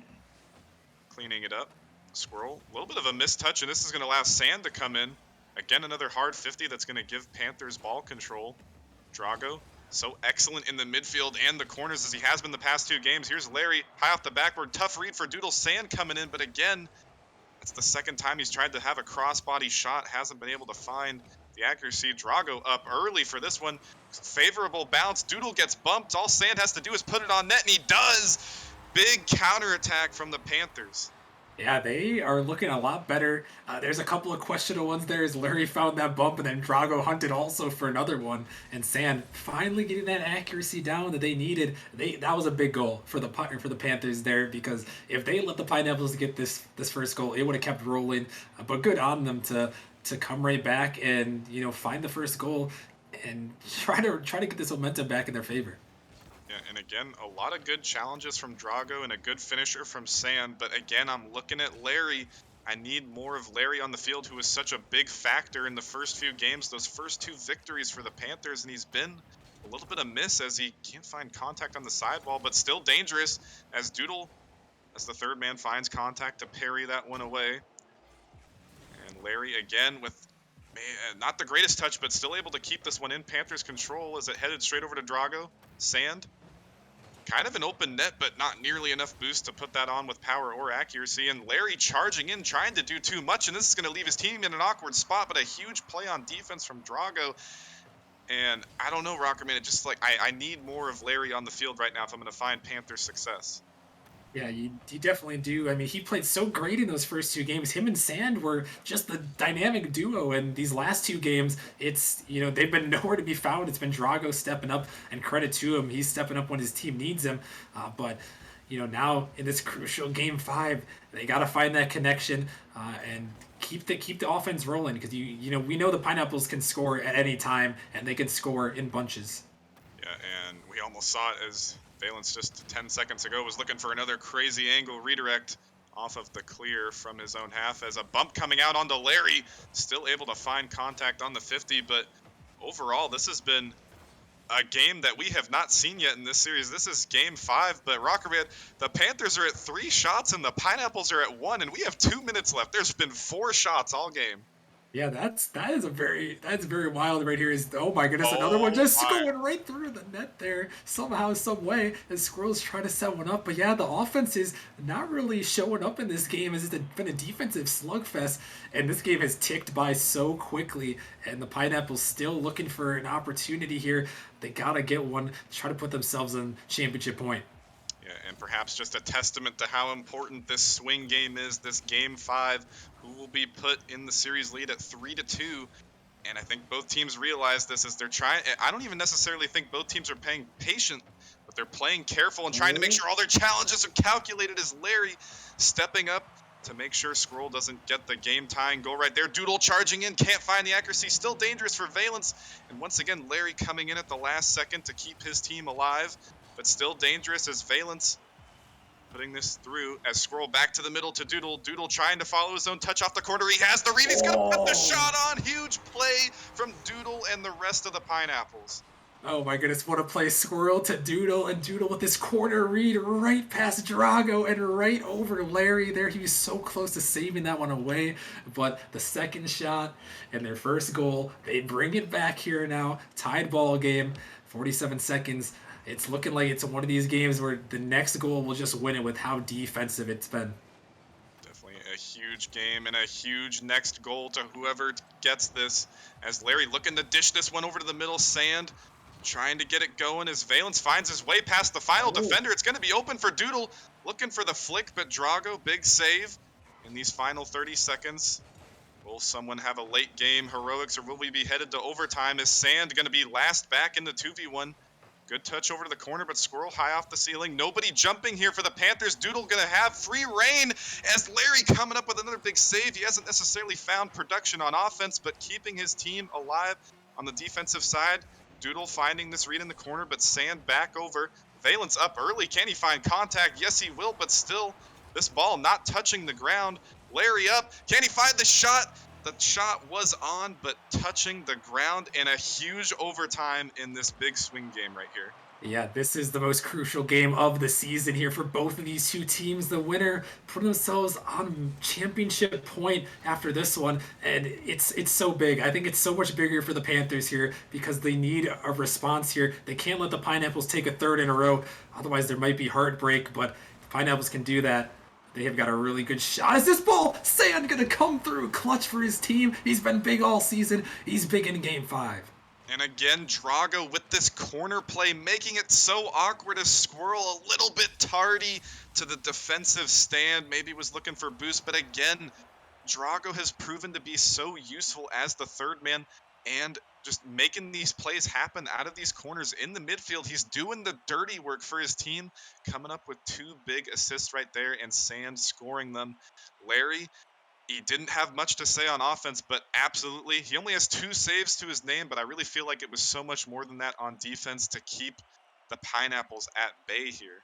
cleaning it up. Squirrel, a little bit of a mistouch, and this is going to allow Sand to come in. Again, another hard 50 that's going to give Panthers ball control. Drago, so excellent in the midfield and the corners as he has been the past 2 games. Here's Larry, high off the backboard. Tough read for Doodle. Sand coming in, but again, it's the second time he's tried to have a crossbody shot. Hasn't been able to find the accuracy. Drago up early for this one. Favorable bounce. Doodle gets bumped. All Sand has to do is put it on net, and he does. Big counterattack from the Panthers. Yeah, they are looking a lot better. There's a couple of questionable ones there as Larry found that bump, and then Drago hunted also for another one. And Sand finally getting that accuracy down that they needed. That was a big goal for the Panthers there, because if they let the Pineapples get this first goal, it would have kept rolling. But good on them to come right back and find the first goal and try to get this momentum back in their favor. Yeah, and again, a lot of good challenges from Drago and a good finisher from Sand. But again, I'm looking at Larry. I need more of Larry on the field, who was such a big factor in the first few games, those first 2 victories for the Panthers. And he's been a little bit of miss as he can't find contact on the sidewall, but still dangerous as Doodle, as the third man, finds contact to parry that one away. And Larry again with not the greatest touch, but still able to keep this one in Panthers control as it headed straight over to Drago. Sand, kind of an open net, but not nearly enough boost to put that on with power or accuracy. And Larry charging in, trying to do too much, and this is going to leave his team in an awkward spot, but a huge play on defense from Drago. And I don't know, Rockerman, it just like I need more of Larry on the field right now if I'm going to find Panthers success. Yeah, you definitely do. I mean, he played so great in those first 2 games. Him and Sand were just the dynamic duo. And these last 2 games, it's, they've been nowhere to be found. It's been Drago stepping up, and credit to him. He's stepping up when his team needs him. But now in this crucial game 5, they got to find that connection and keep the offense rolling, because we know the Pineapples can score at any time, and they can score in bunches. Yeah, and we almost saw it as Valence just 10 seconds ago was looking for another crazy angle redirect off of the clear from his own half as a bump coming out onto Larry, still able to find contact on the 50. But overall, this has been a game that we have not seen yet in this series. This is game 5, but Rockerman, the Panthers are at 3 shots and the Pineapples are at 1, and we have 2 minutes left. There's been 4 shots all game. Yeah, that's very wild right here. Oh my goodness, another one just going right through the net there somehow, some way. And Squirrel's trying to set one up, but yeah, the offense is not really showing up in this game. It's been a defensive slugfest, and this game has ticked by so quickly. And the Pineapples still looking for an opportunity here. They gotta get one to try to put themselves in championship point. Yeah, and perhaps just a testament to how important this swing game is, this game 5, who will be put in the series lead at 3-2. And I think both teams realize this as they're trying. I don't even necessarily think both teams are playing patient, but they're playing careful and trying to make sure all their challenges are calculated as Larry stepping up to make sure Squirrel doesn't get the game-tying goal right there. Doodle charging in, can't find the accuracy, still dangerous for Valence. And once again, Larry coming in at the last second to keep his team alive, but still dangerous as Valence putting this through as Squirrel back to the middle to Doodle. Doodle trying to follow his own touch off the corner. He has the read. He's going to put the shot on. Huge play from Doodle and the rest of the Pineapples. Oh my goodness, what a play. Squirrel to Doodle, and Doodle with this corner read right past Drago and right over Larry there. He was so close to saving that one away, but the second shot and their first goal, they bring it back here now. Tied ball game, 47 seconds. It's looking like it's one of these games where the next goal will just win it with how defensive it's been. Definitely a huge game and a huge next goal to whoever gets this, as Larry looking to dish this one over to the middle. Sand trying to get it going as Valence finds his way past the final defender. It's going to be open for Doodle, looking for the flick, but Drago, big save in these final 30 seconds. Will someone have a late game heroics, or will we be headed to overtime? Is Sand going to be last back in the 2v1? Good touch over to the corner, but Squirrel high off the ceiling. Nobody jumping here for the Panthers. Doodle going to have free reign as Larry coming up with another big save. He hasn't necessarily found production on offense, but keeping his team alive on the defensive side. Doodle finding this read in the corner, but Sand back over. Valence up early. Can he find contact? Yes, he will, but still, this ball not touching the ground. Larry up. Can he find the shot? The shot was on, but touching the ground, in a huge overtime in this big swing game right here. Yeah, this is the most crucial game of the season here for both of these two teams. The winner put themselves on championship point after this one, and it's so big. I think it's so much bigger for the Panthers here because they need a response here. They can't let the Pineapples take a third in a row, otherwise there might be heartbreak, but if Pineapples can do that, they have got a really good shot. Is this ball, Sand, gonna come through clutch for his team? He's been big all season. He's big in Game 5. And again, Drago with this corner play, making it so awkward as Squirrel a little bit tardy to the defensive stand. Maybe was looking for boost, but again, Drago has proven to be so useful as the third man and just making these plays happen out of these corners in the midfield. He's doing the dirty work for his team, coming up with 2 big assists right there, and Sand scoring them. Larry, he didn't have much to say on offense, but absolutely, he only has 2 saves to his name, but I really feel like it was so much more than that on defense to keep the Pineapples at bay here.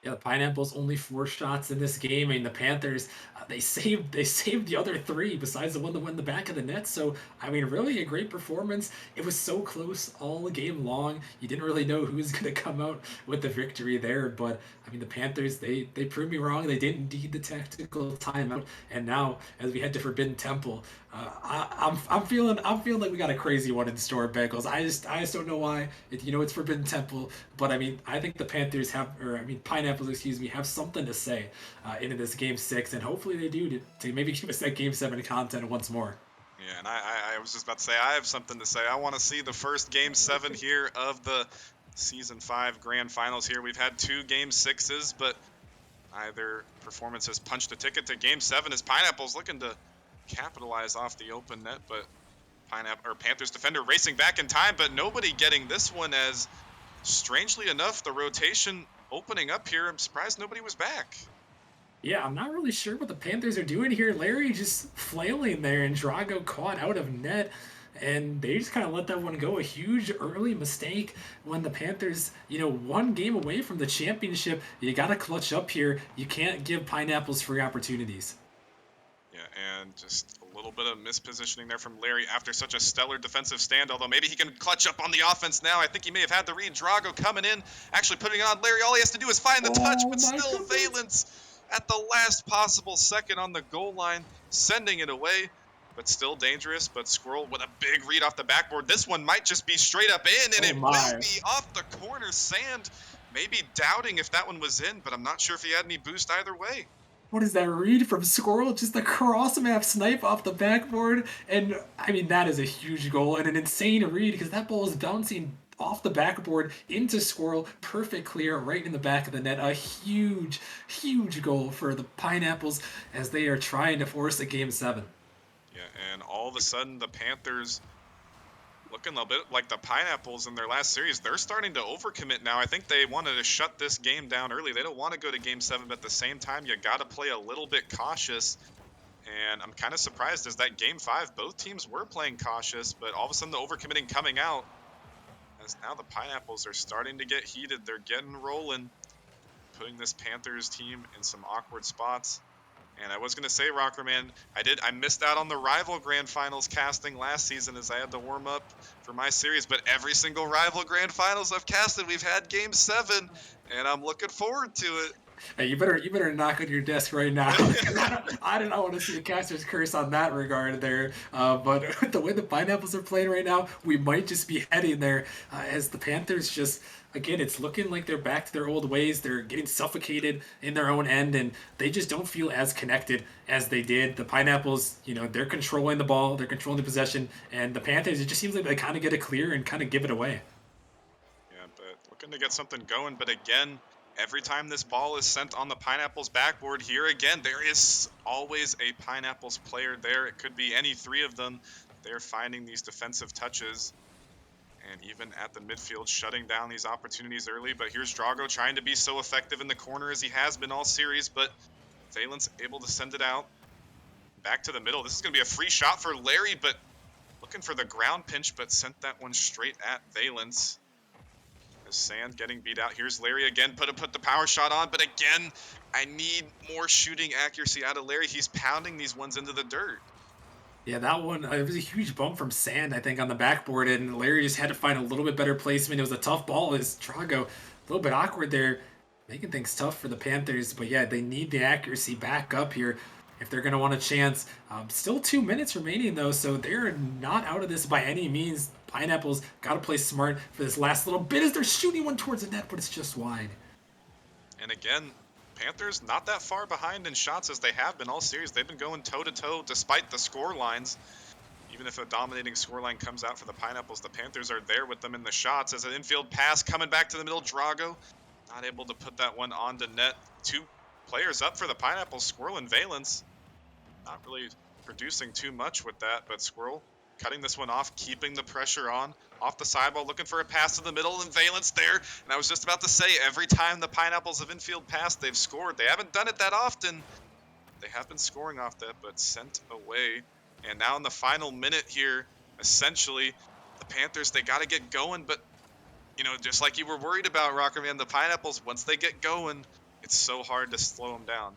Yeah, the Pineapples only 4 shots in this game. I mean, the Panthers, they saved the other 3 besides the one that went in the back of the net. So, I mean, really a great performance. It was so close all game long. You didn't really know who was going to come out with the victory there. But, I mean, the Panthers, they proved me wrong. They didn't need the tactical timeout. And now, as we head to Forbidden Temple, I'm feeling like we got a crazy one in store, Bengals. I just don't know why. It's Forbidden Temple, but I mean, I think the Panthers Pineapples, excuse me, have something to say into this Game 6, and hopefully they do to maybe give us that Game 7 content once more. Yeah, and I was just about to say, I have something to say. I want to see the first Game 7 here of the Season 5 Grand Finals here. We've had 2 Game 6s, but either performance has punched a ticket to Game 7 as Pineapples looking to capitalize off the open net, but Panthers defender racing back in time, but nobody getting this one, as strangely enough the rotation opening up here. I'm surprised nobody was back. Yeah, I'm not really sure what the Panthers are doing here. Larry just flailing there, and Drago caught out of net, and they just kind of let that one go. A huge early mistake when the Panthers, 1 game away from the championship. You got to clutch up here. You can't give Pineapples free opportunities. Yeah, and just a little bit of mispositioning there from Larry after such a stellar defensive stand, although maybe he can clutch up on the offense now. I think he may have had the read. Drago coming in, actually putting it on Larry. All he has to do is find the touch, but still Valence at the last possible second on the goal line, sending it away, but still dangerous. But Squirrel with a big read off the backboard. This one might just be straight up in, and it will be off the corner. Sand maybe doubting if that one was in, but I'm not sure if he had any boost either way. What is that read from Squirrel? Just a cross-map snipe off the backboard. And, I mean, that is a huge goal and an insane read because that ball is bouncing off the backboard into Squirrel. Perfect clear right in the back of the net. A huge, huge goal for the Pineapples as they are trying to force a Game 7. Yeah, and all of a sudden the Panthers looking a bit like the Pineapples in their last series. They're starting to overcommit now. I think they wanted to shut this game down early. They don't want to go to Game 7, but at the same time, you got to play a little bit cautious. And I'm kind of surprised as that Game 5, both teams were playing cautious, but all of a sudden the overcommitting coming out, as now the Pineapples are starting to get heated. They're getting rolling. putting this Panthers team in some awkward spots. And I was gonna say, Rockerman, I missed out on the rival grand finals casting last season as I had to warm up for my series, but every single rival grand finals I've casted, we've had game 7, and I'm looking forward to it. Hey, you better knock on your desk right now. 'Cause I don't want to see a caster's curse on that regard there. But the way the Pineapples are playing right now, we might just be heading there as the Panthers just. Again, it's looking like they're back to their old ways. They're getting suffocated in their own end, and they just don't feel as connected as they did. The Pineapples, they're controlling the ball, they're controlling the possession, and the Panthers, it just seems like they kind of get it clear and kind of give it away. Yeah, but looking to get something going. But again, every time this ball is sent on the Pineapples backboard, here again, there is always a Pineapples player there. It could be any 3 of them. They're finding these defensive touches. And even at the midfield, shutting down these opportunities early. But here's Drago trying to be so effective in the corner as he has been all series. But Valence able to send it out. Back to the middle. This is going to be a free shot for Larry, but looking for the ground pinch, but sent that one straight at Valence. As Sand getting beat out. Here's Larry again. Put the power shot on, but again, I need more shooting accuracy out of Larry. He's pounding these ones into the dirt. Yeah, that one, it was a huge bump from Sand, I think, on the backboard, and Larry just had to find a little bit better placement. It was a tough ball as Drago, a little bit awkward there, making things tough for the Panthers. But yeah, they need the accuracy back up here if they're going to want a chance. Still 2 minutes remaining, though, so they're not out of this by any means. Pineapples got to play smart for this last little bit as they're shooting one towards the net, but it's just wide. And again, Panthers not that far behind in shots as they have been all series. They've been going toe-to-toe despite the score lines. Even if a dominating scoreline comes out for the Pineapples, the Panthers are there with them in the shots. As an infield pass coming back to the middle, Drago not able to put that one onto net. 2 players up for the Pineapples, Squirrel and Valence. Not really producing too much with that, but Squirrel cutting this one off, keeping the pressure on. Off the sidewall, looking for a pass to the middle, and Valence there. And I was just about to say, every time the Pineapples have infield passed, they've scored. They haven't done it that often. They have been scoring off that, but sent away. And now in the final minute here, essentially, the Panthers, they got to get going. But, just like you were worried about, Rockerman, the Pineapples, once they get going, it's so hard to slow them down.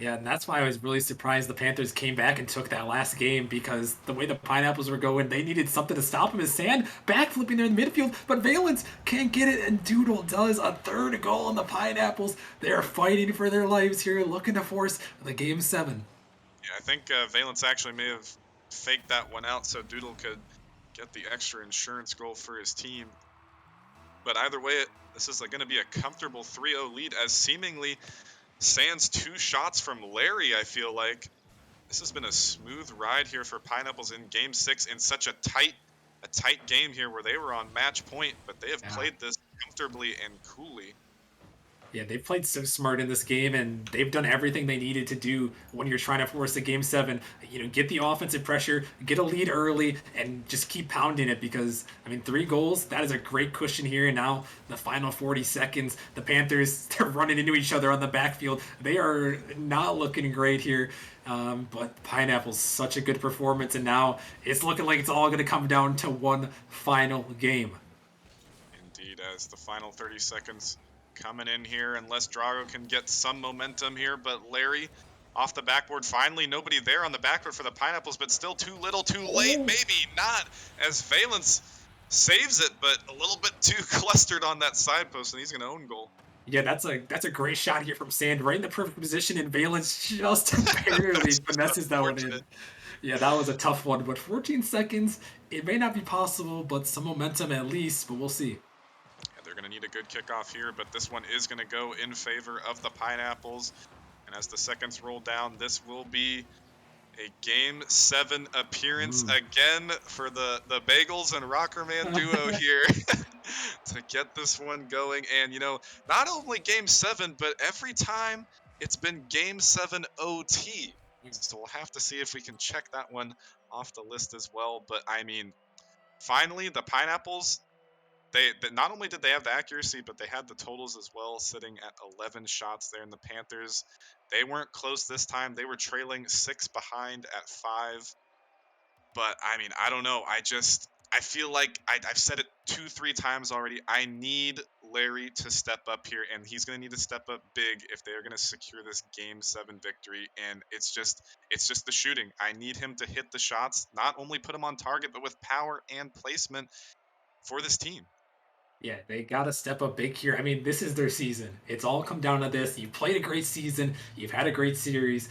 Yeah, and that's why I was really surprised the Panthers came back and took that last game because the way the Pineapples were going, they needed something to stop him. As Sand backflipping there in the midfield, but Valence can't get it, and Doodle does a third goal on the Pineapples. They're fighting for their lives here, looking to force the game 7. Yeah, I think Valence actually may have faked that one out so Doodle could get the extra insurance goal for his team. But either way, this is going to be a comfortable 3-0 lead as seemingly Sand's 2 shots from Larry, I feel like. This has been a smooth ride here for Pineapples in Game 6 in such a tight game here where they were on match point, but they have played this comfortably and coolly. Yeah, they've played so smart in this game, and they've done everything they needed to do when you're trying to force a game 7. Get the offensive pressure, get a lead early, and just keep pounding it because, 3 goals, that is a great cushion here. And now, the final 40 seconds, the Panthers, they're running into each other on the backfield. They are not looking great here. But Pineapple's such a good performance, and now it's looking like it's all going to come down to one final game. Indeed, as the final 30 seconds coming in here, unless Drago can get some momentum here, but Larry off the backboard, finally nobody there on the backboard for the Pineapples, but still too little, too late, maybe not, as Valence saves it, but a little bit too clustered on that side post, and he's going to own goal. Yeah, that's a great shot here from Sand, right in the perfect position, and Valence just barely finesses that one in. Yeah, that was a tough one, but 14 seconds, it may not be possible, but some momentum at least, but we'll see. Yeah, they're going to need a good kickoff here, but this one is going to go in favor of the Pineapples. And as the seconds roll down, this will be a Game 7 appearance again for the Bagels and Rockerman duo here to get this one going. And, not only Game 7, but every time it's been Game 7 OT. So we'll have to see if we can check that one off the list as well. But, finally, the Pineapples, they not only did they have the accuracy, but they had the totals as well, sitting at 11 shots there in the Panthers. They weren't close this time. They were trailing 6 behind at 5. But I don't know. I feel like I've said it 2-3 times already. I need Larry to step up here, and he's going to need to step up big if they are going to secure this Game 7 victory. And it's just the shooting. I need him to hit the shots, not only put them on target, but with power and placement for this team. Yeah, they got to step up big here. I mean, this is their season. It's all come down to this. You've played a great season, you've had a great series,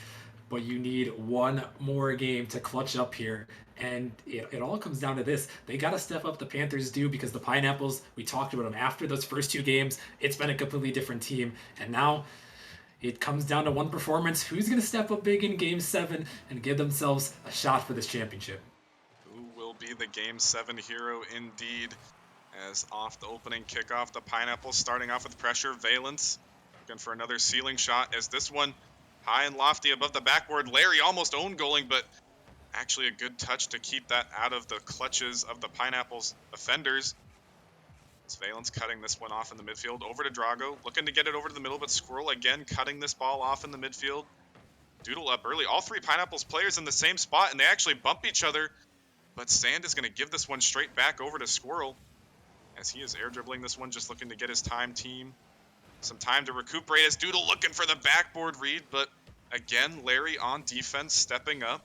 but you need one more game to clutch up here. And it all comes down to this. They got to step up, the Panthers do, because the Pineapples, we talked about them after those first two games. It's been a completely different team. And now it comes down to one performance. Who's going to step up big in Game 7 and give themselves a shot for this championship? Who will be the Game 7 hero indeed? As off the opening kickoff, the Pineapples starting off with pressure. Valence looking for another ceiling shot as this one high and lofty above the backboard. Larry almost own goaling, but actually a good touch to keep that out of the clutches of the Pineapples defenders. As Valence cutting this one off in the midfield. Over to Drago, looking to get it over to the middle, but Squirrel again cutting this ball off in the midfield. Doodle up early. All three Pineapples players in the same spot, and they actually bump each other. But Sand is going to give this one straight back over to Squirrel, as he is air dribbling this one, just looking to get his team some time to recuperate, as Doodle looking for the backboard read, but again, Larry on defense, stepping up.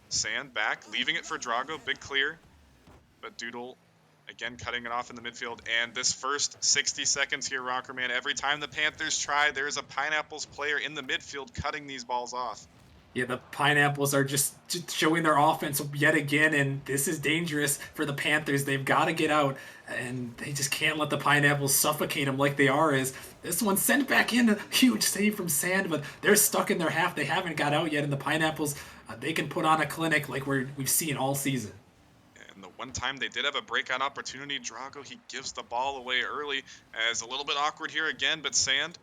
Sand back, leaving it for Drago, big clear, but Doodle again cutting it off in the midfield. And this first 60 seconds here, Rockerman, every time the Panthers try, there's a Pineapples player in the midfield cutting these balls off. Yeah, the Pineapples are just showing their offense yet again, and this is dangerous for the Panthers. They've got to get out, and they just can't let the Pineapples suffocate them like they are. Is this one sent back in? A huge save from Sand, but they're stuck in their half. They haven't got out yet, and the Pineapples, they can put on a clinic like we've seen all season. And the one time they did have a breakout opportunity, Drago, he gives the ball away early, as a little bit awkward here again, but Sand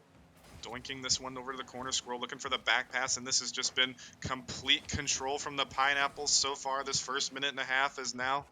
doinking this one over to the corner. Squirrel looking for the back pass, and this has just been complete control from the Pineapples so far. This first minute and a half is now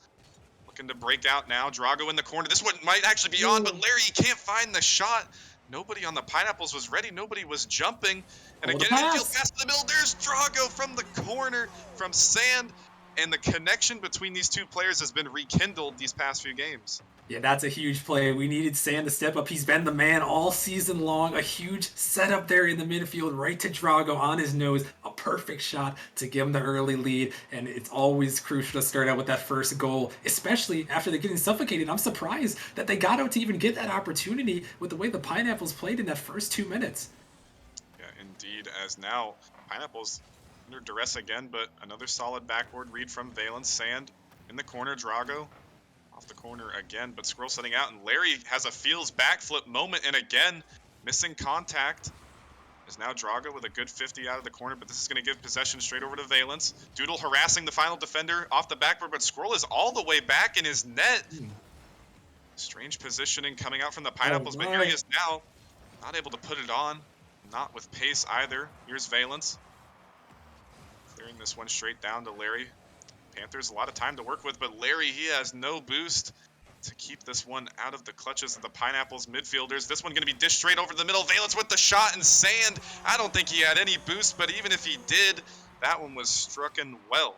looking to break out now. Drago in the corner. This one might actually be on, but Larry can't find the shot. Nobody on the Pineapples was ready. Nobody was jumping. And again, infield pass to the middle. There's Drago from the corner from Sand. And the connection between these two players has been rekindled these past few games. Yeah, that's a huge play. We needed Sand to step up. He's been the man all season long. A huge setup there in the midfield, right to Drago on his nose. A perfect shot to give him the early lead. And it's always crucial to start out with that first goal, especially after they're getting suffocated. I'm surprised that they got out to even get that opportunity with the way the Pineapples played in that first 2 minutes. Yeah, indeed, as now Pineapples under duress again, but another solid backboard read from Valence. Sand in the corner. Drago off the corner again, but Squirrel setting out, and Larry has a feels backflip moment, and again, missing contact. Is now Drago with a good 50 out of the corner, but this is going to give possession straight over to Valence. Doodle harassing the final defender off the backboard, but Squirrel is all the way back in his net. Strange positioning coming out from the Pineapples, but here he is now, not able to put it on, not with pace either. Here's Valence, clearing this one straight down to Larry. Panthers a lot of time to work with, but Larry, he has no boost to keep this one out of the clutches of the Pineapples midfielders. This one going to be dished straight over the middle. Valence with the shot, and Sand, I don't think he had any boost, but even if he did, that one was struck in well.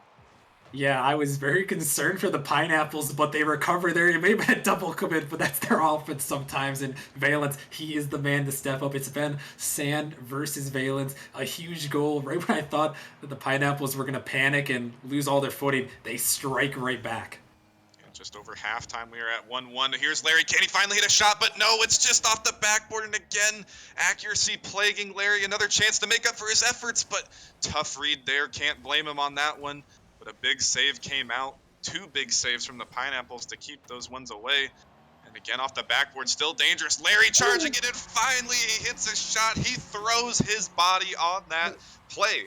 Yeah, I was very concerned for the Pineapples, but they recover there. It may have been a double commit, but that's their offense sometimes. And Valence, he is the man to step up. It's been Sand versus Valence. A huge goal. Right when I thought that the Pineapples were going to panic and lose all their footing, they strike right back. And just over halftime, we are at 1-1. Here's Larry. Can he finally hit a shot? But no, it's just off the backboard. And again, accuracy plaguing Larry. Another chance to make up for his efforts, but tough read there. Can't blame him on that one. But a big save came out. 2 big saves from the Pineapples to keep those ones away. And again off the backboard, still dangerous. Larry charging it, and finally he hits a shot. He throws his body on that play.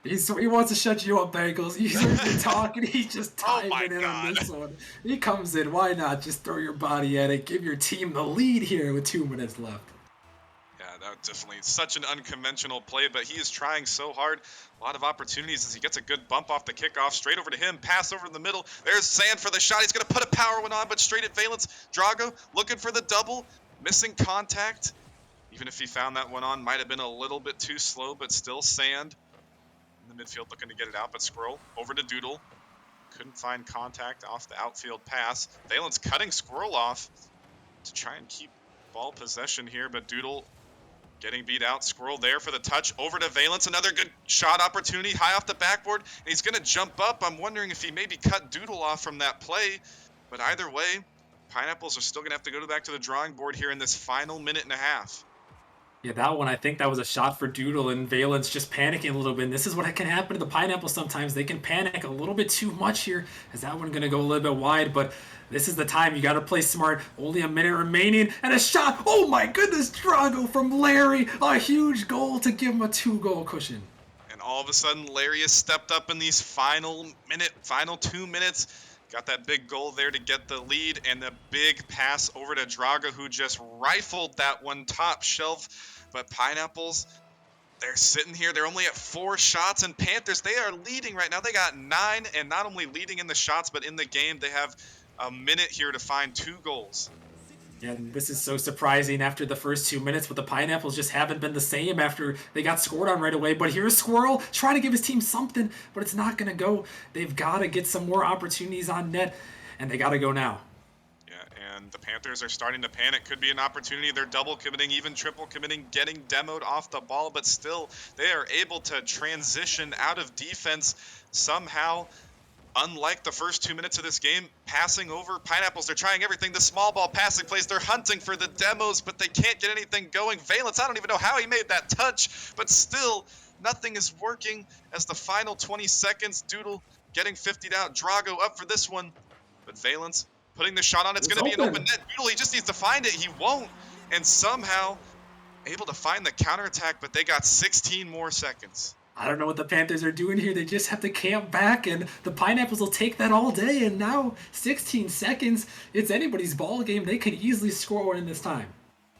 He wants to shut you up, Bengals. He's heard you talking. He's just Oh timing my in on God. this one. He comes in. Why not just throw your body at it? Give your team the lead here with 2 minutes left. Yeah, that definitely such an unconventional play, but he is trying so hard. A lot of opportunities as he gets a good bump off the kickoff. Straight over to him, pass over the middle. There's Sand for the shot. He's going to put a power one on, but straight at Valence. Drago looking for the double, missing contact. Even if he found that one on, might have been a little bit too slow, but still Sand in the midfield looking to get it out, but Squirrel over to Doodle. couldn't find contact off the outfield pass. Valence cutting Squirrel off to try and keep ball possession here, but Doodle getting beat out. Squirrel there for the touch. Over to Valence. Another good shot opportunity high off the backboard. And he's going to jump up. I'm wondering if he maybe cut Doodle off from that play. But either way, Pineapples are still going to have to go back to the drawing board here in this final minute and a half. Yeah, that one, I think that was a shot for Doodle, and Valence just panicking a little bit. And this is what can happen to the Pineapple sometimes. They can panic a little bit too much here, as that one going to go a little bit wide. But this is the time you got to play smart. Only a minute remaining, and a shot. Oh my goodness, Drago from Larry. A huge goal to give him a 2-goal cushion. And all of a sudden, Larry has stepped up in these final 2 minutes. Got that big goal there to get the lead, and the big pass over to Draga, who just rifled that one top shelf. But Pineapples, they're sitting here. They're only at 4 shots, and Panthers, they are leading right now. They got 9, and not only leading in the shots, but in the game, they have a minute here to find 2 goals. And this is so surprising after the first 2 minutes, but the Pineapples just haven't been the same after they got scored on right away. But here's Squirrel trying to give his team something, but it's not going to go. They've got to get some more opportunities on net, and they got to go now. Yeah, and the Panthers are starting to panic. Could be an opportunity. They're double committing, even triple committing, getting demoed off the ball, but still they are able to transition out of defense somehow. Unlike the first 2 minutes of this game, passing over Pineapples, they're trying everything. The small ball passing plays, they're hunting for the demos, but they can't get anything going. Valence, I don't even know how he made that touch, but still, nothing is working as the final 20 seconds. Doodle getting 50'd out. Drago up for this one, but Valence putting the shot on. It's going to be an open net. Doodle, he just needs to find it. He won't, and somehow able to find the counterattack, but they got 16 more seconds. I don't know what the Panthers are doing here. They just have to camp back, and the Pineapples will take that all day. And now, 16 seconds, it's anybody's ball game. They could easily score one in this time.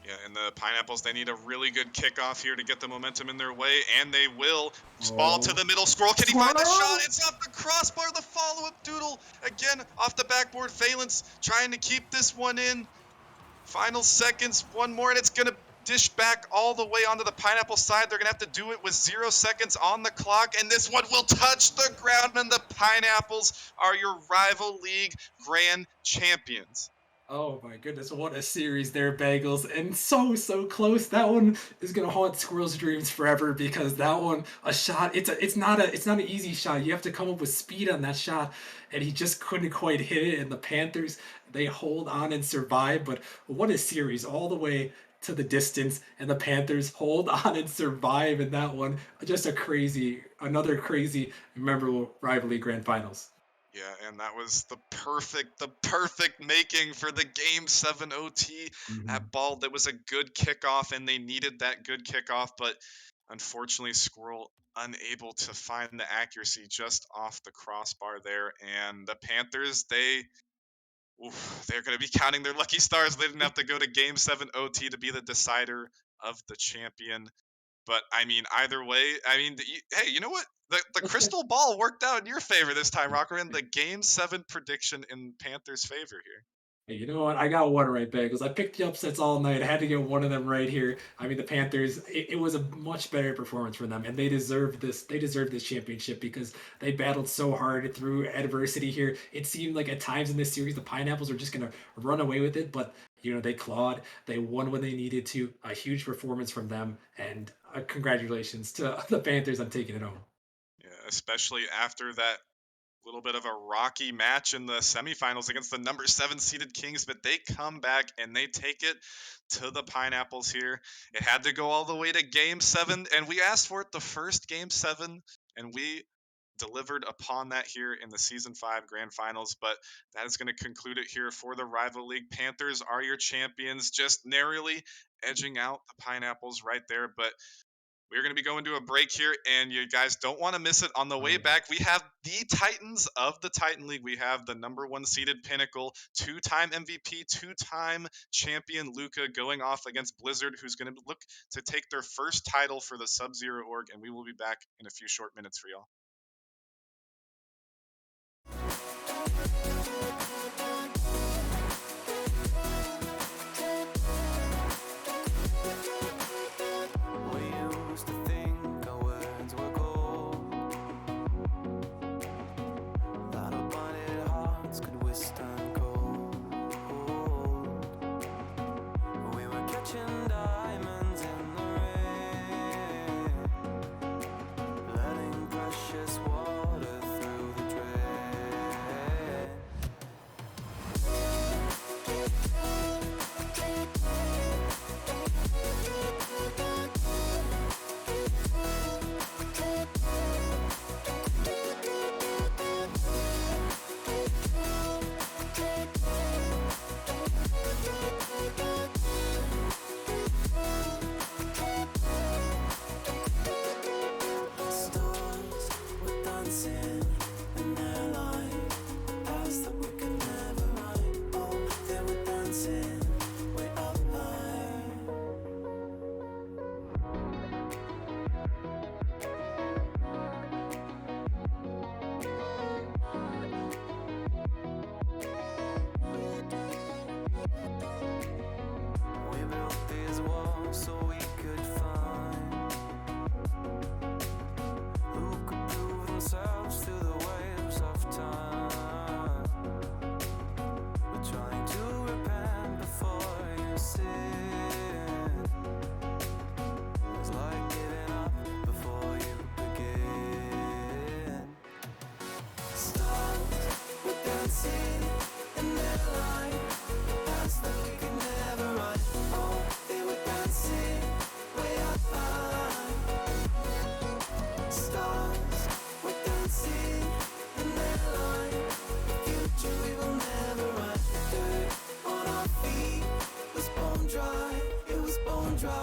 Yeah, and the Pineapples, they need a really good kickoff here to get the momentum in their way, and they will. Ball to the middle. Squirrel, can he find the shot? It's off the crossbar. The follow-up. Doodle, again, off the backboard. Valence trying to keep this one in. Final seconds, one more, and it's going to dish back all the way onto the Pineapple side. They're going to have to do it with 0 seconds on the clock, and this one will touch the ground, and the Pineapples are your rival league grand champions. Oh my goodness, what a series there, Bagels. And so close. That one is gonna haunt Squirrel's dreams forever, because that one, a shot, it's not an easy shot. You have to come up with speed on that shot, and he just couldn't quite hit it. And the Panthers, they hold on and survive. But what a series, all the way to the distance, and the Panthers hold on and survive in that one. Just another crazy, memorable rivalry grand finals. Yeah, and that was the perfect making for the Game 7 OT. That ball, that was a good kickoff, and they needed that good kickoff, but unfortunately, Squirrel unable to find the accuracy just off the crossbar there. And the Panthers, they're going to be counting their lucky stars. They didn't have to go to Game 7 OT to be the decider of the champion. But, I mean, either way, hey, you know what? The crystal ball worked out in your favor this time, Rockerman. The Game 7 prediction in Panthers' favor here. Hey, you know what? I got one right, Bagels. I picked the upsets all night. I had to get one of them right here. I mean, the Panthers, it was a much better performance for them, and they deserve this. They deserve this championship because they battled so hard through adversity here. It seemed like at times in this series, the Pineapples were just going to run away with it, but they clawed. They won when they needed to. A huge performance from them, and congratulations to the Panthers on taking it home. Yeah, especially after that little bit of a rocky match in the semifinals against the number 7 seeded Kings, but they come back and they take it to the Pineapples here. It had to go all the way to Game 7, and we asked for it the first Game 7, and we delivered upon that here in the Season 5 Grand Finals. But that is going to conclude it here for the Rival League. Panthers are your champions, just narrowly edging out the Pineapples right there. But we're going to be going to a break here, and you guys don't want to miss it. On the way back, we have the Titans of the Titan League. We have the number 1 seeded Pinnacle, 2-time MVP, 2-time champion Luca going off against Blizzard, who's going to look to take their first title for the Sub-Zero org, and we will be back in a few short minutes for y'all. That a bunch catching diamonds in the rain, letting precious water through the drain. Stars were dancing in their light, paths that we could never ride. Oh, they were dancing way up high. We built these walls so we could find who could prove themselves through the waves of time. We're trying to repent before you sin. It's like giving up before you begin. Stars were dancing in their light, paths that we could never run. Oh, they were dancing way up high. Stars were dancing in their light, the future we will never run. Dirt on our feet was bone dry, it was bone dry.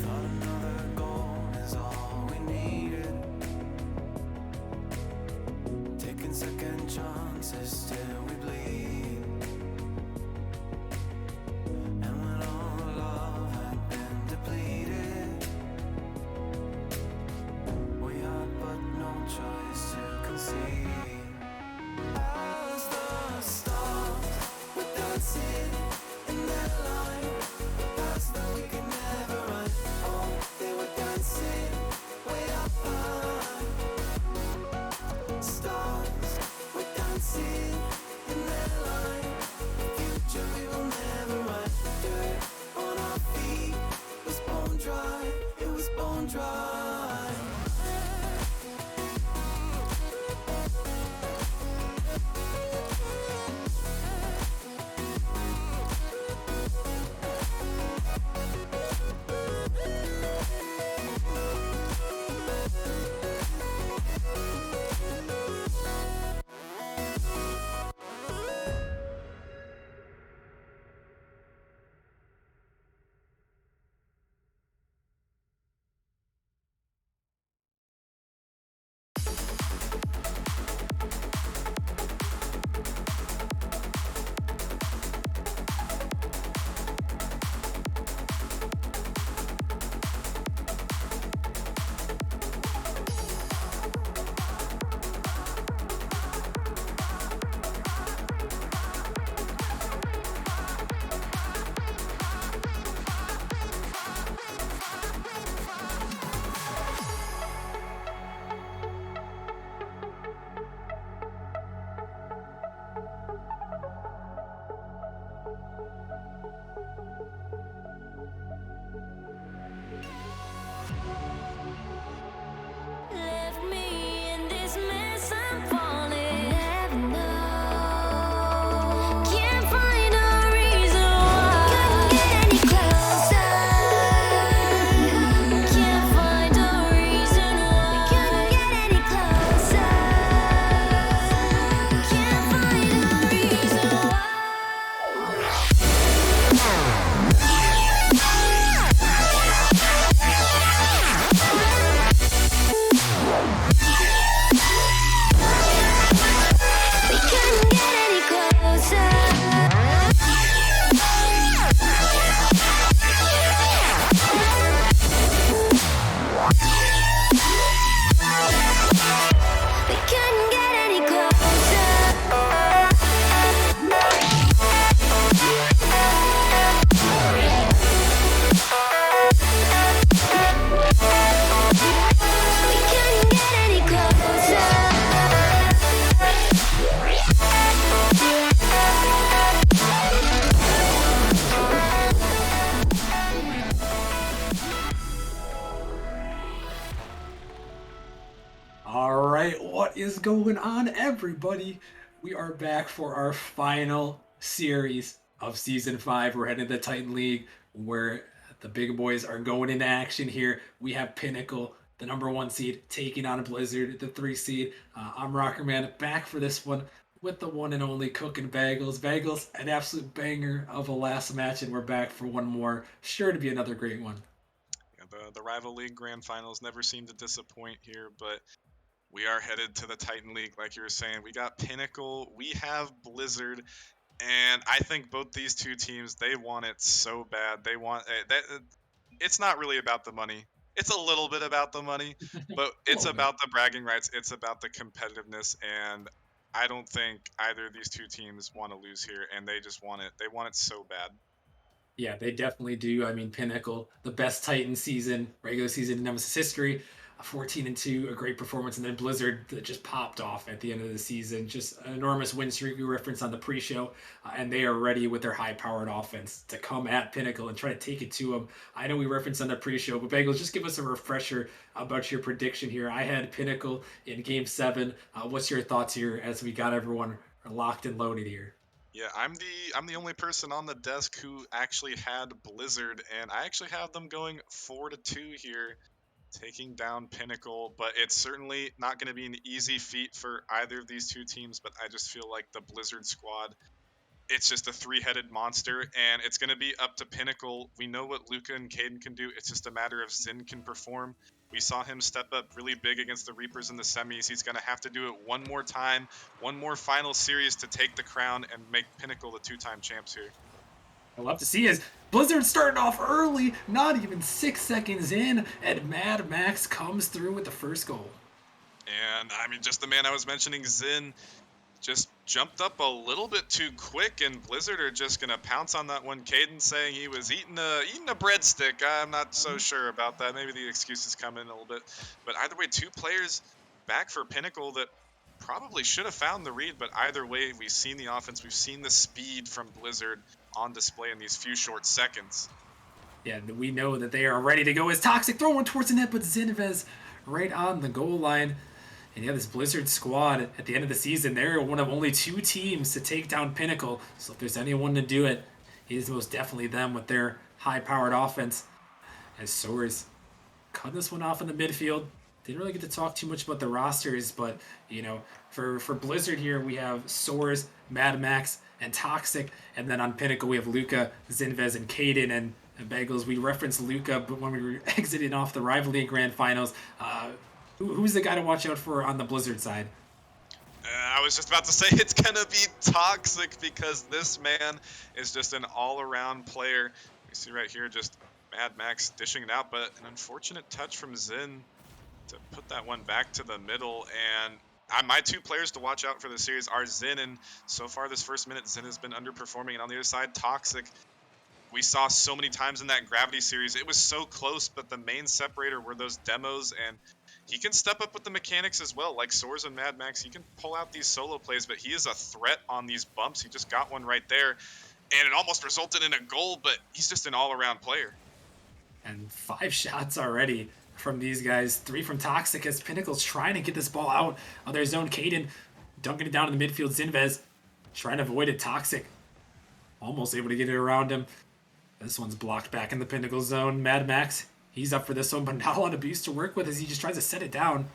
Thought another goal is all we needed. Taking second chances till we bleed. And when all the love had been depleted, we had but no choice to concede. As the stars were dancing in their light, paths that we could never run. Oh, they were dancing way up high. Stars were dancing in their light, the future we will never run. Dirt on our feet was bone dry, it was bone dry. is going on, everybody? We are back for our final series of season 5. We're heading to the Titan League where the big boys are going into action here. We have Pinnacle, the number 1 seed, taking on Blizzard, the 3 seed. I'm Rockerman, back for this one with the one and only Cooking Bagels. Bagels, an absolute banger of a last match, and we're back for one more. Sure to be another great one. Yeah, the rival league grand finals never seem to disappoint here, but we are headed to the Titan League, like you were saying. We got Pinnacle, we have Blizzard, and I think both these two teams, they want it so bad. They want that. It's not really about the money. It's a little bit about the money, but A it's little bit. about the bragging rights. It's about the competitiveness, and I don't think either of these two teams want to lose here, and they just want it. They want it so bad. Yeah, they definitely do. I mean, Pinnacle, the best Titan season, regular season in Nemesis history, 14-2, a great performance, and then Blizzard that just popped off at the end of the season. Just an enormous win streak we referenced on the pre-show, and they are ready with their high-powered offense to come at Pinnacle and try to take it to them. I know we referenced on the pre-show, but Bagels, just give us a refresher about your prediction here. I had Pinnacle in Game 7. What's your thoughts here as we got everyone locked and loaded here? Yeah, I'm the only person on the desk who actually had Blizzard, and I actually have them going 4-2 here, taking down Pinnacle. But it's certainly not going to be an easy feat for either of these two teams. But I just feel like the Blizzard squad, it's just a three-headed monster, and it's going to be up to Pinnacle. We know what Luca and Caden can do. It's just a matter of Zin can perform. We saw him step up really big against the Reapers in the semis. He's going to have to do it one more time, one more final series to take the crown and make Pinnacle the two-time champs here. I love to see is Blizzard starting off early, not even 6 seconds in, and Mad Max comes through with the first goal. And I mean, just the man I was mentioning, Zin, just jumped up a little bit too quick, and Blizzard are just gonna pounce on that one. Caden saying he was eating a breadstick. I'm not so sure about that. Maybe the excuses come in a little bit, but either way, two players back for Pinnacle that probably should have found the read. But either way, we've seen the offense, we've seen the speed from Blizzard on display in these few short seconds. Yeah, we know that they are ready to go. As Toxic throwing towards the net, but Zinvez right on the goal line. And yeah, this Blizzard squad at the end of the season, they're one of only 2 teams to take down Pinnacle. So if there's anyone to do it, it is most definitely them with their high-powered offense. As Soares cut this one off in the midfield. Didn't really get to talk too much about the rosters, but you know, for Blizzard here, we have Soares, Mad Max, and Toxic, and then on Pinnacle we have Luca, Zinvez, and Caden. And Bagels, we referenced Luca, but when we were exiting off the rivalry grand finals, who's the guy to watch out for on the Blizzard side? I was just about to say it's gonna be Toxic, because this man is just an all-around player. You see right here, just Mad Max dishing it out, but an unfortunate touch from Zin to put that one back to the middle. And my 2 players to watch out for the series are Zin, and so far this first minute, Zin has been underperforming. And on the other side, Toxic, we saw so many times in that Gravity series, it was so close, but the main separator were those demos, and he can step up with the mechanics as well. Like Soares and Mad Max, he can pull out these solo plays, but he is a threat on these bumps. He just got one right there, and it almost resulted in a goal, but he's just an all-around player. And 5 shots already from these guys. 3 from Toxic as Pinnacle's trying to get this ball out of their zone. Caden dunking it down in the midfield. Zinvez trying to avoid it. Toxic almost able to get it around him. This one's blocked back in the Pinnacle zone. Mad Max, he's up for this one, but not a lot of abuse to work with as he just tries to set it down.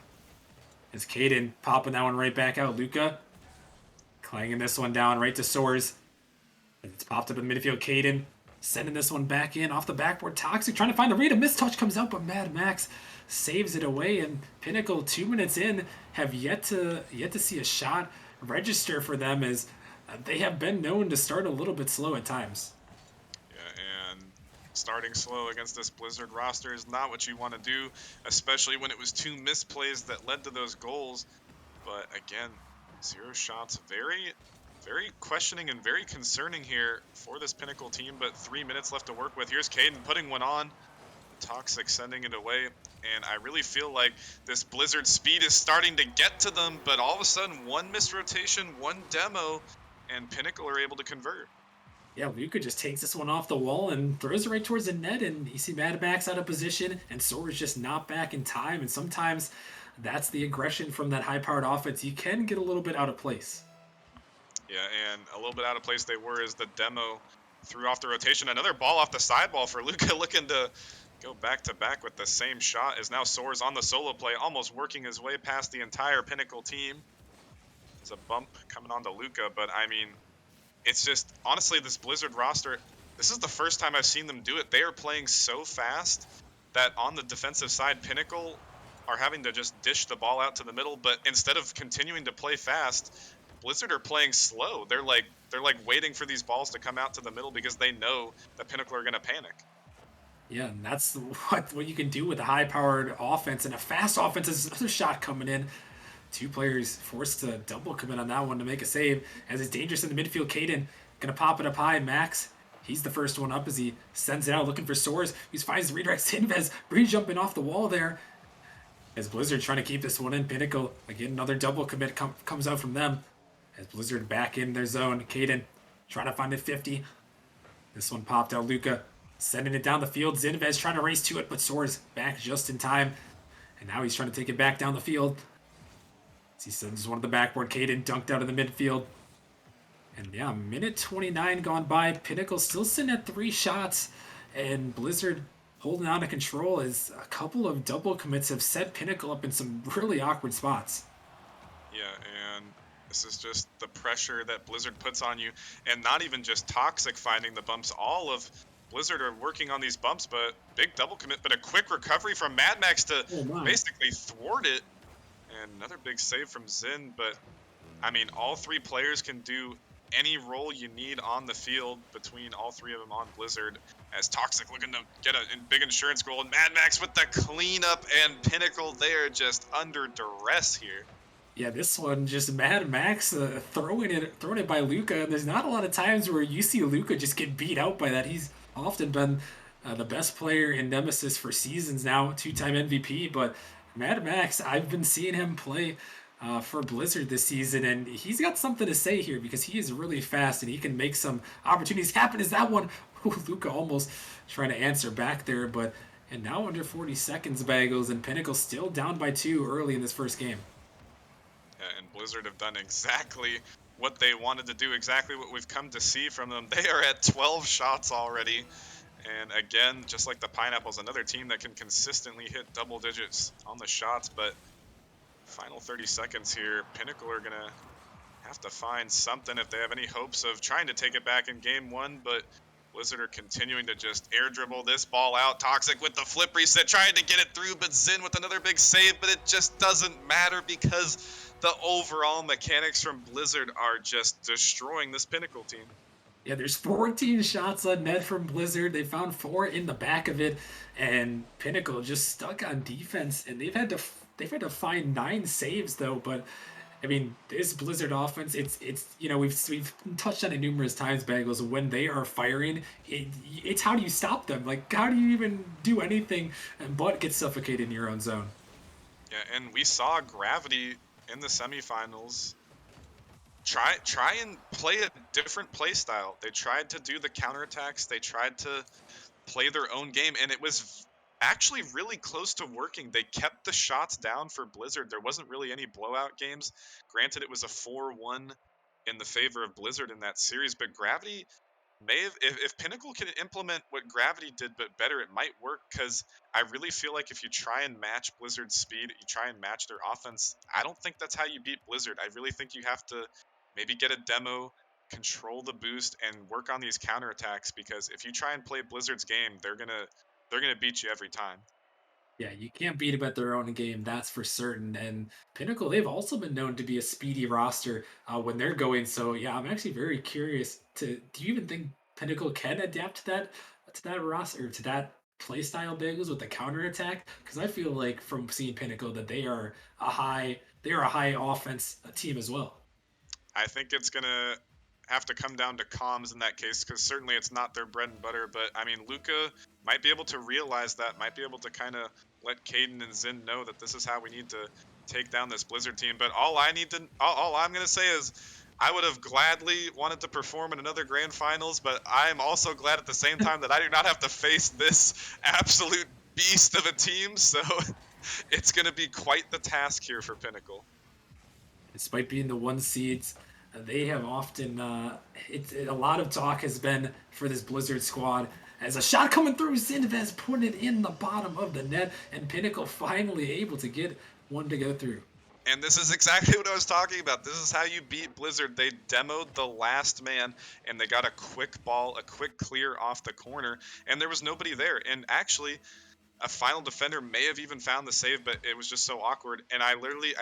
As Caden popping that one right back out. Luca clanging this one down right to Soares. It's popped up in midfield. Caden sending this one back in off the backboard. Toxic trying to find a read. A missed touch comes out, but Mad Max saves it away. And Pinnacle, 2 minutes in, have yet to see a shot register for them, as they have been known to start a little bit slow at times. Yeah, and starting slow against this Blizzard roster is not what you want to do, especially when it was 2 misplays that led to those goals. But again, 0 shots. Very, very questioning and very concerning here for this Pinnacle team, but 3 minutes left to work with. Here's Caden putting one on. Toxic sending it away, and I really feel like this Blizzard speed is starting to get to them, but all of a sudden, one missed rotation, one demo, and Pinnacle are able to convert. Yeah, Luca just takes this one off the wall and throws it right towards the net, and you see Mad Max out of position, and Soares just not back in time. And sometimes that's the aggression from that high-powered offense. You can get a little bit out of place. Yeah, and a little bit out of place they were as the demo threw off the rotation. Another ball off the sideball for Luca, looking to go back to back with the same shot, as now Soares on the solo play, almost working his way past the entire Pinnacle team. There's a bump coming on to Luca, but I mean, it's just, honestly, this Blizzard roster, this is the first time I've seen them do it. They are playing so fast that on the defensive side, Pinnacle are having to just dish the ball out to the middle, but instead of continuing to play fast, Blizzard are playing slow. They're like waiting for these balls to come out to the middle because they know that Pinnacle are going to panic. Yeah, and that's what you can do with a high-powered offense and a fast offense. Is another shot coming in. Two players forced to double commit on that one to make a save. As it's dangerous in the midfield, Caden gonna pop it up high. Max, he's the first one up as he sends it out looking for Soares. He finds the redirect. Sinvez re-jumping off the wall there. As Blizzard trying to keep this one in. Pinnacle, again, another double commit comes out from them. As Blizzard back in their zone. Caden trying to find the 50. This one popped out. Luca sending it down the field. Zinvez trying to race to it, but Soares back just in time. And now he's trying to take it back down the field. He sends one of the backboard. Caden dunked out of the midfield. And yeah, minute 29 gone by. Pinnacle still sitting at 3 shots. And Blizzard holding on to control as a couple of double commits have set Pinnacle up in some really awkward spots. Yeah, and this is just the pressure that Blizzard puts on you. And not even just Toxic finding the bumps. All of Blizzard are working on these bumps, but big double commit, but a quick recovery from Mad Max to basically thwart it. And another big save from Zin, but I mean, all 3 players can do any role you need on the field between all 3 of them on Blizzard, as Toxic looking to get a big insurance goal, and Mad Max with the cleanup, and Pinnacle, they are just under duress here. Yeah, this one just Mad Max throwing it by Luca, and there's not a lot of times where you see Luca just get beat out by that. He's often been the best player in Nemesis for seasons now, 2-time MVP, but Mad Max, I've been seeing him play for Blizzard this season, and he's got something to say here because he is really fast and he can make some opportunities happen. Is that one? Luca almost trying to answer back there, but and now under 40 seconds, Bagels, and Pinnacle still down by 2 early in this first game. And Blizzard have done exactly what they wanted to do, exactly what we've come to see from them. They are at 12 shots already. And again, just like the Pineapples, another team that can consistently hit double digits on the shots. But final 30 seconds here, Pinnacle are going to have to find something if they have any hopes of trying to take it back in game 1. But Blizzard are continuing to just air dribble this ball out. Toxic with the flip reset, trying to get it through, but Zin with another big save. But it just doesn't matter because the overall mechanics from Blizzard are just destroying this Pinnacle team. Yeah, there's 14 shots on net from Blizzard. They found 4 in the back of it, and Pinnacle just stuck on defense. And they've had to find 9 saves though. But I mean, this Blizzard offense, it's we've touched on it numerous times, Bagels. When they are firing, it's how do you stop them? Like, how do you even do anything but get suffocated in your own zone? Yeah, and we saw Gravity in the semifinals try and play a different play style. They tried to do the counterattacks. They tried to play their own game, and it was actually really close to working. They kept the shots down for Blizzard. There wasn't really any blowout games. Granted, it was a 4-1 in the favor of Blizzard in that series, but Gravity may have, if Pinnacle can implement what Gravity did but better, it might work, because I really feel like if you try and match Blizzard's speed, you try and match their offense, I don't think that's how you beat Blizzard. I really think you have to maybe get a demo, control the boost, and work on these counterattacks, because if you try and play Blizzard's game, they're gonna beat you every time. Yeah, you can't beat them at their own game, that's for certain. And Pinnacle, they've also been known to be a speedy roster when they're going. So yeah, I'm actually very curious to. Do you even think Pinnacle can adapt to that roster, or to that play style, Bagels, with the counterattack? Because I feel like from seeing Pinnacle that they are a high offense team as well. I think it's gonna have to come down to comms in that case, because certainly it's not their bread and butter. But I mean, Luca might be able to realize that, might be able to kind of let Caden and Zin know that this is how we need to take down this Blizzard team. But all I'm gonna say is, I would have gladly wanted to perform in another grand finals, but I am also glad at the same time that I do not have to face this absolute beast of a team. So It's going to be quite the task here for Pinnacle. Despite being the 1 seeds, they have often a lot of talk has been for this Blizzard squad as a shot coming through. Zinvez putting it in the bottom of the net, and Pinnacle finally able to get one to go through. And this is exactly what I was talking about. This is how you beat Blizzard. They demoed the last man, and they got a quick ball, a quick clear off the corner, and there was nobody there. And actually, a final defender may have even found the save, but it was just so awkward. And I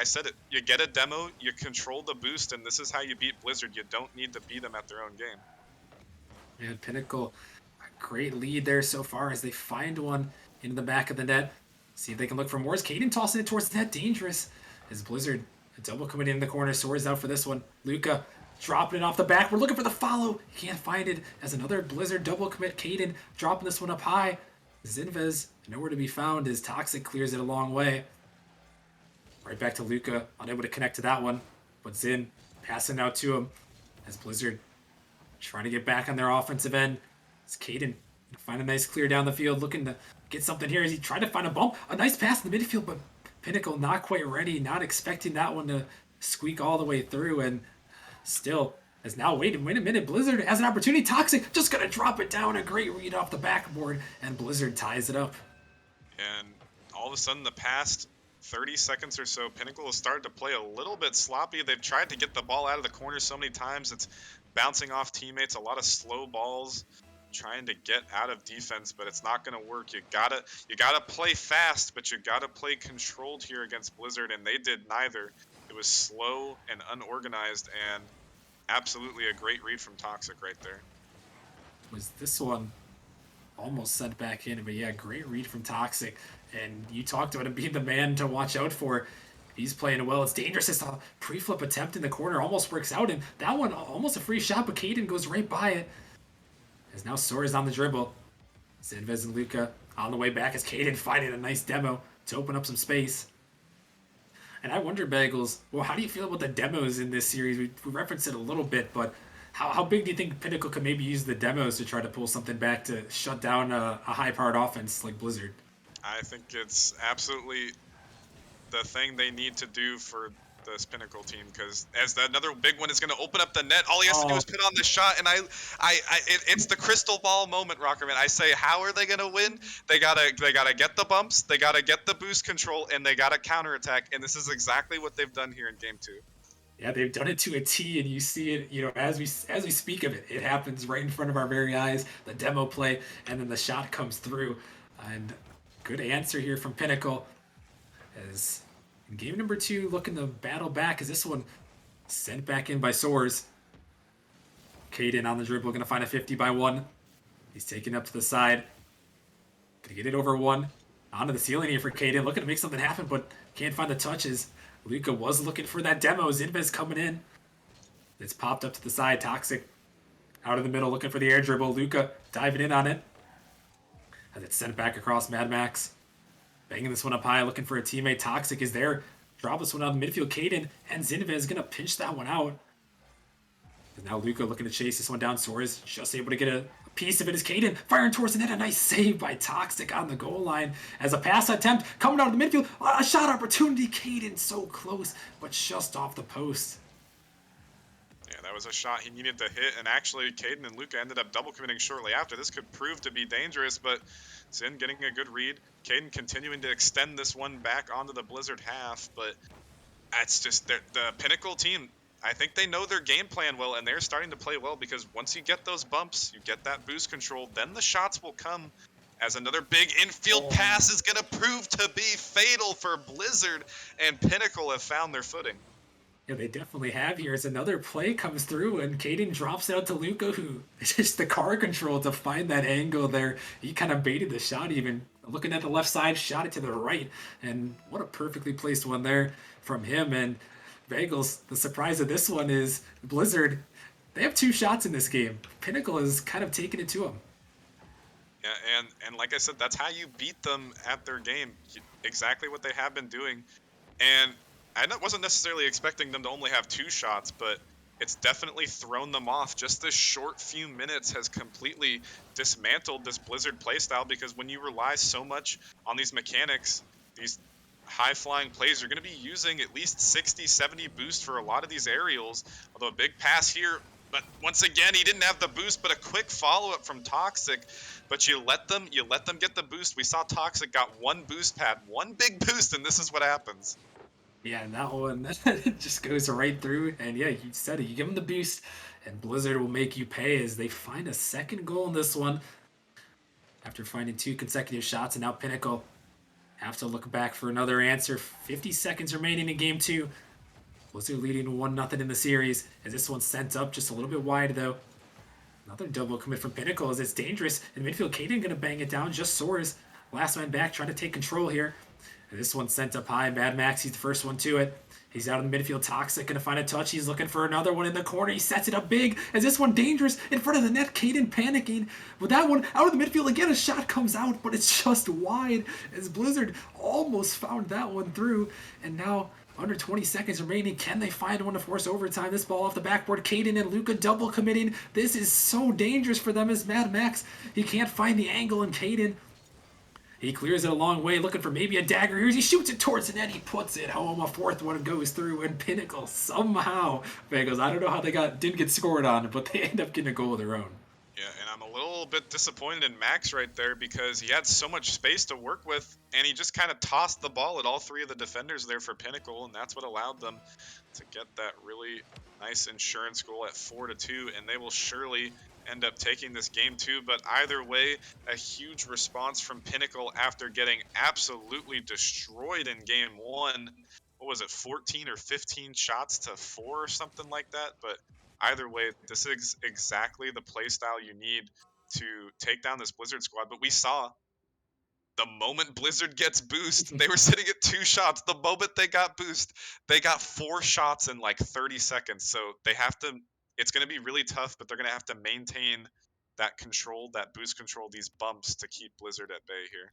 said it. You get a demo, you control the boost, and this is how you beat Blizzard. You don't need to beat them at their own game. And Pinnacle, a great lead there so far as they find one into the back of the net. See if they can look for more. Caden tossing it towards the net, dangerous. As Blizzard, a double coming in the corner, Swords out for this one. Luca dropping it off the back. We're looking for the follow. He can't find it as another Blizzard double commit. Caden dropping this one up high. Zinvez nowhere to be found as Toxic clears it a long way. Right back to Luca, unable to connect to that one. But Zin passing out to him as Blizzard trying to get back on their offensive end. It's Caden find a nice clear down the field, looking to get something here as he tried to find a bump. A nice pass in the midfield, but Pinnacle not quite ready, not expecting that one to squeak all the way through, and still is now wait a minute. Blizzard has an opportunity. Toxic just gonna drop it down. A great read off the backboard, and Blizzard ties it up. And all of a sudden, the past 30 seconds or so, Pinnacle has started to play a little bit sloppy. They've tried to get the ball out of the corner so many times. It's bouncing off teammates, a lot of slow balls, trying to get out of defense, but it's not going to work. You gotta play fast, but you gotta play controlled here against Blizzard, and they did neither. It was slow and unorganized, and absolutely a great read from Toxic right there. Was this one almost sent back in, but yeah, great read from Toxic. And you talked about him being the man to watch out for. He's playing well. It's dangerous. It's a pre-flip attempt in the corner. Almost works out. And that one, almost a free shot, but Caden goes right by it. As now Sora's on the dribble. Zinvez and Luca on the way back as Caden finding a nice demo to open up some space. And I wonder, Bagels, well, how do you feel about the demos in this series? We referenced it a little bit, but how big do you think Pinnacle could maybe use the demos to try to pull something back to shut down a high-powered offense like Blizzard? I think it's absolutely the thing they need to do for this Pinnacle team, because as another big one is going to open up the net, all he has to do is put on the shot, and it's the crystal ball moment, Rockerman. I say, how are they going to win? They gotta get the bumps, they gotta get the boost control, and they gotta counterattack, and this is exactly what they've done here in Game 2. Yeah, they've done it to a T, and you see it, as we speak of it, it happens right in front of our very eyes. The demo play, and then the shot comes through, and good answer here from Pinnacle. As in game number 2, looking to battle back as this one sent back in by Soars. Caden on the dribble, gonna find a 50-by-1. He's taking up to the side. Gonna get it over one. Onto the ceiling here for Caden, looking to make something happen, but can't find the touches. Luca was looking for that demo. Zinvez coming in. It's popped up to the side. Toxic out of the middle, looking for the air dribble. Luca diving in on it. As it's sent back across Mad Max. Banging this one up high, looking for a teammate. Toxic is there. Drop this one out in the midfield. Caden and Zinvez is going to pinch that one out. And now Luca looking to chase this one down. Soares just able to get a piece of it as Caden firing towards the net. A nice save by Toxic on the goal line as a pass attempt coming out of the midfield. A shot opportunity. Caden so close, but just off the post. Yeah, that was a shot he needed to hit, and actually Caden and Luca ended up double committing shortly after. This could prove to be dangerous, but Zin getting a good read. Caden continuing to extend this one back onto the Blizzard half, but that's just the Pinnacle team. I think they know their game plan well, and they're starting to play well, because once you get those bumps, you get that boost control, then the shots will come, as another big infield pass is going to prove to be fatal for Blizzard, and Pinnacle have found their footing. Yeah, they definitely have here as another play comes through, and Caden drops out to Luca, who it's just the car control to find that angle there. He kind of baited the shot even. Looking at the left side, shot it to the right, and what a perfectly placed one there from him. And Bagels, the surprise of this one is Blizzard, they have 2 shots in this game. Pinnacle is kind of taking it to them. Yeah, and like I said, that's how you beat them at their game. Exactly what they have been doing. And I wasn't necessarily expecting them to only have 2 shots, but it's definitely thrown them off. Just this short few minutes has completely dismantled this Blizzard playstyle, because when you rely so much on these mechanics, these high-flying plays. You're going to be using at least 60, 70 boost for a lot of these aerials. Although a big pass here, but once again, he didn't have the boost, but a quick follow-up from Toxic. But you let them get the boost. We saw Toxic got one boost pad, one big boost, and this is what happens. Yeah, and that one just goes right through. And yeah, you said it. You give them the boost, and Blizzard will make you pay as they find a second goal in this one after finding 2 consecutive shots. And now Pinnacle have to look back for another answer. 50 seconds remaining in game 2. Blizzard leading 1-0 in the series as this one's sent up just a little bit wide, though. Another double commit from Pinnacle as it's dangerous. In midfield, Caden going to bang it down. Just soars. Last man back trying to take control here. And this one's sent up high. Mad Max, he's the first one to it. He's out in the midfield. Toxic going to find a touch. He's looking for another one in the corner. He sets it up big. As this one dangerous in front of the net. Caden panicking. With that one out of the midfield again, a shot comes out, but it's just wide. As Blizzard almost found that one through. And now under 20 seconds remaining. Can they find one to force overtime? This ball off the backboard. Caden and Luca double committing. This is so dangerous for them as Mad Max. He can't find the angle, and Caden, he clears it a long way, looking for maybe a dagger here. He shoots it towards the net. He puts it home. A fourth one goes through, and Pinnacle somehow, Bagels, I don't know how they didn't get scored on, but they end up getting a goal of their own. Yeah, and I'm a little bit disappointed in Max right there because he had so much space to work with, and he just kind of tossed the ball at all 3 of the defenders there for Pinnacle, and that's what allowed them to get that really nice insurance goal at 4-2, and they will surely end up taking this game too. But either way, a huge response from Pinnacle after getting absolutely destroyed in game 1. What was it, 14 or 15 shots to 4 or something like that? But either way, this is exactly the play style you need to take down this Blizzard squad. But we saw the moment Blizzard gets boost, they were sitting at 2 shots. The moment they got boost, they got 4 shots in like 30 seconds. So they have to, it's going to be really tough, but they're going to have to maintain that control, that boost control, these bumps to keep Blizzard at bay here.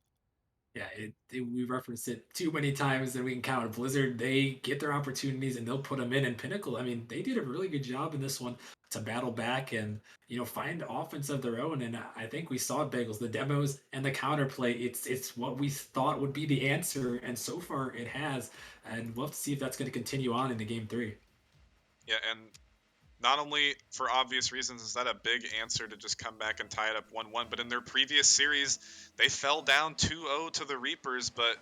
Yeah, we referenced it too many times that we can count. Blizzard, they get their opportunities and they'll put them in. And Pinnacle, I mean, they did a really good job in this one to battle back and find offense of their own. And I think we saw it, Bagels, the demos and the counterplay. It's what we thought would be the answer, and so far it has. And we'll have to see if that's going to continue on into Game 3. Yeah, and not only for obvious reasons is that a big answer to just come back and tie it up 1-1, but in their previous series, they fell down 2-0 to the Reapers, but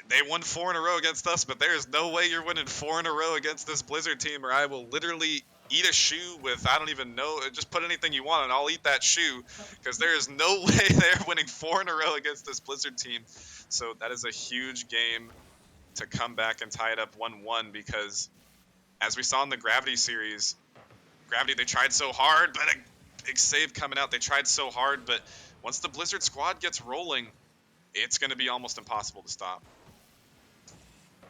they won 4 in a row against us, but there's no way you're winning 4 in a row against this Blizzard team, or I will literally eat a shoe with, I don't even know, just put anything you want and I'll eat that shoe, because there is no way they're winning 4 in a row against this Blizzard team. So that is a huge game to come back and tie it up 1-1, because as we saw in the Gravity series, Gravity, they tried so hard, but a big save coming out. They tried so hard, but once the Blizzard squad gets rolling, it's going to be almost impossible to stop.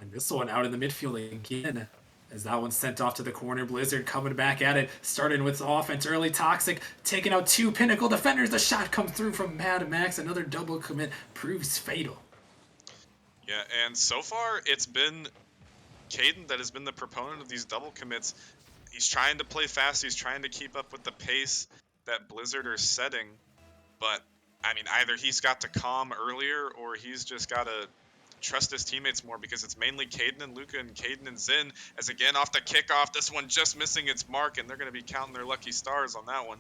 And this one out in the midfield again, as that one's sent off to the corner. Blizzard coming back at it, starting with offense early. Toxic taking out 2 Pinnacle defenders. The shot comes through from Mad Max. Another double commit proves fatal. Yeah, and so far it's been Caden that has been the proponent of these double commits. He's trying to play fast. He's trying to keep up with the pace that Blizzard are setting. But, I mean, either he's got to calm earlier or he's just got to trust his teammates more, because it's mainly Caden and Luca and Caden and Zin. As again, off the kickoff, this one just missing its mark, and they're going to be counting their lucky stars on that one.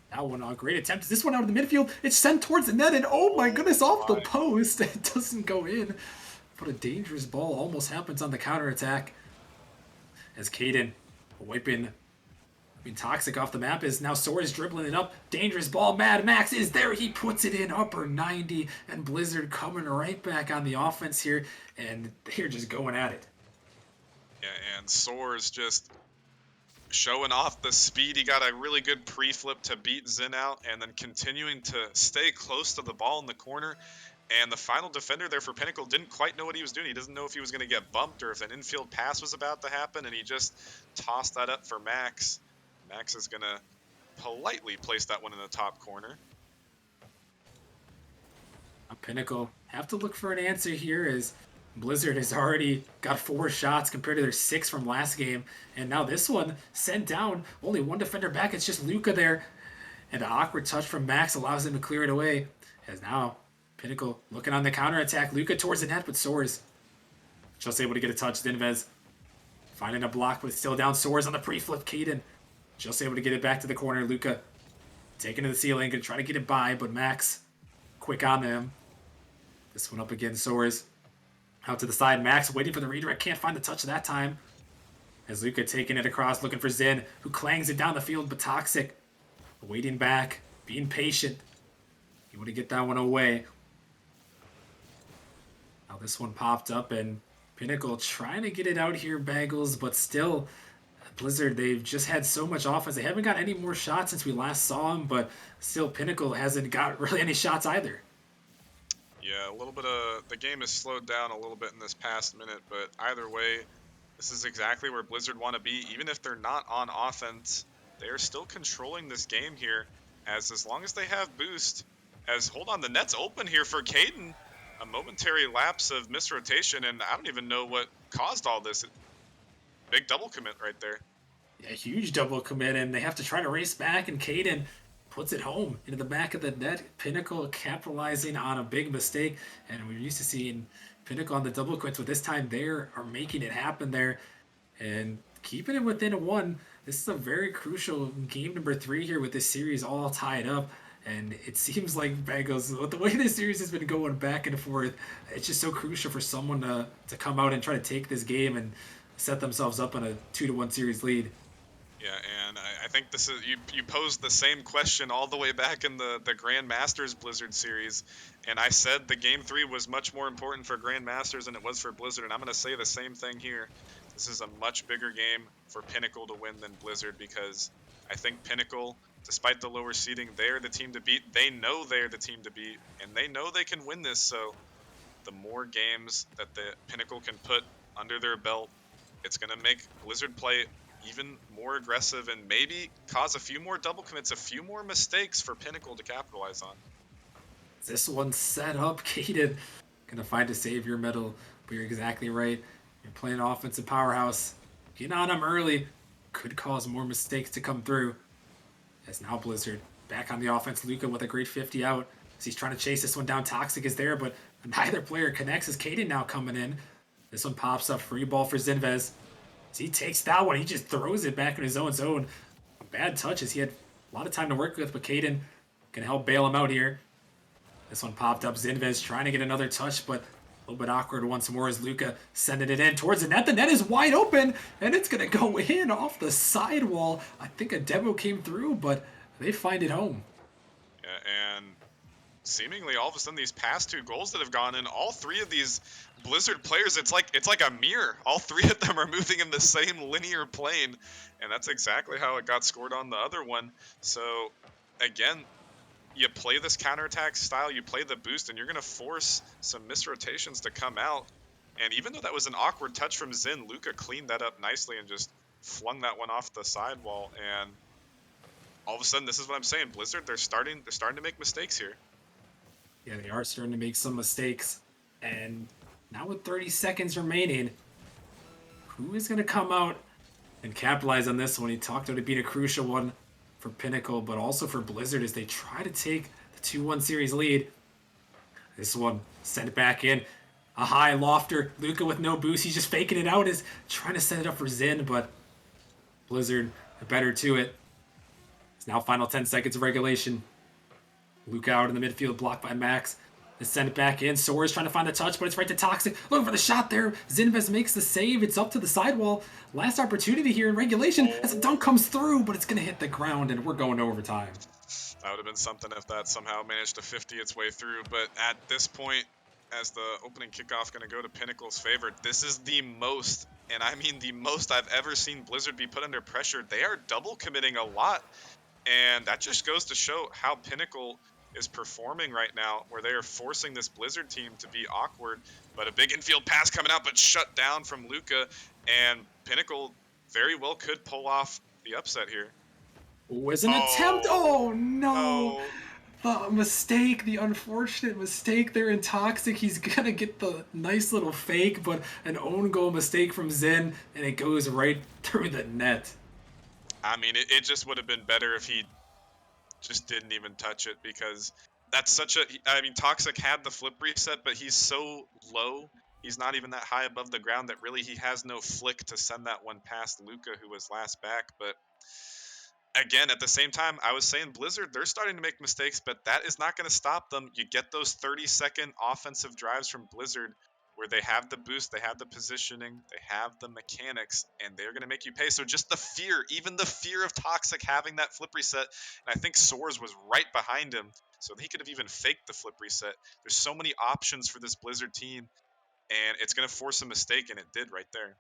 That one, a great attempt. This one out of the midfield, it's sent towards the net, and oh my goodness, off the post. It doesn't go in. But a dangerous ball almost happens on the counterattack. As Caden wiping Toxic off the map, is now Soares dribbling it up. Dangerous ball. Mad Max is there. He puts it in upper 90. And Blizzard coming right back on the offense here. And they're just going at it. Yeah, and Soares just showing off the speed. He got a really good pre-flip to beat Zin out, and then continuing to stay close to the ball in the corner. And the final defender there for Pinnacle didn't quite know what he was doing. He doesn't know if he was going to get bumped or if an infield pass was about to happen, and he just tossed that up for Max. Max is going to politely place that one in the top corner. Pinnacle have to look for an answer here, as Blizzard has already got 4 shots compared to their 6 from last game. And now this one sent down. Only 1 defender back. It's just Luca there. And an awkward touch from Max allows him to clear it away. As now Pinnacle looking on the counterattack. Luca towards the net, but Soares just able to get a touch. Zinvez finding a block, but still down. Soares on the pre-flip. Caden just able to get it back to the corner. Luca taking to the ceiling, gonna try to get it by, but Max quick on them. This one up again. Soares out to the side. Max waiting for the redirect. Can't find the touch that time. As Luca taking it across, looking for Zin, who clangs it down the field, but Toxic waiting back, being patient. You want to get that one away. Now this one popped up, and Pinnacle trying to get it out here, Bagels, but still, Blizzard, they've just had so much offense. They haven't got any more shots since we last saw them, but still, Pinnacle hasn't got really any shots either. Yeah, a little bit of the game has slowed down a little bit in this past minute, but either way, this is exactly where Blizzard want to be. Even if they're not on offense, they are still controlling this game here. As long as they have boost, hold on, the net's open here for Caden. A momentary lapse of misrotation, and I don't even know what caused all this. Big double commit right there. Yeah, huge double commit, and they have to try to race back, and Caden puts it home into the back of the net. Pinnacle capitalizing on a big mistake, and we're used to seeing Pinnacle on the double quits, but this time they are making it happen there and keeping it within a one. This is a very crucial game number 3 here with this series all tied up. And it seems like Bagels, with the way this series has been going back and forth, it's just so crucial for someone to come out and try to take this game and set themselves up on a 2-1 series lead. Yeah, and I think this is you posed the same question all the way back in the Grand Masters Blizzard series, and I said the game 3 was much more important for Grand Masters than it was for Blizzard, and I'm going to say the same thing here. This is a much bigger game for Pinnacle to win than Blizzard, because I think Pinnacle, despite the lower seeding, they're the team to beat. They know they're the team to beat, and they know they can win this. So the more games that the Pinnacle can put under their belt, it's going to make Blizzard play even more aggressive and maybe cause a few more double commits, a few more mistakes for Pinnacle to capitalize on. This one's set up. Caden going to find a savior medal, but you're exactly right. You're playing offensive powerhouse. Getting on them early could cause more mistakes to come through. As now Blizzard back on the offense. Luca with a great 50 out as he's trying to chase this one down. Toxic is there, but neither player connects as Caden now coming in. This one pops up. Free ball for Zinvez. As he takes that one, he just throws it back in his own zone. A bad touch as he had a lot of time to work with, but Caden can help bail him out here. This one popped up. Zinvez trying to get another touch, but a little bit awkward once more as Luca sending it in towards the net. The net is wide open, and it's going to go in off the sidewall. I think a demo came through, but they find it home. Yeah, and seemingly all of a sudden these past 2 goals that have gone in, all 3 of these Blizzard players, it's like a mirror. All 3 of them are moving in the same linear plane, and that's exactly how it got scored on the other one. So again, you play this counterattack style, you play the boost, and you're going to force some misrotations to come out. And even though that was an awkward touch from Zin, Luca cleaned that up nicely and just flung that one off the sidewall. And all of a sudden, this is what I'm saying, Blizzard, they're starting to make mistakes here. Yeah, they are starting to make some mistakes. And now with 30 seconds remaining, who is going to come out and capitalize on this one? He talked about it being a crucial one for Pinnacle, but also for Blizzard as they try to take the 2-1 series lead. This one sent it back in. A high lofter. Luca with no boost. He's just faking it out, is trying to set it up for Zin, but Blizzard better to it. It's now final 10 seconds of regulation. Luca out in the midfield, blocked by Max. They send it back in. Soares trying to find the touch, but it's right to Toxic. Looking for the shot there. Zinvez makes the save. It's up to the sidewall. Last opportunity here in regulation as a dunk comes through, but it's going to hit the ground, and we're going to overtime. That would have been something if that somehow managed to 50 its way through. But at this point, as the opening kickoff going to go to Pinnacle's favor, this is the most, and I mean the most I've ever seen Blizzard be put under pressure. They are double committing a lot, and that just goes to show how Pinnacle is performing right now, where they are forcing this Blizzard team to be awkward. But a big infield pass coming out, but shut down from Luca, and Pinnacle very well could pull off the upset here. Was an attempt. Oh no. Oh. The mistake, the unfortunate mistake there in Toxic. He's gonna get the nice little fake, but an own goal mistake from Zen, and it goes right through the net. I mean, it just would have been better if he just didn't even touch it, because That's such a. I mean, Toxic had the flip reset, but he's so low. He's not even that high above the ground that really he has no flick to send that one past Luca, who was last back. But again, at the same time, I was saying Blizzard, they're starting to make mistakes, but that is not going to stop them. You get those 30-second offensive drives from Blizzard where they have the boost, they have the positioning, they have the mechanics, and they're going to make you pay. So just the fear, even the fear of Toxic having that flip reset, and I think Soars was right behind him, so he could have even faked the flip reset. There's so many options for this Blizzard team, and it's going to force a mistake, and it did right there.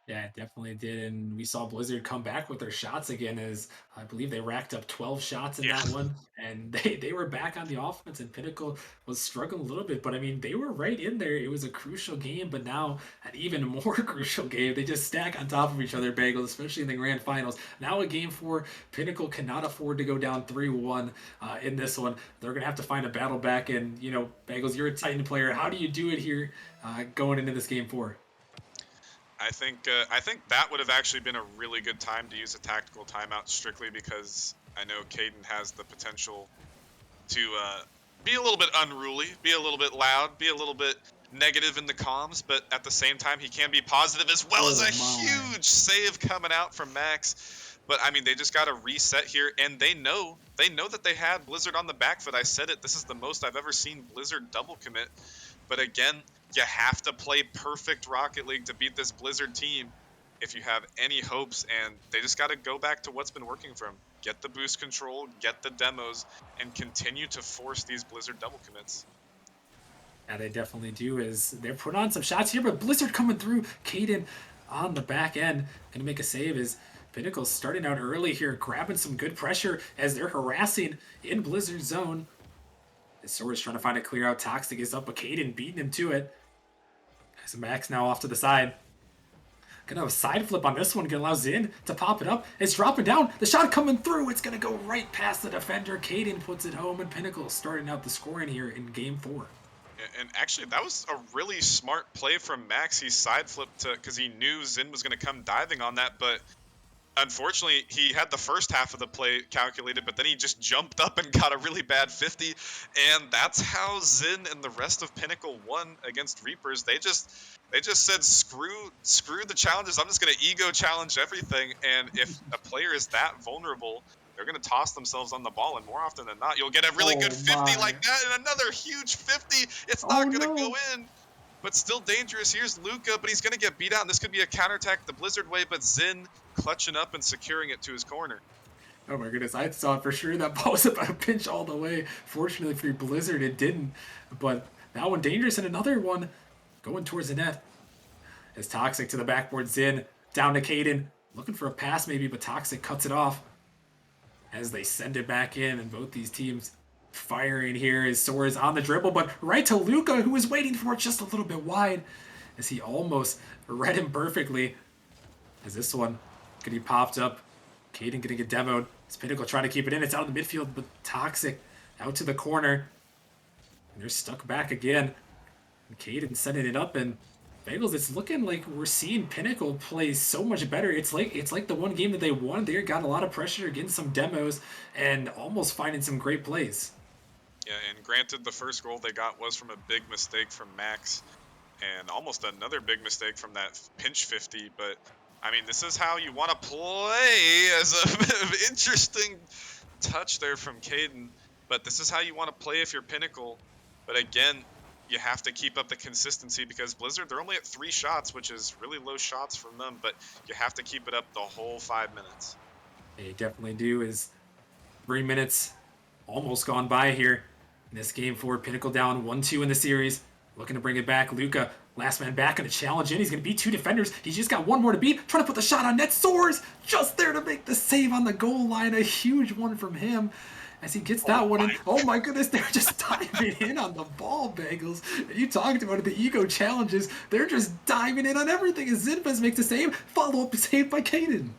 Yeah, it definitely did. And we saw Blizzard come back with their shots again, as I believe they racked up 12 shots in Yeah. that one. And they were back on the offense, and Pinnacle was struggling a little bit. But I mean, they were right in there. It was a crucial game, but now an even more crucial game. They just stack on top of each other, Bagels, especially in the grand finals. Now, a game four, Pinnacle cannot afford to go down 3-1 in this one. They're going to have to find a battle back. And, you know, Bagels, you're a Titan player. How do you do it here going into this game four? I think that would have actually been a really good time to use a tactical timeout, strictly because I know Caden has the potential to be a little bit unruly, be a little bit loud, be a little bit negative in the comms, but at the same time he can be positive as well as a huge save coming out from Max. But I mean, they just got to reset here, and they know that they had Blizzard on the back foot. I said it. This is the most I've ever seen Blizzard double commit. But again, you have to play perfect Rocket League to beat this Blizzard team if you have any hopes, and they just got to go back to what's been working for them. Get the boost control, get the demos, and continue to force these Blizzard double commits. Yeah, they definitely do. Is they're putting on some shots here, but Blizzard coming through. Caden on the back end, gonna make a save. Is Pinnacle starting out early here, grabbing some good pressure as they're harassing in Blizzard zone. Sora's trying to find a clear out. Toxic is up, but Caden beating him to it. As Max now off to the side. Gonna have a side flip on this one. Gonna allow Zin to pop it up. It's dropping down. The shot coming through. It's gonna go right past the defender. Caden puts it home, and Pinnacle starting out the scoring here in game four. And actually, that was a really smart play from Max. He side flipped because he knew Zin was going to come diving on that, but unfortunately, he had the first half of the play calculated, but then he just jumped up and got a really bad 50, and that's how Zin and the rest of Pinnacle won against Reapers. They just said, screw the challenges. I'm just going to ego challenge everything, and if a player is that vulnerable, they're going to toss themselves on the ball, and more often than not, you'll get a really good 50 like that, and another huge 50. It's not going to go in. But still dangerous. Here's Luca, but he's going to get beat out, and this could be a counterattack the Blizzard way, but Zin clutching up and securing it to his corner. Oh my goodness, I thought for sure that ball was about to pinch all the way. Fortunately for Blizzard, it didn't. But that one dangerous, and another one going towards the net. As Toxic to the backboard, Zin down to Caden. Looking for a pass maybe, but Toxic cuts it off. As they send it back in, and both these teams firing here as Sora's on the dribble, but right to Luca, who was waiting for it just a little bit wide, as he almost read him perfectly. As this one getting popped up, Caden getting it demoed. It's Pinnacle trying to keep it in. It's out of the midfield, but Toxic out to the corner. And they're stuck back again. And Caden setting it up, and Bagels, it's looking like we're seeing Pinnacle play so much better. It's like the one game that they won. They got a lot of pressure, getting some demos, and almost finding some great plays. Yeah, and granted, the first goal they got was from a big mistake from Max, and almost another big mistake from that pinch 50. But I mean, this is how you want to play, as a bit of interesting touch there from Caden. But this is how you want to play if you're Pinnacle. But again, you have to keep up the consistency, because Blizzard, they're only at 3 shots, which is really low shots from them, but you have to keep it up the whole 5 minutes. They definitely do. Is 3 minutes almost gone by here in this game four. Pinnacle down 1-2 in the series. Looking to bring it back. Luca, last man back, going to challenge in. He's going to beat 2 defenders. He's just got one more to beat. Trying to put the shot on net. Soars just there to make the save on the goal line. A huge one from him. As he gets that one in. Oh my goodness, they're just diving in on the ball, Bagels. You talked about it, the ego challenges. They're just diving in on everything. As Zinfez makes the save. Follow-up save by Caden.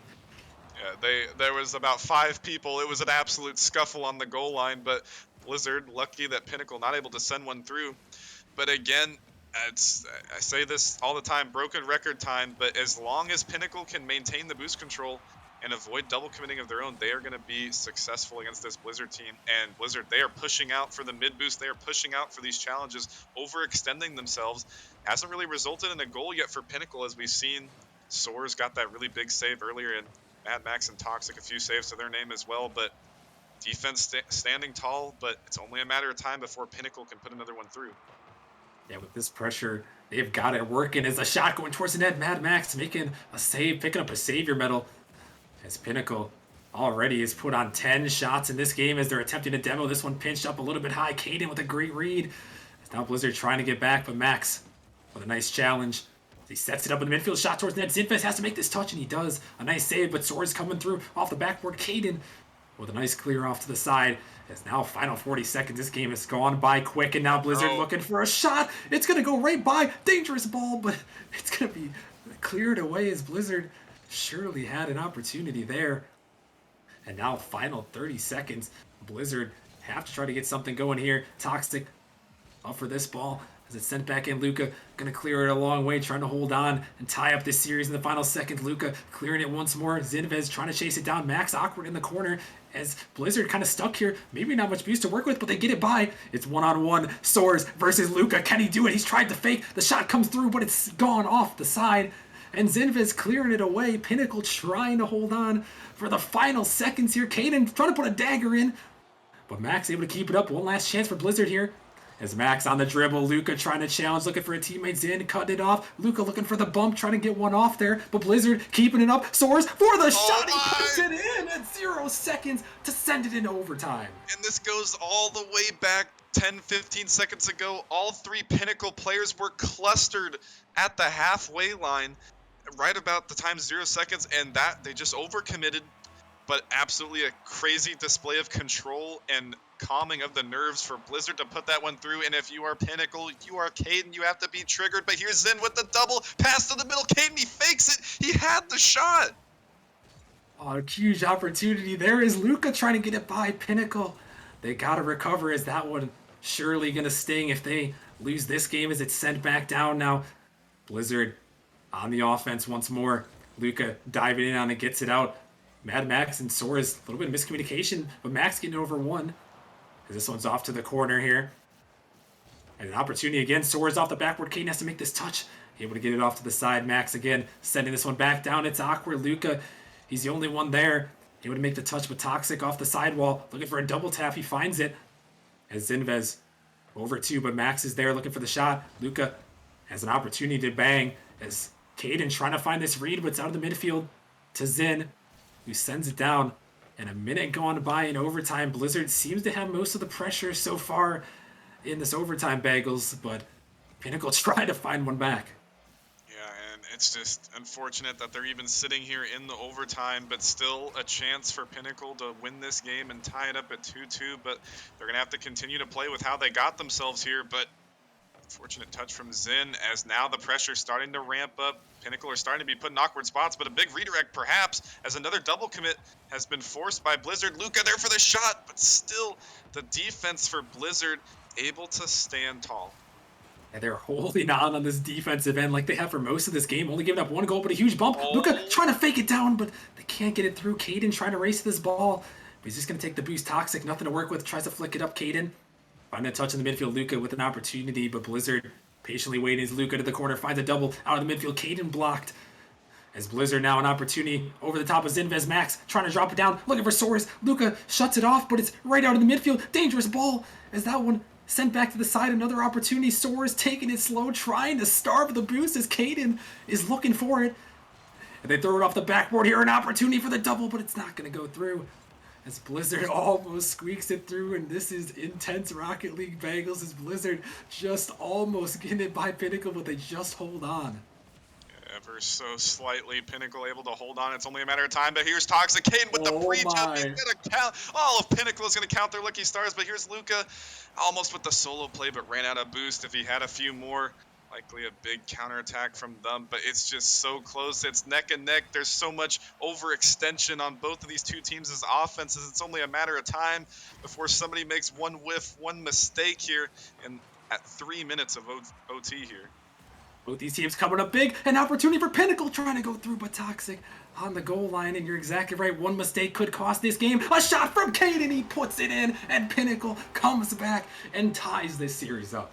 Yeah, there was about 5 people. It was an absolute scuffle on the goal line, but Blizzard, lucky that Pinnacle not able to send one through. But again, I say this all the time, broken record time, but as long as Pinnacle can maintain the boost control, and avoid double committing of their own, they are going to be successful against this Blizzard team. And Blizzard, they are pushing out for the mid boost. They are pushing out for these challenges, overextending themselves. Hasn't really resulted in a goal yet for Pinnacle, as we've seen. Soars got that really big save earlier, and Mad Max and Toxic a few saves to their name as well. But defense standing tall, but it's only a matter of time before Pinnacle can put another one through. Yeah, with this pressure, they've got it working. As a shot going towards the net, Mad Max making a save, picking up a savior medal. As Pinnacle already is put on 10 shots in this game as they're attempting to demo. This one pinched up a little bit high. Caden with a great read. Now Blizzard trying to get back, but Max with a nice challenge. He sets it up in the midfield, shot towards net. Zinfest has to make this touch, and he does. A nice save, but Swords coming through off the backboard. Caden with a nice clear off to the side. It's now final 40 seconds. This game has gone by quick, and now Blizzard looking for a shot. It's going to go right by. Dangerous ball, but it's going to be cleared away as Blizzard surely had an opportunity there. And now final 30 seconds. Blizzard have to try to get something going here. Toxic up for this ball as it's sent back in. Luca gonna clear it a long way, trying to hold on and tie up this series in the final second. Luca clearing it once more. Zinvez trying to chase it down. Max awkward in the corner as Blizzard kind of stuck here. Maybe not much boost to work with, but they get it by. It's one-on-one. Soars versus Luca. Can he do it? He's tried to fake. The shot comes through, but it's gone off the side. And Zinvez clearing it away. Pinnacle trying to hold on for the final seconds here. Caden trying to put a dagger in. But Max able to keep it up. One last chance for Blizzard here. As Max on the dribble, Luca trying to challenge, looking for a teammate. Zin cutting it off. Luca looking for the bump, trying to get one off there. But Blizzard keeping it up. Soars for the shot. He puts it in at 0 seconds to send it into overtime. And this goes all the way back 10, 15 seconds ago. All three Pinnacle players were clustered at the halfway line right about the time 0 seconds, and that they just overcommitted. But absolutely a crazy display of control and calming of the nerves for Blizzard to put that one through. And if you are Pinnacle, you are Caden, you have to be triggered. But here's Zin with the double pass to the middle. Caden, he fakes it. He had the shot. Oh, a huge opportunity. There is Luca trying to get it by Pinnacle. They got to recover as that one surely going to sting if they lose this game as it's sent back down now. Blizzard on the offense once more. Luca diving in on it, gets it out. Mad Max and Sora's a little bit of miscommunication, but Max getting over one. As this one's off to the corner here. And an opportunity again. Sora's off the backboard. Caden has to make this touch. Able to get it off to the side. Max again sending this one back down. It's awkward. Luca, he's the only one there. Able to make the touch, but Toxic off the sidewall. Looking for a double tap. He finds it. As Zinvez over two, but Max is there looking for the shot. Luca has an opportunity to bang. As Caden trying to find this read, but it's out of the midfield to Zin, who sends it down. And a minute gone by in overtime. Blizzard seems to have most of the pressure so far in this overtime, Bagels, but Pinnacle trying to find one back. Yeah, and it's just unfortunate that they're even sitting here in the overtime, but still a chance for Pinnacle to win this game and tie it up at 2-2, but they're going to have to continue to play with how they got themselves here, but fortunate touch from Zin as now the pressure's starting to ramp up. Pinnacle are starting to be put in awkward spots, but a big redirect perhaps as another double commit has been forced by Blizzard. Luca there for the shot, but still the defense for Blizzard able to stand tall. And they're holding on this defensive end like they have for most of this game, only giving up one goal, but a huge bump. Luca trying to fake it down, but they can't get it through. Caden trying to race this ball, but he's just going to take the boost. Toxic, nothing to work with, tries to flick it up. Caden finding a touch in the midfield. Luca with an opportunity, but Blizzard patiently waiting as Luca to the corner, finds a double out of the midfield. Caden blocked. As Blizzard now an opportunity over the top of Zinvez. Max trying to drop it down, looking for Soares. Luca shuts it off, but it's right out of the midfield. Dangerous ball as that one sent back to the side. Another opportunity. Soares taking it slow, trying to starve the boost as Caden is looking for it. And they throw it off the backboard here. An opportunity for the double, but it's not going to go through. As Blizzard almost squeaks it through, and this is intense Rocket League Bagels as Blizzard just almost getting it by Pinnacle, but they just hold on. Ever so slightly, Pinnacle able to hold on. It's only a matter of time, but here's Toxic. Caden with the pre-jump. He's going to count. All of Pinnacle is going to count their lucky stars, but here's Luca almost with the solo play, but ran out of boost. If he had a few more, likely a big counterattack from them, but it's just so close. It's neck and neck. There's so much overextension on both of these two teams' offenses. It's only a matter of time before somebody makes one whiff, one mistake here, and at 3 minutes of OT here. Both these teams coming up big. An opportunity for Pinnacle trying to go through, but Toxic on the goal line. And you're exactly right. One mistake could cost this game. A shot from Caden. He puts it in. And Pinnacle comes back and ties this series up.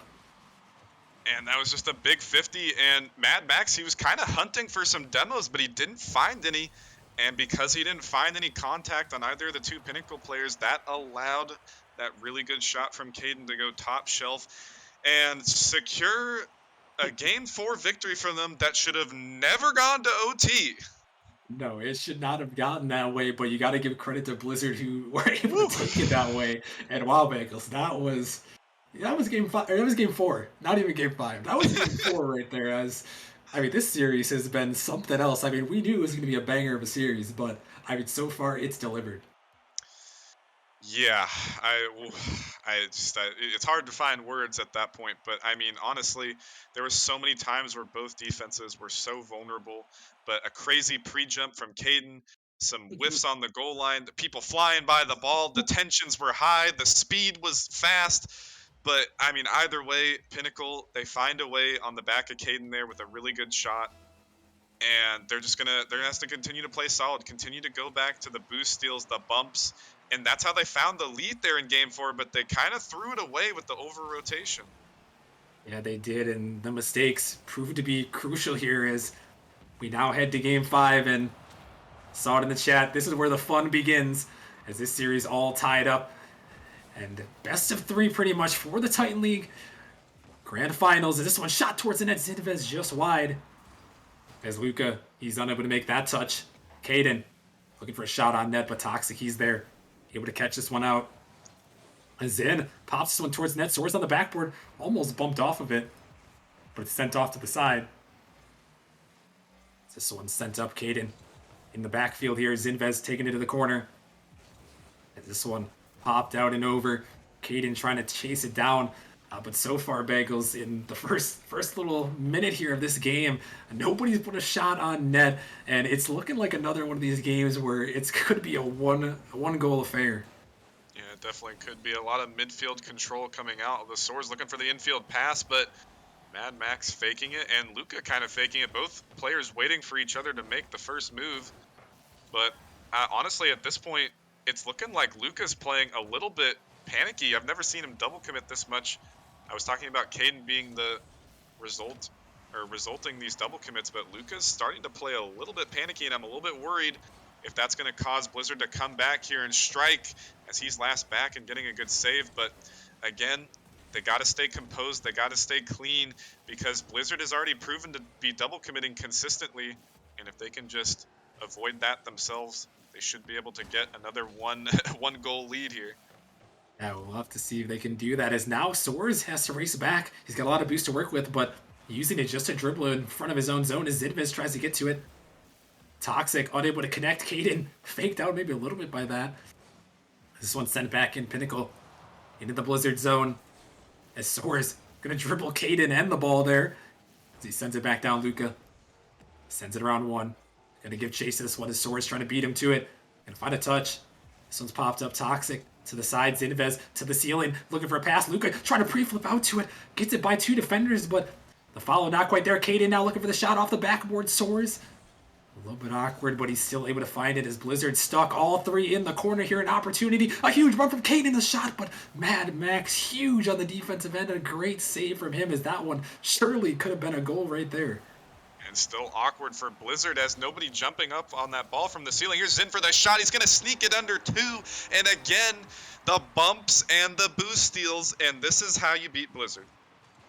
And that was just a big 50. And Mad Max, he was kind of hunting for some demos, but he didn't find any. And because he didn't find any contact on either of the two Pinnacle players, that allowed that really good shot from Caden to go top shelf and secure a Game 4 victory for them that should have never gone to OT. No, it should not have gotten that way, but you got to give credit to Blizzard who were able to take it that way. And wow, Bagels, that was game 5. That was game 4, not even game 5. That was game 4 right there. This series has been something else. I mean, we knew it was going to be a banger of a series, but so far it's delivered. Yeah, it's hard to find words at that point, but I mean, honestly, there were so many times where both defenses were so vulnerable, but a crazy pre-jump from Caden, some whiffs on the goal line, the people flying by the ball, the tensions were high, the speed was fast, but I mean, either way, Pinnacle, they find a way on the back of Caden there with a really good shot, and they're gonna have to continue to play solid, continue to go back to the boost steals, the bumps, and that's how they found the lead there in game 4, but they kind of threw it away with the over rotation. Yeah, they did, and the mistakes proved to be crucial here as we now head to game 5, and saw it in the chat. This is where the fun begins as this series all tied up, and best of 3 pretty much for the Titan League. Grand Finals, this one shot towards the net. Zinvez just wide. As Luca, he's unable to make that touch. Caden looking for a shot on net, but Toxic, he's there. Able to catch this one out. And Zin pops this one towards net. Soars on the backboard. Almost bumped off of it, but it's sent off to the side. This one sent up. Caden in the backfield here. Zinvez taking it to the corner. And this one popped out and over. Caden trying to chase it down. But so far, Bagels, in the first little minute here of this game, nobody's put a shot on net, and it's looking like another one of these games where it's could be a one goal affair. Yeah, it definitely could be a lot of midfield control coming out. The Soars looking for the infield pass, but Mad Max faking it, and Luca kind of faking it. Both players waiting for each other to make the first move. But honestly, at this point, it's looking like Luca's playing a little bit panicky. I've never seen him double commit this much. I was talking about Caden being the resulting these double commits, but Luca's starting to play a little bit panicky, and I'm a little bit worried if that's going to cause Blizzard to come back here and strike as he's last back and getting a good save. But again, they got to stay composed, they got to stay clean, because Blizzard has already proven to be double committing consistently, and if they can just avoid that themselves, they should be able to get another one goal lead here. Yeah, we'll have to see if they can do that, as now Soares has to race back. He's got a lot of boost to work with, but using it just to dribble in front of his own zone as Zinvez tries to get to it. Toxic, unable to connect. Caden faked out maybe a little bit by that. This one sent back in. Pinnacle into the Blizzard zone as Soares going to dribble Caden and the ball there. As he sends it back down, Luca sends it around 1. Going to give chase to this one as Soares trying to beat him to it. Going to find a touch. This one's popped up. Toxic to the side. Zinvez to the ceiling. Looking for a pass. Luca trying to pre-flip out to it. Gets it by 2 defenders, but the follow not quite there. Caden now looking for the shot off the backboard. Soares a little bit awkward, but he's still able to find it as Blizzard stuck all 3 in the corner here. An opportunity. A huge run from Caden in the shot, but Mad Max huge on the defensive end. A great save from him as that one surely could have been a goal right there. And still awkward for Blizzard as nobody jumping up on that ball from the ceiling. Here's Zin for the shot. He's going to sneak it under 2. And again, the bumps and the boost steals. And this is how you beat Blizzard.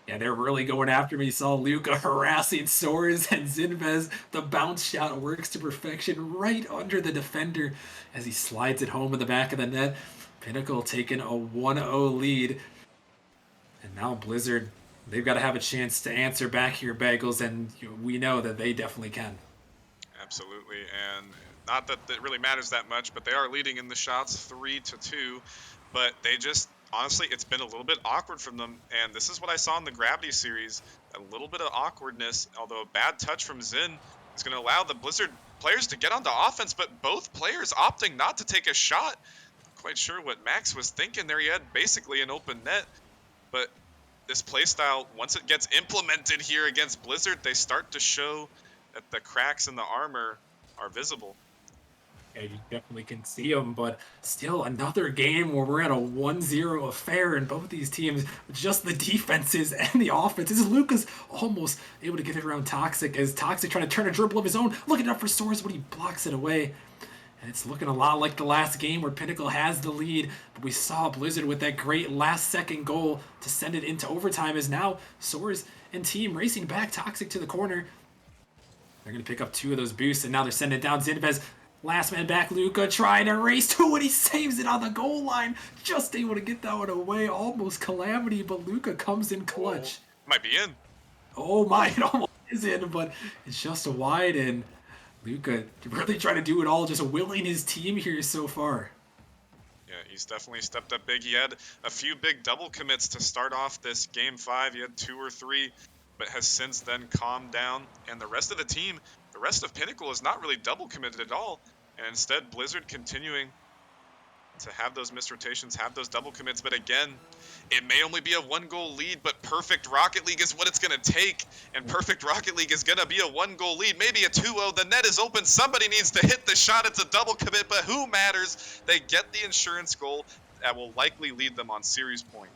Yeah, they're really going after me. You saw Luca harassing Soares and Zinvez. The bounce shot works to perfection right under the defender as he slides it home in the back of the net. Pinnacle taking a 1-0 lead. And now Blizzard, they've got to have a chance to answer back here, Bagels, and we know that they definitely can. Absolutely, and not that it really matters that much, but they are leading in the shots 3-2, but they just, honestly, it's been a little bit awkward from them, and this is what I saw in the Gravity series, a little bit of awkwardness, although a bad touch from Zin is going to allow the Blizzard players to get onto offense, but both players opting not to take a shot. Not quite sure what Max was thinking there. He had basically an open net, but this playstyle, once it gets implemented here against Blizzard, they start to show that the cracks in the armor are visible. Yeah, you definitely can see them, but still another game where we're at a 1-0 affair in both these teams. Just the defenses and the offenses. Luca's almost able to get it around Toxic as Toxic trying to turn a dribble of his own, looking up for Soares, but he blocks it away. And it's looking a lot like the last game where Pinnacle has the lead, but we saw Blizzard with that great last-second goal to send it into overtime as now Soares and team racing back Toxic to the corner. They're going to pick up 2 of those boosts, and now they're sending it down. Zinvez, last man back, Luca trying to race to it. He saves it on the goal line. Just able to get that one away. Almost calamity, but Luca comes in clutch. Might be in. Oh my, it almost is in, but it's just a wide, and Luca really trying to do it all, just willing his team here so far. Yeah, he's definitely stepped up big. He had a few big double commits to start off this game 5. He had 2 or 3, but has since then calmed down. And the rest of the team, the rest of Pinnacle is not really double committed at all. And instead, Blizzard continuing to have those missed rotations, have those double commits. But again, it may only be a 1-goal lead, but Perfect Rocket League is what it's going to take. And Perfect Rocket League is going to be a 1-goal lead, maybe a 2-0. The net is open. Somebody needs to hit the shot. It's a double commit, but who matters? They get the insurance goal that will likely lead them on series point.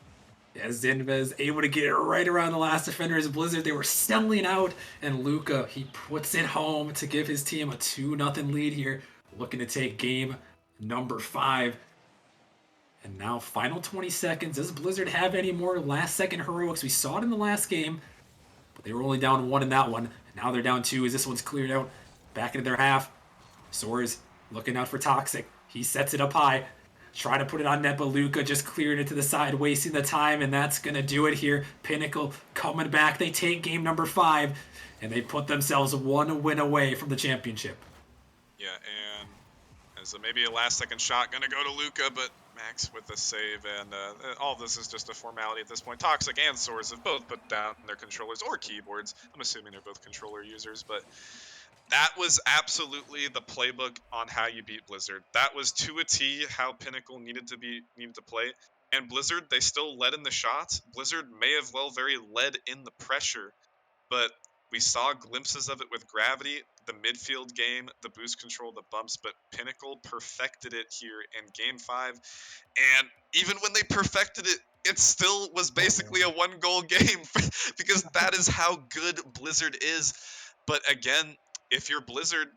Yeah, Zinvez able to get it right around the last defender as Blizzard. They were selling out, and Luca, he puts it home to give his team a 2-0 lead here, looking to take game number 5. And now, final 20 seconds. Does Blizzard have any more last-second heroics? We saw it in the last game, but they were only down 1 in that one. And now they're down 2 as this one's cleared out. Back into their half. Soares looking out for Toxic. He sets it up high. Trying to put it on net, but Luca just cleared it to the side, wasting the time, and that's going to do it here. Pinnacle coming back. They take game number 5, and they put themselves 1 win away from the championship. Yeah, and as maybe a last-second shot going to go to Luca, but Max with the save, and all this is just a formality at this point. Toxic and Soares have both put down their controllers or keyboards. I'm assuming they're both controller users, but that was absolutely the playbook on how you beat Blizzard. That was to a T how Pinnacle needed to play. And Blizzard, they still led in the shots. Blizzard may have very led in the pressure, but we saw glimpses of it with Gravity, the midfield game, the boost control, the bumps, but Pinnacle perfected it here in Game 5. And even when they perfected it, it still was basically a 1-goal game because that is how good Blizzard is. But again, if you're Blizzard,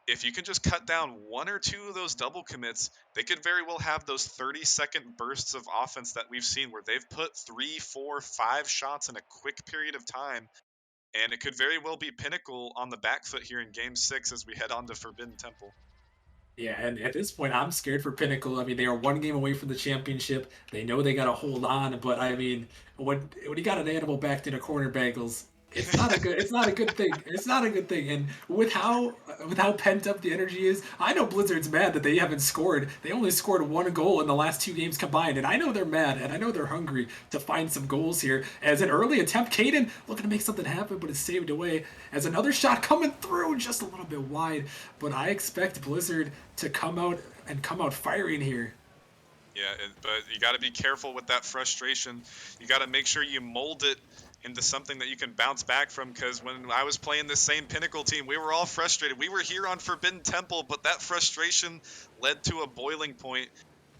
if you can just cut down 1 or 2 of those double commits, they could very well have those 30-second bursts of offense that we've seen where they've put 3, 4, 5 shots in a quick period of time. And it could very well be Pinnacle on the back foot here in Game 6 as we head on to Forbidden Temple. Yeah, and at this point, I'm scared for Pinnacle. I mean, they are 1 game away from the championship. They know they got to hold on, but I mean, when you got an animal backed in a corner, Bagels, it's not a good thing. It's not a good thing. And with how pent up the energy is, I know Blizzard's mad that they haven't scored. They only scored 1 goal in the last 2 games combined, and I know they're mad, and I know they're hungry to find some goals here. As an early attempt, Caden looking to make something happen, but it's saved away. As another shot coming through, just a little bit wide. But I expect Blizzard to come out firing here. Yeah, but you got to be careful with that frustration. You got to make sure you mold it into something that you can bounce back from, because when I was playing this same Pinnacle team, we were all frustrated. We were here on Forbidden Temple, but that frustration led to a boiling point,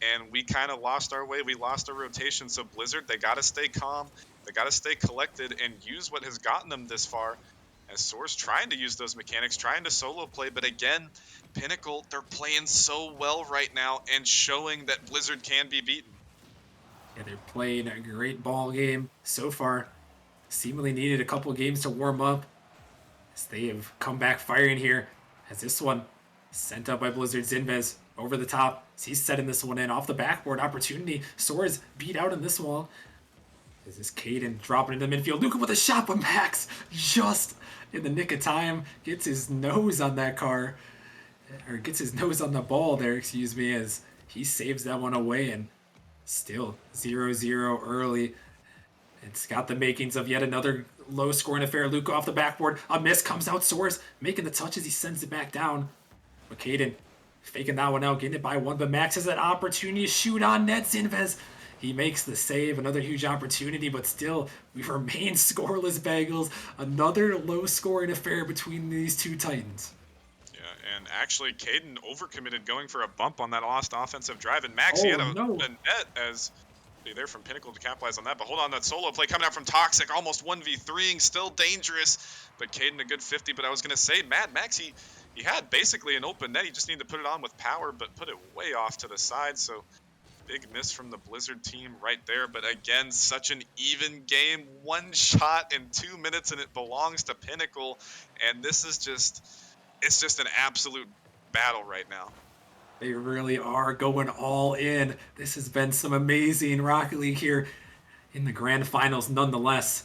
and we kind of lost our way. We lost our rotation. So Blizzard, they got to stay calm. They got to stay collected and use what has gotten them this far. As Soares trying to use those mechanics, trying to solo play, but again, Pinnacle, they're playing so well right now and showing that Blizzard can be beaten. Yeah, they're playing a great ball game so far. Seemingly needed a couple games to warm up, as they have come back firing here. As this one sent up by Blizzard, Zinvez over the top. As he's setting this one in off the backboard. Opportunity. Soares beat out in this wall. As this Caden dropping into the midfield. Luca with a shot, but Max just in the nick of time gets his nose on that car, or gets his nose on the ball there, excuse me, as he saves that one away. And still 0-0 early. It's got the makings of yet another low-scoring affair. Luca off the backboard. A miss comes out. Soares making the touches. He sends it back down. But Caden faking that one out, getting it by 1. But Max has that opportunity to shoot on net. Zinvez He makes the save, another huge opportunity, but still, we remain scoreless, Bagels. Another low-scoring affair between these two Titans. Yeah, and actually, Caden overcommitted going for a bump on that last offensive drive. And Max, he Oh, had no. a net as there from Pinnacle to capitalize on that. But hold on, that solo play coming out from Toxic, almost 1v3ing, still dangerous. But Caden a good 50. But I was going to say, Mad Max, he had basically an open net. He just needed to put it on with power, but put it way off to the side. So big miss from the Blizzard team right there. But again, such an even game. One shot in 2 minutes, and it belongs to Pinnacle. And this is it's just an absolute battle right now. They really are going all in. This has been some amazing Rocket League here in the grand finals, nonetheless.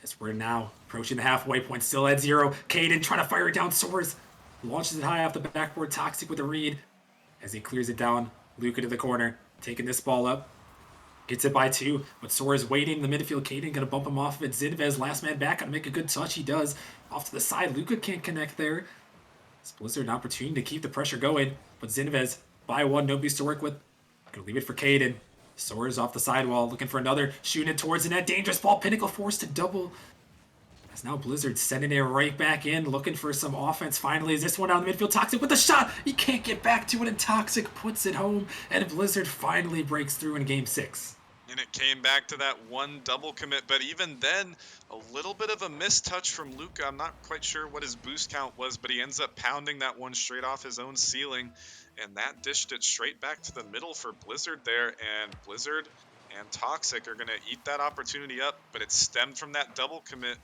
As we're now approaching the halfway point, still at 0. Caden trying to fire it down. Soares launches it high off the backboard. Toxic with a read as he clears it down. Luca to the corner, taking this ball up. Gets it by 2, but Soares waiting in the midfield. Caden gonna bump him off of it. Zinvez, last man back, gonna make a good touch. He does. Off to the side. Luca can't connect there. It's Blizzard an opportunity to keep the pressure going, but Zinvez by 1, no beast to work with. Gonna leave it for Caden. Soares off the sidewall, looking for another, shooting it towards the net. Dangerous ball. Pinnacle forced to double. As now Blizzard sending it right back in, looking for some offense. Finally, is this one down the midfield? Toxic with the shot. He can't get back to it, and Toxic puts it home. And Blizzard finally breaks through in Game 6. And it came back to that one double commit, but even then, a little bit of a mistouch from Luca. I'm not quite sure what his boost count was, but he ends up pounding that one straight off his own ceiling, and that dished it straight back to the middle for Blizzard there, and Blizzard and Toxic are going to eat that opportunity up, but it stemmed from that double commit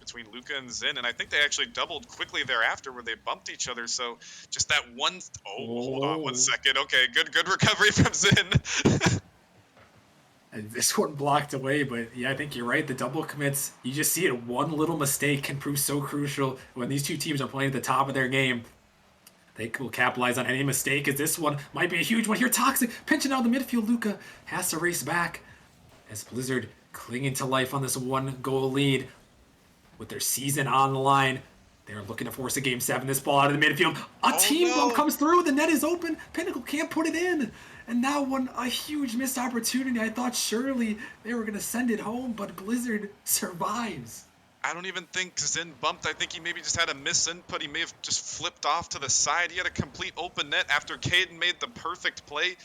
between Luca and Zin, and I think they actually doubled quickly thereafter where they bumped each other, so just that one... hold on 1 second. Okay, good recovery from Zin. And this one blocked away, but yeah, I think you're right. The double commits, you just see it. One little mistake can prove so crucial when these two teams are playing at the top of their game. They will capitalize on any mistake, as this one might be a huge one here. Toxic pinching out the midfield. Luca has to race back as Blizzard clinging to life on this 1-goal lead with their season on the line. They're looking to force a Game 7. This ball out of the midfield. A team bump comes through. The net is open. Pinnacle can't put it in. And now a huge missed opportunity. I thought surely they were going to send it home, but Blizzard survives. I don't even think Zin bumped. I think he maybe just had a misinput. He may have just flipped off to the side. He had a complete open net after Caden made the perfect play.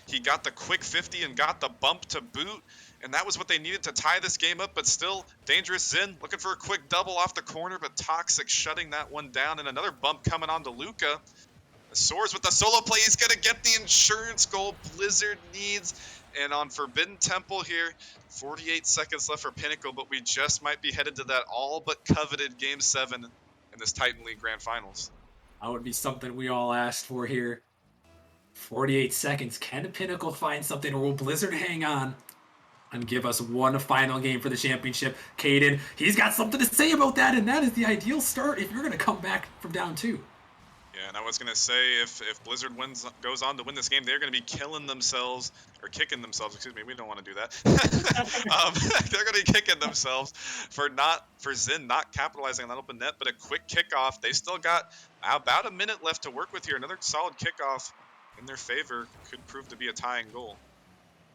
He got the quick 50 and got the bump to boot. And that was what they needed to tie this game up. But still, dangerous Zin looking for a quick double off the corner. But Toxic shutting that one down. And another bump coming on to Luca. Soares with the solo play. He's going to get the insurance goal Blizzard needs. And on Forbidden Temple here, 48 seconds left for Pinnacle, but we just might be headed to that all but coveted Game 7 in this Titan League Grand Finals. That would be something we all asked for here. 48 seconds. Can Pinnacle find something, or will Blizzard hang on and give us one final game for the championship? Caden, he's got something to say about that, and that is the ideal start if you're going to come back from down 2. Yeah, and I was going to say, if Blizzard goes on to win this game, they're going to be kicking themselves. Excuse me, we don't want to do that. They're going to be kicking themselves for Zin not capitalizing on that open net, but a quick kickoff. They still got about a minute left to work with here. Another solid kickoff in their favor could prove to be a tying goal.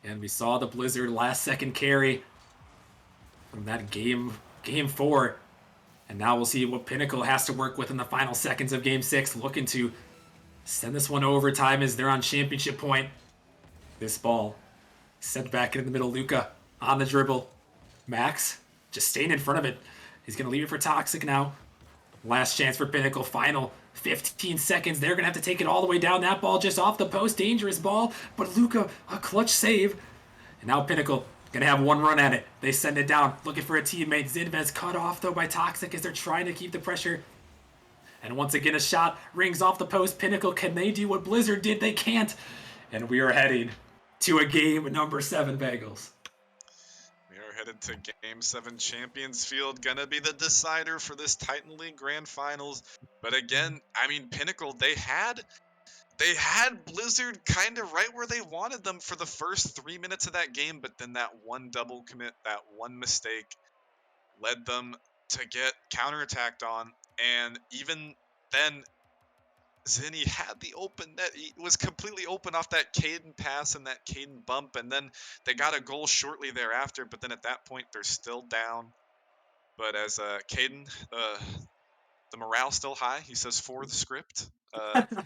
And we saw the Blizzard last-second carry from that game 4. And now we'll see what Pinnacle has to work with in the final seconds of Game 6, looking to send this one overtime as they're on championship point. This ball sent back into the middle. Luca on the dribble. Max just staying in front of it. He's going to leave it for Toxic now. Last chance for Pinnacle. Final 15 seconds. They're going to have to take it all the way down. That ball just off the post. Dangerous ball. But Luca, a clutch save. And now Pinnacle going to have one run at it. They send it down. Looking for a teammate. Zinvez cut off, though, by Toxic as they're trying to keep the pressure. And once again, a shot rings off the post. Pinnacle, can they do what Blizzard did? They can't. And we are heading to a game number 7, Bagels. We are headed to Game 7 Champions Field. Gonna be the decider for this Titan League Grand Finals. But again, I mean, Pinnacle, they had Blizzard kind of right where they wanted them for the first 3 minutes of that game, but then that one double commit, that one mistake, led them to get counterattacked on. And even then, Zinni had the open net. He was completely open off that Caden pass and that Caden bump, and then they got a goal shortly thereafter. But then at that point, they're still down. But as Caden, the morale still high. He says for the script.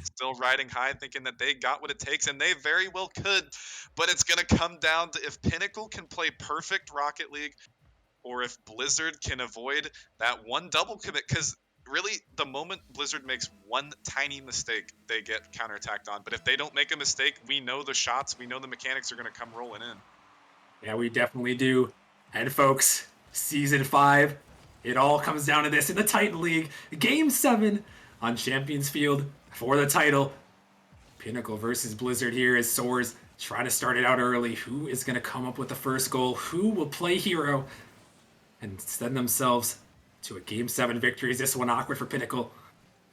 Still riding high, thinking that they got what it takes, and they very well could. But it's going to come down to if Pinnacle can play perfect Rocket League or if Blizzard can avoid that one double commit. Because really, the moment Blizzard makes one tiny mistake, they get counterattacked on. But if they don't make a mistake, we know the shots, we know the mechanics are going to come rolling in. Yeah, we definitely do. And folks, Season 5, it all comes down to this in the Titan League. Game 7 on Champions Field for the title. Pinnacle versus Blizzard here as Soars try to start it out early. Who is going to come up with the first goal? Who will play hero and send themselves to a Game 7 victory? Is this one awkward for Pinnacle?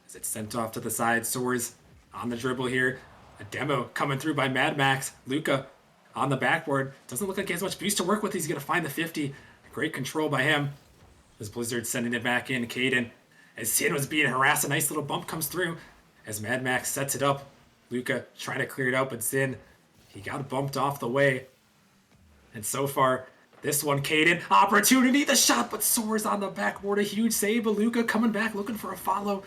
Is it sent off to the side? Soars on the dribble here. A demo coming through by Mad Max. Luca on the backboard. Doesn't look like he has much boost to work with. He's going to find the 50. Great control by him. As Blizzard sending it back in. Caden, as Sin was being harassed, a nice little bump comes through. As Mad Max sets it up. Luca trying to clear it out, but Sin, he got bumped off the way. And so far, this one, Caden, opportunity, the shot, but Soars on the backboard. A huge save, but Luca coming back looking for a follow.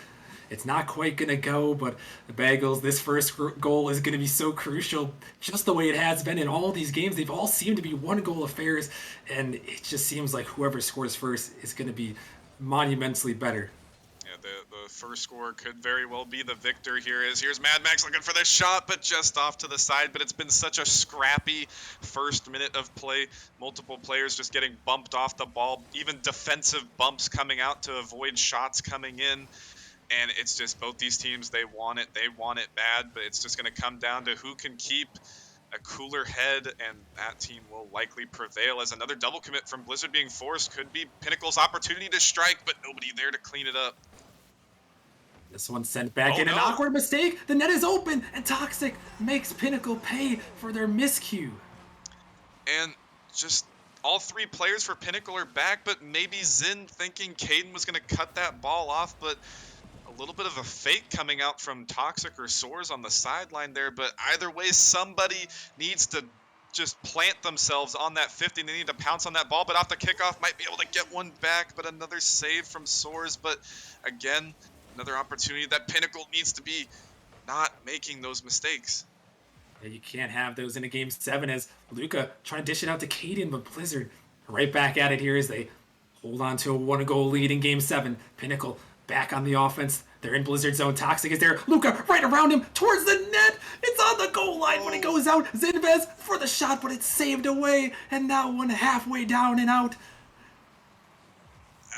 It's not quite going to go, but the Bagels, this first goal is going to be so crucial, just the way it has been in all these games. They've all seemed to be one-goal affairs, and it just seems like whoever scores first is going to be monumentally better. Yeah, the first score could very well be the victor here. Here's Mad Max looking for the shot, but just off to the side. But it's been such a scrappy first minute of play. Multiple players just getting bumped off the ball, even defensive bumps coming out to avoid shots coming in. And it's just both these teams, they want it bad, but it's just going to come down to who can keep a cooler head, and that team will likely prevail. As another double commit from Blizzard being forced could be Pinnacle's opportunity to strike, but nobody there to clean it up. This one sent back in. An awkward mistake. The net is open, and Toxic makes Pinnacle pay for their miscue. And just all three players for Pinnacle are back, but maybe Zin thinking Caden was going to cut that ball off, but a little bit of a fake coming out from Toxic or Soars on the sideline there. But either way, somebody needs to just plant themselves on that 50. They need to pounce on that ball, but off the kickoff might be able to get one back, but another save from Soars. But again, another opportunity that Pinnacle needs to be not making those mistakes. Yeah, you can't have those in a Game 7 as Luca trying to dish it out to Caden, but Blizzard right back at it here as they hold on to a one-goal lead in Game 7. Pinnacle back on the offense. They're in Blizzard zone. Toxic is there. Luca right around him towards the net. It's on the goal line when it goes out. Zinvez for the shot, but it's saved away. And now one halfway down and out.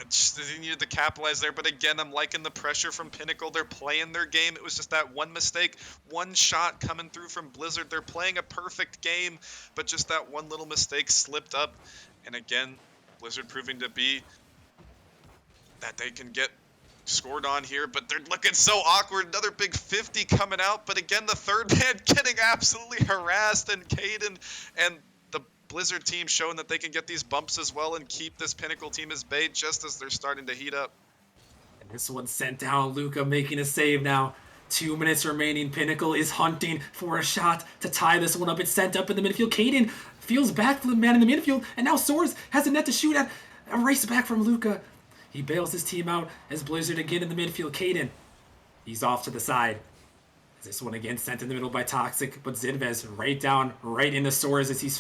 They needed to capitalize there, but again, I'm liking the pressure from Pinnacle. They're playing their game. It was just that one mistake, one shot coming through from Blizzard. They're playing a perfect game, but just that one little mistake slipped up. And again, Blizzard proving to be that they can get scored on here, but they're looking so awkward. Another big 50 coming out, but again, the third man getting absolutely harassed, and Caden and the Blizzard team showing that they can get these bumps as well and keep this Pinnacle team as bait just as they're starting to heat up. And this one sent down. Luca making a save now. 2 minutes remaining. Pinnacle is hunting for a shot to tie this one up. It's sent up in the midfield. Caden feels back for the man in the midfield, and now Soars has a net to shoot at. A race back from Luca. He bails his team out as Blizzard again in the midfield. Caden, he's off to the side. This one again sent in the middle by Toxic, but Zinvez right down, right into Soars as he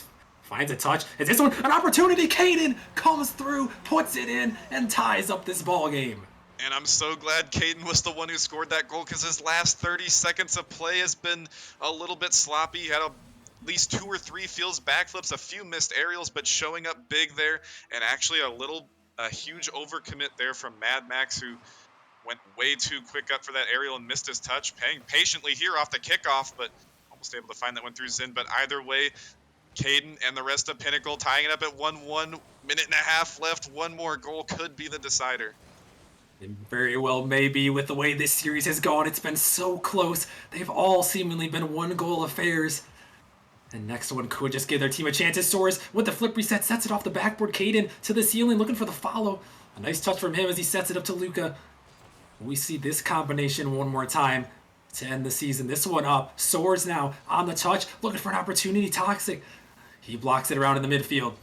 finds a touch. Is this one an opportunity? Caden comes through, puts it in, and ties up this ball game. And I'm so glad Caden was the one who scored that goal, because his last 30 seconds of play has been a little bit sloppy. He had at least 2 or 3 feels backflips, a few missed aerials, but showing up big there, and actually a huge overcommit there from Mad Max, who went way too quick up for that aerial and missed his touch, paying patiently here off the kickoff, but almost able to find that one through Zin. But either way, Caden and the rest of Pinnacle tying it up at 1-1, minute and a half left. One more goal could be the decider. And very well maybe with the way this series has gone. It's been so close. They've all seemingly been one-goal affairs. And next one could just give their team a chance. As Soars with the flip reset sets it off the backboard. Caden to the ceiling looking for the follow. A nice touch from him as he sets it up to Luca. We see this combination one more time. to end the season. This one up. Soars now on the touch, looking for an opportunity. Toxic. He blocks it around in the midfield.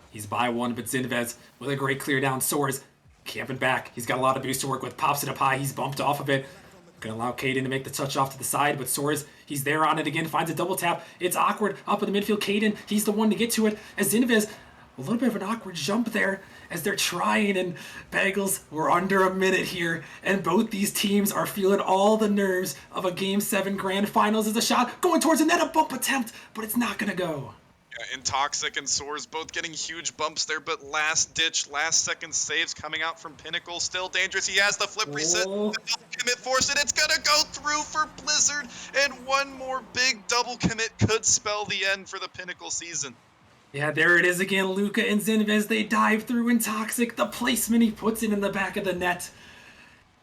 He's by one, but Zinvez with a great clear down. Soars camping back. He's got a lot of boost to work with. Pops it up high. He's bumped off of it. Gonna allow Caden to make the touch off to the side, but Soares, he's there on it again, finds a double tap. It's awkward up in the midfield. Caden, he's the one to get to it. As Zinvez, a little bit of an awkward jump there as they're trying, and Bagels, we're under a minute here, and both these teams are feeling all the nerves of a Game 7 Grand Finals. As a shot going towards the net, a bump attempt, but it's not gonna go. And Toxic and Soars both getting huge bumps there, but last ditch, last second saves coming out from Pinnacle. Still dangerous. He has the flip reset. Oh. The double commit force it. It's going to go through for Blizzard. And one more big double commit could spell the end for the Pinnacle season. Yeah, there it is again. Luca and Zinvez, they dive through, and Toxic, the placement, he puts it in the back of the net.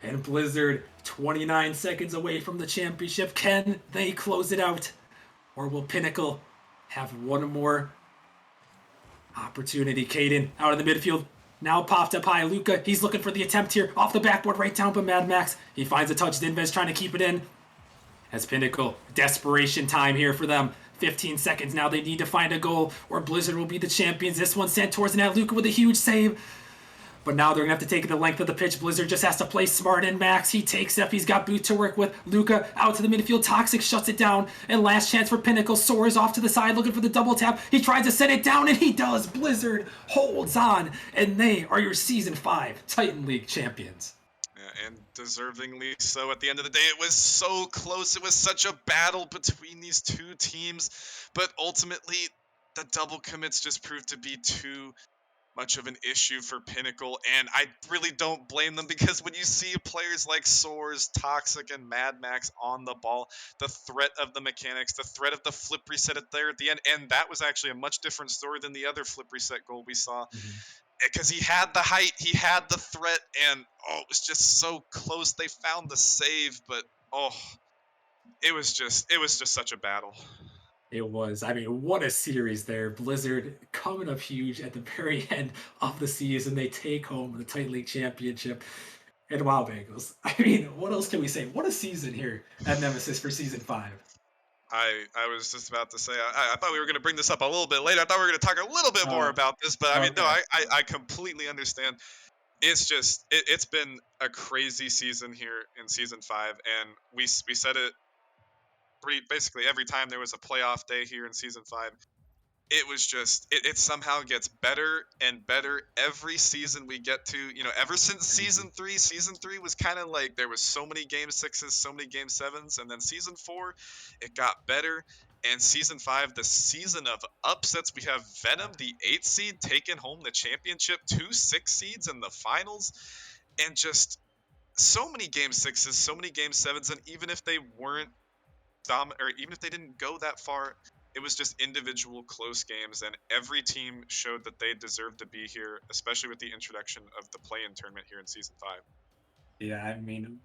And Blizzard, 29 seconds away from the championship. Can they close it out? Or will Pinnacle have one more opportunity? Caden out of the midfield. Now popped up high. Luca, he's looking for the attempt here. Off the backboard, right down, but Mad Max, he finds a touch. Zinvez trying to keep it in. As Pinnacle, desperation time here for them. 15 seconds now. They need to find a goal, or Blizzard will be the champions. This one sent towards the net. Luca with a huge save. But now they're going to have to take the length of the pitch. Blizzard just has to play smart, and Max, he takes up. He's got boot to work with. Luca out to the midfield. Toxic shuts it down. And last chance for Pinnacle. Soars off to the side looking for the double tap. He tries to set it down, and he does. Blizzard holds on, and they are your Season 5 Titan League champions. Yeah, and deservingly so. At the end of the day, it was so close. It was such a battle between these two teams. But ultimately, the double commits just proved to be too much of an issue for Pinnacle, and I really don't blame them, because when you see players like Soars, Toxic, and Mad Max on the ball, the threat of the mechanics, the threat of the flip reset at there at the end, and that was actually a much different story than the other flip reset goal we saw, because he had the height, he had the threat, and it was just so close. They found the save, but it was just such a battle. It was. I mean, what a series there. Blizzard coming up huge at the very end of the season. They take home the Titan League Championship. And wow, Bagels. I mean, what else can we say? What a season here at Nemesis for Season 5. I was just about to say, I thought we were going to bring this up a little bit later. I thought we were going to talk a little bit more about this, but I mean, no, I completely understand. It's just, it's been a crazy season here in Season 5, and we said it basically every time there was a playoff day here in Season 5. It was just, it somehow gets better and better every season we get to, ever since Season 3 was kind of like, there was so many Game 6s, so many Game 7s, and then Season 4, it got better, and Season 5, the season of upsets. We have Venom, the 8th seed, taking home the championship, 2 6 seeds in the finals, and just so many Game 6s, so many Game 7s, and even if they weren't or even if they didn't go that far, it was just individual close games, and every team showed that they deserved to be here, especially with the introduction of the play-in tournament here in Season 5. Yeah, I mean,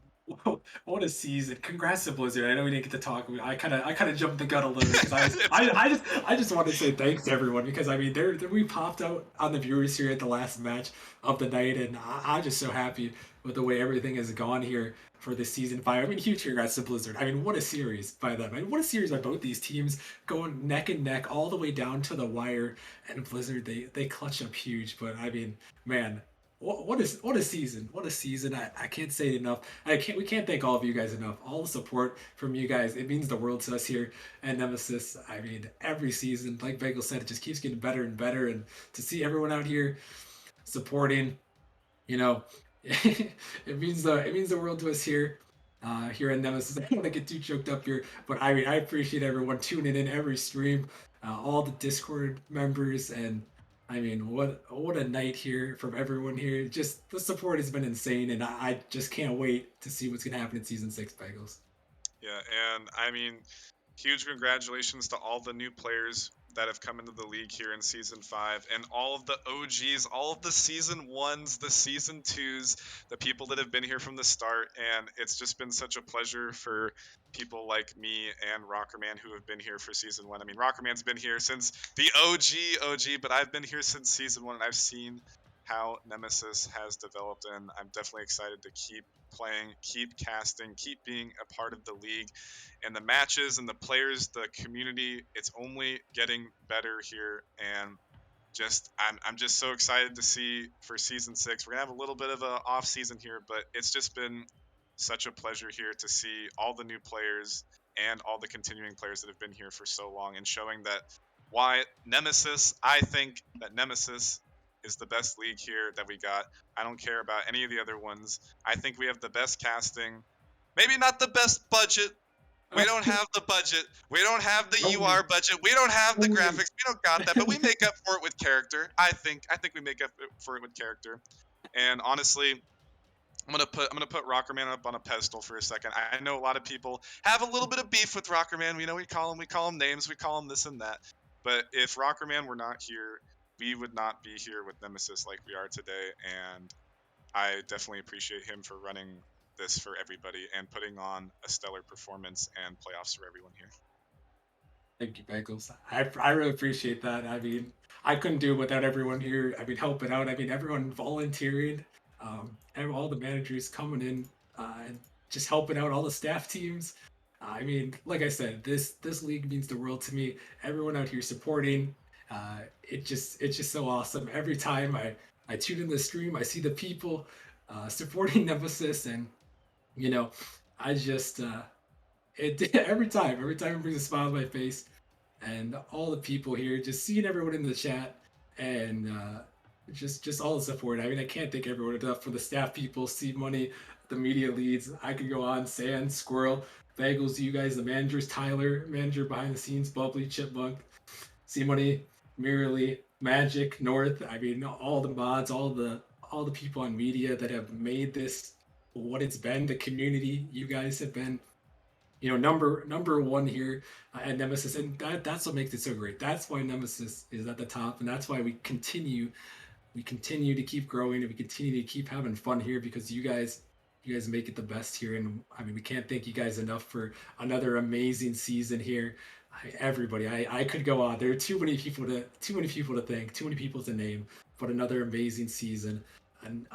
what a season! Congrats to Blizzard. I know we didn't get to talk. I kind of jumped the gun a little bit because I just wanted to say thanks to everyone, because I mean, we popped out on the viewers here at the last match of the night, and I'm just so happy with the way everything has gone here for this Season 5. I mean, huge congrats to Blizzard. I mean, what a series by them. I mean, what a series by both these teams, going neck and neck all the way down to the wire. And Blizzard, they clutch up huge. But I mean, man, what a season. What a season. I can't say it enough. We can't thank all of you guys enough. All the support from you guys, it means the world to us here at Nemesis. I mean, every season, like Bagel said, it just keeps getting better and better. And to see everyone out here supporting, it means the world to us here at Nemesis. I don't want to get too choked up here, but I mean, I appreciate everyone tuning in every stream, all the Discord members, and I mean, what a night here from everyone here. Just the support has been insane, and I just can't wait to see what's gonna happen in Season 6, Bagels. Yeah, and I mean, huge congratulations to all the new players that have come into the league here in Season 5, and all of the OGs, all of the Season 1s, the Season 2s, the people that have been here from the start, and it's just been such a pleasure for people like me and Rockerman who have been here for Season 1. I mean, Rockerman's been here since the OG, but I've been here since Season 1, and I've seen how Nemesis has developed, and I'm definitely excited to keep playing, keep casting, keep being a part of the league. And the matches and the players, the community, it's only getting better here. And I'm just so excited to see for season 6. We're gonna have a little bit of a off season here, but it's just been such a pleasure here to see all the new players and all the continuing players that have been here for so long, and showing that why Nemesis, I think that Nemesis is the best league here that we got. I don't care about any of the other ones. I think we have the best casting, maybe not the best budget. We don't have the budget. We don't have the UR budget. We don't have the graphics. We don't got that, but we make up for it with character. I think we make up for it with character. And honestly, I'm gonna put Rockerman up on a pedestal for a second. I know a lot of people have a little bit of beef with Rockerman. We call him names, we call him this and that. But if Rockerman were not here, we would not be here with Nemesis like we are today. And I definitely appreciate him for running this for everybody and putting on a stellar performance and playoffs for everyone here. Thank you, Bagels. I really appreciate that. I mean, I couldn't do it without everyone here. I mean, helping out. I mean, everyone volunteering, and all the managers coming in and just helping out all the staff teams. I mean, like I said, this league means the world to me. Everyone out here supporting, it's just so awesome. Every time I tune in the stream, I see the people supporting Nemesis, and you know, I just it every time it brings a smile on my face, and all the people here, just seeing everyone in the chat, and just all the support. I mean, I can't thank everyone enough, for the staff people, Steve Money, the media leads. I could go on. Sand, Squirrel, Bagels, you guys, the managers, Tyler, manager behind the scenes, Bubbly, Chipmunk, C Money, Mirrorly, Magic, North. I mean, all the mods, all the people on media that have made this what it's been. The community you guys have been, number one here at Nemesis, and that's what makes it so great. That's why Nemesis is at the top, and that's why we continue to keep growing, and we continue to keep having fun here, because you guys make it the best here. And I mean, we can't thank you guys enough for another amazing season here. Everybody, I could go on. There are too many people to thank, too many people to name, but another amazing season,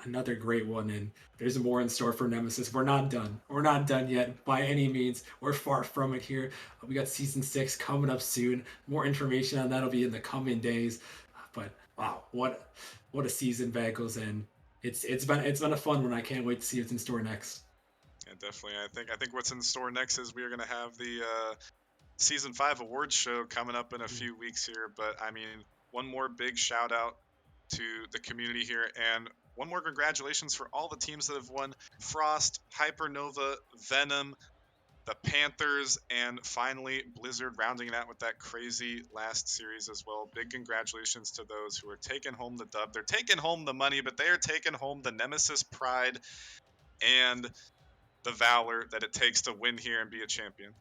another great one. And there's more in store for Nemesis. We're not done. We're not done yet by any means. We're far from it here. We got season 6 coming up soon. More information on that'll be in the coming days. But wow, what a season, Bagels, and it's been a fun one. I can't wait to see what's in store next. Yeah, definitely. I think what's in store next is we are gonna have the season 5 awards show coming up in a few weeks here. But I mean, one more big shout out to the community here, and one more congratulations for all the teams that have won: Frost, Hypernova, Venom, the Panthers, and finally Blizzard rounding it out with that crazy last series as well. Big congratulations to those who are taking home the dub. They're taking home the money, but they are taking home the Nemesis pride and the valor that it takes to win here and be a champion.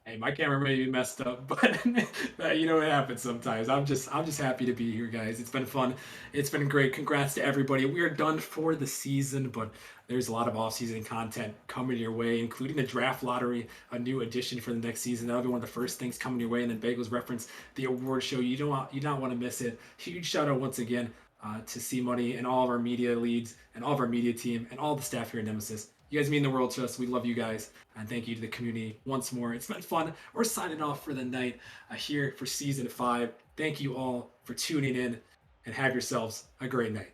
Hey, my camera may be messed up, but it happens sometimes. I'm just happy to be here, guys. It's been fun. It's been great. Congrats to everybody. We are done for the season, but there's a lot of off-season content coming your way, including the draft lottery, a new addition for the next season. That'll be one of the first things coming your way. And then Bagels reference the award show. You don't want to miss it. Huge shout out once again to C Money and all of our media leads and all of our media team and all the staff here at Nemesis. You guys mean the world to us. We love you guys. And thank you to the community once more. It's been fun. We're signing off for the night here for season 5. Thank you all for tuning in, and have yourselves a great night.